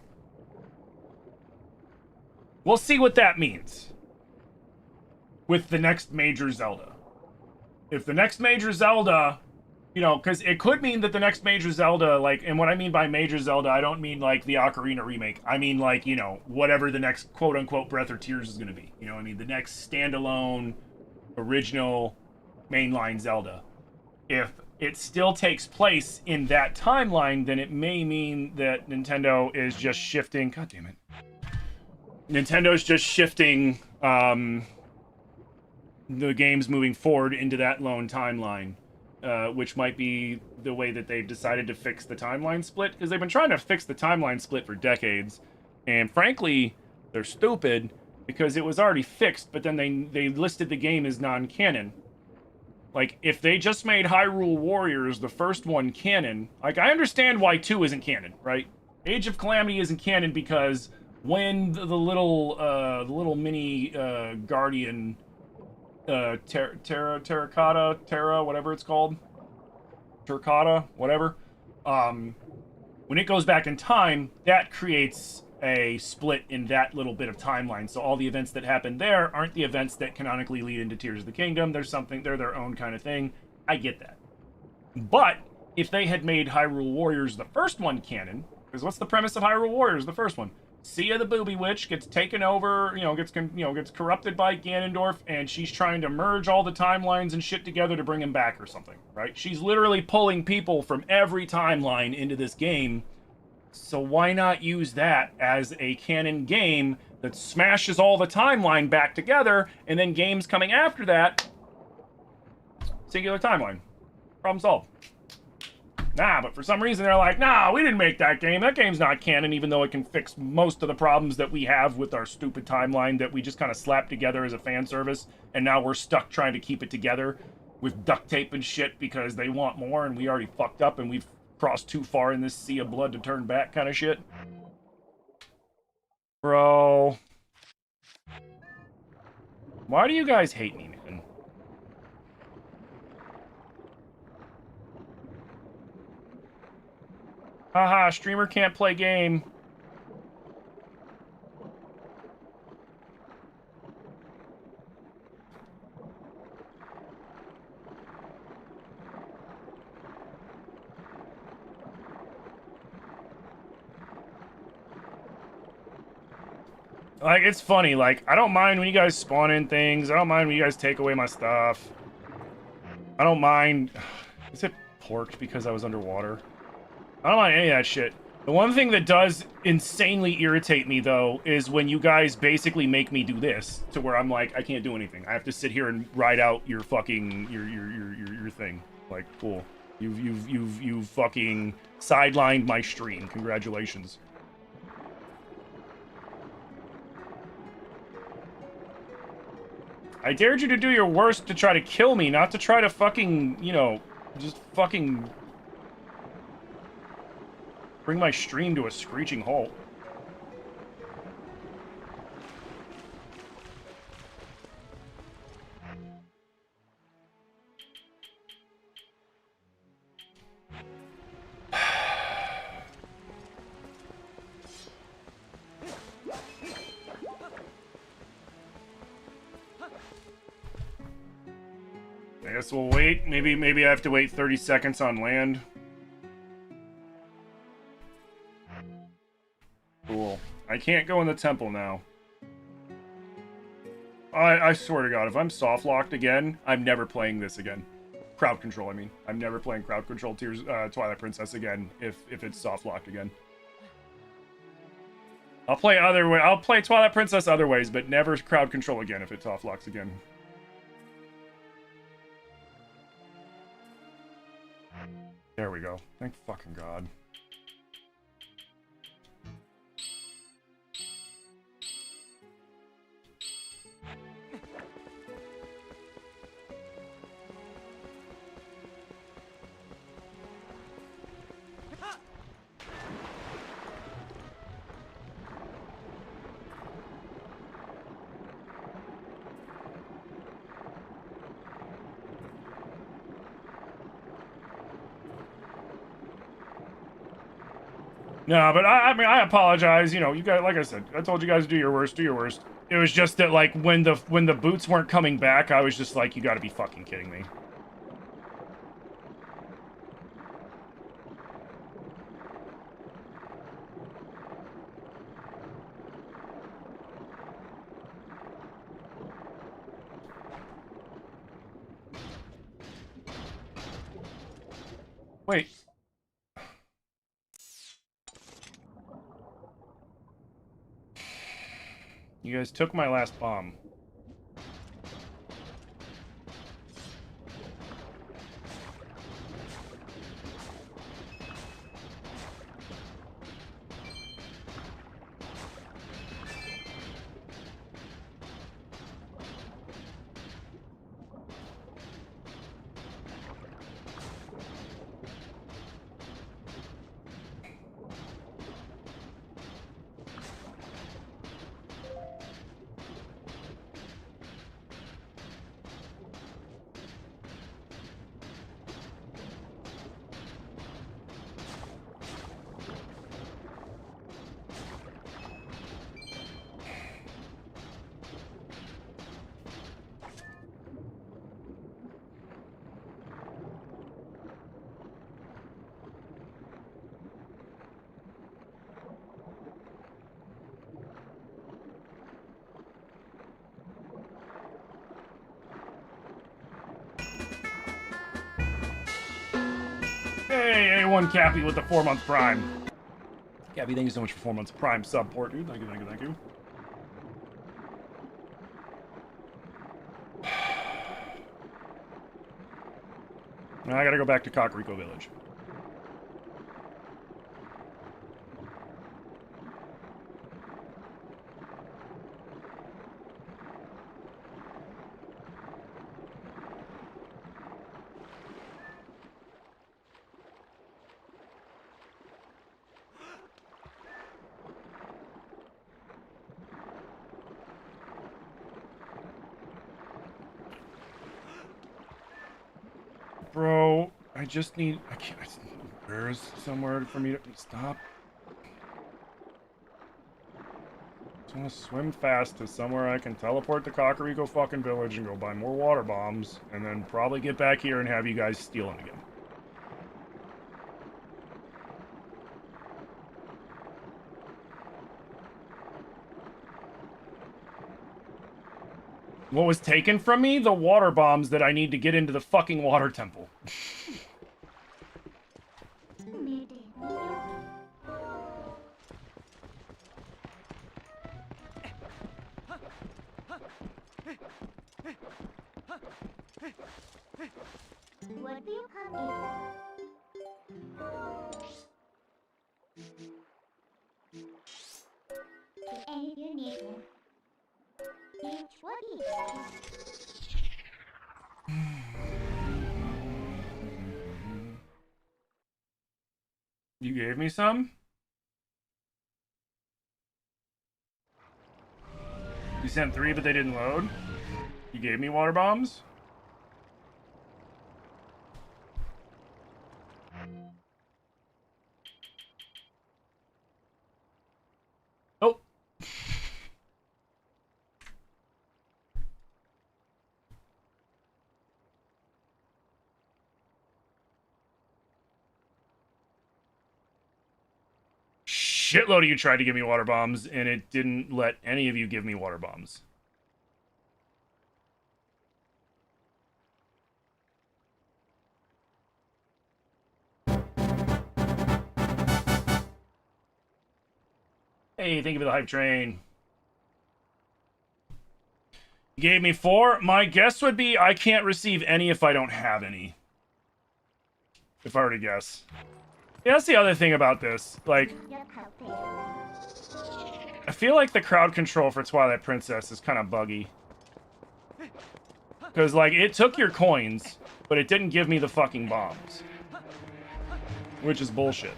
we'll see what that means with the next major Zelda. If the next major Zelda, because it could mean that the next major Zelda, and what I mean by major Zelda, I don't mean like the Ocarina remake. I mean whatever the next quote-unquote Breath or Tears is going to be. The next standalone, original, mainline Zelda. If it still takes place in that timeline, then it may mean that Nintendo is just shifting. God damn it. Nintendo's just shifting the games moving forward into that lone timeline, which might be the way that they've decided to fix the timeline split, because they've been trying to fix the timeline split for decades, and frankly, they're stupid, because it was already fixed, but then they listed the game as non-canon. If they just made Hyrule Warriors, the first one, canon, I understand why 2 isn't canon, right? Age of Calamity isn't canon because when the little mini Guardian, Terra, whatever it's called, Terracotta, whatever, when it goes back in time, that creates a split in that little bit of timeline. So all the events that happen there aren't the events that canonically lead into Tears of the Kingdom. They're their own kind of thing. I get that. But if they had made Hyrule Warriors the first one canon, because what's the premise of Hyrule Warriors, the first one? Sia the Booby Witch gets taken over, gets corrupted by Ganondorf, and she's trying to merge all the timelines and shit together to bring him back or something, right? She's literally pulling people from every timeline into this game. So why not use that as a canon game that smashes all the timeline back together, and then games coming after that, singular timeline. Problem solved. Nah, but for some reason they're like, nah, we didn't make that game. That game's not canon, even though it can fix most of the problems that we have with our stupid timeline that we just kind of slapped together as a fan service, and now we're stuck trying to keep it together with duct tape and shit because they want more, and we already fucked up, and we've crossed too far in this sea of blood to turn back kind of shit. Bro. Why do you guys hate me, man? Haha, streamer can't play game. Like, it's funny, like, I don't mind when you guys spawn in things. I don't mind when you guys take away my stuff. I don't mind... Is it porked because I was underwater? I don't mind any of that shit. The one thing that does insanely irritate me, though, is when you guys basically make me do this, to where I'm like, I can't do anything. I have to sit here and ride out your fucking... your thing. Like, cool. You've fucking sidelined my stream. Congratulations. I dared you to do your worst to try to kill me, not to try to fucking, just fucking bring my stream to a screeching halt. I guess we'll wait. Maybe I have to wait 30 seconds on land. Cool. I can't go in the temple now. I swear to God, if I'm soft locked again, I'm never playing this again. Crowd control, I mean. I'm never playing crowd control Twilight Princess again if it's soft locked again. I'll play Twilight Princess other ways, but never crowd control again if it soft locks again. There we go. Thank fucking God. No, but I mean, I apologize. You guys, like I said, I told you guys to do your worst. Do your worst. It was just that, like, when the boots weren't coming back, I was just like, you got to be fucking kidding me. Wait. You guys took my last bomb. everyone, Cappy, with the 4-month Prime. Cappy, thank you so much for 4 months Prime support, dude. Thank you, thank you, thank you. Now I gotta go back to Kakariko Village. Bro, I just need... I can't... There's somewhere for me to... Stop. I just want to swim fast to somewhere I can teleport to Kakariko fucking Village and go buy more water bombs, and then probably get back here and have you guys stealing again. What was taken from me? The water bombs that I need to get into the fucking water temple. What will you come in? Any you need. What is? You gave me some? You sent 3, but they didn't load? You gave me water bombs? Oh. Shitload of you tried to give me water bombs, and it didn't let any of you give me water bombs. Hey, thank you for the hype train. You gave me 4. My guess would be I can't receive any if I don't have any. If I were to guess. Yeah, that's the other thing about this. Like, I feel like the crowd control for Twilight Princess is kind of buggy. Because, like, it took your coins, but it didn't give me the fucking bombs. Which is bullshit.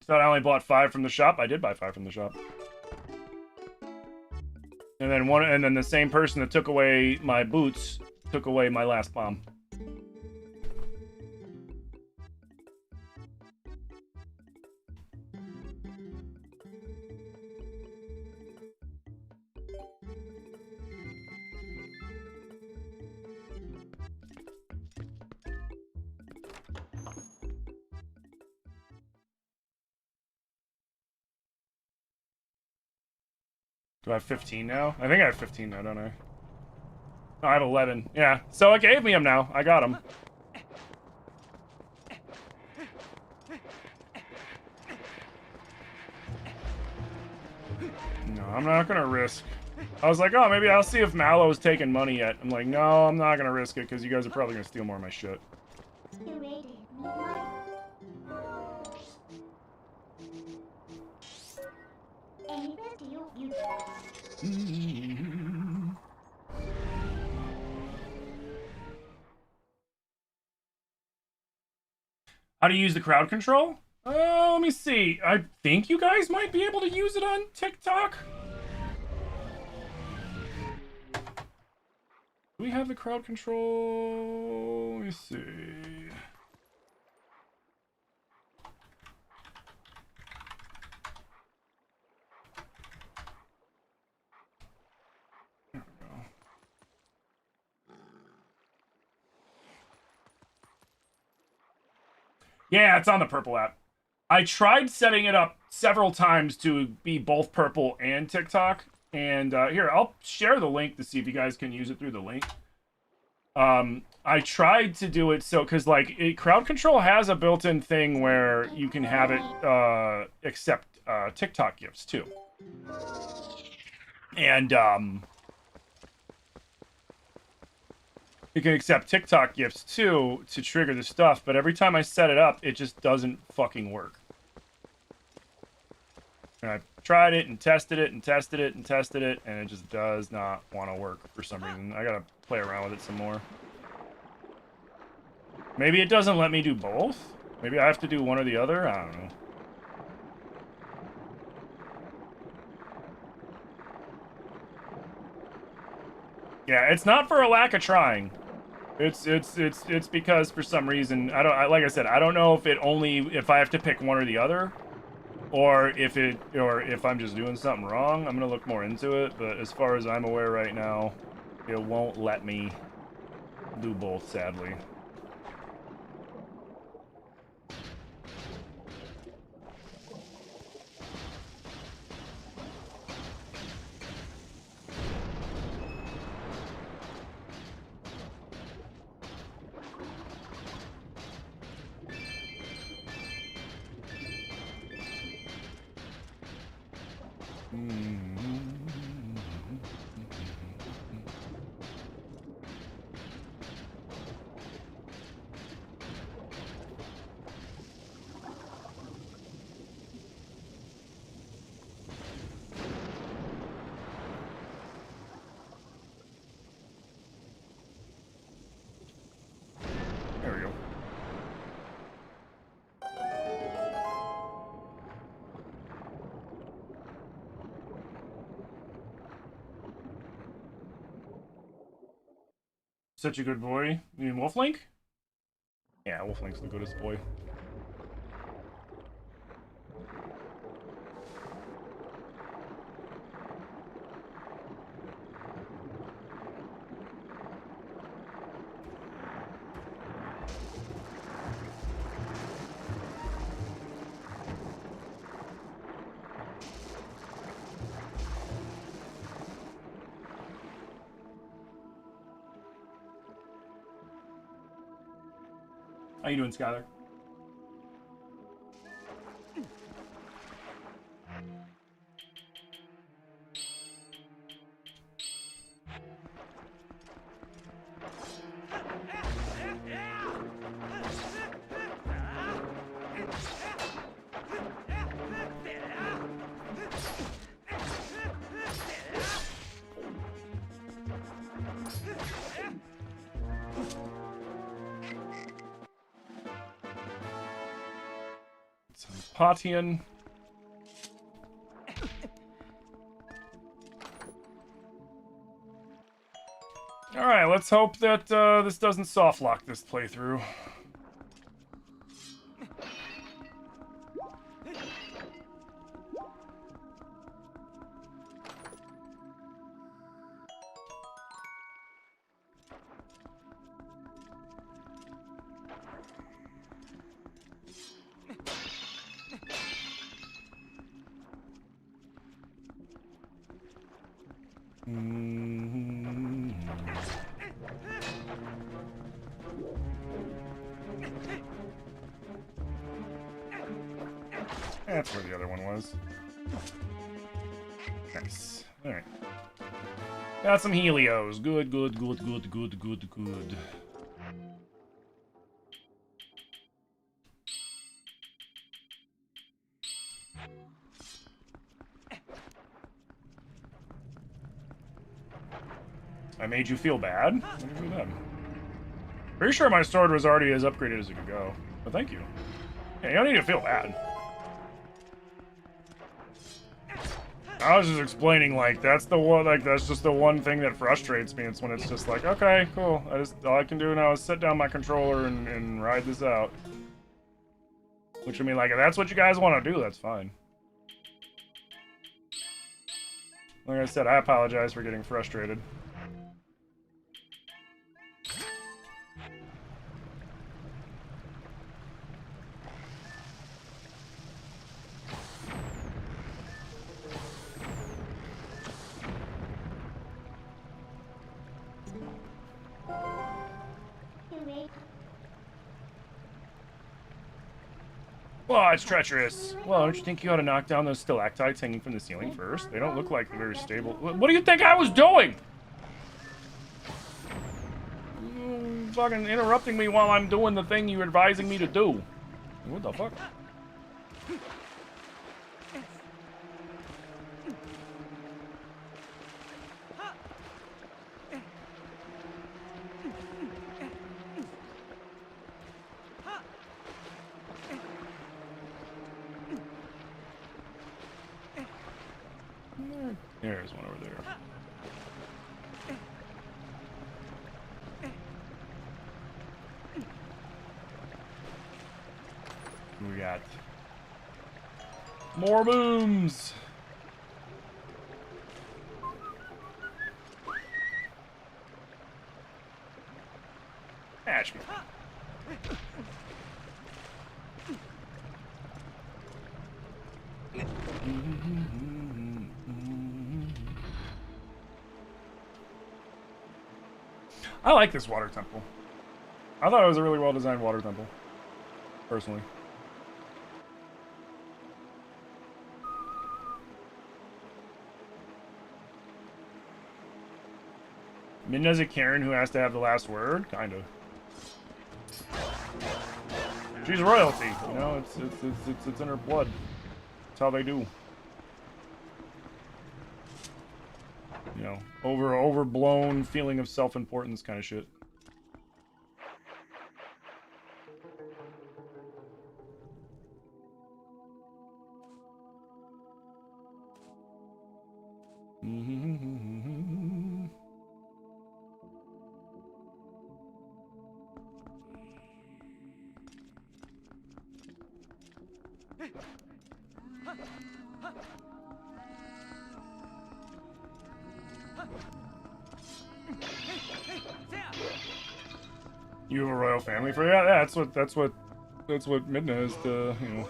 Thought I only bought 5 from the shop. I did buy 5 from the shop. And then the same person that took away my boots took away my last bomb. Do I have 15 now? I think I have 15 now, don't I? No, I have 11. Yeah, so it gave me them now. I got them. No, I'm not gonna risk. I was like, oh, maybe I'll see if Mallow's taking money yet. I'm like, no, I'm not gonna risk it because you guys are probably gonna steal more of my shit. How to use the crowd control? Let me see. I think you guys might be able to use it on TikTok. Do we have the crowd control? Let me see. There we go. Yeah, it's on the purple app. I tried setting it up several times to be both purple and TikTok, And here, I'll share the link to see if you guys can use it through the link. I tried to do it so, because like crowd control has a built-in thing where you can have it accept TikTok gifts too. And you can accept TikTok gifts too to trigger the stuff, but every time I set it up, it just doesn't fucking work. And I tried it and tested it and tested it and tested it, and it just does not want to work for some reason. I gotta play around with it some more. Maybe it doesn't let me do both? Maybe I have to do one or the other? I don't know. Yeah, it's not for a lack of trying. It's because for some reason like I said, I don't know if if I have to pick one or the other, or if I'm just doing something wrong. I'm gonna look more into it, but as far as I'm aware right now, it won't let me do both, sadly. There we go. Such a good boy. You mean Wolflink? Yeah, Wolflink's the goodest boy. How you doing, Skylar? Patian. Alright, let's hope that this doesn't softlock this playthrough. That's where the other one was. Nice. Alright. Got some Helios. Good, good, good, good, good, good, good. I made you feel bad? What did you do then? Pretty sure my sword was already as upgraded as it could go. But thank you. Yeah, you don't need to feel bad. I was just explaining, like, that's the one, like, that's just the one thing that frustrates me. It's when it's just like, okay, cool. All I can do now is set down my controller and ride this out. Which, I mean, like, if that's what you guys want to do, that's fine. Like I said, I apologize for getting frustrated. way. Well, it's treacherous. Well, don't you think you ought to knock down those stalactites hanging from the ceiling first? They don't look like they're very stable. What do you think I was doing? Fucking interrupting me while I'm doing the thing you're advising me to do. What the fuck? There's one over there. We got more booms. Catch me. I like this water temple. I thought it was a really well designed water temple, personally. Midna's a Karen who has to have the last word? Kind of. She's royalty, you know, it's in her blood. That's how they do. You know, overblown feeling of self-importance kind of shit. You have a royal family for yeah, that's what Midna is to, you know,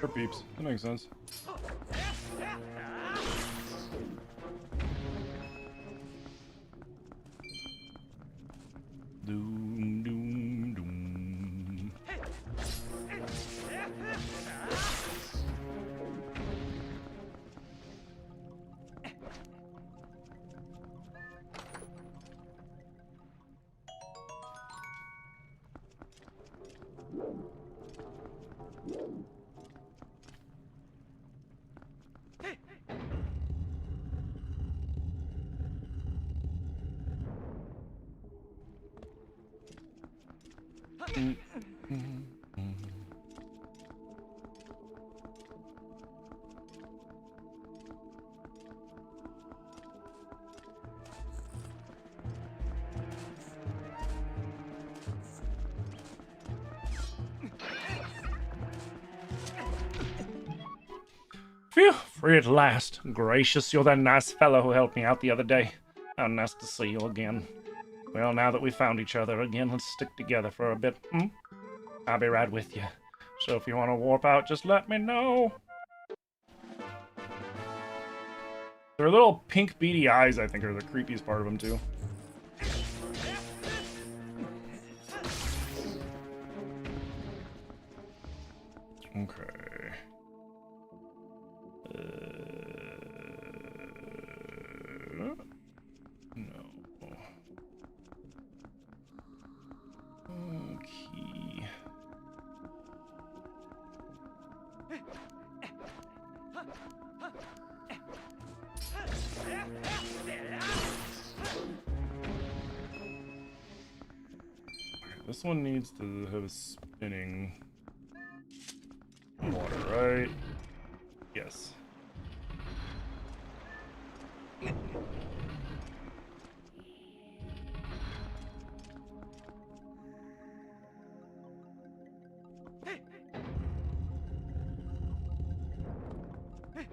her peeps. That makes sense. Doom doom doom. Phew, free at last. Gracious, you're that nice fellow who helped me out the other day. How nice to see you again. Well, now that we found each other again, let's stick together for a bit, hmm? I'll be right with you. So if you want to warp out, just let me know. Their little pink beady eyes, I think, are the creepiest part of them, too. Okay. No. Okay. This one needs to have a spinning water, right? Yes.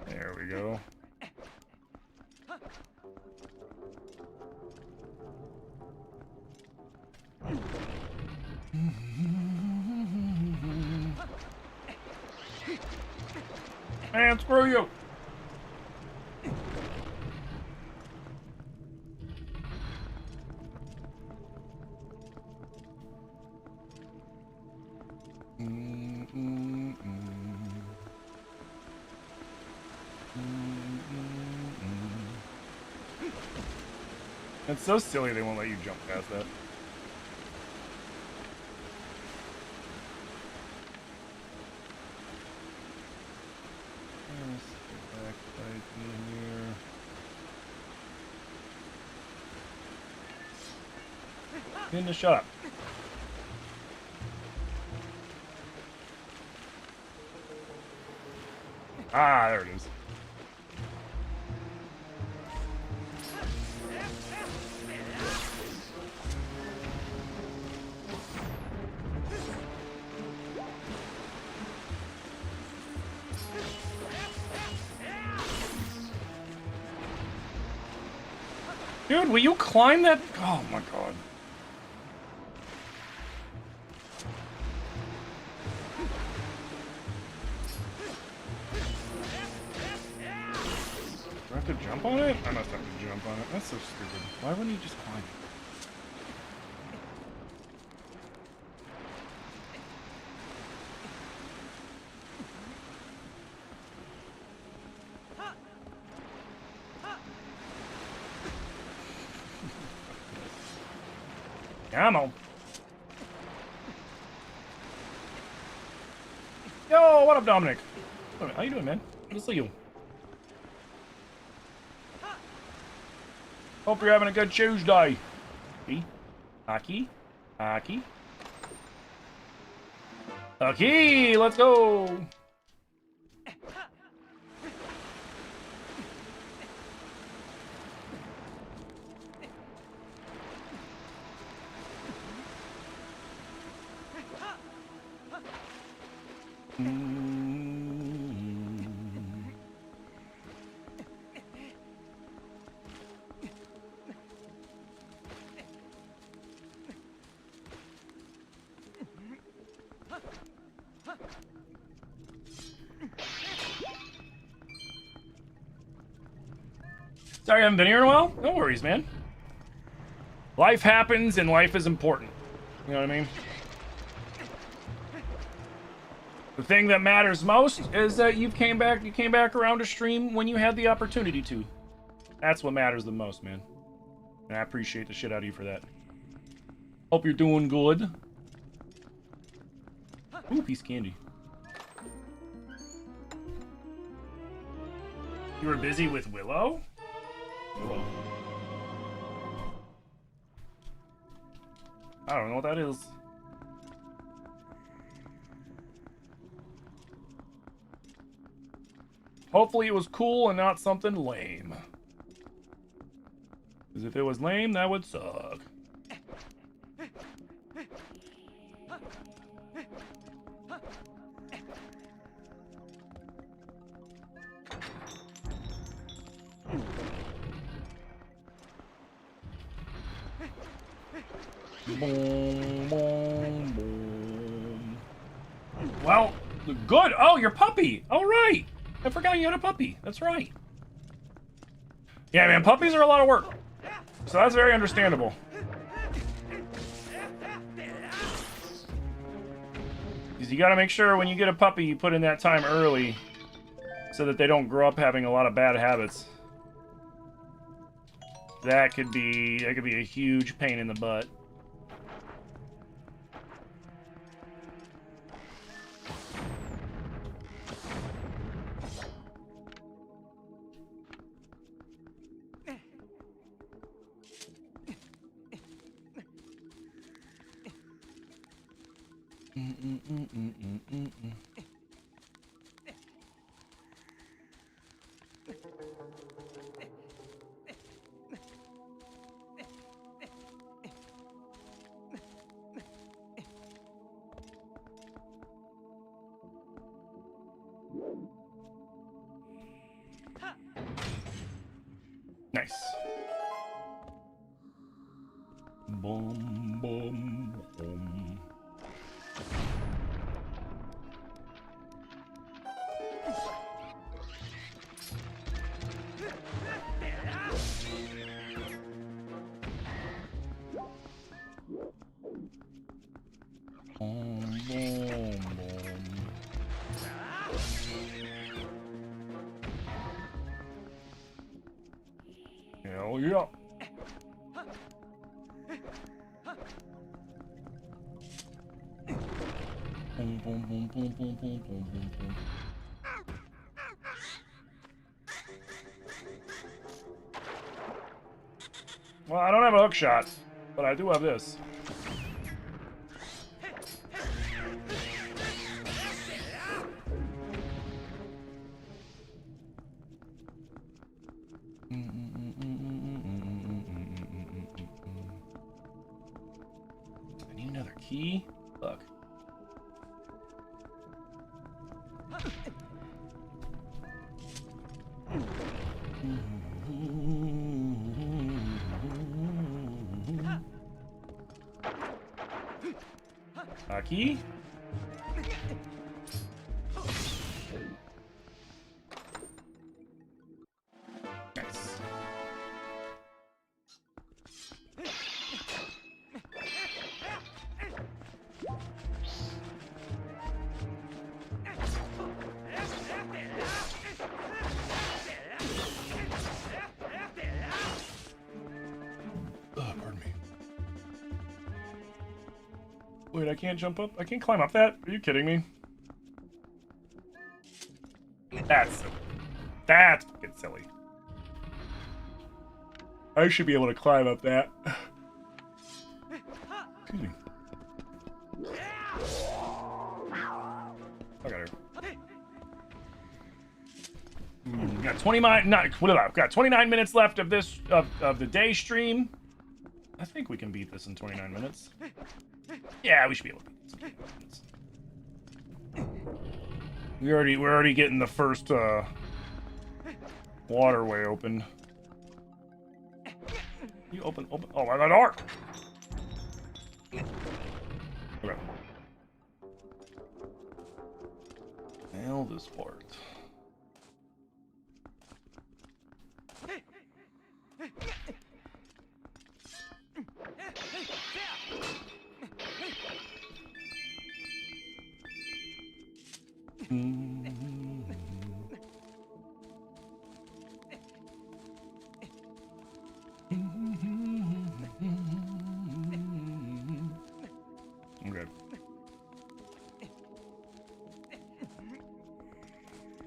There we go. Man, screw you! It's so silly they won't let you jump past that. Let's get back right in here. Linda, shut up. Ah, there it is. Dude, will you climb that? Oh my god. Do I have to jump on it? I must have to jump on it. That's so stupid. Why wouldn't you just climb it? Come on. Yo, what up, Dominic? How you doing, man? Good to see you. Hope you're having a good Tuesday. Aki. Aki. Aki, let's go. Sorry I haven't been here in a while. No worries, man. Life happens and life is important. You know what I mean? The thing that matters most is that you came back around to stream when you had the opportunity to. That's what matters the most, man. And I appreciate the shit out of you for that. Hope you're doing good. Ooh, piece of candy. You were busy with Willow? Willow. I don't know what that is. Hopefully it was cool and not something lame. Because if it was lame, that would suck. Boom, boom, boom. Well, good. Oh, your puppy. All right. I forgot you had a puppy. That's right. Yeah, man, puppies are a lot of work. So that's very understandable. Because you got to make sure when you get a puppy, you put in that time early so that they don't grow up having a lot of bad habits. That could be a huge pain in the butt. Nice. Boom, boom, boom. Boom, boom, boom. Boom, boom, boom, boom, boom, boom, boom, boom, boom. Well, I don't have a hook shot, but I do have this. I need another key. Look. Key? Nice. Pardon me. Wait, I can't jump up? I can't climb up that? Are you kidding me? That's fucking silly. I should be able to climb up that. Excuse me. I got her. Got 29 minutes left of this of the day stream. I think we can beat this in 29 minutes. Yeah, we should be able to beat this in 29 minutes. We're already getting the first waterway open. You open. Oh, I got arc. Okay. Nail this part. Okay.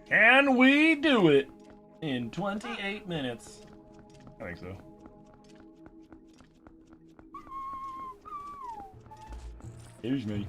Can we do it in 28 minutes? I think so. Here's me.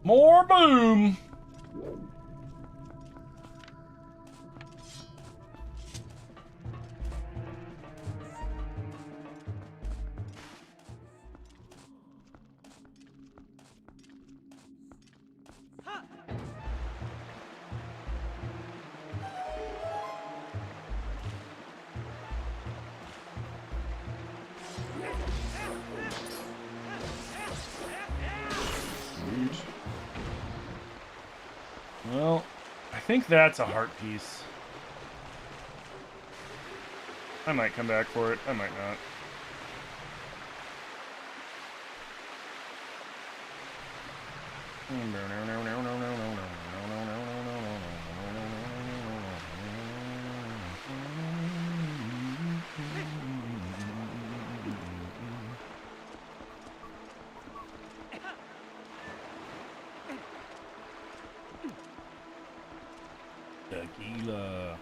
More boom! Well, I think that's a heart piece. I might come back for it. I might not. Tequila.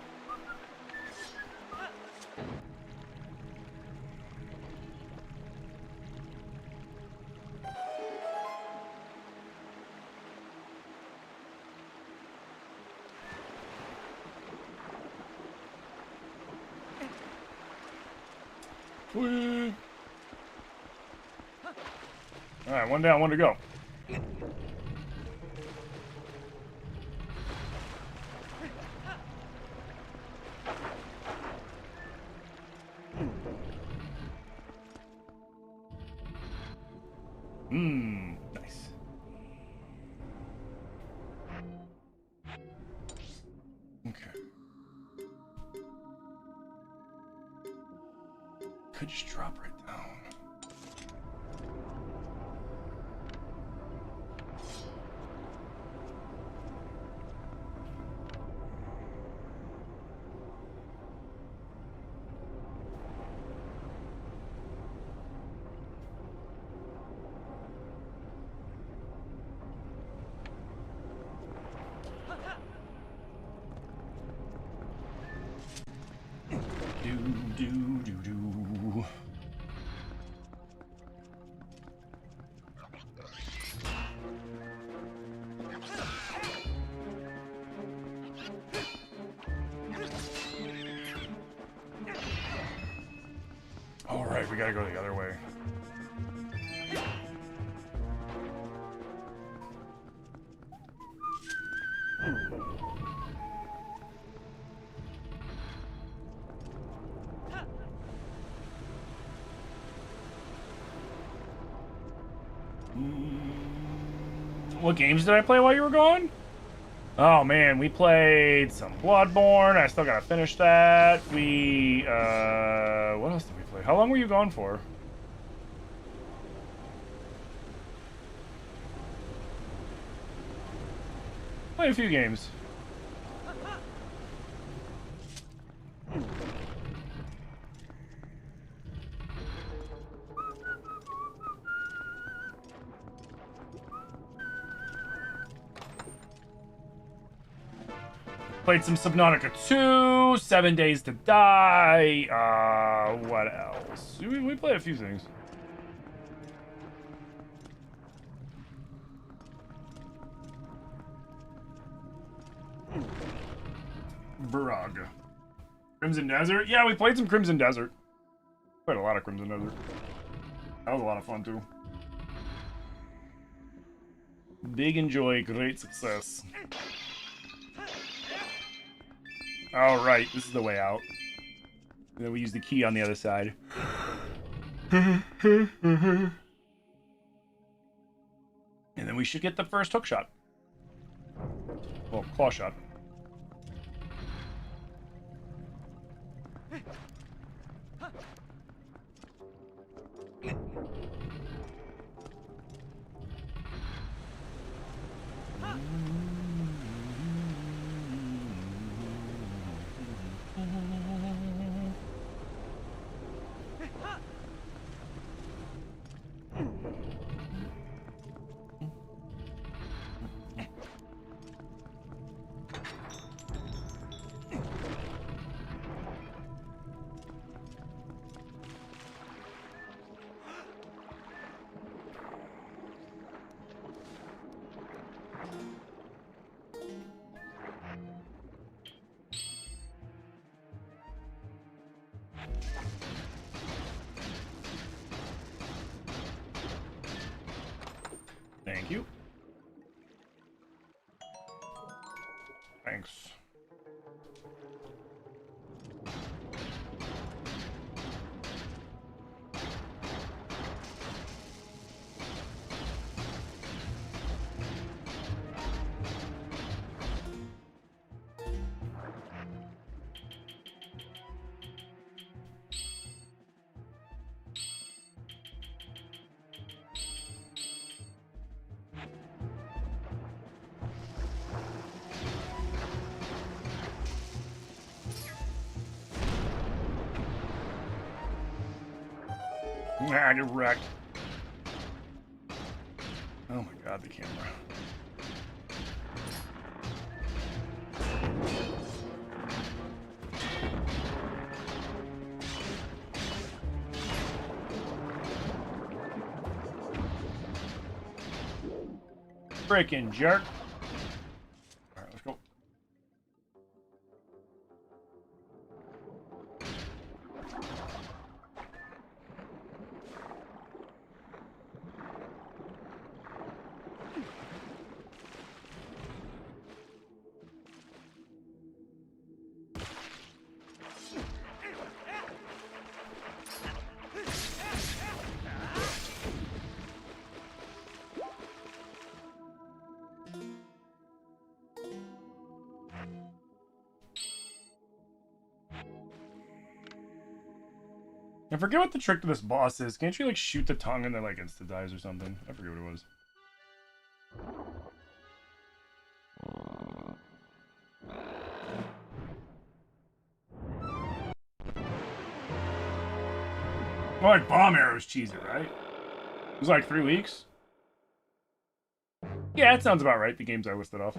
Whee. All right, one down, one to go. Nice. Okay. Could just drop right down. Do. All right, we gotta go the other way. What games did I play while you were gone? Oh man, we played some Bloodborne. I still gotta finish that. We, what else did we play? How long were you gone for? Played a few games. Played some Subnautica 2, 7 Days to Die, what else? We played a few things. Braga. Crimson Desert? Yeah, we played some Crimson Desert. Played a lot of Crimson Desert. That was a lot of fun, too. Big enjoy, great success. All right, this is the way out. And then we use the key on the other side. And then we should get the first hook shot. Well, claw shot. Thank you. Thanks. Ah, get wrecked. Oh my god, the camera. Frickin' jerk. Alright, let's go. I forget what the trick to this boss is. Can't you like shoot the tongue and then like insta dies or something? I forget what it was. Well, like bomb arrows cheese it, right? It was like 3 weeks. Yeah, that sounds about right. The games I listed off.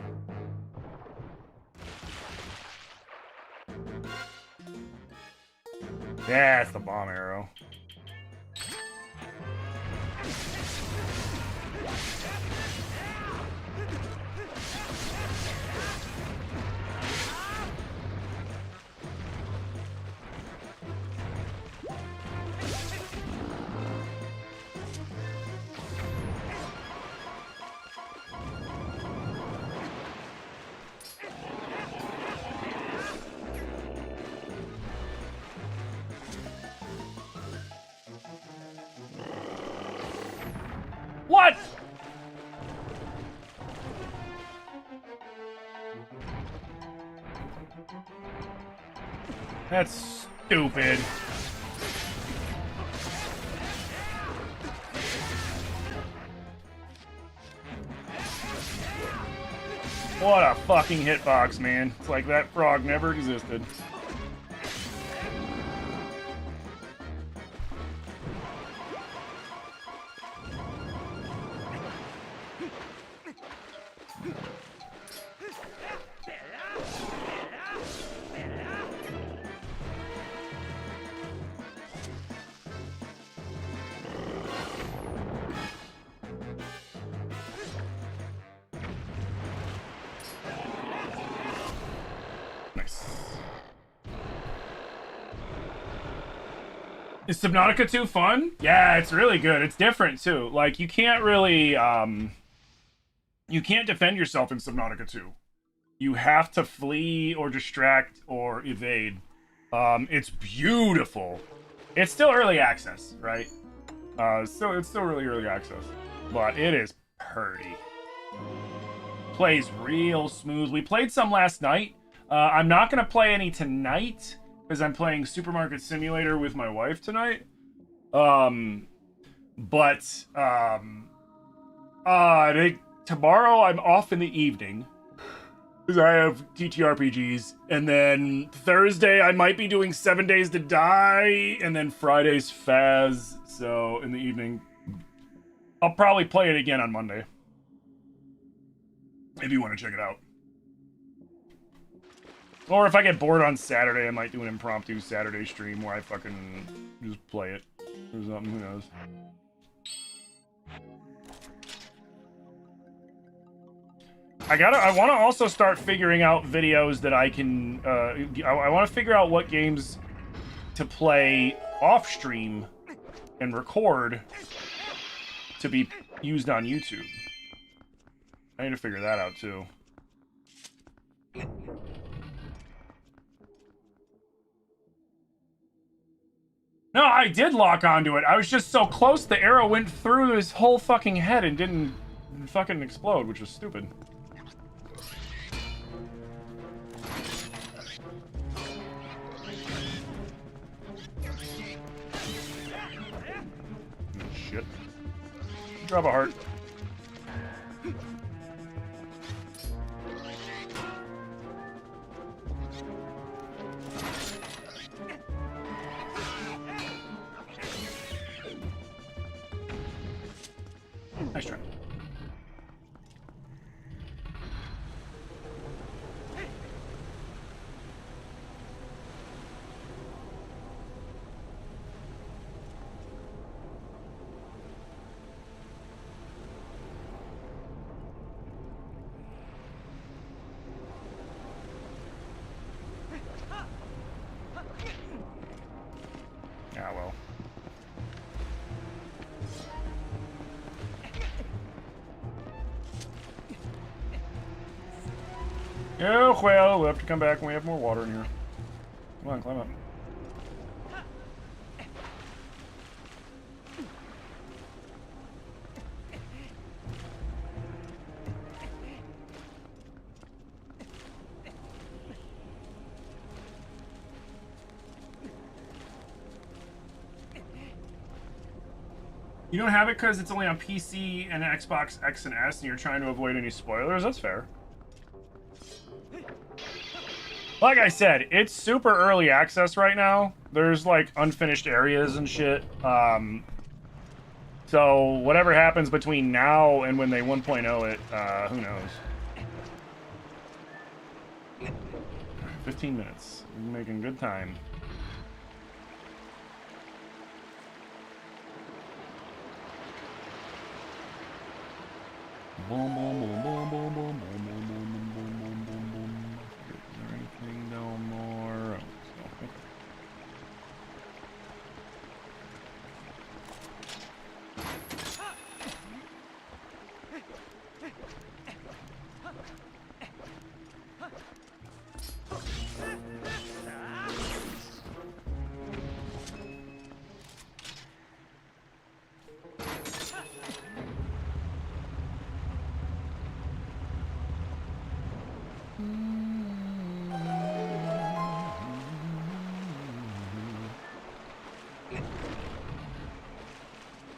Yeah, it's the bomb arrow. What? That's stupid. What a fucking hitbox, man. It's like that frog never existed. Is Subnautica 2 fun? Yeah, it's really good. It's different too. Like you can't really you can't defend yourself in Subnautica 2. You have to flee or distract or evade. It's beautiful. It's still early access, right? So it's still really early access. But it is pretty. Plays real smooth. We played some last night. I'm not gonna play any tonight because I'm playing Supermarket Simulator with my wife tonight. Tomorrow I'm off in the evening because I have TTRPGs, and then Thursday I might be doing 7 Days to Die, and then Friday's Faz. So in the evening, I'll probably play it again on Monday if you want to check it out. Or if I get bored on Saturday, I might do an impromptu Saturday stream where I fucking just play it or something. Who knows? I want to also start figuring out videos that I can. I want to figure out what games to play off stream and record to be used on YouTube. I need to figure that out too. No, I did lock onto it. I was just so close, the arrow went through his whole fucking head and didn't fucking explode, which was stupid. Oh, shit. Drop a heart. Nice try. Ah, well. Oh, well, we'll have to come back when we have more water in here. Come on, climb up. You don't have it because it's only on PC and Xbox X and S, and you're trying to avoid any spoilers. That's fair. Like I said, it's super early access right now. There's like unfinished areas and shit. So whatever happens between now and when they 1.0 it, who knows? 15 minutes. We're making good time. Boom, boom, boom, boom, boom, boom, boom, boom, boom, boom, boom, boom, boom. Is there anything no more? Oh, so, okay.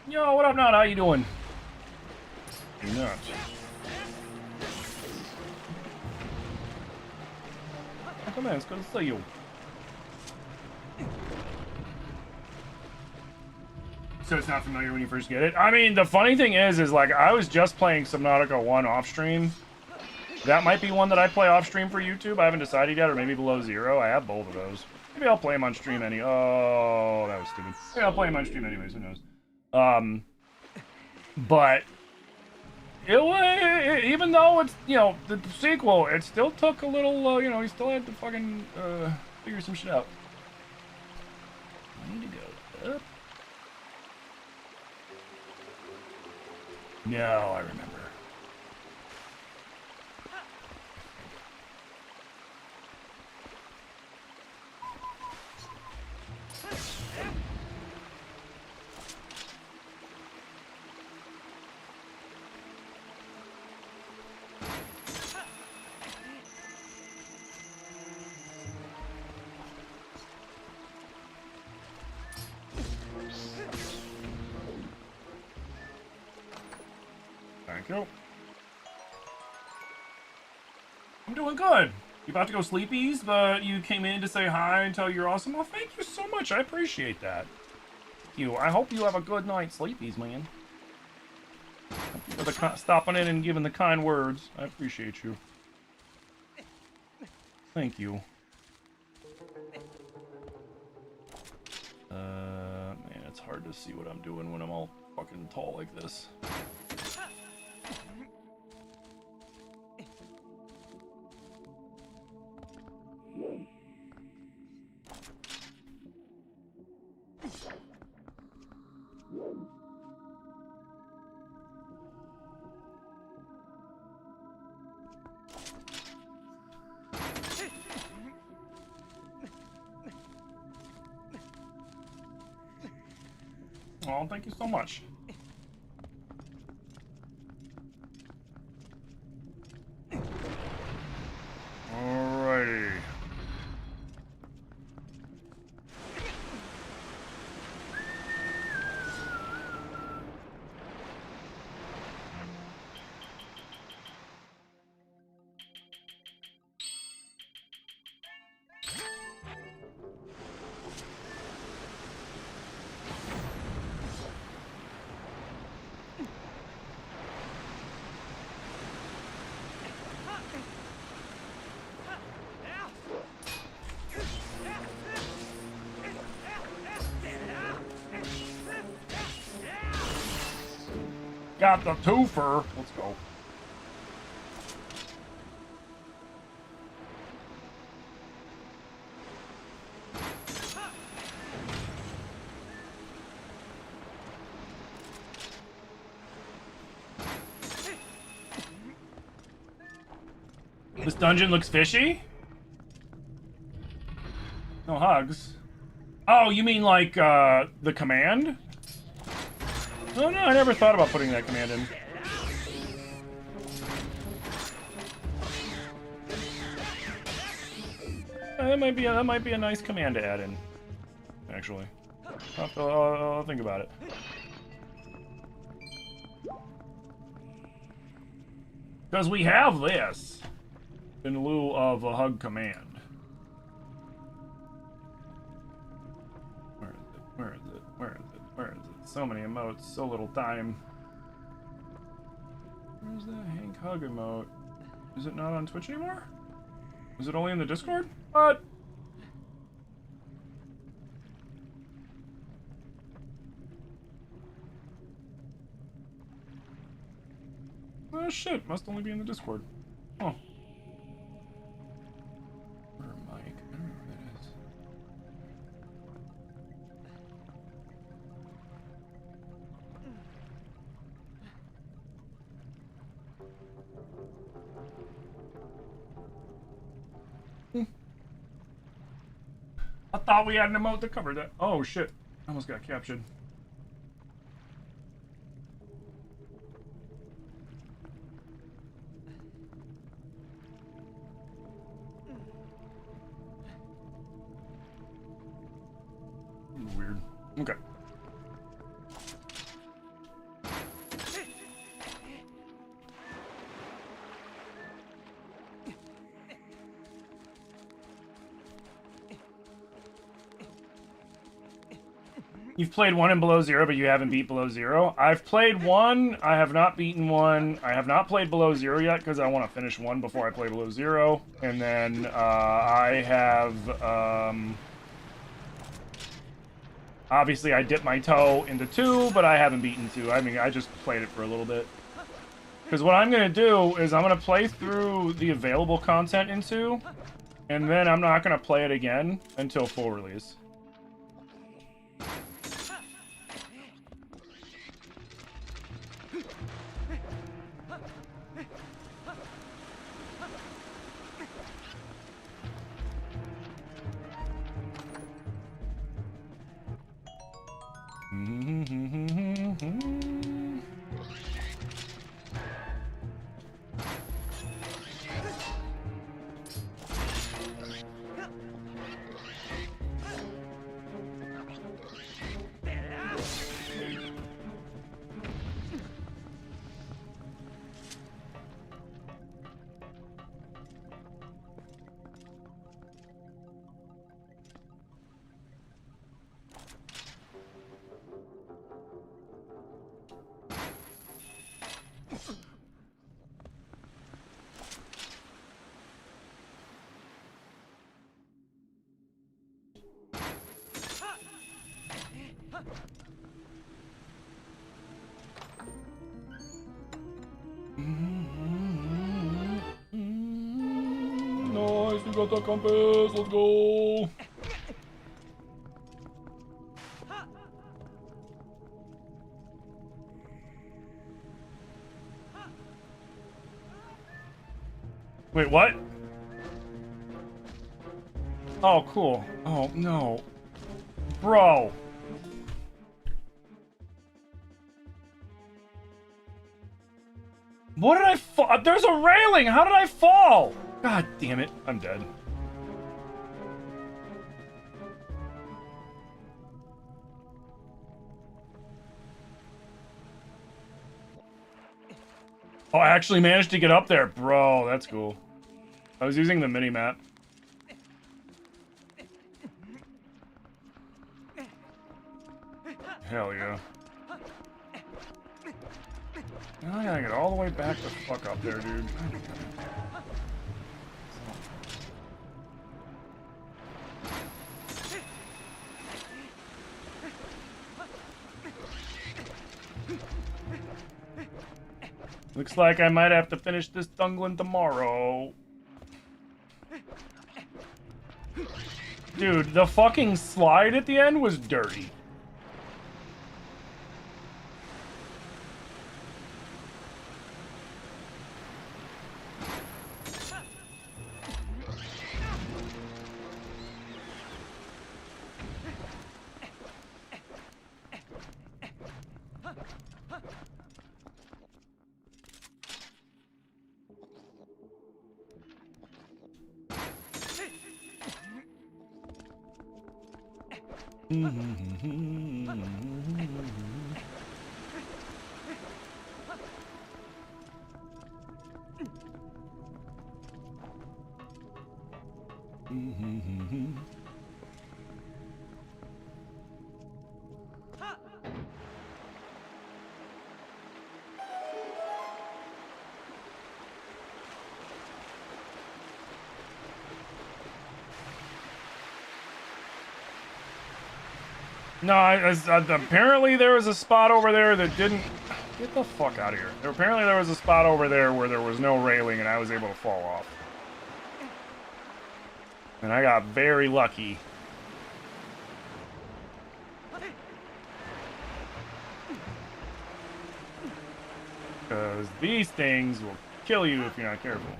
Yo, what up, Nod? How you doing? You're not. Come on, it's good to see you. So it's not familiar when you first get it? I mean, the funny thing is like, I was just playing Subnautica 1 off-stream. That might be one that I play off-stream for YouTube. I haven't decided yet, or maybe Below Zero. I have both of those. Maybe I'll play them on stream Oh, that was stupid. Maybe I'll play them on stream anyways, who knows? But even though it's, you know, the sequel, it still took a little, you know, he still had to fucking figure some shit out. I need to go up. No, I remember. Thank you. I'm doing good. You about to go sleepies, but you came in to say hi and tell you're awesome. Well, thank you so much. I appreciate that. Thank you. I hope you have a good night, sleepies, man. Thank you for stopping in and giving the kind words. I appreciate you. Thank you. Man, it's hard to see what I'm doing when I'm all fucking tall like this. Oh, thank you so much. Alrighty. Got the twofer. Let's go. This dungeon looks fishy? No hugs. Oh, you mean like, the command? Oh no, I never thought about putting that command in. That might be a nice command to add in, actually. I'll think about it. Because we have this in lieu of a hug command. Where is it? Where is it? Where is it? Where is it? So many emotes, so little time. Where's the Hank hug emote? Is it not on Twitch anymore? Is it only in the Discord? What? Oh shit, must only be in the Discord. Oh. Where Mike? I don't know where that is. I thought we had an emote that covered that. Oh shit. I almost got captured. Weird. Okay. You've played 1 and Below Zero, but you haven't beat Below Zero. I've played 1. I have not beaten 1. I have not played Below Zero yet because I want to finish 1 before I play Below Zero. And then I have... obviously, I dipped my toe into 2, but I haven't beaten 2. I mean, I just played it for a little bit. Because what I'm going to do is I'm going to play through the available content in 2, and then I'm not going to play it again until full release. Nice, we got the compass, let's go! Wait, what? Oh, cool. Oh, no. Bro! What did I fall? There's a railing! How did I fall? God damn it. I'm dead. Oh, I actually managed to get up there. Bro, that's cool. I was using the mini-map. Hell yeah. Now I gotta get all the way back the fuck up there, dude. Looks like I might have to finish this Dunglin tomorrow. Dude, the fucking slide at the end was dirty. No, apparently there was a spot over there that didn't... Get the fuck out of here. Apparently there was a spot over there where there was no railing and I was able to fall off. And I got very lucky. Because these things will kill you if you're not careful.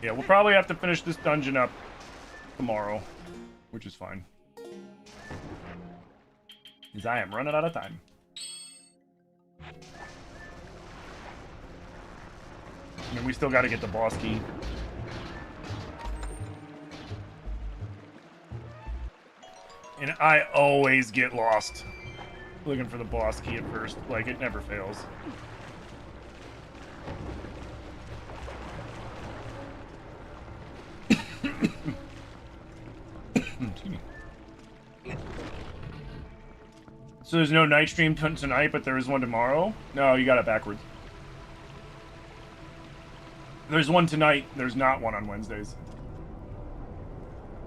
Yeah, we'll probably have to finish this dungeon up tomorrow, which is fine. Because I am running out of time. I mean, we still got to get the boss key. And I always get lost looking for the boss key at first. Like, it never fails. So there's no night stream tonight, but there is one tomorrow? No, you got it backwards. There's one tonight, there's not one on Wednesdays.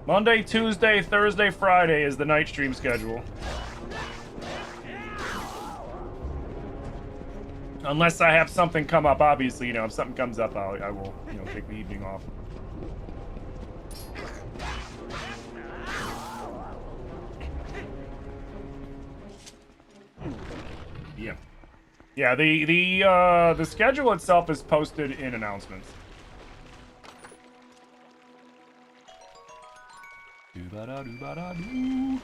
Monday, Tuesday, Thursday, Friday is the night stream schedule. Unless I have something come up, obviously, you know, if something comes up, I will, you know, take the evening off. Yeah. Yeah, the schedule itself is posted in announcements. Do-ba-da-do-ba-da-do.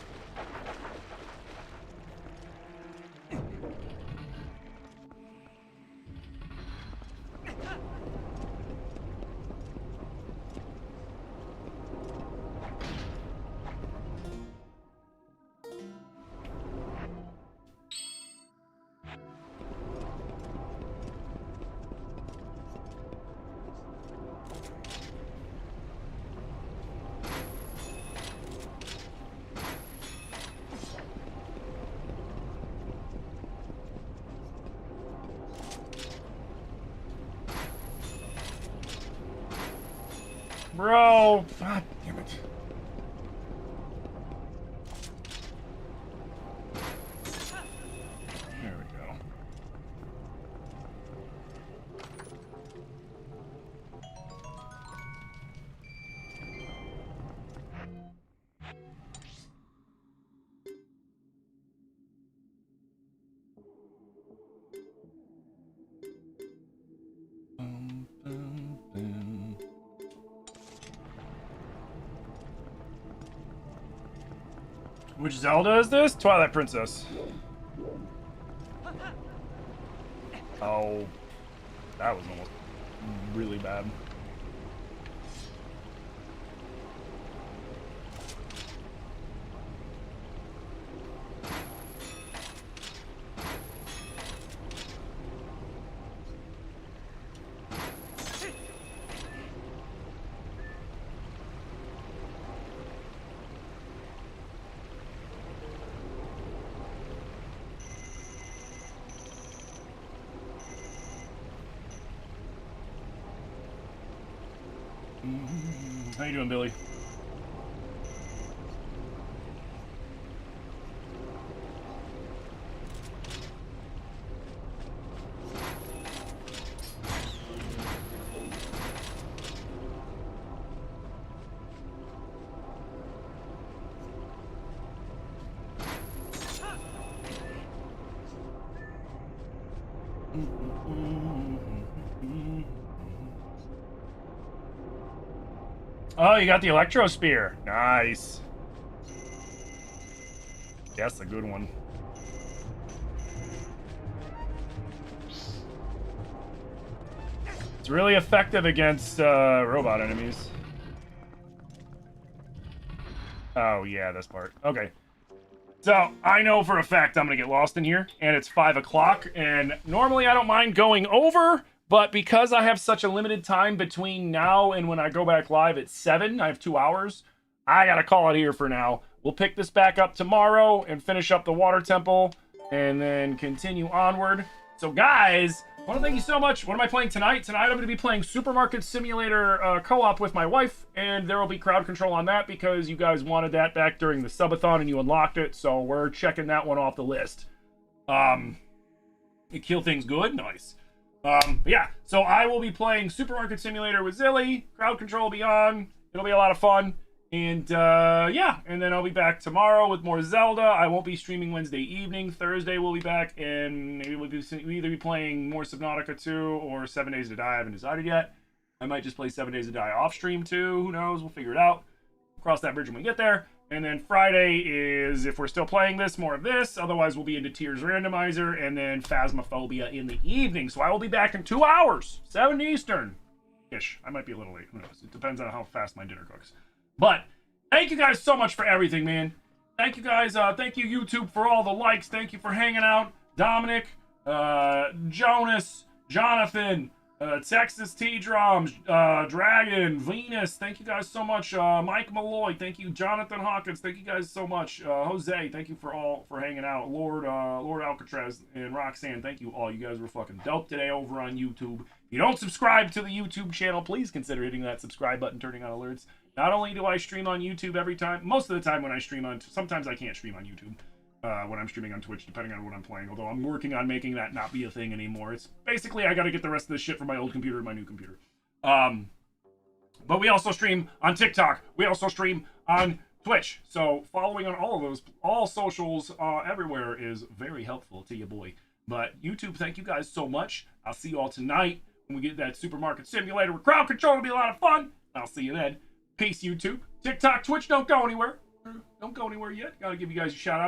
Bro, god damn it. There we go. Which Zelda is this? Twilight Princess. Oh, that was almost really bad. How you doing, Billy? Oh, you got the Electro Spear. Nice. That's a good one. It's really effective against robot enemies. Oh, yeah, this part. Okay. So, I know for a fact I'm going to get lost in here, and it's 5 o'clock, and normally I don't mind going over, But because I have such a limited time between now and when I go back live at 7, I have 2 hours, I gotta call it here for now. We'll pick this back up tomorrow and finish up the water temple and then continue onward. So guys, I want to thank you so much. What am I playing tonight? Tonight I'm going to be playing Supermarket Simulator co-op with my wife, and there will be crowd control on that because you guys wanted that back during the subathon and you unlocked it, so we're checking that one off the list. You kill things good? Nice. But yeah, so I will be playing Supermarket Simulator with Zilly. Crowd control will be on. It'll be a lot of fun. And yeah, and then I'll be back tomorrow with more Zelda. I won't be streaming Wednesday evening. Thursday we'll be back, and maybe we'll either be playing more Subnautica 2 or 7 Days to Die. I haven't decided yet. I might just play 7 Days to Die off stream too. Who knows? We'll figure it out. Cross that bridge when we get there. And then Friday is, if we're still playing this, more of this. Otherwise, we'll be into Tears Randomizer and then Phasmophobia in the evening. So I will be back in 2 hours, 7 Eastern-ish. I might be a little late. Who knows? It depends on how fast my dinner cooks. But thank you guys so much for everything, man. Thank you guys. Thank you, YouTube, for all the likes. Thank you for hanging out. Dominic, Jonas, Jonathan, Texas T-Drums, Dragon, Venus. Thank you guys so much. Mike Malloy. Thank you, Jonathan Hawkins. Thank you guys so much. Jose, thank you for hanging out. Lord Alcatraz and Roxanne. Thank you all. You guys were fucking dope today over on YouTube. If you don't subscribe to the YouTube channel, please consider hitting that subscribe button, turning on alerts. Not only do I stream on YouTube every time, most of the time when I stream on, sometimes I can't stream on YouTube when I'm streaming on Twitch, depending on what I'm playing, although I'm working on making that not be a thing anymore. It's basically, I gotta get the rest of this shit from my old computer to my new computer. But we also stream on TikTok. We also stream on Twitch. So following on all of those, all socials everywhere is very helpful to you, boy. But YouTube, thank you guys so much. I'll see you all tonight when we get that Supermarket Simulator with crowd control. It'll be a lot of fun. I'll see you then. Peace, YouTube. TikTok, Twitch, don't go anywhere. Don't go anywhere yet. Gotta give you guys your shout outs.